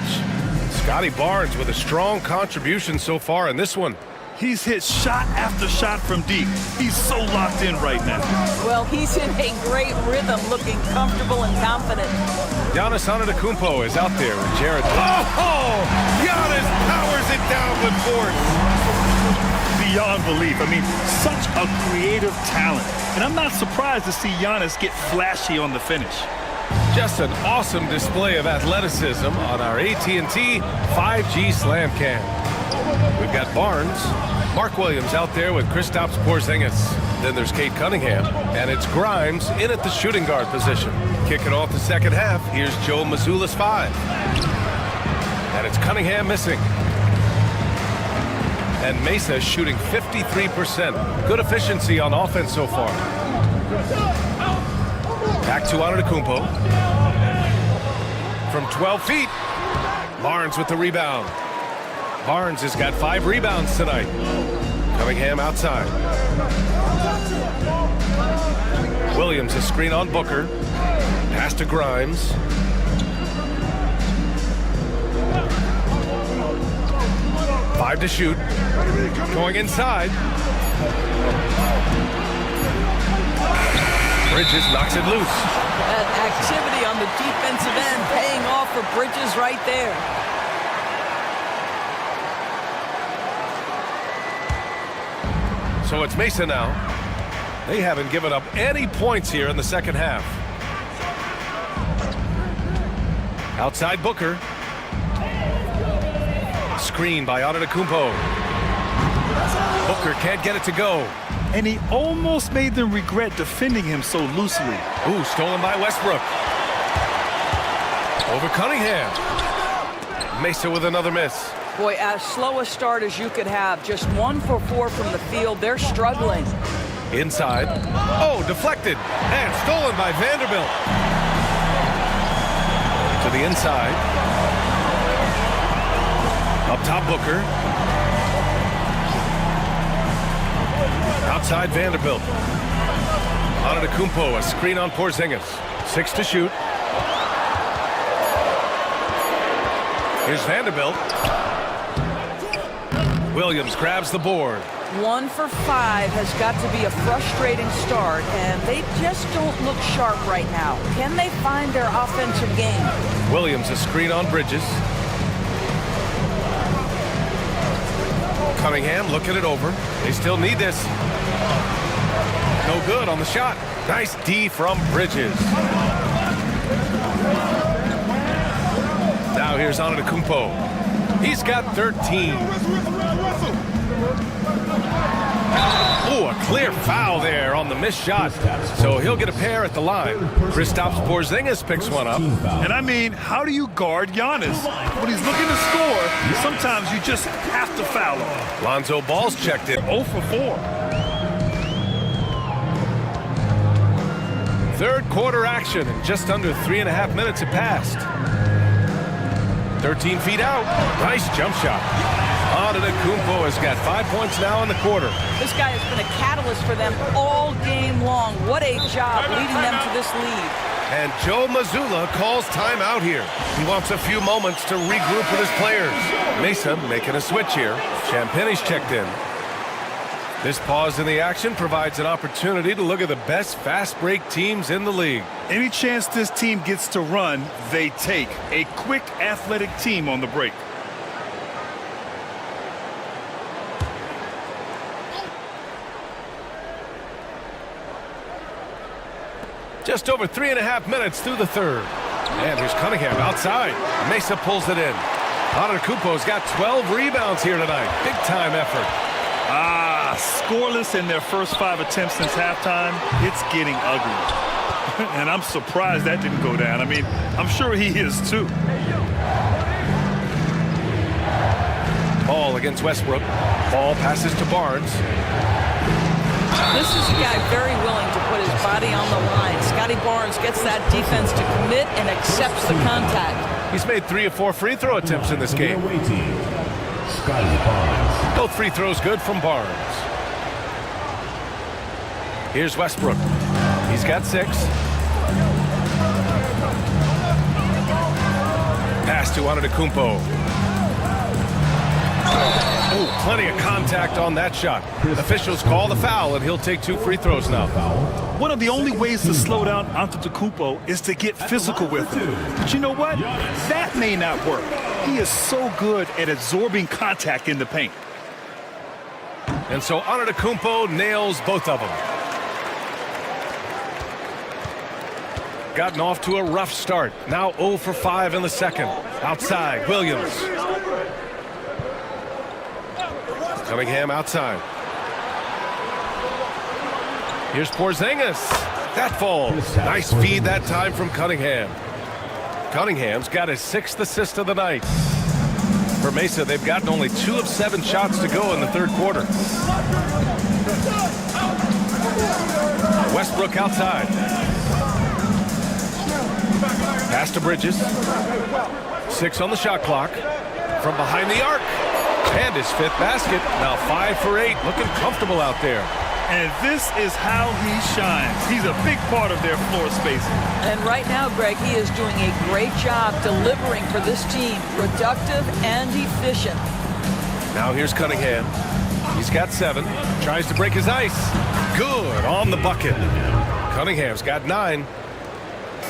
Speaker 2: Scotty Barnes with a strong contribution so far in this one.
Speaker 1: He's hit shot after shot from deep. He's so locked in right now.
Speaker 3: Well, he's in a great rhythm, looking comfortable and confident.
Speaker 2: Giannis Antetokounmpo is out there with Jared. Oh! Giannis powers it down with force.
Speaker 1: Beyond belief. I mean, such a creative talent. And I'm not surprised to see Giannis get flashy on the finish.
Speaker 2: Just an awesome display of athleticism on our AT&T 5G Slam Cam. We've got Barnes, Mark Williams out there with Kristaps Porzingis. Then there's Kate Cunningham, and it's Grimes in at the shooting guard position. Kicking off the second half, here's Joe Mazzulla's 5. And it's Cunningham missing. And Mesa shooting 53%. Good efficiency on offense so far. Back to Antetokounmpo. From 12 feet. Barnes with the rebound. Barnes has got 5 rebounds tonight. Cunningham outside. Williams a screen on Booker. Pass to Grimes. Five to shoot. Going inside. Bridges knocks it loose.
Speaker 3: That activity on the defensive end paying off for Bridges right there.
Speaker 2: So it's Mesa now. They haven't given up any points here in the second half. Outside Booker. Screen by Antetokounmpo. Booker can't get it to go.
Speaker 1: And he almost made them regret defending him so loosely.
Speaker 2: Ooh, stolen by Westbrook. Over Cunningham. Mesa with another miss.
Speaker 3: Boy, as slow a start as you could have. Just 1 for 4 from the field. They're struggling.
Speaker 2: Inside. Oh, deflected. And stolen by Vanderbilt. To the inside. Up top, Booker. Outside, Vanderbilt. Antetokounmpo, a screen on Porzingis. 6 to shoot. Here's Vanderbilt. Williams grabs the board.
Speaker 3: 1 for 5 has got to be a frustrating start, and they just don't look sharp right now. Can they find their offensive game?
Speaker 2: Williams a screen on Bridges. Cunningham looking it over. They still need this. No good on the shot. Nice D from Bridges. Now here's Antetokounmpo. He's got 13. Oh, a clear foul there on the missed shot. So he'll get a pair at the line. Kristaps Porzingis picks one up.
Speaker 1: And I mean, how do you guard Giannis? When he's looking to score, sometimes you just have to foul him.
Speaker 2: Lonzo Ball's checked in 0 for 4. Third quarter action, and just under 3.5 minutes have passed. 13 feet out. Nice jump shot. Antetokounmpo has got 5 points now in the quarter.
Speaker 3: This guy has been a catalyst for them all game long. What a job leading them to this lead.
Speaker 2: And Joe Mazzulla calls timeout here. He wants a few moments to regroup with his players. Mesa making a switch here. Champagne's checked in. This pause in the action provides an opportunity to look at the best fast break teams in the league.
Speaker 1: Any chance this team gets to run, they take. A quick, athletic team on the break.
Speaker 2: Just over 3.5 minutes through the third. And here's Cunningham outside. Mesa pulls it in. Antetokounmpo's got 12 rebounds here tonight. Big time effort.
Speaker 1: Scoreless in their first 5 attempts since halftime. It's getting ugly. And I'm surprised that didn't go down. I mean, I'm sure he is too.
Speaker 2: Ball against Westbrook. Ball passes to Barnes.
Speaker 3: This is a guy very willing to put his body on the line. Scotty Barnes gets that defense to commit and accepts the contact.
Speaker 2: He's made 3 of 4 free throw attempts in this game. Both free throws good from Barnes. Here's Westbrook. He's got 6. Pass to Antetokounmpo. Oh, plenty of contact on that shot. Officials call the foul, and he'll take 2 free throws now.
Speaker 1: One of the only ways to slow down Antetokounmpo is to get physical with him. But you know what? That may not work. He is so good at absorbing contact in the paint.
Speaker 2: And so Antetokounmpo nails both of them. Gotten off to a rough start. Now 0 for 5 in the second. Outside, Williams. Cunningham outside. Here's Porzingis. That falls. Nice feed that time from Cunningham. Cunningham's got his 6th assist of the night. For Mesa, they've gotten only 2 of 7 shots to go in the third quarter. Westbrook outside. Pass to Bridges. 6 on the shot clock. From behind the arc. And his 5th basket. Now 5 for 8. Looking comfortable out there.
Speaker 1: And this is how he shines. He's a big part of their floor spacing.
Speaker 3: And right now, Greg, he is doing a great job delivering for this team. Productive and efficient.
Speaker 2: Now here's Cunningham. He's got 7. Tries to break his ice. Good on the bucket. Cunningham's got 9.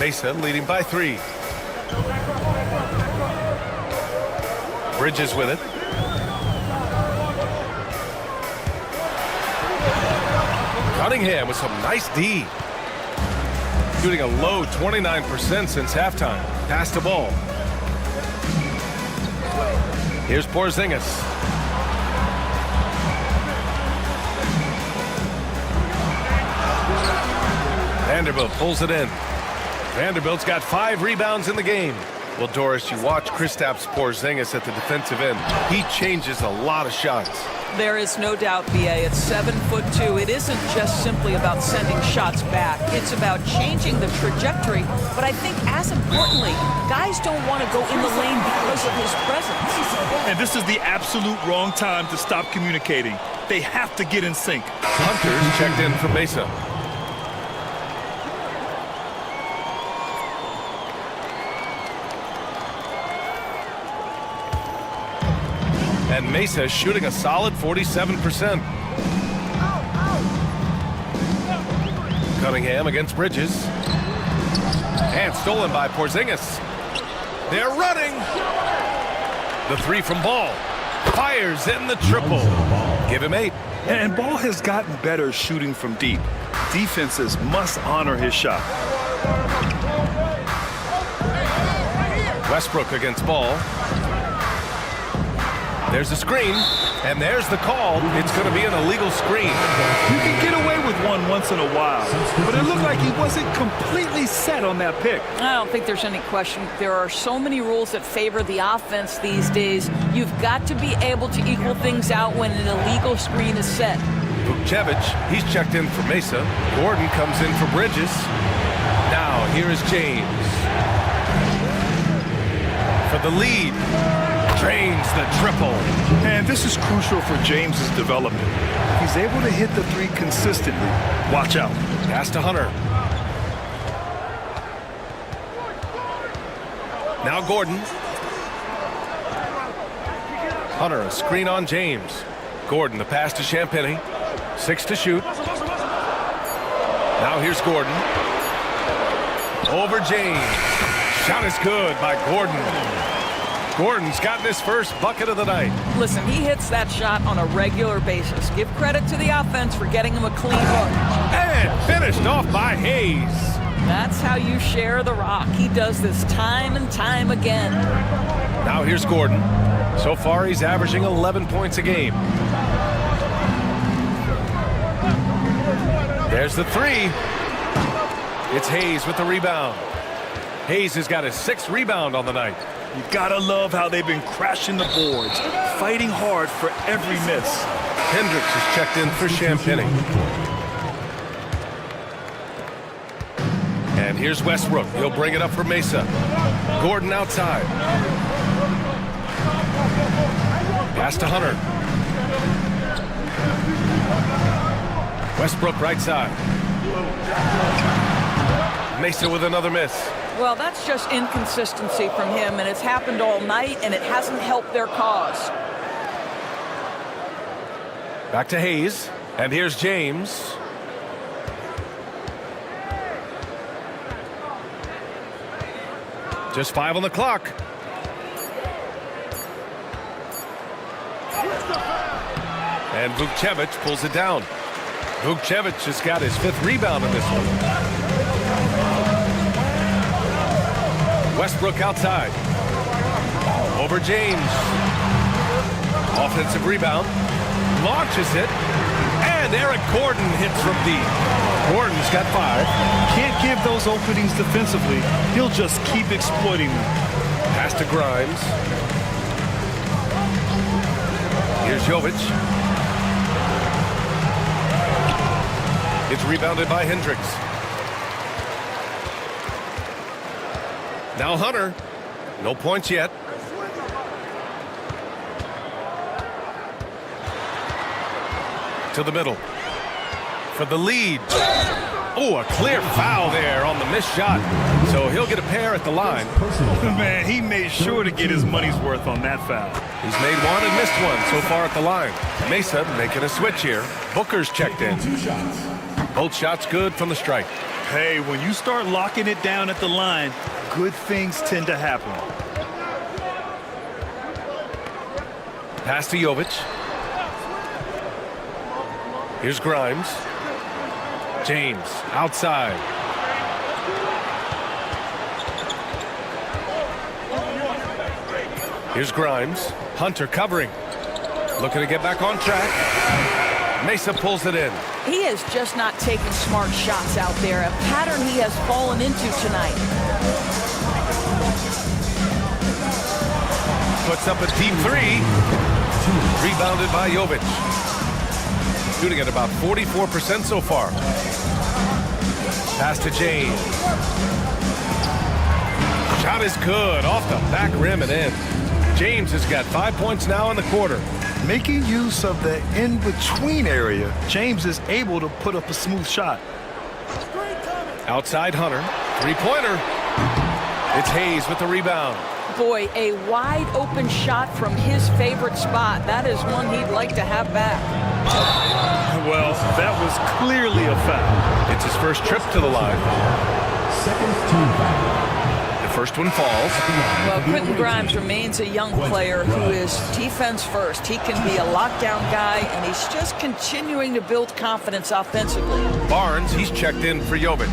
Speaker 2: Mesa leading by 3. Bridges with it. Cunningham with some nice D. Shooting a low 29% since halftime. Pass the ball. Here's Porzingis. Vanderbilt pulls it in. Vanderbilt's got 5 rebounds in the game. Well, Doris, you watch Kristaps Porzingis at the defensive end. He changes a lot of shots.
Speaker 3: There is no doubt, BA, at 7'2". It isn't just simply about sending shots back. It's about changing the trajectory. But I think as importantly, guys don't want to go in the lane because of his presence.
Speaker 1: And this is the absolute wrong time to stop communicating. They have to get in sync.
Speaker 2: Hunter's checked in from Mesa. And Mesa shooting a solid 47%. Cunningham against Bridges. And stolen by Porzingis. They're running. The 3 from Ball. Fires in the triple. Give him 8.
Speaker 1: And Ball has gotten better shooting from deep. Defenses must honor his shot.
Speaker 2: Westbrook against Ball. There's a screen. And there's the call. It's going to be an illegal screen.
Speaker 1: You can get away with one once in a while, but it looked like he wasn't completely set on that pick.
Speaker 3: I don't think there's any question. There are so many rules that favor the offense these days. You've got to be able to equal things out when an illegal screen is set.
Speaker 2: Vukcevic, he's checked in for Mesa. Gordon comes in for Bridges. Now, here is James. For the lead. Drains the triple.
Speaker 1: And this is crucial for James's development. He's able to hit the three consistently. Watch out.
Speaker 2: Pass to Hunter. Now Gordon. Hunter, a screen on James. Gordon, the pass to Champagny. 6 to shoot. Now here's Gordon. Over James. Shot is good by Gordon. Gordon's gotten his first bucket of the night.
Speaker 3: Listen, he hits that shot on a regular basis. Give credit to the offense for getting him a clean look.
Speaker 2: And finished off by Hayes.
Speaker 3: That's how you share the rock. He does this time and time again.
Speaker 2: Now here's Gordon. So far, he's averaging 11 points a game. There's the three. It's Hayes with the rebound. Hayes has got his 6th rebound on the night.
Speaker 1: You gotta love how they've been crashing the boards, fighting hard for every miss.
Speaker 2: Hendricks is checked in for Champagny. And here's Westbrook. He'll bring it up for Mesa. Gordon outside. Pass to Hunter. Westbrook right side. Mesa with another miss.
Speaker 3: Well, that's just inconsistency from him, and it's happened all night, and it hasn't helped their cause.
Speaker 2: Back to Hayes. And here's James. Just 5 on the clock. And Vukcevic pulls it down. Vukcevic has got his 5th rebound in this one. Westbrook outside. Over James. Offensive rebound. Launches it. And Eric Gordon hits from deep. Gordon's got 5.
Speaker 1: Can't give those openings defensively. He'll just keep exploiting them.
Speaker 2: Pass to Grimes. Here's Jovic. It's rebounded by Hendricks. Now Hunter. No points yet. To the middle. For the lead. Oh, a clear foul there on the missed shot. So he'll get a pair at the line.
Speaker 1: Man, he made sure to get his money's worth on that foul.
Speaker 2: He's made one and missed one so far at the line. Mesa making a switch here. Booker's checked in. Both shots good from the strike.
Speaker 1: Hey, when you start locking it down at the line, good things tend to happen.
Speaker 2: Pass to Jovic. Here's Grimes. James outside. Here's Grimes. Hunter covering. Looking to get back on track. Mesa pulls it in.
Speaker 3: He is just not taking smart shots out there, a pattern he has fallen into tonight.
Speaker 2: Puts up a deep 3. Rebounded by Jovic. Shooting at about 44% so far. Pass to James. Shot is good. Off the back rim and in. James has got 5 points now in the quarter.
Speaker 1: Making use of the in-between area, James is able to put up a smooth shot.
Speaker 2: Outside Hunter. 3-pointer. It's Hayes with the rebound.
Speaker 3: Boy, a wide open shot from his favorite spot. That is one he'd like to have back.
Speaker 1: Well, that was clearly a foul.
Speaker 2: It's his first trip to the line.
Speaker 16: Second team foul.
Speaker 2: The first one falls.
Speaker 3: Well, Quentin Grimes remains a young player who is defense first. He can be a lockdown guy, and he's just continuing to build confidence offensively.
Speaker 2: Barnes, he's checked in for Jovic.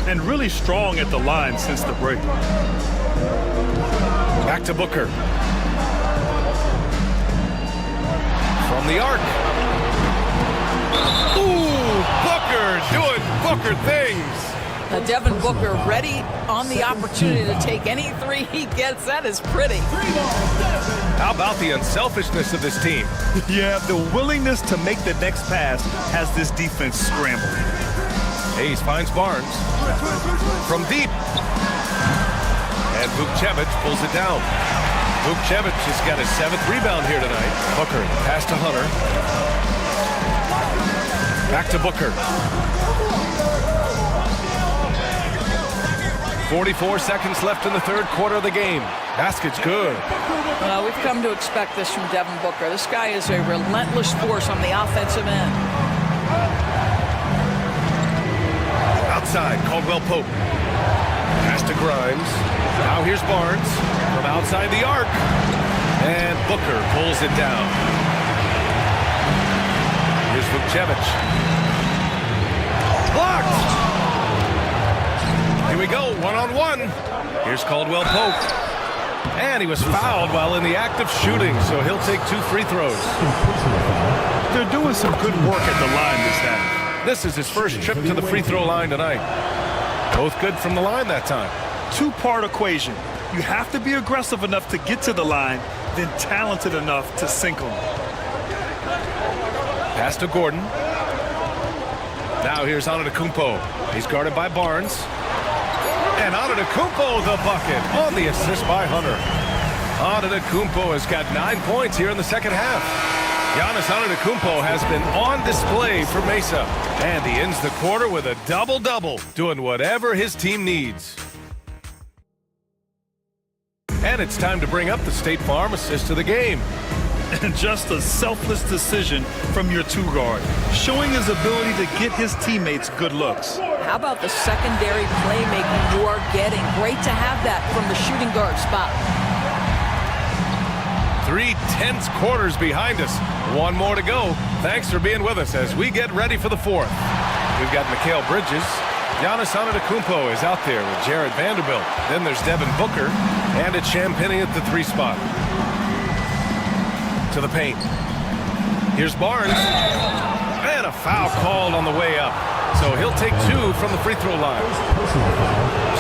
Speaker 1: And really strong at the line since the break.
Speaker 2: Back to Booker. from the arc. Ooh, Booker doing Booker things.
Speaker 3: Now Devin Booker ready on the opportunity to take any three he gets. That is pretty.
Speaker 2: How about the unselfishness of this team?
Speaker 1: Yeah, the willingness to make the next pass has this defense scrambled.
Speaker 2: Hayes finds Barnes from deep. And Vukcevic pulls it down. Vukcevic has got his 7th rebound here tonight. Booker, pass to Hunter. Back to Booker. 44 seconds left in the third quarter of the game. Basket's good.
Speaker 3: We've come to expect this from Devin Booker. This guy is a relentless force on the offensive end.
Speaker 2: Outside, Caldwell Pope. Pass to Grimes. Now here's Barnes from outside the arc. And Booker pulls it down. Here's Vukcevic. Blocked! Here we go, one-on-one. Here's Caldwell Pope. And he was fouled while in the act of shooting, so he'll take 2 free throws.
Speaker 1: They're doing some good work at the line this half.
Speaker 2: This is his first trip to the free throw line tonight. Both good from the line that time.
Speaker 1: Two-part equation. You have to be aggressive enough to get to the line, then talented enough to sink them.
Speaker 2: Pass to Gordon. Now here's Antetokounmpo. He's guarded by Barnes. And Antetokounmpo the bucket on the assist by Hunter. Antetokounmpo has got 9 points here in the second half. Giannis Antetokounmpo has been on display for Mesa. And he ends the quarter with a double-double, doing whatever his team needs. And it's time to bring up the State Farm assist of the game.
Speaker 1: And just a selfless decision from your 2-guard, showing his ability to get his teammates good looks.
Speaker 3: How about the secondary playmaking you are getting? Great to have that from the shooting guard spot.
Speaker 2: 3 tense quarters behind us. 1 more to go. Thanks for being with us as we get ready for the 4th. We've got Mikal Bridges. Giannis Antetokounmpo is out there with Jared Vanderbilt. Then there's Devin Booker. And it's Champagnie at the 3 spot. To the paint. Here's Barnes. And a foul called on the way up. So he'll take 2 from the free throw line.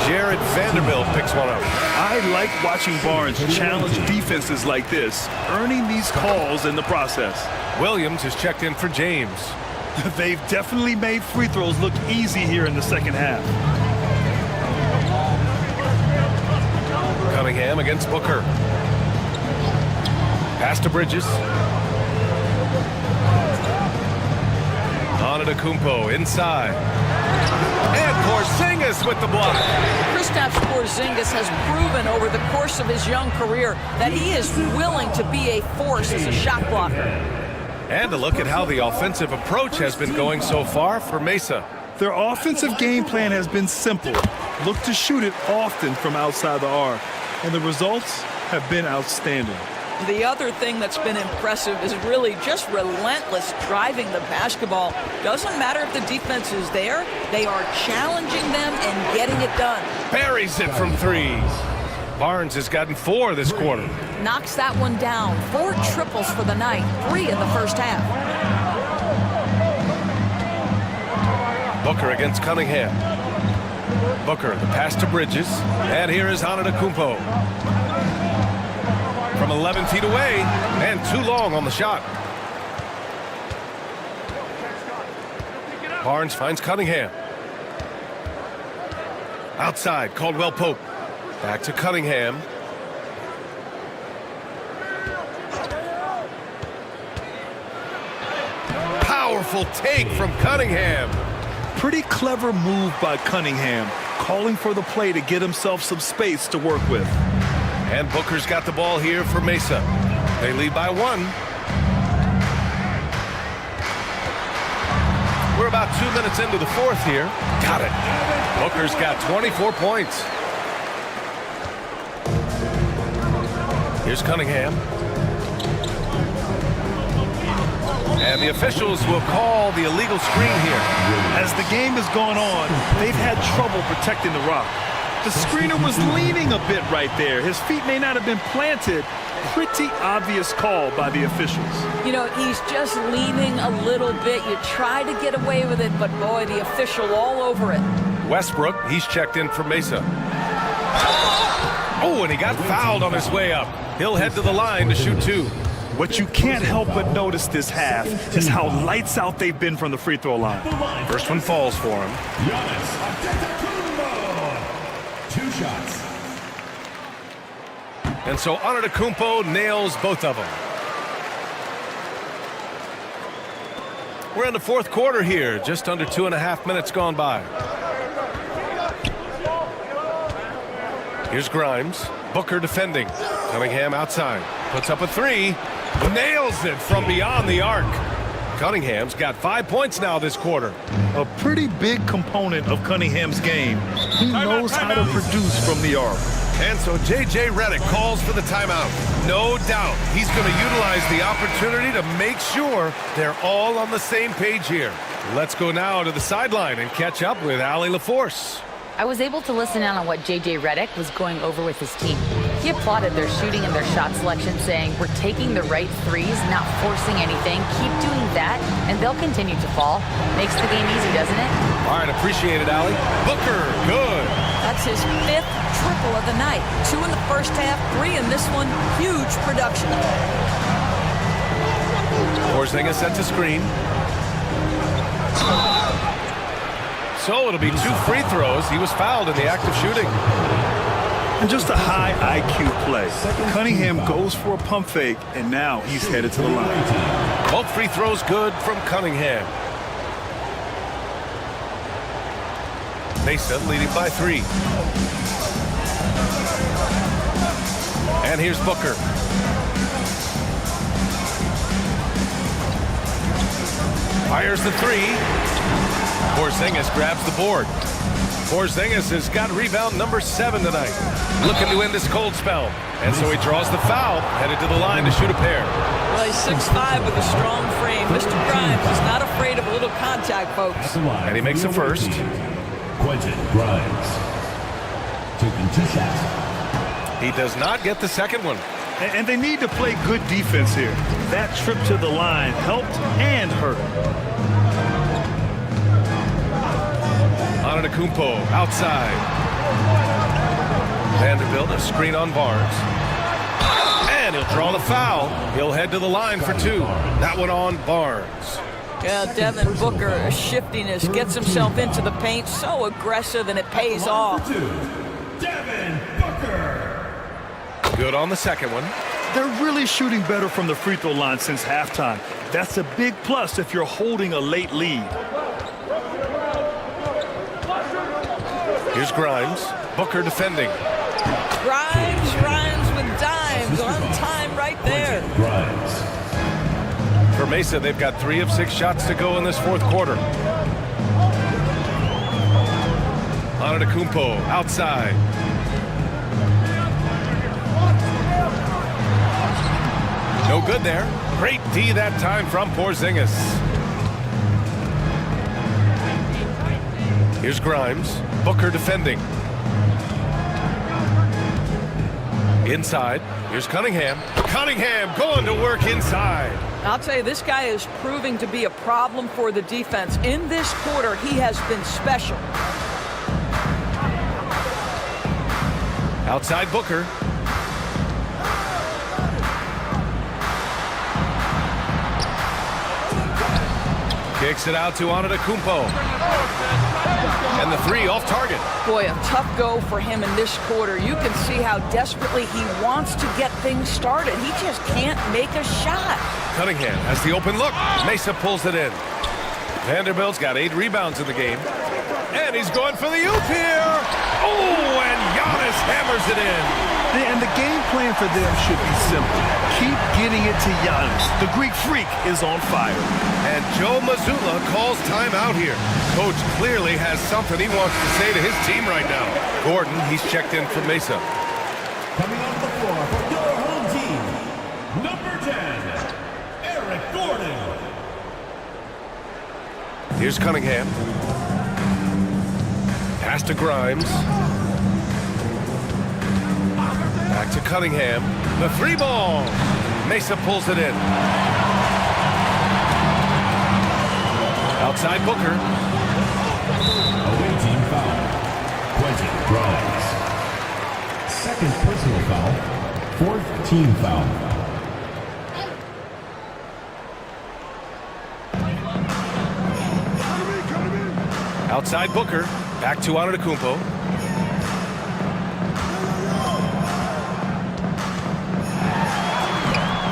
Speaker 2: Jared Vanderbilt picks one up.
Speaker 1: I like watching Barnes challenge defenses like this, earning these calls in the process.
Speaker 2: Williams has checked in for James.
Speaker 1: They've definitely made free throws look easy here in the second half.
Speaker 2: Cunningham against Booker. Pass to Bridges. Antetokounmpo inside. And Porzingis with the block.
Speaker 3: Kristaps Porzingis has proven over the course of his young career that he is willing to be a force as a shot blocker.
Speaker 2: And a look at how the offensive approach has been going so far for Mesa.
Speaker 1: Their offensive game plan has been simple. Look to shoot it often from outside the arc. And the results have been outstanding.
Speaker 3: The other thing that's been impressive is really just relentless driving the basketball. Doesn't matter if the defense is there, they are challenging them and getting it done.
Speaker 2: Buries it from 3. Barnes has gotten 4 this quarter.
Speaker 3: Knocks that one down. 4 triples for the night, 3 in the first half.
Speaker 2: Booker against Cunningham. Booker, the pass to Bridges. And here is Antetokounmpo. From 11 feet away, and too long on the shot. Barnes finds Cunningham. Outside, Caldwell Pope. Back to Cunningham. Powerful take from Cunningham.
Speaker 1: Pretty clever move by Cunningham, calling for the play to get himself some space to work with.
Speaker 2: And Booker's got the ball here for Mesa. They lead by 1. We're about 2 minutes into the 4th here. Got it. Booker's got 24 points. Here's Cunningham. And the officials will call the illegal screen here.
Speaker 1: As the game has gone on, they've had trouble protecting the rock. The screener was leaning a bit right there. His feet may not have been planted. Pretty obvious call by the officials.
Speaker 3: You know, he's just leaning a little bit. You try to get away with it, but boy, the official all over it.
Speaker 2: Westbrook, he's checked in for Mesa. Oh, and he got fouled on his way up. He'll head to the line to shoot 2.
Speaker 1: What you can't help but notice this half is how lights out they've been from the free throw line.
Speaker 2: First one falls for him.
Speaker 16: Two shots.
Speaker 2: And so Antetokounmpo nails both of them. We're in the fourth quarter here, just under 2.5 minutes gone by. Here's Grimes. Booker defending. Cunningham outside. Puts up a 3. Nails it from beyond the arc. Cunningham's got 5 points now this quarter.
Speaker 1: A pretty big component of Cunningham's game. He knows how to produce from the arc.
Speaker 2: And so J.J. Redick calls for the timeout. No doubt he's going to utilize the opportunity to make sure they're all on the same page here. Let's go now to the sideline and catch up with Allie LaForce.
Speaker 5: I was able to listen in on what J.J. Redick was going over with his team. He applauded their shooting and their shot selection, saying, "We're taking the right threes, not forcing anything. Keep doing that, and they'll continue to fall." Makes the game easy, doesn't it?
Speaker 2: All right, appreciate it, Allie. Booker, good.
Speaker 3: That's his 5th triple of the night. 2 in the first half, 3 in this one. Huge production.
Speaker 2: Porzingis sets a screen. So it'll be 2 free throws. He was fouled in the act of shooting.
Speaker 1: And just a high IQ play. Cunningham goes for a pump fake, and now he's headed to the line.
Speaker 2: Both free throws good from Cunningham. Mesa leading by 3. And here's Booker. Fires the 3. Porzingis grabs the board. Porzingis has got rebound number 7 tonight. Looking to end this cold spell. And so he draws the foul, headed to the line to shoot a pair.
Speaker 3: Well, he's 6'5" with a strong frame. Mr. Grimes is not afraid of a little contact, folks.
Speaker 2: And he makes the first.
Speaker 16: Quentin Grimes. Taking 2 shots.
Speaker 2: He does not get the second one.
Speaker 1: And they need to play good defense here. That trip to the line helped and hurt.
Speaker 2: Antetokounmpo outside. Vanderbilt a screen on Barnes. And he'll draw the foul. He'll head to the line for 2. That one on Barnes.
Speaker 3: Yeah, Devin Booker, shiftiness, gets himself into the paint, so aggressive, and it pays off.
Speaker 16: Devin Booker.
Speaker 2: Good on the second one.
Speaker 1: They're really shooting better from the free throw line since halftime. That's a big plus if you're holding a late lead.
Speaker 2: Here's Grimes. Booker defending.
Speaker 3: Grimes with dimes on time right there.
Speaker 16: Grimes.
Speaker 2: For Mesa, they've got 3 of 6 shots to go in this fourth quarter. Antetokounmpo outside. No good there. Great D that time from Porzingis. Here's Grimes. Booker defending. Inside. Here's Cunningham. Cunningham going to work inside.
Speaker 3: I'll tell you, this guy is proving to be a problem for the defense. In this quarter, he has been special.
Speaker 2: Outside Booker. Kicks it out to Antetokounmpo. And the 3 off target.
Speaker 3: Boy, a tough go for him in this quarter. You can see how desperately he wants to get things started. He just can't make a shot.
Speaker 2: Cunningham has the open look. Mesa pulls it in. Vanderbilt's got 8 rebounds in the game. And he's going for the oop here. Oh, and Giannis hammers it in.
Speaker 1: And the game plan for them should be simple. Keep getting it to Giannis. The Greek freak is on fire.
Speaker 2: And Joe Mazzulla calls timeout here. Coach clearly has something he wants to say to his team right now. Gordon, he's checked in for Mesa.
Speaker 16: Coming off the floor for your home team, number 10, Eric Gordon.
Speaker 2: Here's Cunningham. Pass to Grimes. Back to Cunningham. The 3-ball. Mesa pulls it in. Outside Booker.
Speaker 16: Away team foul. Quentin Grimes. Second personal foul. Fourth team foul.
Speaker 2: Outside Booker. Back to Antetokounmpo.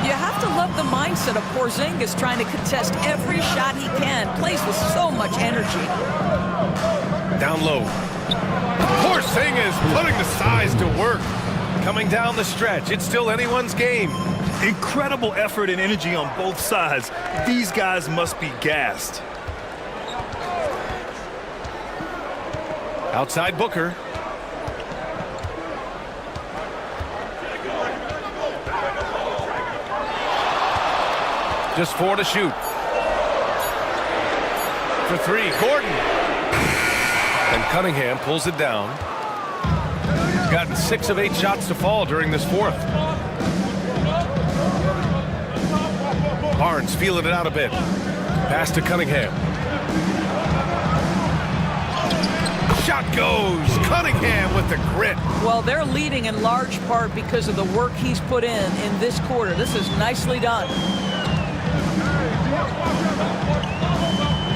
Speaker 3: You have to love the mindset of Porzingis trying to contest every shot he can. Plays with so much energy.
Speaker 2: Down low. Porzingis putting the size to work. Coming down the stretch. It's still anyone's game.
Speaker 1: Incredible effort and energy on both sides. These guys must be gassed.
Speaker 2: Outside Booker. Just 4 to shoot. For 3, Gordon. And Cunningham pulls it down. He's gotten 6 of 8 shots to fall during this fourth. Barnes feeling it out a bit. Pass to Cunningham. Shot goes. Cunningham with the grit.
Speaker 3: Well, they're leading in large part because of the work he's put in this quarter. This is nicely done.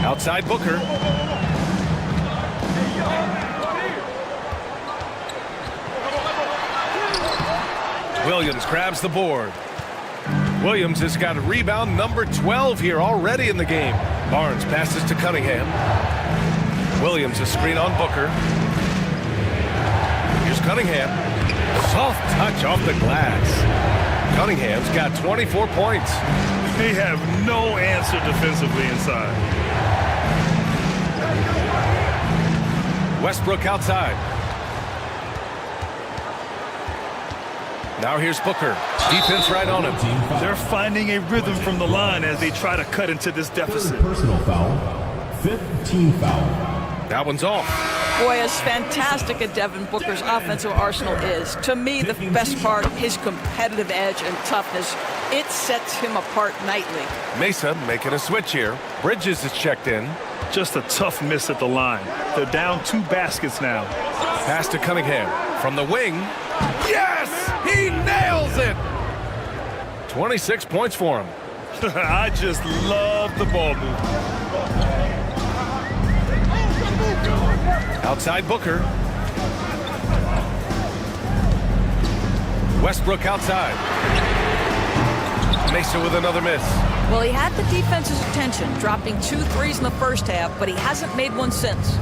Speaker 2: Outside Booker. Williams grabs the board. Williams has got rebound number 12 here already in the game. Barnes passes to Cunningham. Williams a screen on Booker. Here's Cunningham. Soft touch off the glass. Cunningham's got 24 points.
Speaker 1: They have no answer defensively inside.
Speaker 2: Westbrook outside. Now here's Booker. Defense right on him.
Speaker 1: They're finding a rhythm from the line as they try to cut into this deficit.
Speaker 16: Personal foul. Fifth team foul.
Speaker 2: That one's off.
Speaker 3: Boy, as fantastic as Devin Booker's offensive arsenal is, to me, the best part, his competitive edge and toughness, it sets him apart nightly.
Speaker 2: Mesa making a switch here. Bridges is checked in.
Speaker 1: Just a tough miss at the line. They're down 2 baskets now.
Speaker 2: Pass to Cunningham. From the wing. Yes! He nails it! 26 points for him.
Speaker 1: I just love the ball movement.
Speaker 2: Outside Booker. Westbrook outside. Mesa with another miss.
Speaker 3: Well, he had the defense's attention, dropping 2 threes in the first half, but he hasn't made one since.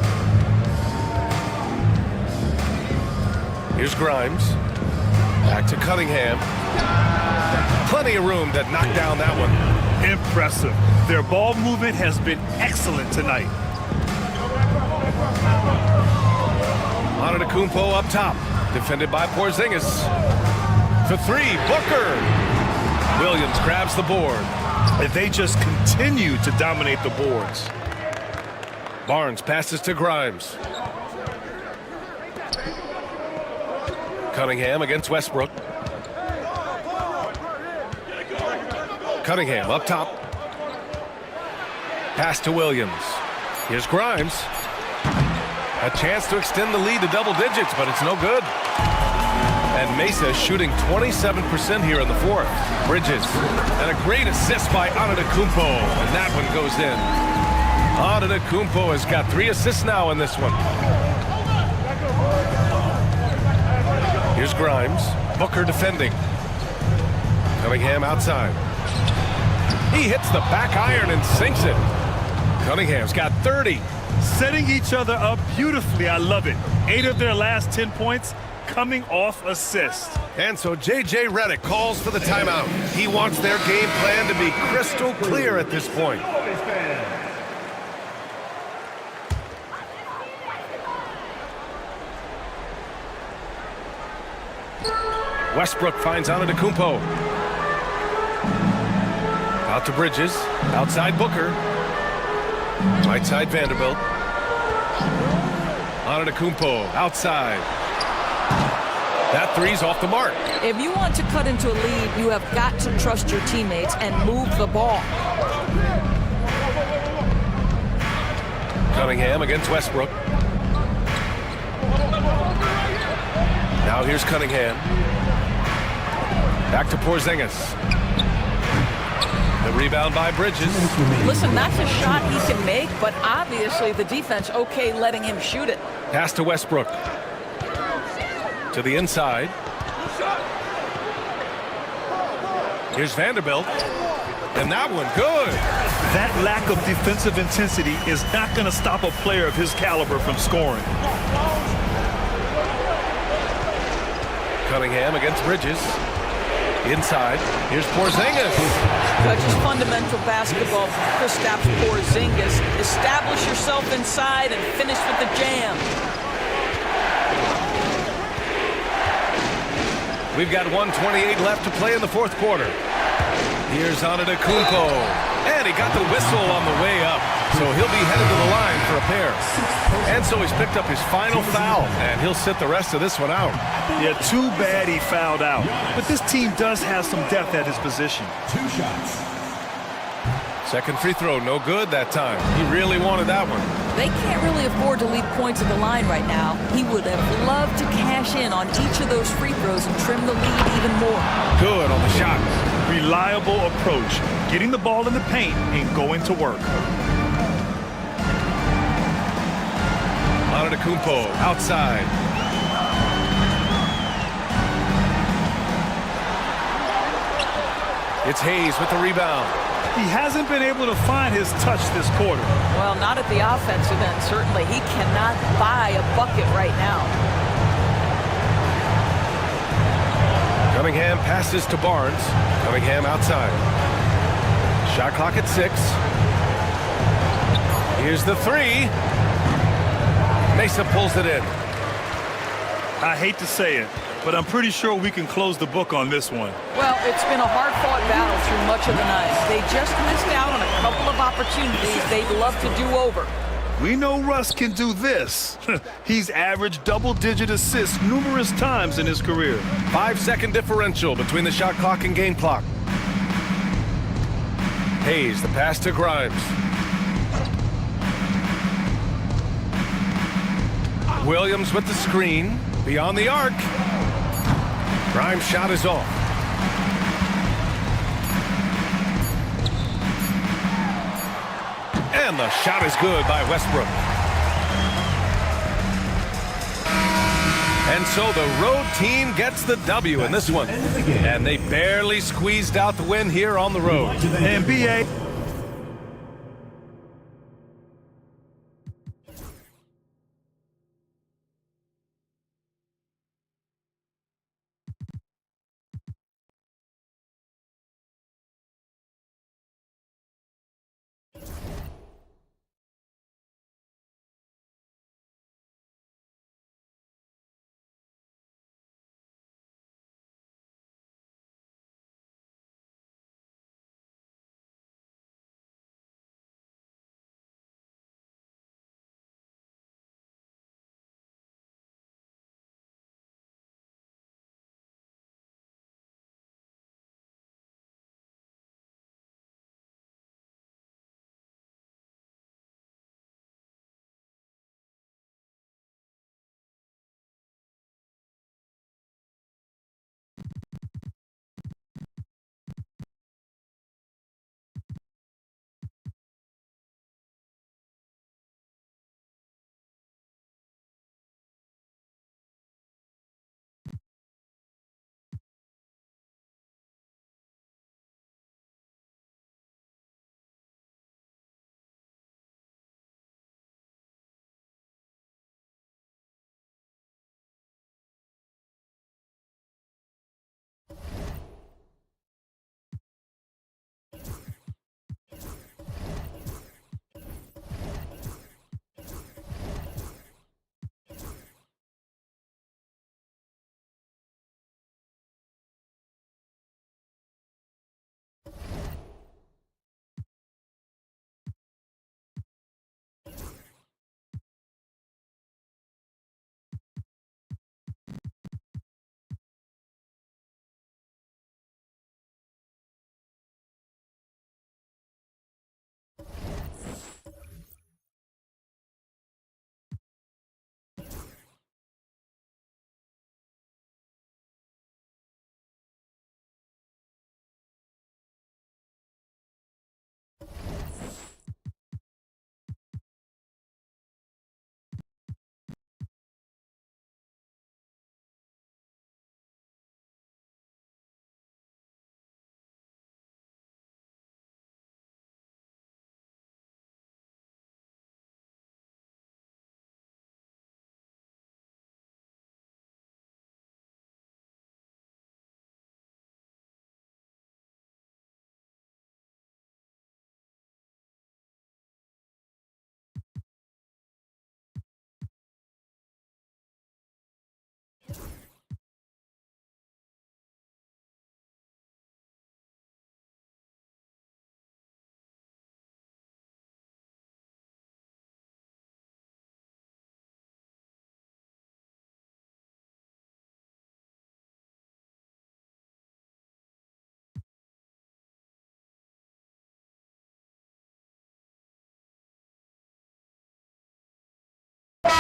Speaker 2: Here's Grimes. Back to Cunningham. Plenty of room to knock down that one.
Speaker 1: Impressive. Their ball movement has been excellent tonight.
Speaker 2: Antetokounmpo up top. Defended by Porzingis. For 3, Booker. Williams grabs the board.
Speaker 1: And they just continue to dominate the boards.
Speaker 2: Barnes passes to Grimes. Cunningham against Westbrook. Cunningham up top. Pass to Williams. Here's Grimes. A chance to extend the lead to double digits, but it's no good. And Mesa shooting 27% here in the fourth. Bridges. And a great assist by Antetokounmpo. And that one goes in. Antetokounmpo has got 3 assists now in this one. Here's Grimes. Booker defending. Cunningham outside. He hits the back iron and sinks it. Cunningham's got 30.
Speaker 1: Setting each other up beautifully. I love it. 8 of their last 10 points coming off assists.
Speaker 2: And so J.J. Redick calls for the timeout. He wants their game plan to be crystal clear at this point. Westbrook finds Antetokounmpo. Out to Bridges. Outside Booker. Right side Vanderbilt. Antetokounmpo outside. That three's off the mark.
Speaker 3: If you want to cut into a lead, you have got to trust your teammates and move the ball.
Speaker 2: Cunningham against Westbrook. Now here's Cunningham. Back to Porzingis. The rebound by Bridges.
Speaker 3: Listen, that's a shot he can make, but obviously the defense okay letting him shoot it.
Speaker 2: Pass to Westbrook. To the inside. Here's Vanderbilt. And that one, good.
Speaker 1: That lack of defensive intensity is not going to stop a player of his caliber from scoring.
Speaker 2: Cunningham against Bridges. Inside. Here's Porzingis.
Speaker 3: Just fundamental basketball. Kristaps Porzingis. Establish yourself inside and finish with the jam.
Speaker 2: We've got 1:28 left to play in the fourth quarter. Here's Antetokounmpo. And he got the whistle on the way up. So he'll be headed to the line for a pair. And so he's picked up his final foul. And he'll sit the rest of this one out.
Speaker 1: Yeah, too bad he fouled out. But this team does have some depth at his position.
Speaker 16: 2 shots.
Speaker 2: Second free throw, no good that time. He really wanted that one.
Speaker 3: They can't really afford to leave points at the line right now. He would have loved to cash in on each of those free throws and trim the lead even more.
Speaker 2: Good on the shot.
Speaker 1: Reliable approach. Getting the ball in the paint and going to work.
Speaker 2: Antetokounmpo outside. It's Hayes with the rebound.
Speaker 1: He hasn't been able to find his touch this quarter.
Speaker 3: Well, not at the offensive end, certainly. He cannot buy a bucket right now.
Speaker 2: Cunningham passes to Barnes. Cunningham outside. Shot clock at 6. Here's the 3. Mesa pulls it in.
Speaker 1: I hate to say it, but I'm pretty sure we can close the book on this one.
Speaker 3: Well, it's been a hard-fought battle through much of the night. They just missed out on a couple of opportunities they'd love to do over.
Speaker 1: We know Russ can do this. He's averaged double-digit assists numerous times in his career.
Speaker 2: 5-second differential between the shot clock and game clock. Hayes, the pass to Grimes. Williams with the screen. Beyond the arc. Grimes' shot is off. And the shot is good by Westbrook. And so the road team gets the W in this one. And they barely squeezed out the win here on the road.
Speaker 1: NBA.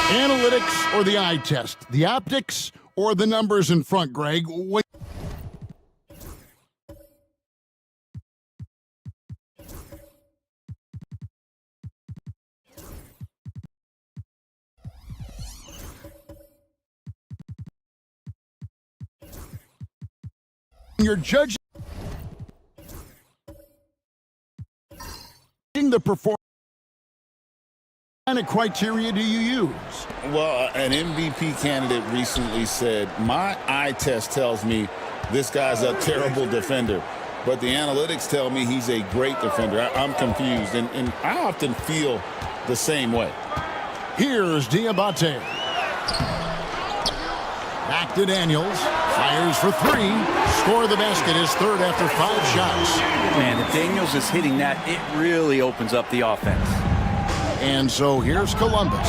Speaker 11: Analytics or the eye test? The optics or the numbers in front, Greg? You're judging the performance. What kind of criteria do you use?
Speaker 10: Well, an MVP candidate recently said, my eye test tells me this guy's a terrible defender, but the analytics tell me he's a great defender. I'm confused, and I often feel the same way.
Speaker 11: Here's Diabate. Back to Daniels. Fires for three. Score the basket, his third after 5 shots.
Speaker 20: Man, if Daniels is hitting that, it really opens up the offense.
Speaker 11: And so here's Columbus.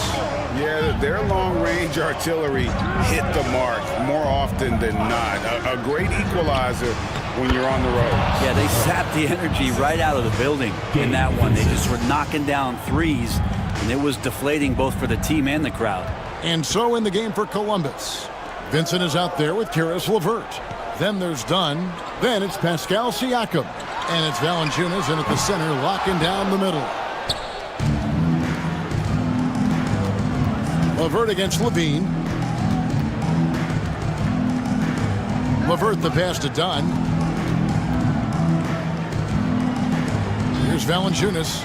Speaker 12: Yeah, their long-range artillery hit the mark more often than not. A great equalizer when you're on the road.
Speaker 20: Yeah, they sapped the energy right out of the building in that one. They just were knocking down threes, and it was deflating both for the team and the crowd.
Speaker 11: And so in the game for Columbus, Vincent is out there with Karis LeVert. Then there's Dunn. Then it's Pascal Siakam. And it's Valanciunas in at the center, locking down the middle. LeVert against Levine. LeVert the pass to Dunn. Here's Valanciunas.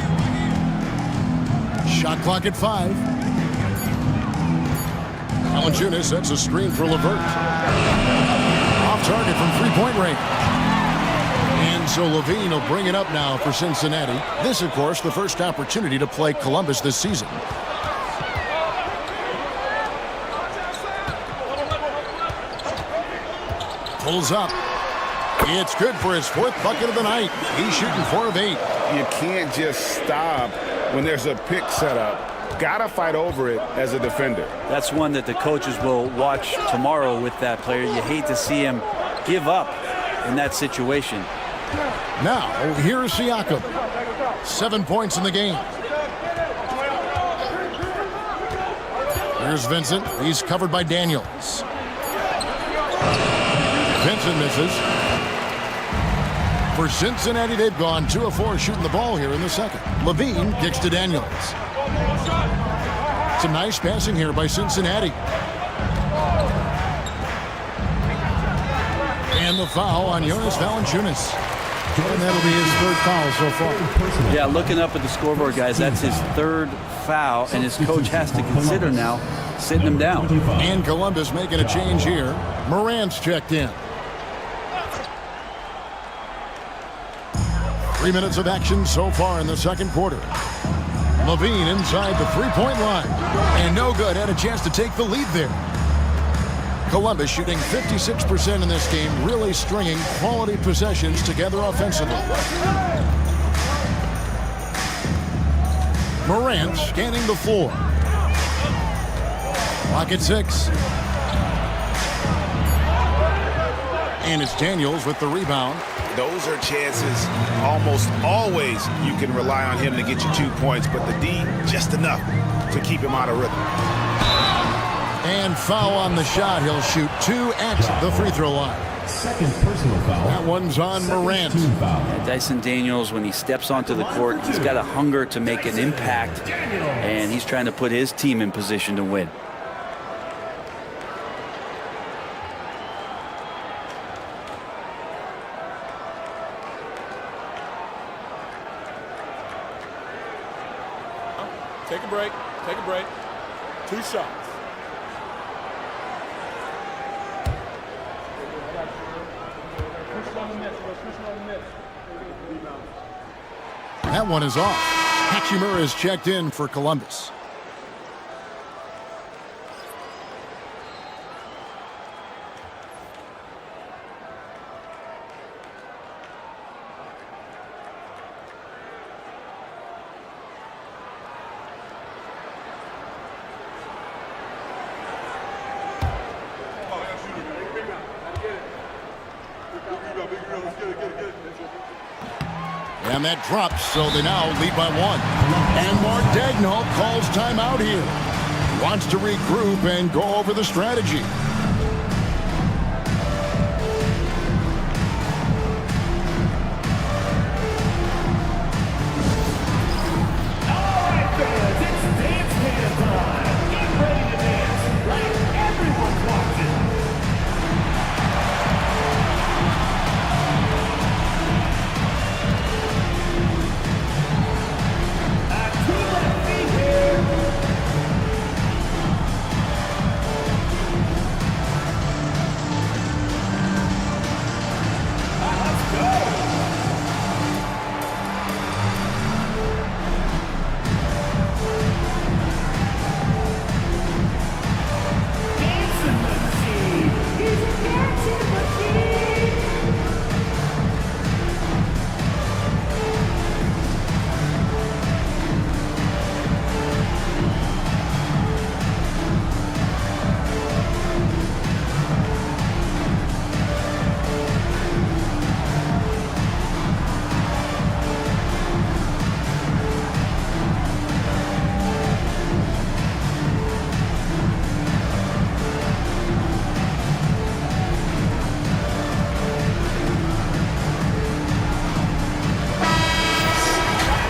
Speaker 11: Shot clock at 5. Valanciunas sets a screen for LeVert. Off target from three-point range. And so Levine will bring it up now for Cincinnati. This, of course, the first opportunity to play Columbus this season. Pulls up. It's good for his 4th bucket of the night. He's shooting 4 of 8.
Speaker 12: You can't just stop when there's a pick set up. Gotta fight over it as a defender.
Speaker 20: That's one that the coaches will watch tomorrow with that player. You hate to see him give up in that situation.
Speaker 11: Now, here's Siakam. 7 points in the game. Here's Vincent. He's covered by Daniels. Vincent misses. For Cincinnati, they've gone 2 of 4 shooting the ball here in the second. Levine kicks to Daniels. Some nice passing here by Cincinnati. And the foul on Jonas Valanciunas. And that'll be his 3rd foul so far.
Speaker 20: Yeah, looking up at the scoreboard, guys, that's his 3rd foul, and his coach has to consider now sitting him down.
Speaker 11: And Columbus making a change here. Morant's checked in. 3 minutes of action so far in the second quarter. Levine inside the three-point line. And no good. Had a chance to take the lead there. Columbus shooting 56% in this game, really stringing quality possessions together offensively. Morant scanning the floor. Clock at 6. And it's Daniels with the rebound.
Speaker 12: Those are chances almost always you can rely on him to get you 2 points, but the D, just enough to keep him out of rhythm.
Speaker 11: And foul on the shot. He'll shoot 2 at the free throw line.
Speaker 16: Second personal foul.
Speaker 11: That one's on Morant.
Speaker 20: Yeah, Dyson Daniels, when he steps onto the court, he's got a hunger to make an impact, and he's trying to put his team in position to win.
Speaker 9: Take a break. Take a break. 2 shots.
Speaker 11: That one is off. Hachimura is checked in for Columbus. And that drops, so they now lead by 1. And Mark Daigneault calls timeout here. wants to regroup and go over the strategy.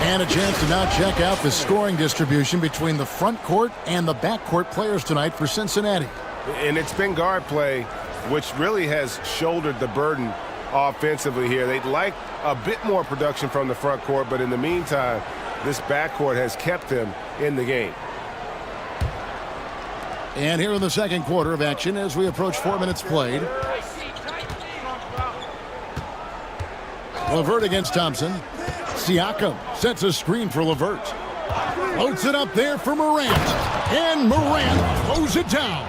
Speaker 11: And a chance to now check out the scoring distribution between the front court and the back court players tonight for Cincinnati.
Speaker 2: And it's been guard play, which really has shouldered the burden offensively here. They'd like a bit more production from the front court, but in the meantime, this backcourt has kept them in the game.
Speaker 11: And here in the second quarter of action as we approach 4 minutes played. LeVert against Thompson. Siakam sets a screen for LeVert. Floats it up there for Morant. And Morant throws it down.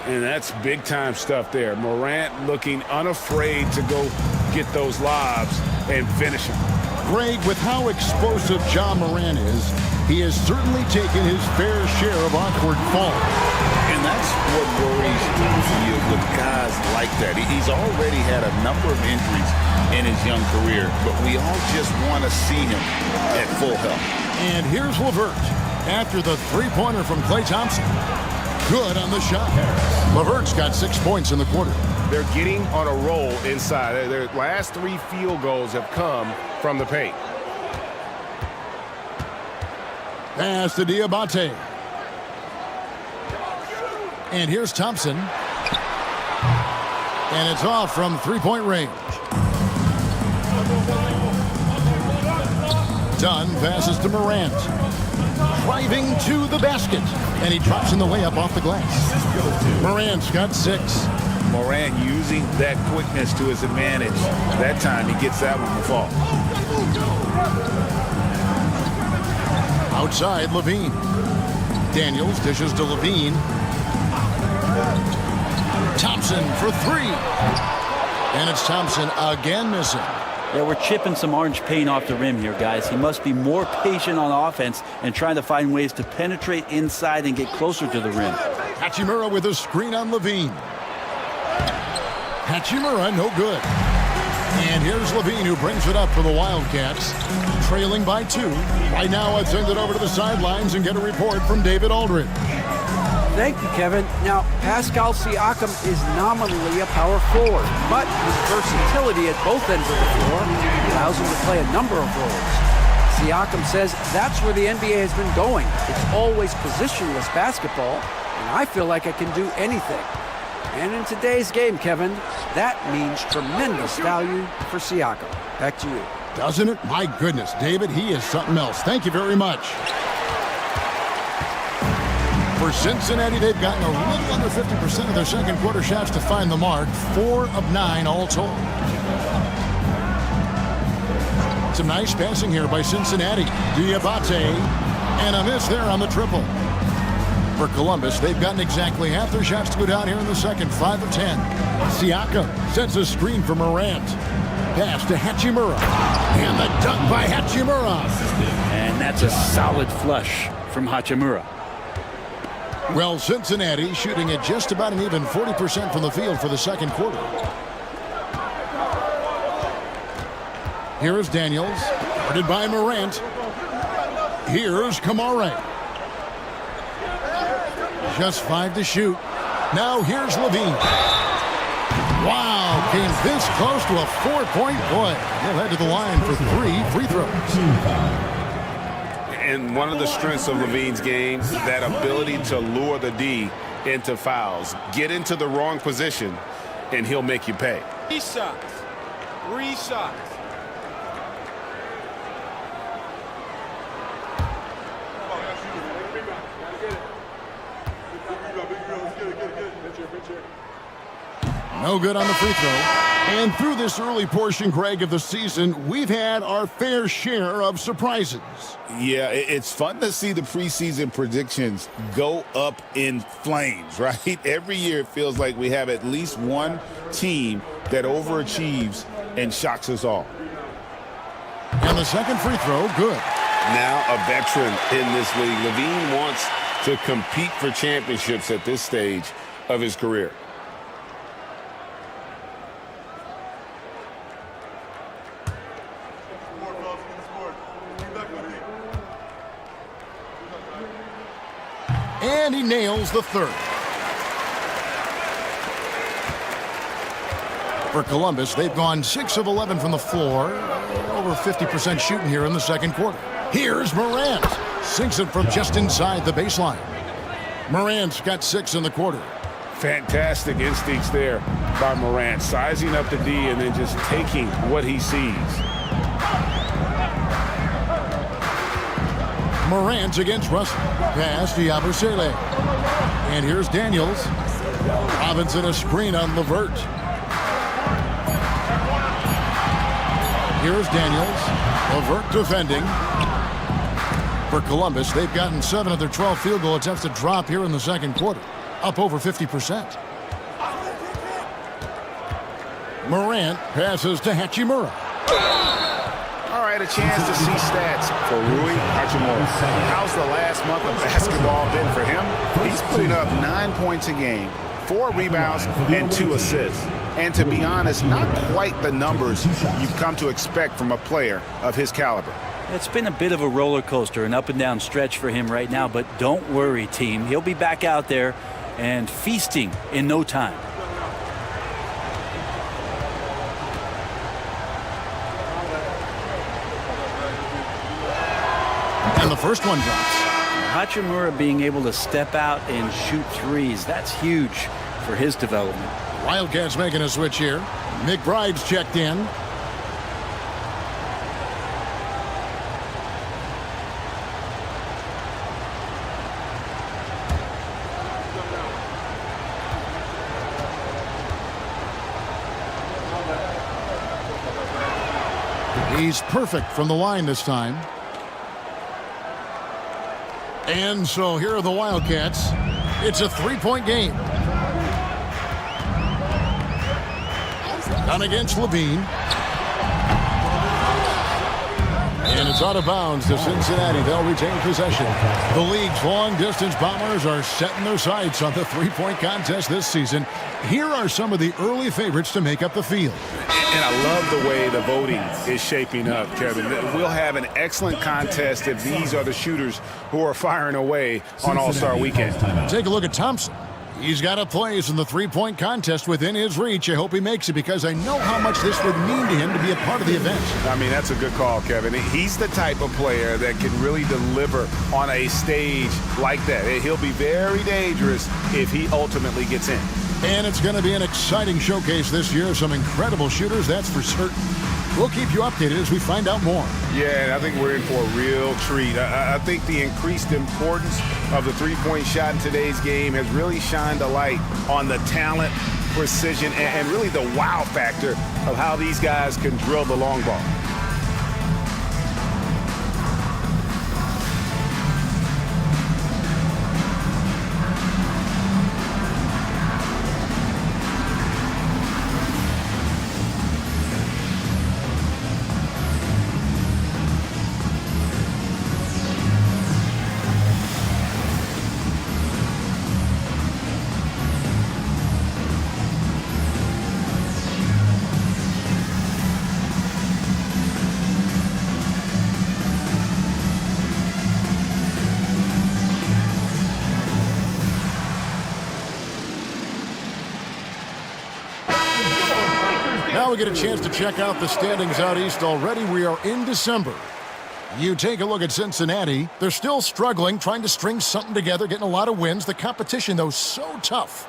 Speaker 12: And that's big-time stuff there. Morant looking unafraid to go get those lobs and finish them.
Speaker 11: Greg, with how explosive John Morant is, he has certainly taken his fair share of awkward falls.
Speaker 10: And that's what worries you with guys like that. He's already had a number of injuries in his young career, but we all just want to see him at full health.
Speaker 11: And here's LeVert after the three-pointer from Klay Thompson. Good on the shot. LeVert's got 6 points in the quarter.
Speaker 2: They're getting on a roll inside. Their last 3 field goals have come from the paint.
Speaker 11: Pass to Diabate. And here's Thompson. And it's off from three-point range. Dunn passes to Morant. Driving to the basket. And he drops in the layup off the glass. Morant's got 6.
Speaker 12: Morant using that quickness to his advantage. That time he gets that one to fall.
Speaker 11: Outside, Levine. Daniels dishes to Levine. Thompson for 3. And it's Thompson again missing.
Speaker 20: Yeah, we're chipping some orange paint off the rim here, guys. He must be more patient on offense and trying to find ways to penetrate inside and get closer to the rim.
Speaker 11: Hachimura with a screen on Levine. Hachimura, no good. And here's Levine, who brings it up for the Wildcats, trailing by 2. Right now, let's send it over to the sidelines and get a report from David Aldridge.
Speaker 14: Thank you, Kevin. Now, Pascal Siakam is nominally a power forward, but his versatility at both ends of the floor allows him to play a number of roles. Siakam says that's where the NBA has been going. It's always positionless basketball, and I feel like I can do anything. And in today's game, Kevin, that means tremendous value for Siakam. Back to you.
Speaker 11: Doesn't it? My goodness, David, he is something else. Thank you very much. For Cincinnati, they've gotten a little under 50% of their second quarter shots to find the mark. 4 of 9 all told. Some nice passing here by Cincinnati. Diabate, and a miss there on the triple. For Columbus, they've gotten exactly half their shots to go down here in the second. 5 of 10. Siakam sets a screen for Morant. Pass to Hachimura. And the dunk by Hachimura.
Speaker 20: And that's a solid flush from Hachimura.
Speaker 11: Well, Cincinnati shooting at just about an even 40% from the field for the second quarter. Here is Daniels, guarded by Morant. Here's Kamare. Just 5 to shoot. Now here's Levine. Wow, came this close to a 4-point play. He'll head to the line for 3 free throws.
Speaker 12: And one of the strengths of Levine's game is that ability to lure the D into fouls. Get into the wrong position, and he'll make you pay.
Speaker 21: 3 shots. 3 shots.
Speaker 11: No good on the free throw. And through this early portion, Greg, of the season, we've had our fair share of surprises.
Speaker 10: Yeah, it's fun to see the preseason predictions go up in flames, right? Every year it feels like we have at least one team that overachieves and shocks us all.
Speaker 11: And the second free throw, good.
Speaker 12: Now a veteran in this league. Levine wants to compete for championships at this stage of his career.
Speaker 11: And he nails the third. For Columbus, they've gone 6 of 11 from the floor. Over 50% shooting here in the second quarter. Here's Morant. Sinks it from just inside the baseline. Morant's got 6 in the quarter.
Speaker 12: Fantastic instincts there by Morant. Sizing up the D and then just taking what he sees.
Speaker 11: Morant against Russell. Pass to Yabusele. And here's Daniels. Robinson a screen on LeVert. Here's Daniels. LeVert defending. For Columbus, they've gotten 7 of their 12 field goal attempts to drop here in the second quarter. Up over 50%. Morant passes to Hachimura.
Speaker 12: All right, a chance to see stats for Rui Hachimura. How's the last month of basketball been for him? He's putting up 9 points a game, 4 rebounds, and 2 assists. And to be honest, not quite the numbers you've come to expect from a player of his caliber.
Speaker 20: It's been a bit of a roller coaster, an up and down stretch for him right now, but don't worry, team. He'll be back out there and feasting in no time.
Speaker 11: And the first one drops.
Speaker 20: Hachimura being able to step out and shoot threes, that's huge for his development.
Speaker 11: Wildcats making a switch here. McBride's checked in. He's perfect from the line this time. And so here are the Wildcats. It's a 3-point game. Done against Levine. And it's out of bounds to Cincinnati. They'll retain possession. The league's long-distance Bombers are setting their sights on the 3-point contest this season. Here are some of the early favorites to make up the field.
Speaker 12: And I love the way the voting is shaping up, Kevin. We'll have an excellent contest if these are the shooters who are firing away on All-Star Weekend.
Speaker 11: Take a look at Thompson. He's got a place in the 3-point contest within his reach. I hope he makes it because I know how much this would mean to him to be a part of the event.
Speaker 12: I mean, that's a good call, Kevin. He's the type of player that can really deliver on a stage like that. He'll be very dangerous if he ultimately gets in.
Speaker 11: And it's going to be an exciting showcase this year. Some incredible shooters, that's for certain. We'll keep you updated as we find out more.
Speaker 12: Yeah, and I think we're in for a real treat. I think the increased importance of the three-point shot in today's game has really shined a light on the talent, precision, and really the wow factor of how these guys can drill the long ball.
Speaker 11: Now we get a chance to check out the standings out east already. We are in December. You take a look at Cincinnati. They're still struggling, trying to string something together, getting a lot of wins. The competition, though, so tough.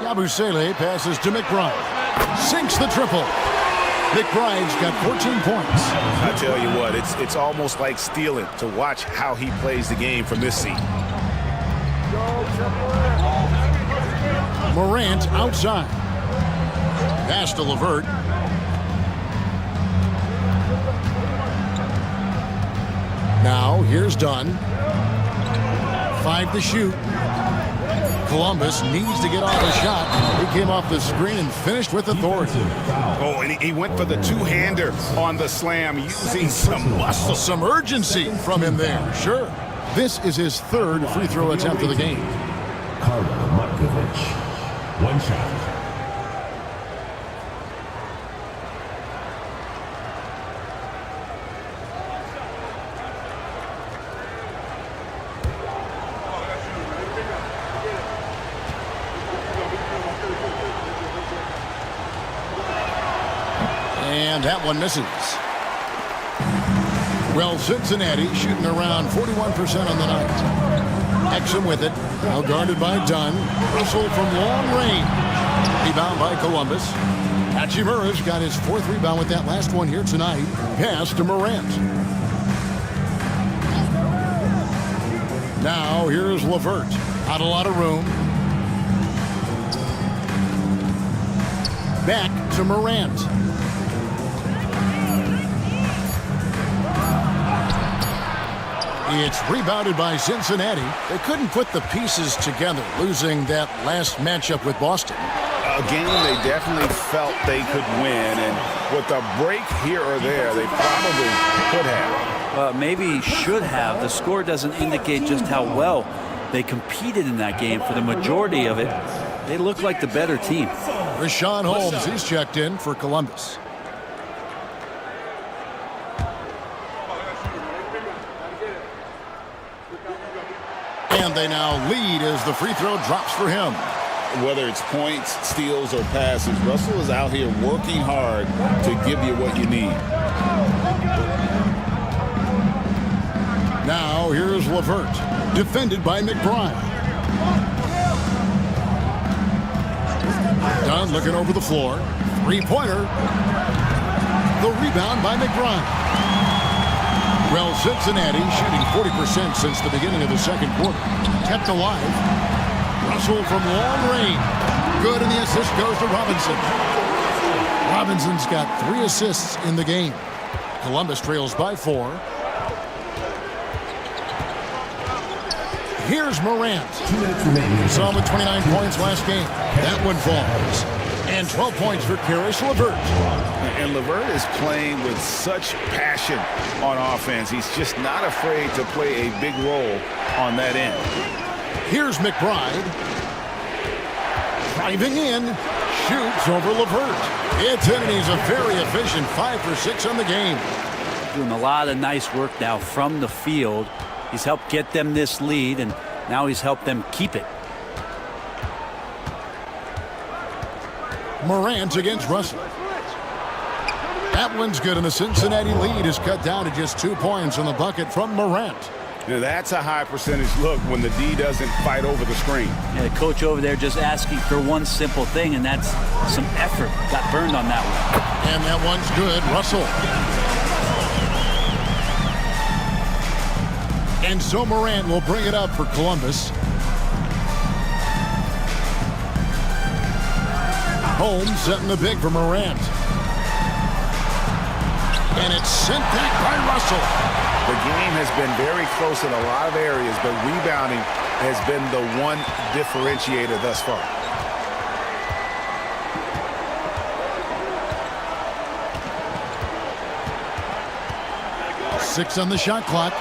Speaker 11: Yabusele passes to McBride. Sinks the triple. McBride's got 14 points.
Speaker 12: I tell you what, it's almost like stealing to watch how he plays the game from this seat.
Speaker 11: Morant outside. Pass to LeVert. Now here's Dunn. 5 to shoot. Columbus needs to get off a shot. He came off the screen and finished with authority.
Speaker 12: Oh, and he went for the two-hander on the slam, using some muscle.
Speaker 11: Some urgency from him there, sure. This is his third free throw attempt of the game.
Speaker 16: One shot.
Speaker 11: And that one misses. Well, Cincinnati shooting around 41% on the night. Exum with it. Now guarded by Dunn. Russell from long range. Rebound by Columbus. Hachimura's got his 4th rebound with that last one here tonight. Pass to Morant. Now here's LeVert. Not a lot of room. Back to Morant. It's rebounded by Cincinnati. They couldn't put the pieces together, losing that last matchup with Boston.
Speaker 12: A game they definitely felt they could win, and with a break here or there, they probably could have.
Speaker 20: Maybe should have. The score doesn't indicate just how well they competed in that game. For the majority of it, they look like the better team.
Speaker 11: Rashawn Holmes, he's checked in for Columbus. And they now lead as the free throw drops for him.
Speaker 10: Whether it's points, steals, or passes, Russell is out here working hard to give you what you need.
Speaker 11: Now here's LeVert, defended by McBride. Dunn looking over the floor. 3-pointer. The rebound by McBride. Well, Cincinnati shooting 40% since the beginning of the second quarter. Kept alive. Russell from long range. Good, and the assist goes to Robinson. Robinson's got 3 assists in the game. Columbus trails by 4. Here's Morant.
Speaker 16: 2 minutes remaining.
Speaker 11: Saw him with 29 points last game. That one falls. And 12 points for Caris LeVert.
Speaker 12: And LeVert is playing with such passion on offense. He's just not afraid to play a big role on that end.
Speaker 11: Here's McBride. Driving in. Shoots over LeVert. It's in, and he's a very efficient 5 for 6 on the game.
Speaker 20: Doing a lot of nice work now from the field. He's helped get them this lead, and now he's helped them keep it.
Speaker 11: Morant against Russell. That one's good, and the Cincinnati lead is cut down to just 2 points on the bucket from Morant.
Speaker 12: Now, that's a high percentage look when the D doesn't fight over the screen.
Speaker 20: Yeah, the coach over there just asking for one simple thing, and that's some effort. Got burned on that one.
Speaker 11: And that one's good. Russell. And so Morant will bring it up for Columbus. Holmes setting the big for Morant. And it's sent back by Russell.
Speaker 12: The game has been very close in a lot of areas, but rebounding has been the one differentiator thus far.
Speaker 11: Six on the shot clock.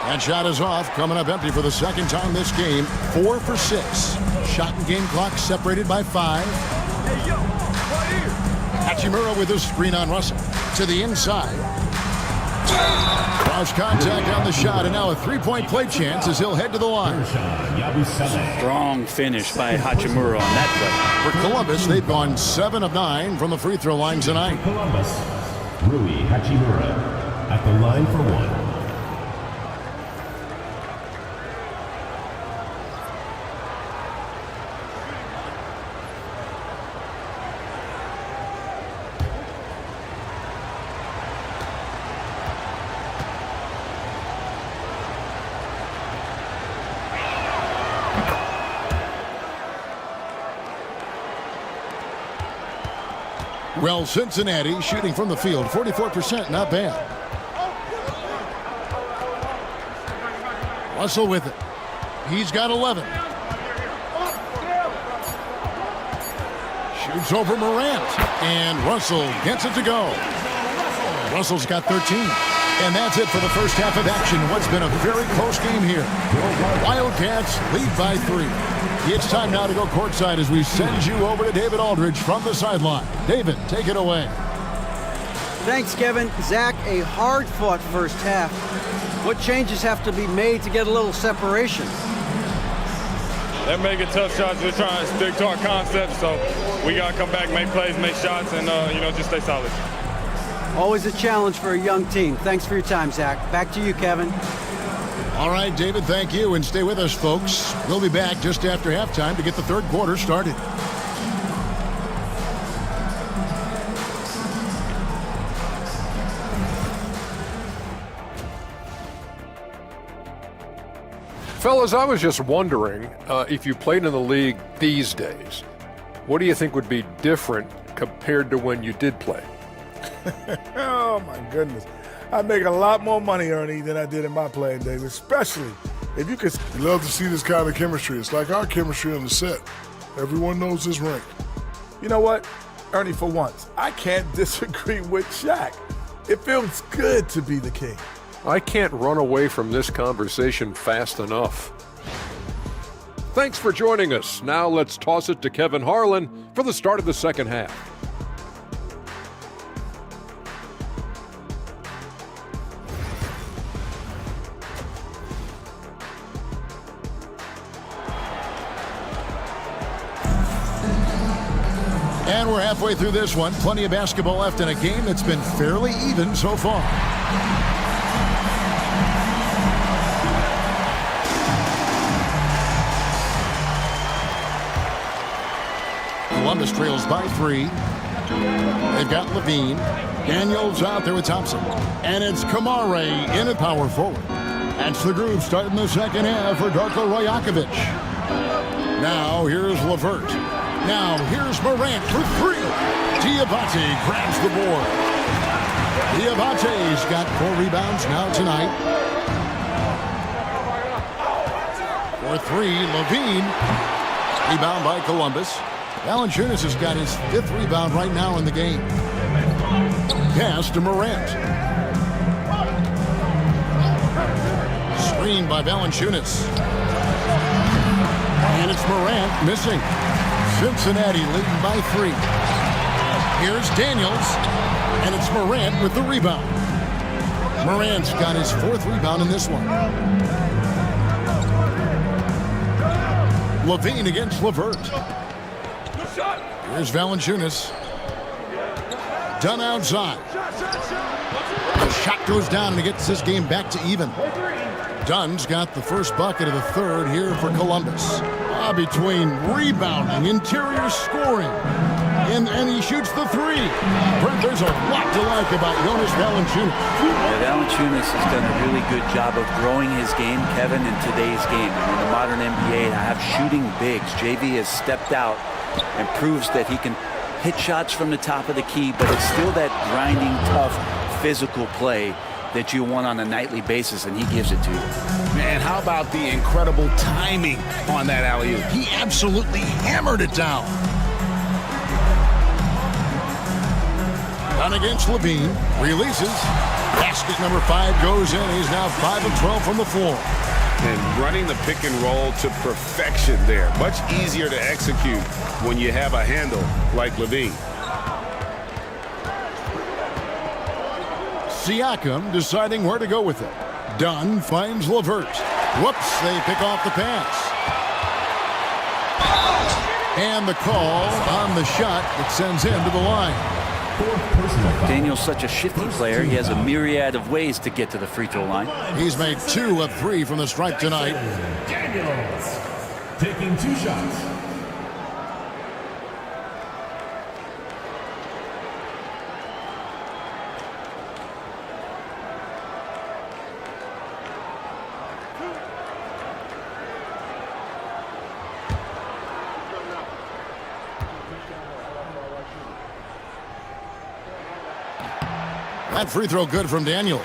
Speaker 11: That shot is off, coming up empty for the second time this game. 4 for 6. Shot and game clock separated by 5. Hachimura with his screen on Russell. to the inside. Cross contact on the shot, and now a three-point play chance as he'll head to the line.
Speaker 20: Strong finish by Hachimura on that
Speaker 11: play. For Columbus, they've gone 7 of 9 from the free throw line tonight.
Speaker 16: For Columbus, Rui Hachimura at the line for one.
Speaker 11: Well, Cincinnati shooting from the field, 44%, not bad. Russell with it. He's got 11. Shoots over Morant, and Russell gets it to go. Russell's got 13. And that's it for the first half of action. What's been a very close game here. Wildcats lead by 3. It's time now to go courtside as we send you over to David Aldridge from the sideline. David, take it away.
Speaker 14: Thanks, Kevin. Zach, a hard-fought first half. What changes have to be made to get a little separation?
Speaker 17: They're making tough shots. We're trying to stick to our concept, so we got to come back, make plays, make shots, and, just stay solid.
Speaker 14: Always a challenge for a young team. Thanks for your time, Zach. Back to you, Kevin.
Speaker 11: All right, David, thank you, and stay with us, folks. We'll be back just after halftime to get the third quarter started.
Speaker 8: Fellas, I was just wondering if you played in the league these days, what do you think would be different compared to when you did play?
Speaker 9: Oh, my goodness. I make a lot more money, Ernie, than I did in my playing days, especially if you could.
Speaker 7: You love to see this kind of chemistry. It's like our chemistry on the set. Everyone knows his rank.
Speaker 9: You know what, Ernie, for once, I can't disagree with Shaq. It feels good to be the king.
Speaker 8: I can't run away from this conversation fast enough. Thanks for joining us. Now let's toss it to Kevin Harlan for the start of the second half.
Speaker 11: And we're halfway through this one. Plenty of basketball left in a game that's been fairly even so far. Columbus trails by 3. They've got Levine. Daniels out there with Thompson. And it's Kamare in at power forward. That's the groove starting the second half for Darko Rajakovic. Now here's LeVert. Now here's Morant for 3. Diabate grabs the board. Diabate's got 4 rebounds now tonight. For 3, Levine. Rebound by Columbus. Valanciunas has got his 5th rebound right now in the game. Pass to Morant. Screen by Valanciunas. And it's Morant missing. Cincinnati leading by 3. Here's Daniels. And it's Morant with the rebound. Morant's got his 4th rebound in this one. Levine against LeVert. Here's Valanciunas. Done outside. The shot goes down and he gets this game back to even. Dunn's got the first bucket of the third here for Columbus. Between rebounding, interior scoring, and he shoots the 3. Brent, there's a lot to like about Jonas Valanciunas.
Speaker 20: Yeah, Valanciunas has done a really good job of growing his game, Kevin, in today's game. In the modern NBA, to have shooting bigs, JV has stepped out and proves that he can hit shots from the top of the key, but it's still that grinding, tough, physical play that you want on a nightly basis, and he gives it to you.
Speaker 12: Man, how about the incredible timing on that alley-oop?
Speaker 11: He absolutely hammered it down. Done against Levine. Releases. Basket number 5 goes in. He's now 5 of 12 from the floor.
Speaker 10: And running the pick and roll to perfection there. Much easier to execute when you have a handle like Levine.
Speaker 11: Siakam deciding where to go with it. Dunn finds LeVert. Whoops, they pick off the pass. And the call on the shot that sends him to the line.
Speaker 20: Daniel's such a shifty player. He has a myriad of ways to get to the free throw line.
Speaker 11: He's made 2 of 3 from the stripe tonight.
Speaker 16: Daniels taking 2 shots.
Speaker 11: That free throw good from Daniels.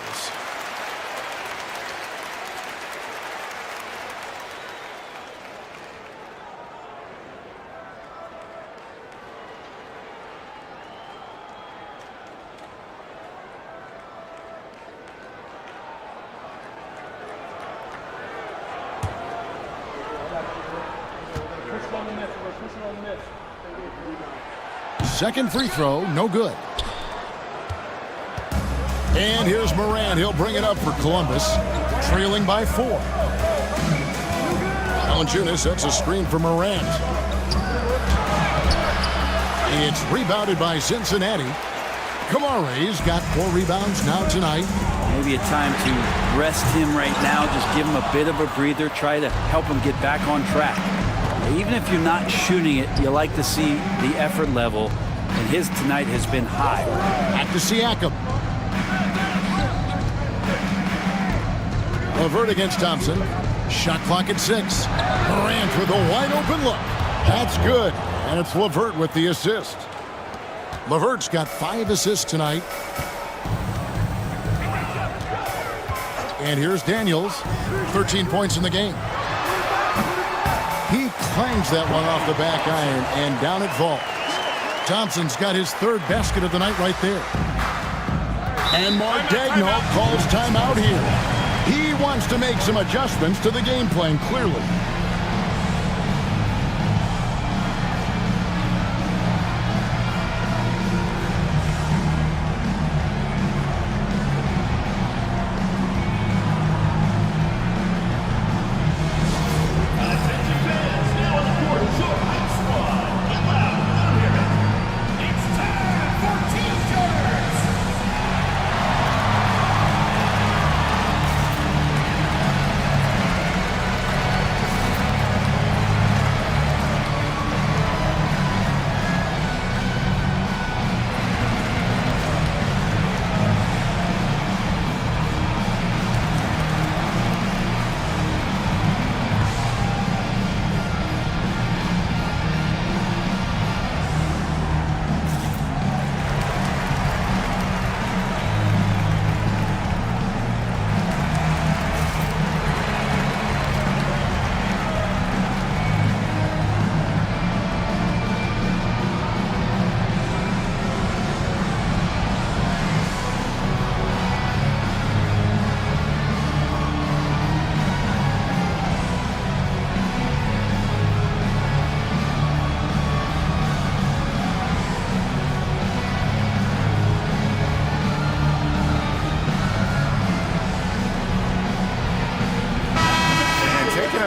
Speaker 11: Second free throw, no good. And here's Morant. He'll bring it up for Columbus, trailing by 4. Valanciunas sets a screen for Morant. It's rebounded by Cincinnati. Kamare's got 4 rebounds now tonight.
Speaker 20: Maybe a time to rest him right now. Just give him a bit of a breather. Try to help him get back on track. Even if you're not shooting it, you like to see the effort level. And his tonight has been high.
Speaker 11: Back to Siakam. LeVert against Thompson. Shot clock at 6. Morant with a wide open look. That's good. And it's LeVert with the assist. LeVert's got 5 assists tonight. And here's Daniels. 13 points in the game. He clangs that one off the back iron and down it falls. Thompson's got his 3rd basket of the night right there. And Mark Daigneault calls timeout here. He wants to make some adjustments to the game plan, clearly.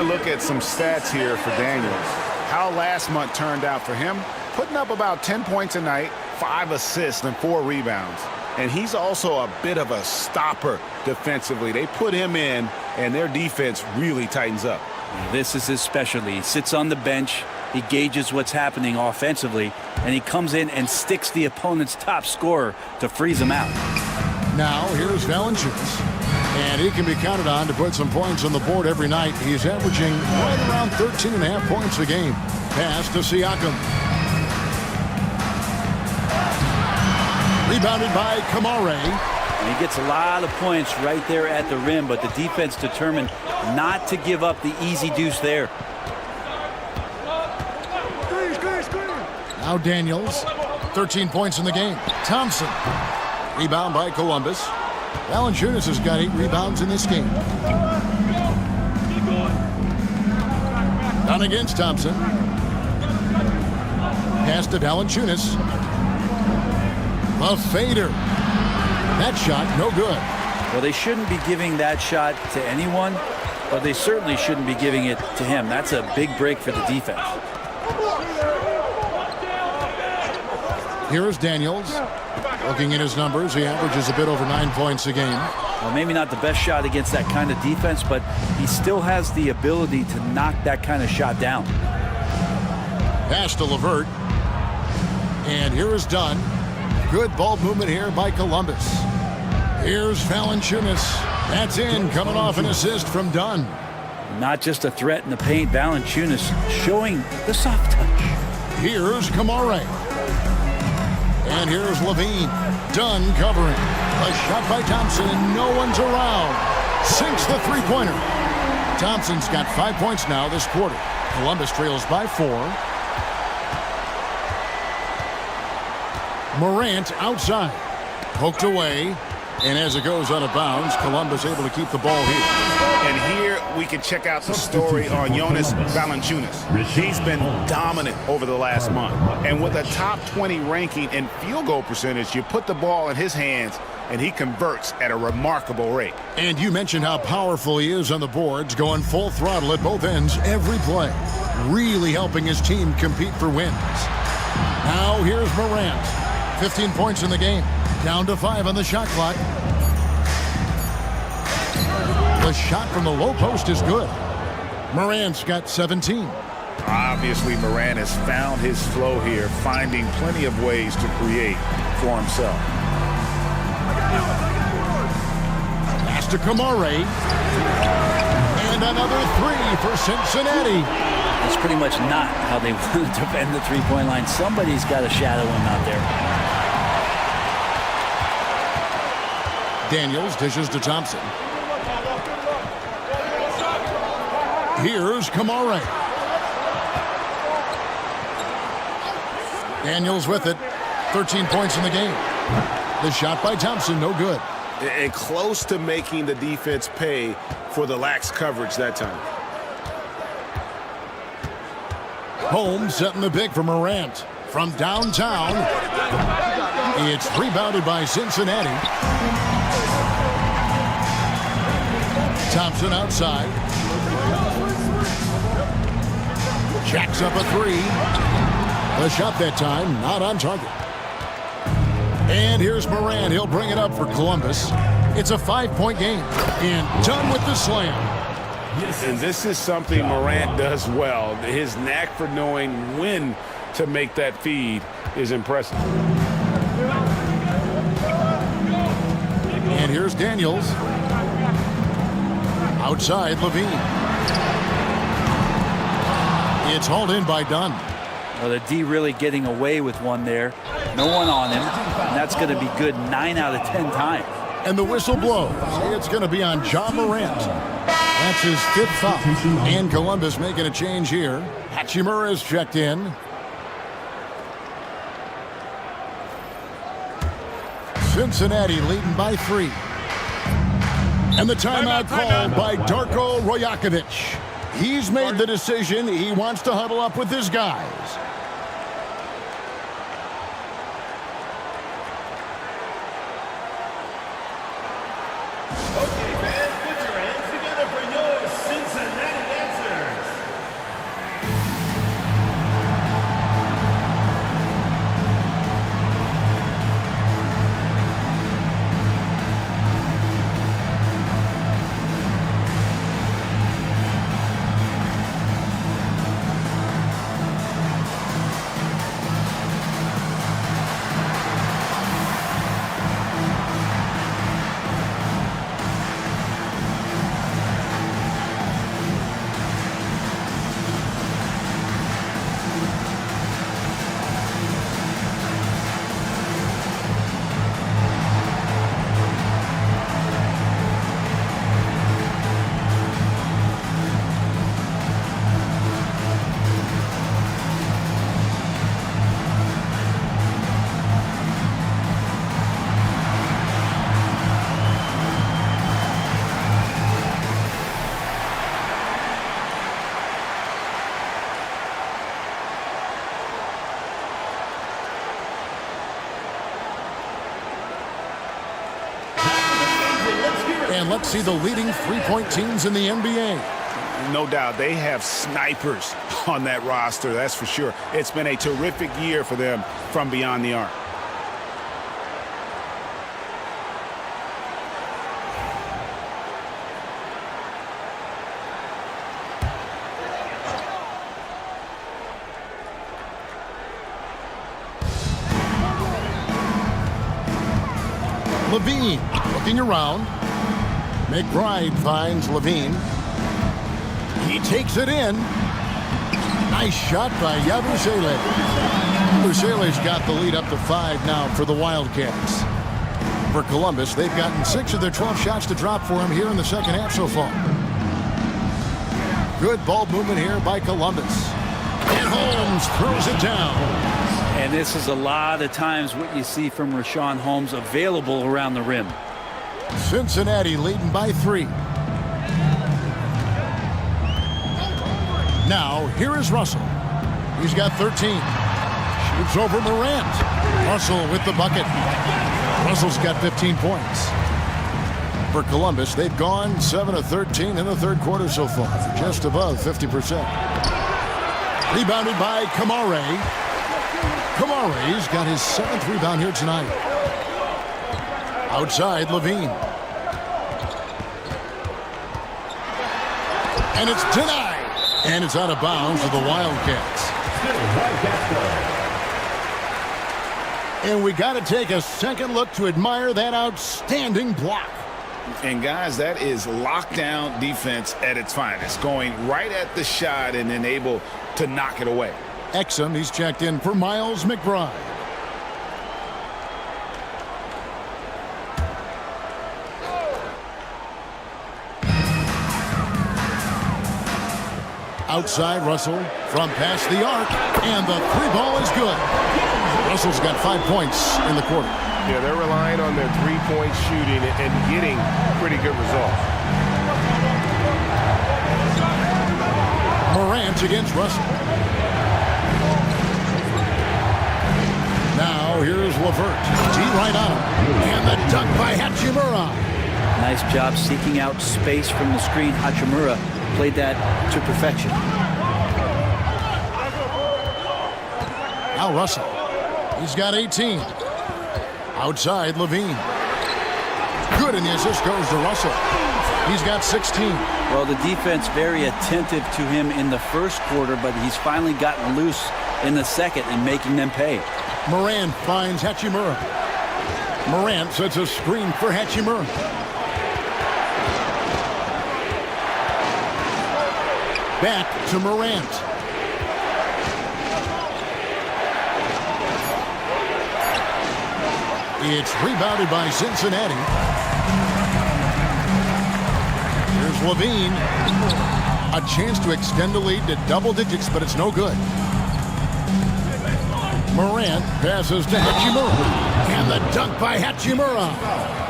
Speaker 12: Look at some stats here for Daniels. How last month turned out for him, putting up about 10 points a night, 5 assists and 4 rebounds. And he's also a bit of a stopper defensively. They put him in, and their defense really tightens up.
Speaker 20: This is his specialty. He sits on the bench, he gauges what's happening offensively, and he comes in and sticks the opponent's top scorer to freeze him out.
Speaker 11: Now here's Valanciunas. And he can be counted on to put some points on the board every night. He's averaging right around 13.5 points a game. Pass to Siakam. Rebounded by Kamare.
Speaker 20: And he gets a lot of points right there at the rim, but the defense determined not to give up the easy deuce there.
Speaker 11: Now Daniels. 13 points in the game. Thompson. Rebound by Columbus. Valanciunas has got 8 rebounds in this game. Down against Thompson. Pass to Valanciunas. A fader. That shot, no good.
Speaker 20: Well, they shouldn't be giving that shot to anyone, but they certainly shouldn't be giving it to him. That's a big break for the defense.
Speaker 11: Here's Daniels. Looking at his numbers, he averages a bit over 9 points a game.
Speaker 20: Well, maybe not the best shot against that kind of defense, but he still has the ability to knock that kind of shot down.
Speaker 11: Pass to LeVert. And here is Dunn. Good ball movement here by Columbus. Here's Valanciunas. That's in, coming off an assist from Dunn.
Speaker 20: Not just a threat in the paint, Valanciunas showing the soft touch.
Speaker 11: Here's Kamare. And here's Levine. Dunn covering. A shot by Thompson, and no one's around. Sinks the three-pointer. Thompson's got 5 points now this quarter. Columbus trails by 4. Morant outside. Poked away. And as it goes out of bounds, Columbus able to keep the ball here.
Speaker 12: And here we can check out the story on Jonas Valanciunas. He's been dominant over the last month. And with a top 20 ranking in field goal percentage, you put the ball in his hands and he converts at a remarkable rate.
Speaker 11: And you mentioned how powerful he is on the boards, going full throttle at both ends every play. Really helping his team compete for wins. Now here's Morant. 15 points in the game. Down to 5 on the shot clock. The shot from the low post is good. Morant's got 17.
Speaker 10: Obviously, Morant has found his flow here, finding plenty of ways to create for himself.
Speaker 11: Pass to Kamare. And another 3 for Cincinnati.
Speaker 20: That's pretty much not how they want to defend the three-point line. Somebody's got to shadow him out there.
Speaker 11: Daniels dishes to Thompson. Here's Kamare. Daniels with it. 13 points in the game. The shot by Thompson, no good.
Speaker 12: And close to making the defense pay for the lax coverage that time.
Speaker 11: Holmes setting the pick for Morant. From downtown. It's rebounded by Cincinnati. Thompson outside. Jacks up a 3. The shot that time, not on target. And here's Morant. He'll bring it up for Columbus. It's a 5-point game. And done with the slam.
Speaker 12: And this is something Morant does well. His knack for knowing when to make that feed is impressive.
Speaker 11: And here's Daniels. Outside, Levine. It's hauled in by Dunn.
Speaker 20: Well, the D really getting away with one there. No one on him. And that's going to be good 9 out of 10 times.
Speaker 11: And the whistle blows. It's going to be on John Morant. That's his 5th foul. And Columbus making a change here. Hachimura is checked in. Cincinnati leading by 3. And the timeout called by Darko Rajakovic. He's made the decision. He wants to huddle up with his guys.
Speaker 16: Okay, fans, put your hands together for your Cincinnati answers.
Speaker 11: And let's see the leading three-point teams in the NBA.
Speaker 12: No doubt, they have snipers on that roster, that's for sure. It's been a terrific year for them from beyond the arc.
Speaker 11: Levine looking around. McBride finds Levine. He takes it in. Nice shot by Yabusele. Yabusele's got the lead up to 5 now for the Wildcats. For Columbus, they've gotten 6 of their 12 shots to drop for him here in the second half so far. Good ball movement here by Columbus. And Holmes throws it down.
Speaker 20: And this is a lot of times what you see from Richaun Holmes available around the rim.
Speaker 11: Cincinnati leading by 3. Now, here is Russell. He's got 13. Shoots over Morant. Russell with the bucket. Russell's got 15 points. For Columbus, they've gone 7 of 13 in the third quarter so far, just above 50%. Rebounded by Kamare. Kamare's got his 7th rebound here tonight. Outside, Levine. And it's denied. And it's out of bounds for the Wildcats. And we got to take a second look to admire that outstanding block.
Speaker 12: And guys, that is lockdown defense at its finest. Going right at the shot and then able to knock it away.
Speaker 11: Exum, he's checked in for Miles McBride. Outside, Russell from past the arc, and the 3 ball is good. Russell's got 5 points in the quarter.
Speaker 17: Yeah, they're relying on their three-point shooting and getting pretty good results.
Speaker 11: Morant against Russell. Now here's LeVert. T right on him. And the dunk by Hachimura.
Speaker 20: Nice job seeking out space from the screen. Hachimura played that to perfection.
Speaker 11: Now Russell. He's got 18. Outside, Levine. Good, and the assist goes to Russell. He's got 16.
Speaker 20: Well, the defense very attentive to him in the first quarter, but he's finally gotten loose in the second and making them pay.
Speaker 11: Morant finds Hachimura. Morant sets a screen for Hachimura. Back to Morant. It's rebounded by Cincinnati. Here's Levine. A chance to extend the lead to double digits, but it's no good. Morant passes to Hachimura. And the dunk by Hachimura.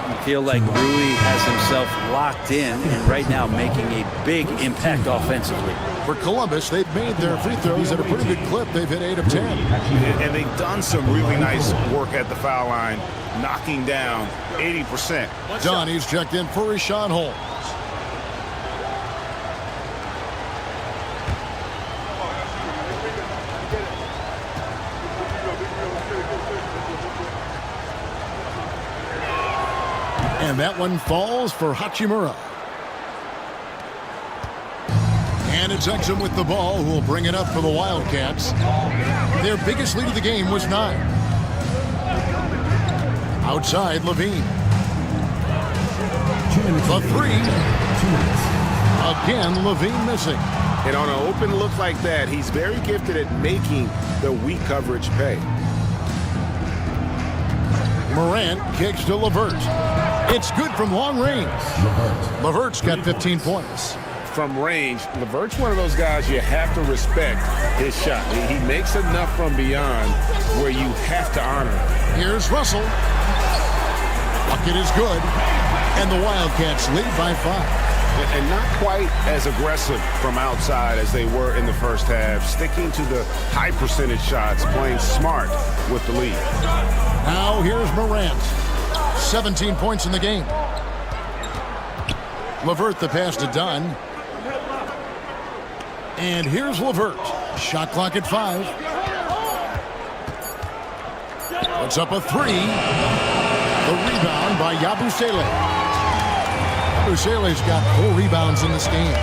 Speaker 20: I feel like Rui has himself locked in and right now making a big impact offensively.
Speaker 11: For Columbus, they've made their free throws at a pretty good clip. They've hit 8 of 10.
Speaker 12: And they've done some really nice work at the foul line, knocking down 80%.
Speaker 11: Donnie's checked in for Richaun Holmes. And that one falls for Hachimura. And it's Exum with the ball, who will bring it up for the Wildcats. Their biggest lead of the game was 9. Outside, Levine. The 3. Again, Levine missing.
Speaker 12: And on an open look like that, he's very gifted at making the weak coverage pay.
Speaker 11: Morant kicks to LeVert. It's good from long range. LeVert's got 15 points.
Speaker 12: From range, LeVert's one of those guys you have to respect his shot. He makes enough from beyond where you have to honor him.
Speaker 11: Here's Russell. Bucket is good. And the Wildcats lead by 5.
Speaker 12: And not quite as aggressive from outside as they were in the first half. Sticking to the high percentage shots, playing smart with the lead.
Speaker 11: Now here's Morant. 17 points in the game. LeVert the pass to Dunn. And here's LeVert. Shot clock at 5. Puts up a 3. The rebound by Yabusele. Yabusele's got 4 rebounds in this game.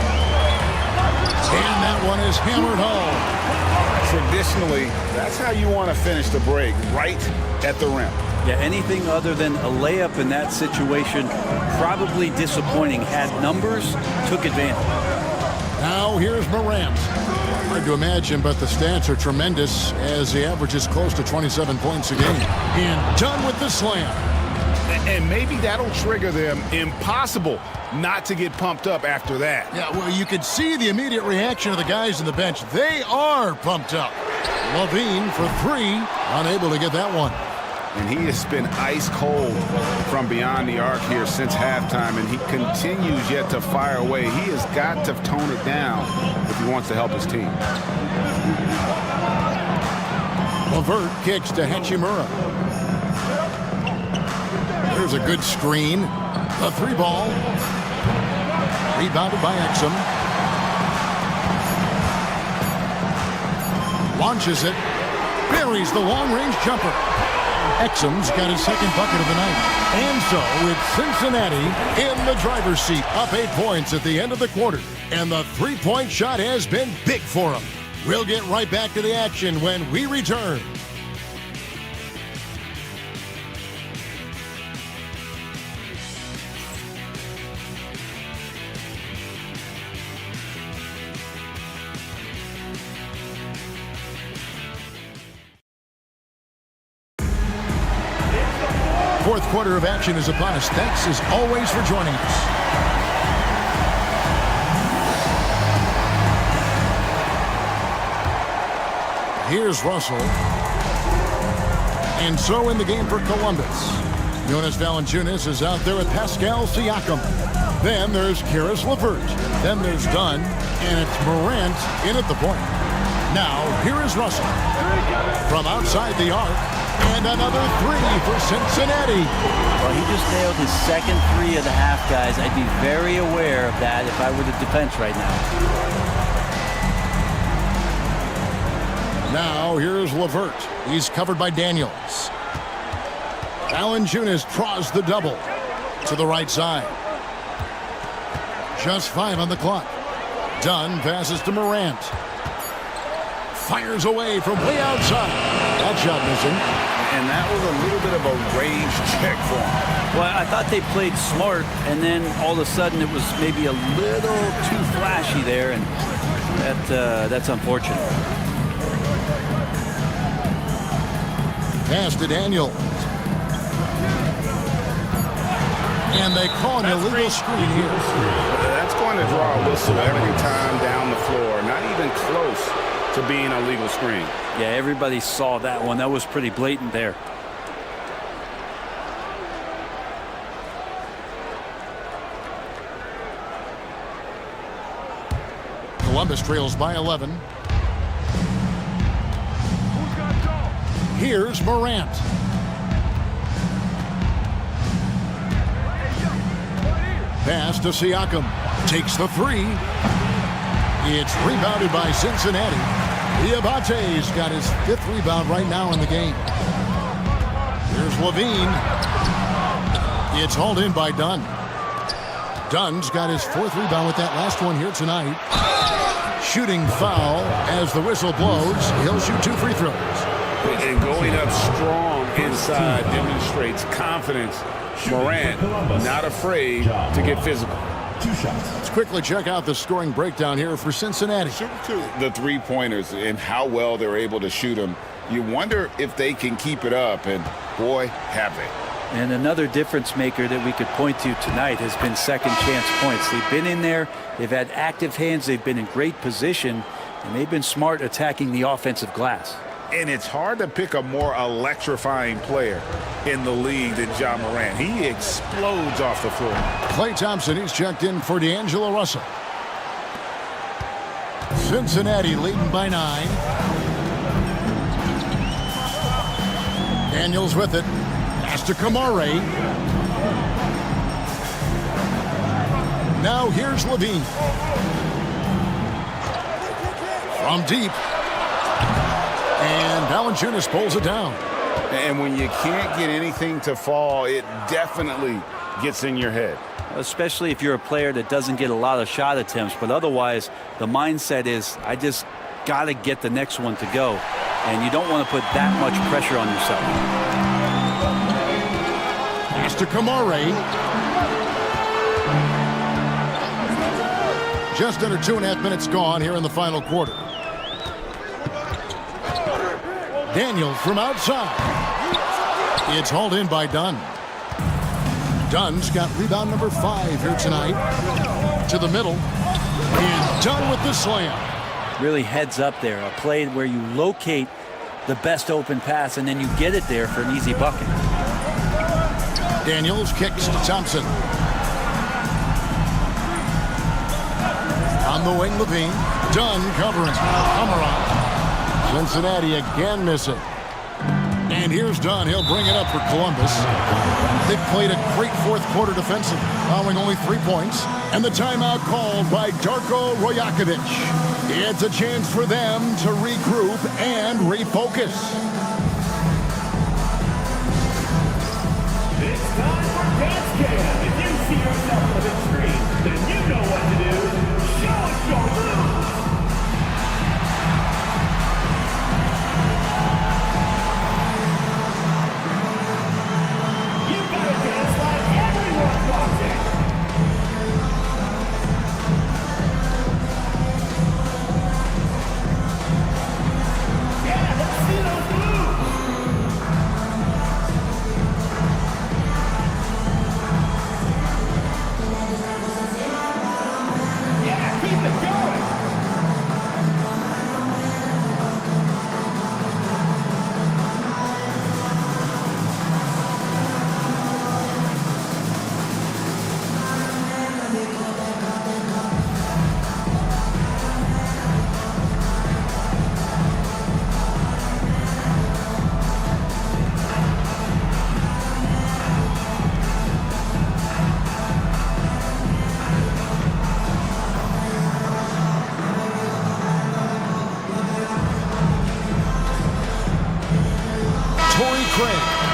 Speaker 11: And that one is hammered home.
Speaker 12: Traditionally, that's how you want to finish the break, right at the rim.
Speaker 20: Yeah, anything other than a layup in that situation, probably disappointing. Had numbers, took advantage.
Speaker 11: Now here's Morant. Hard to imagine, but the stats are tremendous as he averages close to 27 points a game. And done with the slam.
Speaker 12: And maybe that'll trigger them. Impossible not to get pumped up after that.
Speaker 11: Yeah, well, you could see the immediate reaction of the guys on the bench. They are pumped up. Levine for 3, unable to get that one.
Speaker 12: And he has been ice cold from beyond the arc here since halftime, and he continues yet to fire away. He has got to tone it down if he wants to help his team.
Speaker 11: LeVert kicks to Hachimura. There's a good screen. The 3 ball. Rebounded by Exum. Launches it. Buries the long-range jumper. Exum's got his second bucket of the night. And so it's Cincinnati in the driver's seat, up 8 points at the end of the quarter. And the 3-point shot has been big for them. We'll get right back to the action when we return. Fourth quarter of action is upon us. Thanks as always for joining us. Here's Russell. And so in the game for Columbus. Jonas Valanciunas is out there with Pascal Siakam. Then there's Karis LeVert. Then there's Dunn. And it's Morant in at the point. Now, here is Russell. From outside the arc. And another 3 for Cincinnati.
Speaker 20: Well, he just nailed his second 3 of the half, guys. I'd be very aware of that if I were the defense right now.
Speaker 11: Now, here's LeVert. He's covered by Daniels. Valanciunas draws the double to the right side. Just 5 on the clock. Dunn passes to Morant. Fires away from way outside. That shot missing.
Speaker 12: And that was a little bit of a range check for him.
Speaker 20: Well, I thought they played smart, and then all of a sudden it was maybe a little too flashy there, and that's unfortunate.
Speaker 11: Pass to Daniels. And they call an illegal screen here.
Speaker 12: That's going to draw a whistle every time down the floor. Not even close to being a legal screen.
Speaker 20: Yeah, everybody saw that one. That was pretty blatant there.
Speaker 11: Columbus trails by 11. Here's Morant. Pass to Siakam. Takes the 3. It's rebounded by Cincinnati. Diabate's got his 5th rebound right now in the game. Here's Levine. It's hauled in by Dunn. Dunn's got his 4th rebound with that last one here tonight. Shooting foul as the whistle blows. He'll shoot 2 free throws.
Speaker 12: And going up strong inside demonstrates confidence. Morant not afraid to get physical.
Speaker 11: Let's quickly check out the scoring breakdown here for Cincinnati.
Speaker 10: The 3-pointers and how well they're able to shoot them. You wonder if they can keep it up, and boy, have they.
Speaker 20: And another difference maker that we could point to tonight has been second chance points. They've been in there, they've had active hands, they've been in great position, and they've been smart attacking the offensive glass.
Speaker 12: And it's hard to pick a more electrifying player in the league than Ja Morant. He explodes off the floor.
Speaker 11: Klay Thompson, he's checked in for D'Angelo Russell. Cincinnati leading by 9. Daniels with it. Pass to Kamare. Now here's Levine. From deep. And Valanciunas pulls it down.
Speaker 12: And when you can't get anything to fall, it definitely gets in your head.
Speaker 20: Especially if you're a player that doesn't get a lot of shot attempts. But otherwise, the mindset is, I just got to get the next one to go. And you don't want to put that much pressure on yourself.
Speaker 11: Pass to Kamare. Just under 2.5 minutes gone here in the final quarter. Daniels from outside. It's hauled in by Dunn. Dunn's got rebound number 5 here tonight. To the middle. And Dunn with the slam.
Speaker 20: Really heads up there. A play where you locate the best open pass and then you get it there for an easy bucket.
Speaker 11: Daniels kicks to Thompson. On the wing, Levine. Dunn covering. Cameron. Cincinnati again missing. And here's Dunn. He'll bring it up for Columbus. They've played a great fourth quarter defensive, allowing only 3 points. And the timeout called by Darko Rajakovic. It's a chance for them to regroup and refocus.
Speaker 4: It's time for Dance Cam. If you see yourself on the screen, then you know what to do. Show us your moves. You gotta dance like everyone's watching. Yeah, let's see those moves. Yeah, keep it going.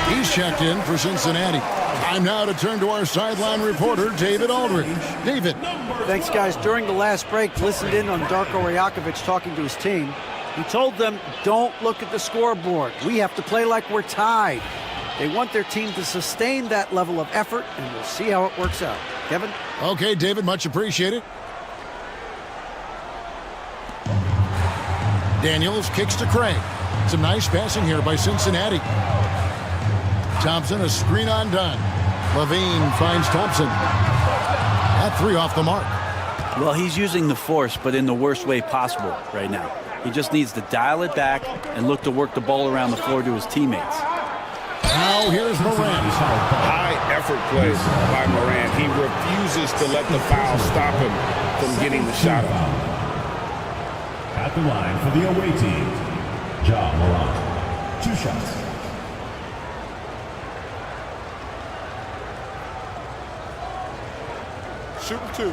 Speaker 11: He's checked in for Cincinnati. Time now to turn to our sideline reporter, David Aldridge. David.
Speaker 14: Thanks, guys. During the last break, listened in on Darko Rajakovic talking to his team. He told them, don't look at the scoreboard. We have to play like we're tied. They want their team to sustain that level of effort, and we'll see how it works out. Kevin?
Speaker 11: Okay, David, much appreciated. Daniels kicks to Craig. Some nice passing here by Cincinnati. Thompson, a screen on Dunn. Levine finds Thompson. That 3 off the mark.
Speaker 20: Well, he's using the force, but in the worst way possible right now. He just needs to dial it back and look to work the ball around the floor to his teammates.
Speaker 11: Now here's Moran.
Speaker 12: High effort play by Moran. He refuses to let the foul stop him from getting the shot up.
Speaker 16: At the line for the away team, Ja Morant. 2 shots.
Speaker 19: Shooting 2.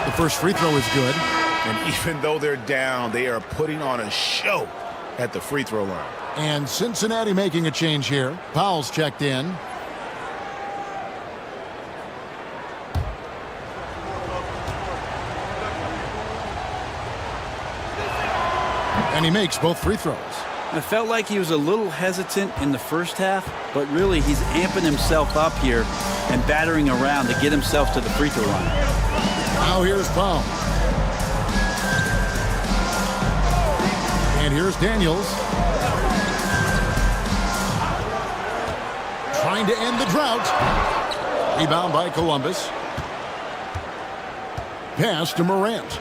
Speaker 11: The first free throw is good.
Speaker 12: And even though they're down, they are putting on a show at the free throw line.
Speaker 11: And Cincinnati making a change here. Powell's checked in. And he makes both free throws.
Speaker 20: It felt like he was a little hesitant in the first half, but really he's amping himself up here and battering around to get himself to the free throw line.
Speaker 11: Now here's Powell. And here's Daniels. Trying to end the drought. Rebound by Columbus. Pass to Morant.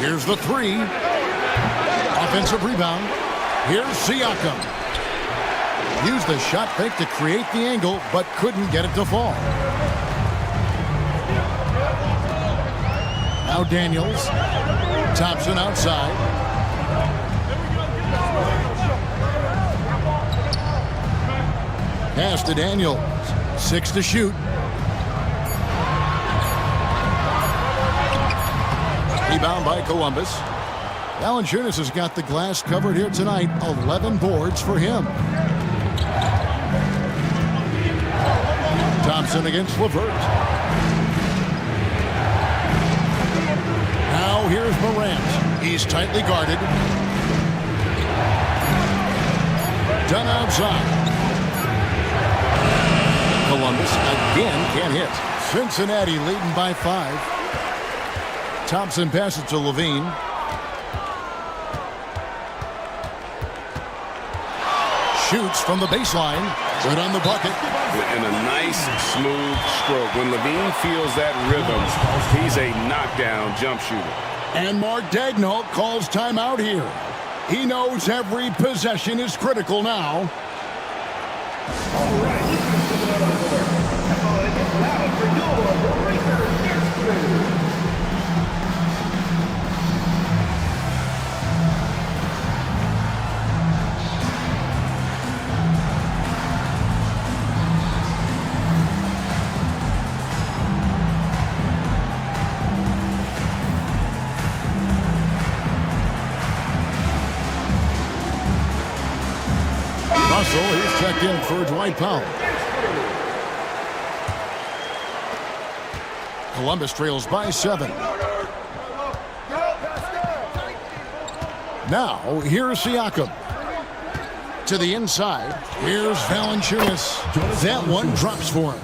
Speaker 11: Here's the 3. Offensive rebound. Here's Siakam. Used the shot fake to create the angle, but couldn't get it to fall. Now Daniels. Thompson outside. Pass to Daniels. 6 to shoot. Rebound by Columbus. Valanciunas has got the glass covered here tonight. 11 boards for him. Thompson against LeVert. Now here's Morant. He's tightly guarded. Done outside. Columbus again can't hit. Cincinnati leading by 5. Thompson passes to Levine. Shoots from the baseline. Good on the bucket.
Speaker 12: And a nice, smooth stroke. When Levine feels that rhythm, he's a knockdown jump shooter.
Speaker 11: And Mark Daigneault calls timeout here. He knows every possession is critical now.
Speaker 4: All right. For your Lakers.
Speaker 11: Russell, he's checked in for Dwight Powell. Columbus trails by 7. Now, here's Siakam. To the inside. Here's Valanciunas. That one drops for him.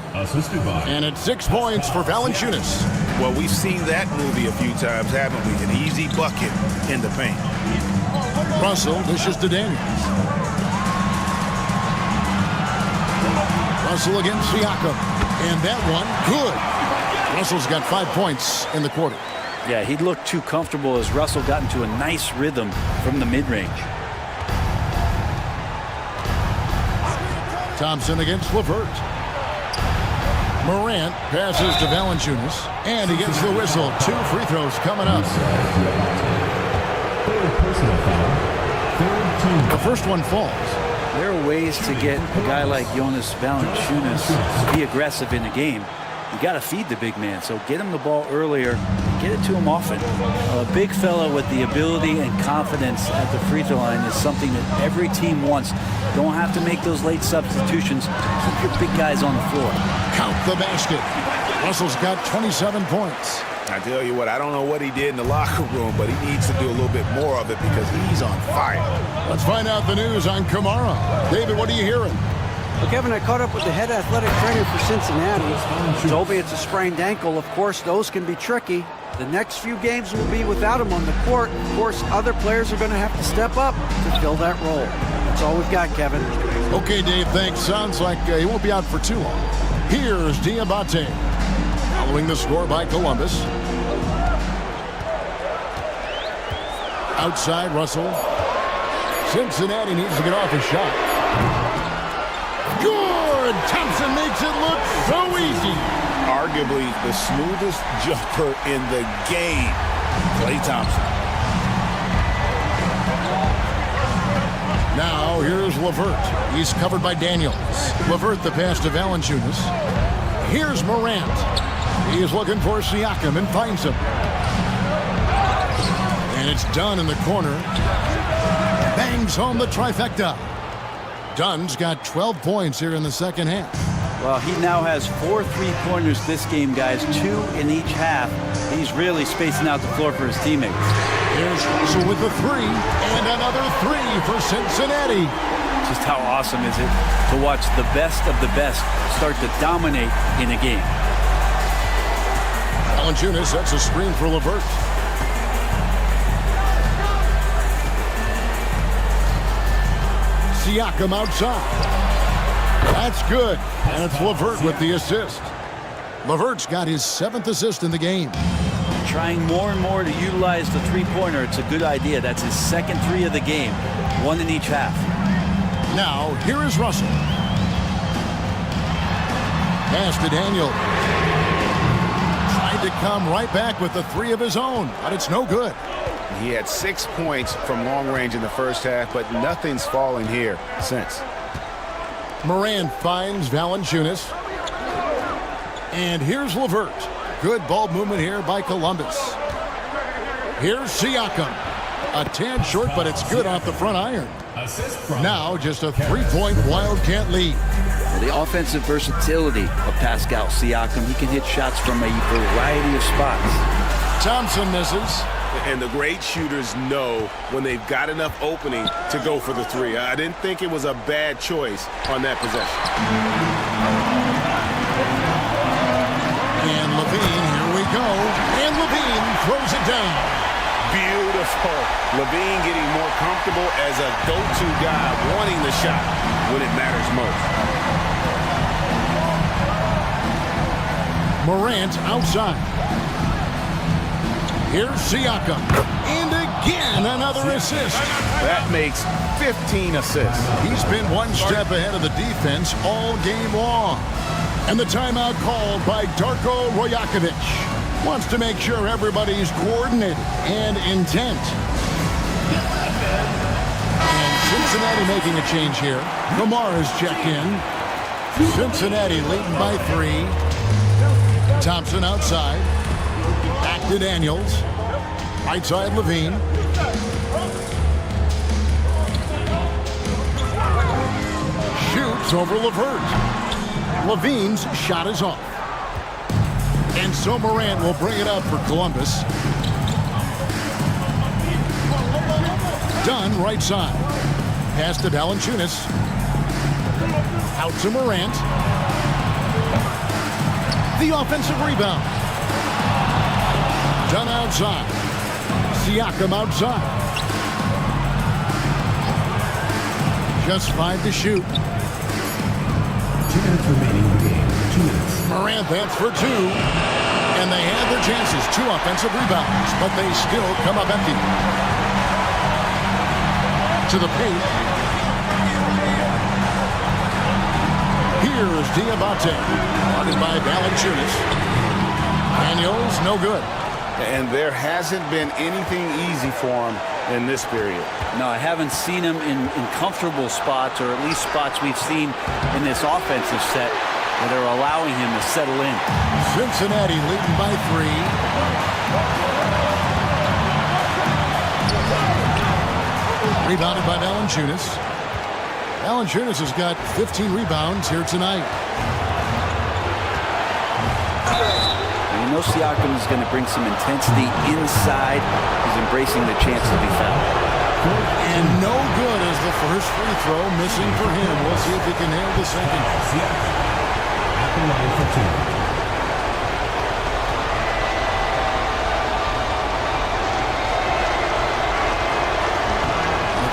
Speaker 11: And it's 6 points for Valanciunas.
Speaker 10: Well, we've seen that movie a few times, haven't we? An easy bucket in the paint.
Speaker 11: Russell dishes to Daniels. Russell against Siakam. And that one, good. Russell's got 5 points in the quarter.
Speaker 20: Yeah, he looked too comfortable as Russell got into a nice rhythm from the mid-range.
Speaker 11: Thompson against LeVert. Morant passes to Valanciunas. And he gets the whistle. 2 free throws coming up. The first one falls.
Speaker 20: There are ways to get a guy like Jonas Valanciunas to be aggressive in the game. You got to feed the big man, so get him the ball earlier, get it to him often. A big fella with the ability and confidence at the free throw line is something that every team wants. Don't have to make those late substitutions. Keep your big guys on the floor.
Speaker 11: Count the basket. Russell's got 27 points.
Speaker 10: I tell you what, I don't know what he did in the locker room, but he needs to do a little bit more of it because he's on fire.
Speaker 11: Let's find out the news on Kamara. David, what are you hearing?
Speaker 14: Well, Kevin, I caught up with the head athletic trainer for Cincinnati. Told me it's a sprained ankle. Of course, those can be tricky. The next few games will be without him on the court. Of course, other players are going to have to step up to fill that role. That's all we've got, Kevin.
Speaker 11: Okay, Dave, thanks. Sounds like he won't be out for too long. Here's Diabate. Following the score by Columbus. Outside, Russell. Cincinnati needs to get off his shot. Good! Thompson makes it look so easy.
Speaker 10: Arguably the smoothest jumper in the game. Klay Thompson.
Speaker 11: Now, here's LeVert. He's covered by Daniels. LeVert the pass to Valanciunas. Here's Morant. He is looking for Siakam and finds him. And it's Dunn in the corner. Bangs home the trifecta. Dunn's got 12 points here in the second half.
Speaker 20: Well, he now has 4 3-pointers this game, guys. 2 in each half. He's really spacing out the floor for his teammates.
Speaker 11: Here's Russell with the 3, and another 3 for Cincinnati.
Speaker 20: Just how awesome is it to watch the best of the best start to dominate in a game.
Speaker 11: Valanciunas sets a screen for LeVert. Siakam outside. That's good. And it's LeVert with the assist. LeVert's got his 7th assist in the game.
Speaker 20: Trying more and more to utilize the 3-pointer. It's a good idea. That's his second 3 of the game. 1 in each half.
Speaker 11: Now, here is Russell. Pass to Daniel. Tried to come right back with the 3 of his own, but it's no good.
Speaker 12: He had 6 points from long range in the first half, but nothing's fallen here since.
Speaker 11: Morant finds Valanciunas. And here's LeVert. Good ball movement here by Columbus. Here's Siakam. A tad short, but it's good off the front iron. Now just a 3-point Wildcat lead.
Speaker 20: The offensive versatility of Pascal Siakam, he can hit shots from a variety of spots.
Speaker 11: Thompson misses.
Speaker 12: And the great shooters know when they've got enough opening to go for the 3. I didn't think it was a bad choice on that possession.
Speaker 11: And LaVine, here we go. And LaVine throws it down.
Speaker 12: Beautiful. LaVine getting more comfortable as a go-to guy, wanting the shot when it matters most.
Speaker 11: Morant outside. Here's Siakam. And again, another assist.
Speaker 12: That makes 15 assists.
Speaker 11: He's been one step ahead of the defense all game long. And the timeout called by Darko Rajakovic. Wants to make sure everybody's coordinated and intent. And Cincinnati making a change here. Kamara's checked in. Cincinnati leading by 3. Thompson outside. Back to Daniels. Right side LaVine. Shoots over LeVert. LaVine's shot is off. And so Morant will bring it up for Columbus. Dunn right side. Pass to Valanciunas. Out to Morant. The offensive rebound. Dunn outside. Siakam outside. Just 5 to shoot.
Speaker 16: 2 minutes remaining in the game. 2 minutes.
Speaker 11: Morant, that's for 2. And they had their chances. 2 offensive rebounds, but they still come up empty. To the paint. Here's Diabate. Guarded by Valanciunas. Daniels, no good.
Speaker 12: And there hasn't been anything easy for him in this period.
Speaker 20: No, I haven't seen him in comfortable spots, or at least spots we've seen in this offensive set that are allowing him to settle in.
Speaker 11: Cincinnati leading by 3. Rebounded by Valanciunas. Valanciunas has got 15 rebounds here tonight.
Speaker 20: You know Siakam is going to bring some intensity inside. He's embracing the chance to be fouled.
Speaker 11: And no good as the first free throw missing for him. We'll see if he can nail the second.
Speaker 16: At the line for 2.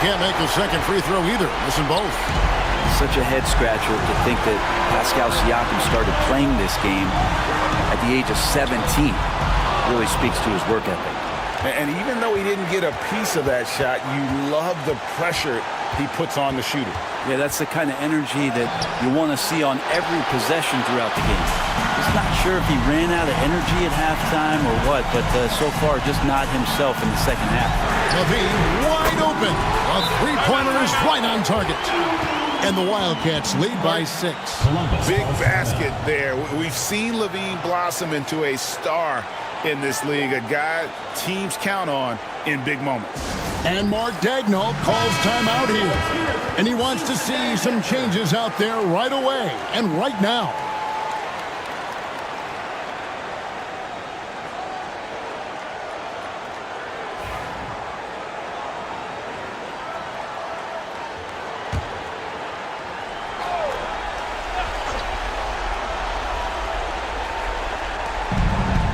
Speaker 11: Can't make the second free throw either. Missing both.
Speaker 20: Such a head scratcher to think that Pascal Siakam started playing this game at the age of 17. Really speaks to his work ethic.
Speaker 12: And even though he didn't get a piece of that shot, you love the pressure he puts on the shooter.
Speaker 20: Yeah, that's the kind of energy that you want to see on every possession throughout the game. Just not sure if he ran out of energy at halftime or what, but so far just not himself in the second half.
Speaker 11: LaVine wide open. A three-pointer is right on target. And the Wildcats lead by 6.
Speaker 12: Big basket there. We've seen LaVine blossom into a star in this league, a guy teams count on in big moments.
Speaker 11: And Mark Daigneault calls timeout here. And he wants to see some changes out there right away and right now.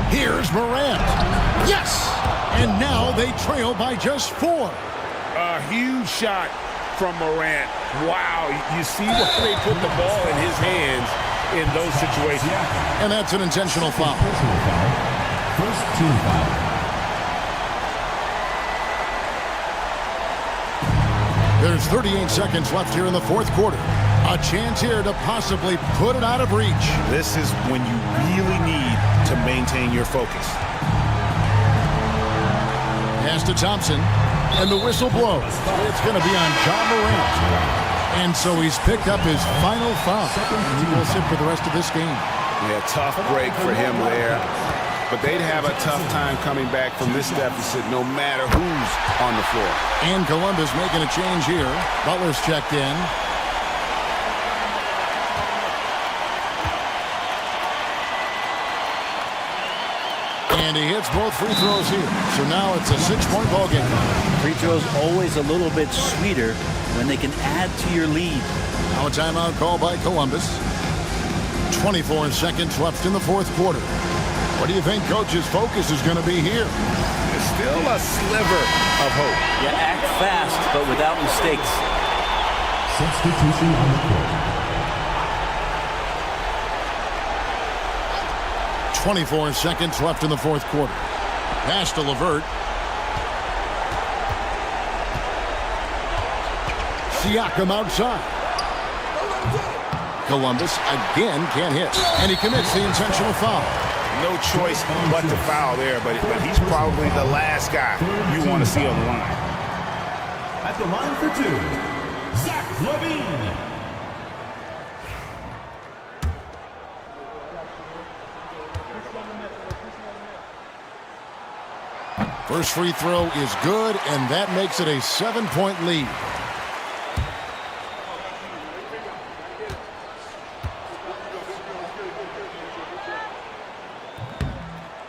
Speaker 11: Here's Morant. Yes! And now they trail by just 4.
Speaker 12: A huge shot from Morant. Wow, you see why they put the ball in his hands in those situations.
Speaker 11: And that's an intentional foul.
Speaker 16: First team foul.
Speaker 11: There's 38 seconds left here in the fourth quarter. A chance here to possibly put it out of reach.
Speaker 12: This is when you really need to maintain your focus.
Speaker 11: Pass to Thompson, and the whistle blows. It's going to be on John Morant. And so he's picked up his final foul. He will sit for the rest of this game.
Speaker 12: Yeah, tough break for him there. But they'd have a tough time coming back from this deficit no matter who's on the floor.
Speaker 11: And Columbus making a change here. Butler's checked in. And he hits both free throws here. So now it's a 6-point ball game.
Speaker 20: Free throws always a little bit sweeter when they can add to your lead.
Speaker 11: Now a timeout call by Columbus. 24 seconds left in the fourth quarter. What do you think Coach's focus is going to be here?
Speaker 12: There's still a sliver of hope.
Speaker 20: You act fast, but without mistakes.
Speaker 16: Substitution on the court.
Speaker 11: 24 seconds left in the fourth quarter. Pass to LeVert. Siakam outside. Columbus again can't hit. And he commits the intentional foul.
Speaker 12: No choice but to foul there, but he's probably the last guy you want to see on the line.
Speaker 16: At the line for two, Zach LaVine.
Speaker 11: First free throw is good, and that makes it a 7-point lead.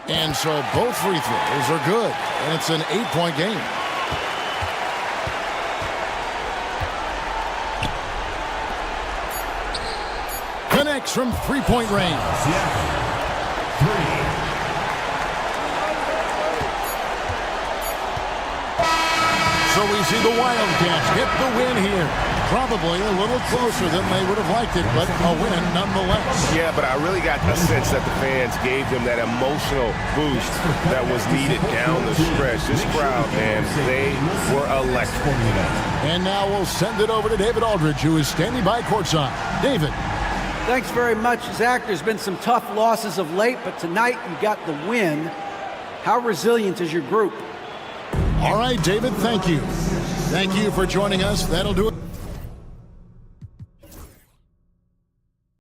Speaker 11: And so both free throws are good, and it's an 8-point game. Connects from 3-point range. So we see the Wildcats get the win here. Probably a little closer than they would have liked it, but a win nonetheless.
Speaker 12: Yeah, but I really got the sense that the fans gave them that emotional boost that was needed down the stretch. This crowd, man, they were electric.
Speaker 11: And now we'll send it over to David Aldridge, who is standing by courtside. David.
Speaker 14: Thanks very much, Zach. There's been some tough losses of late, but tonight you got the win. How resilient is your group?
Speaker 11: All right, David, thank you. Thank you for joining us. That'll do it.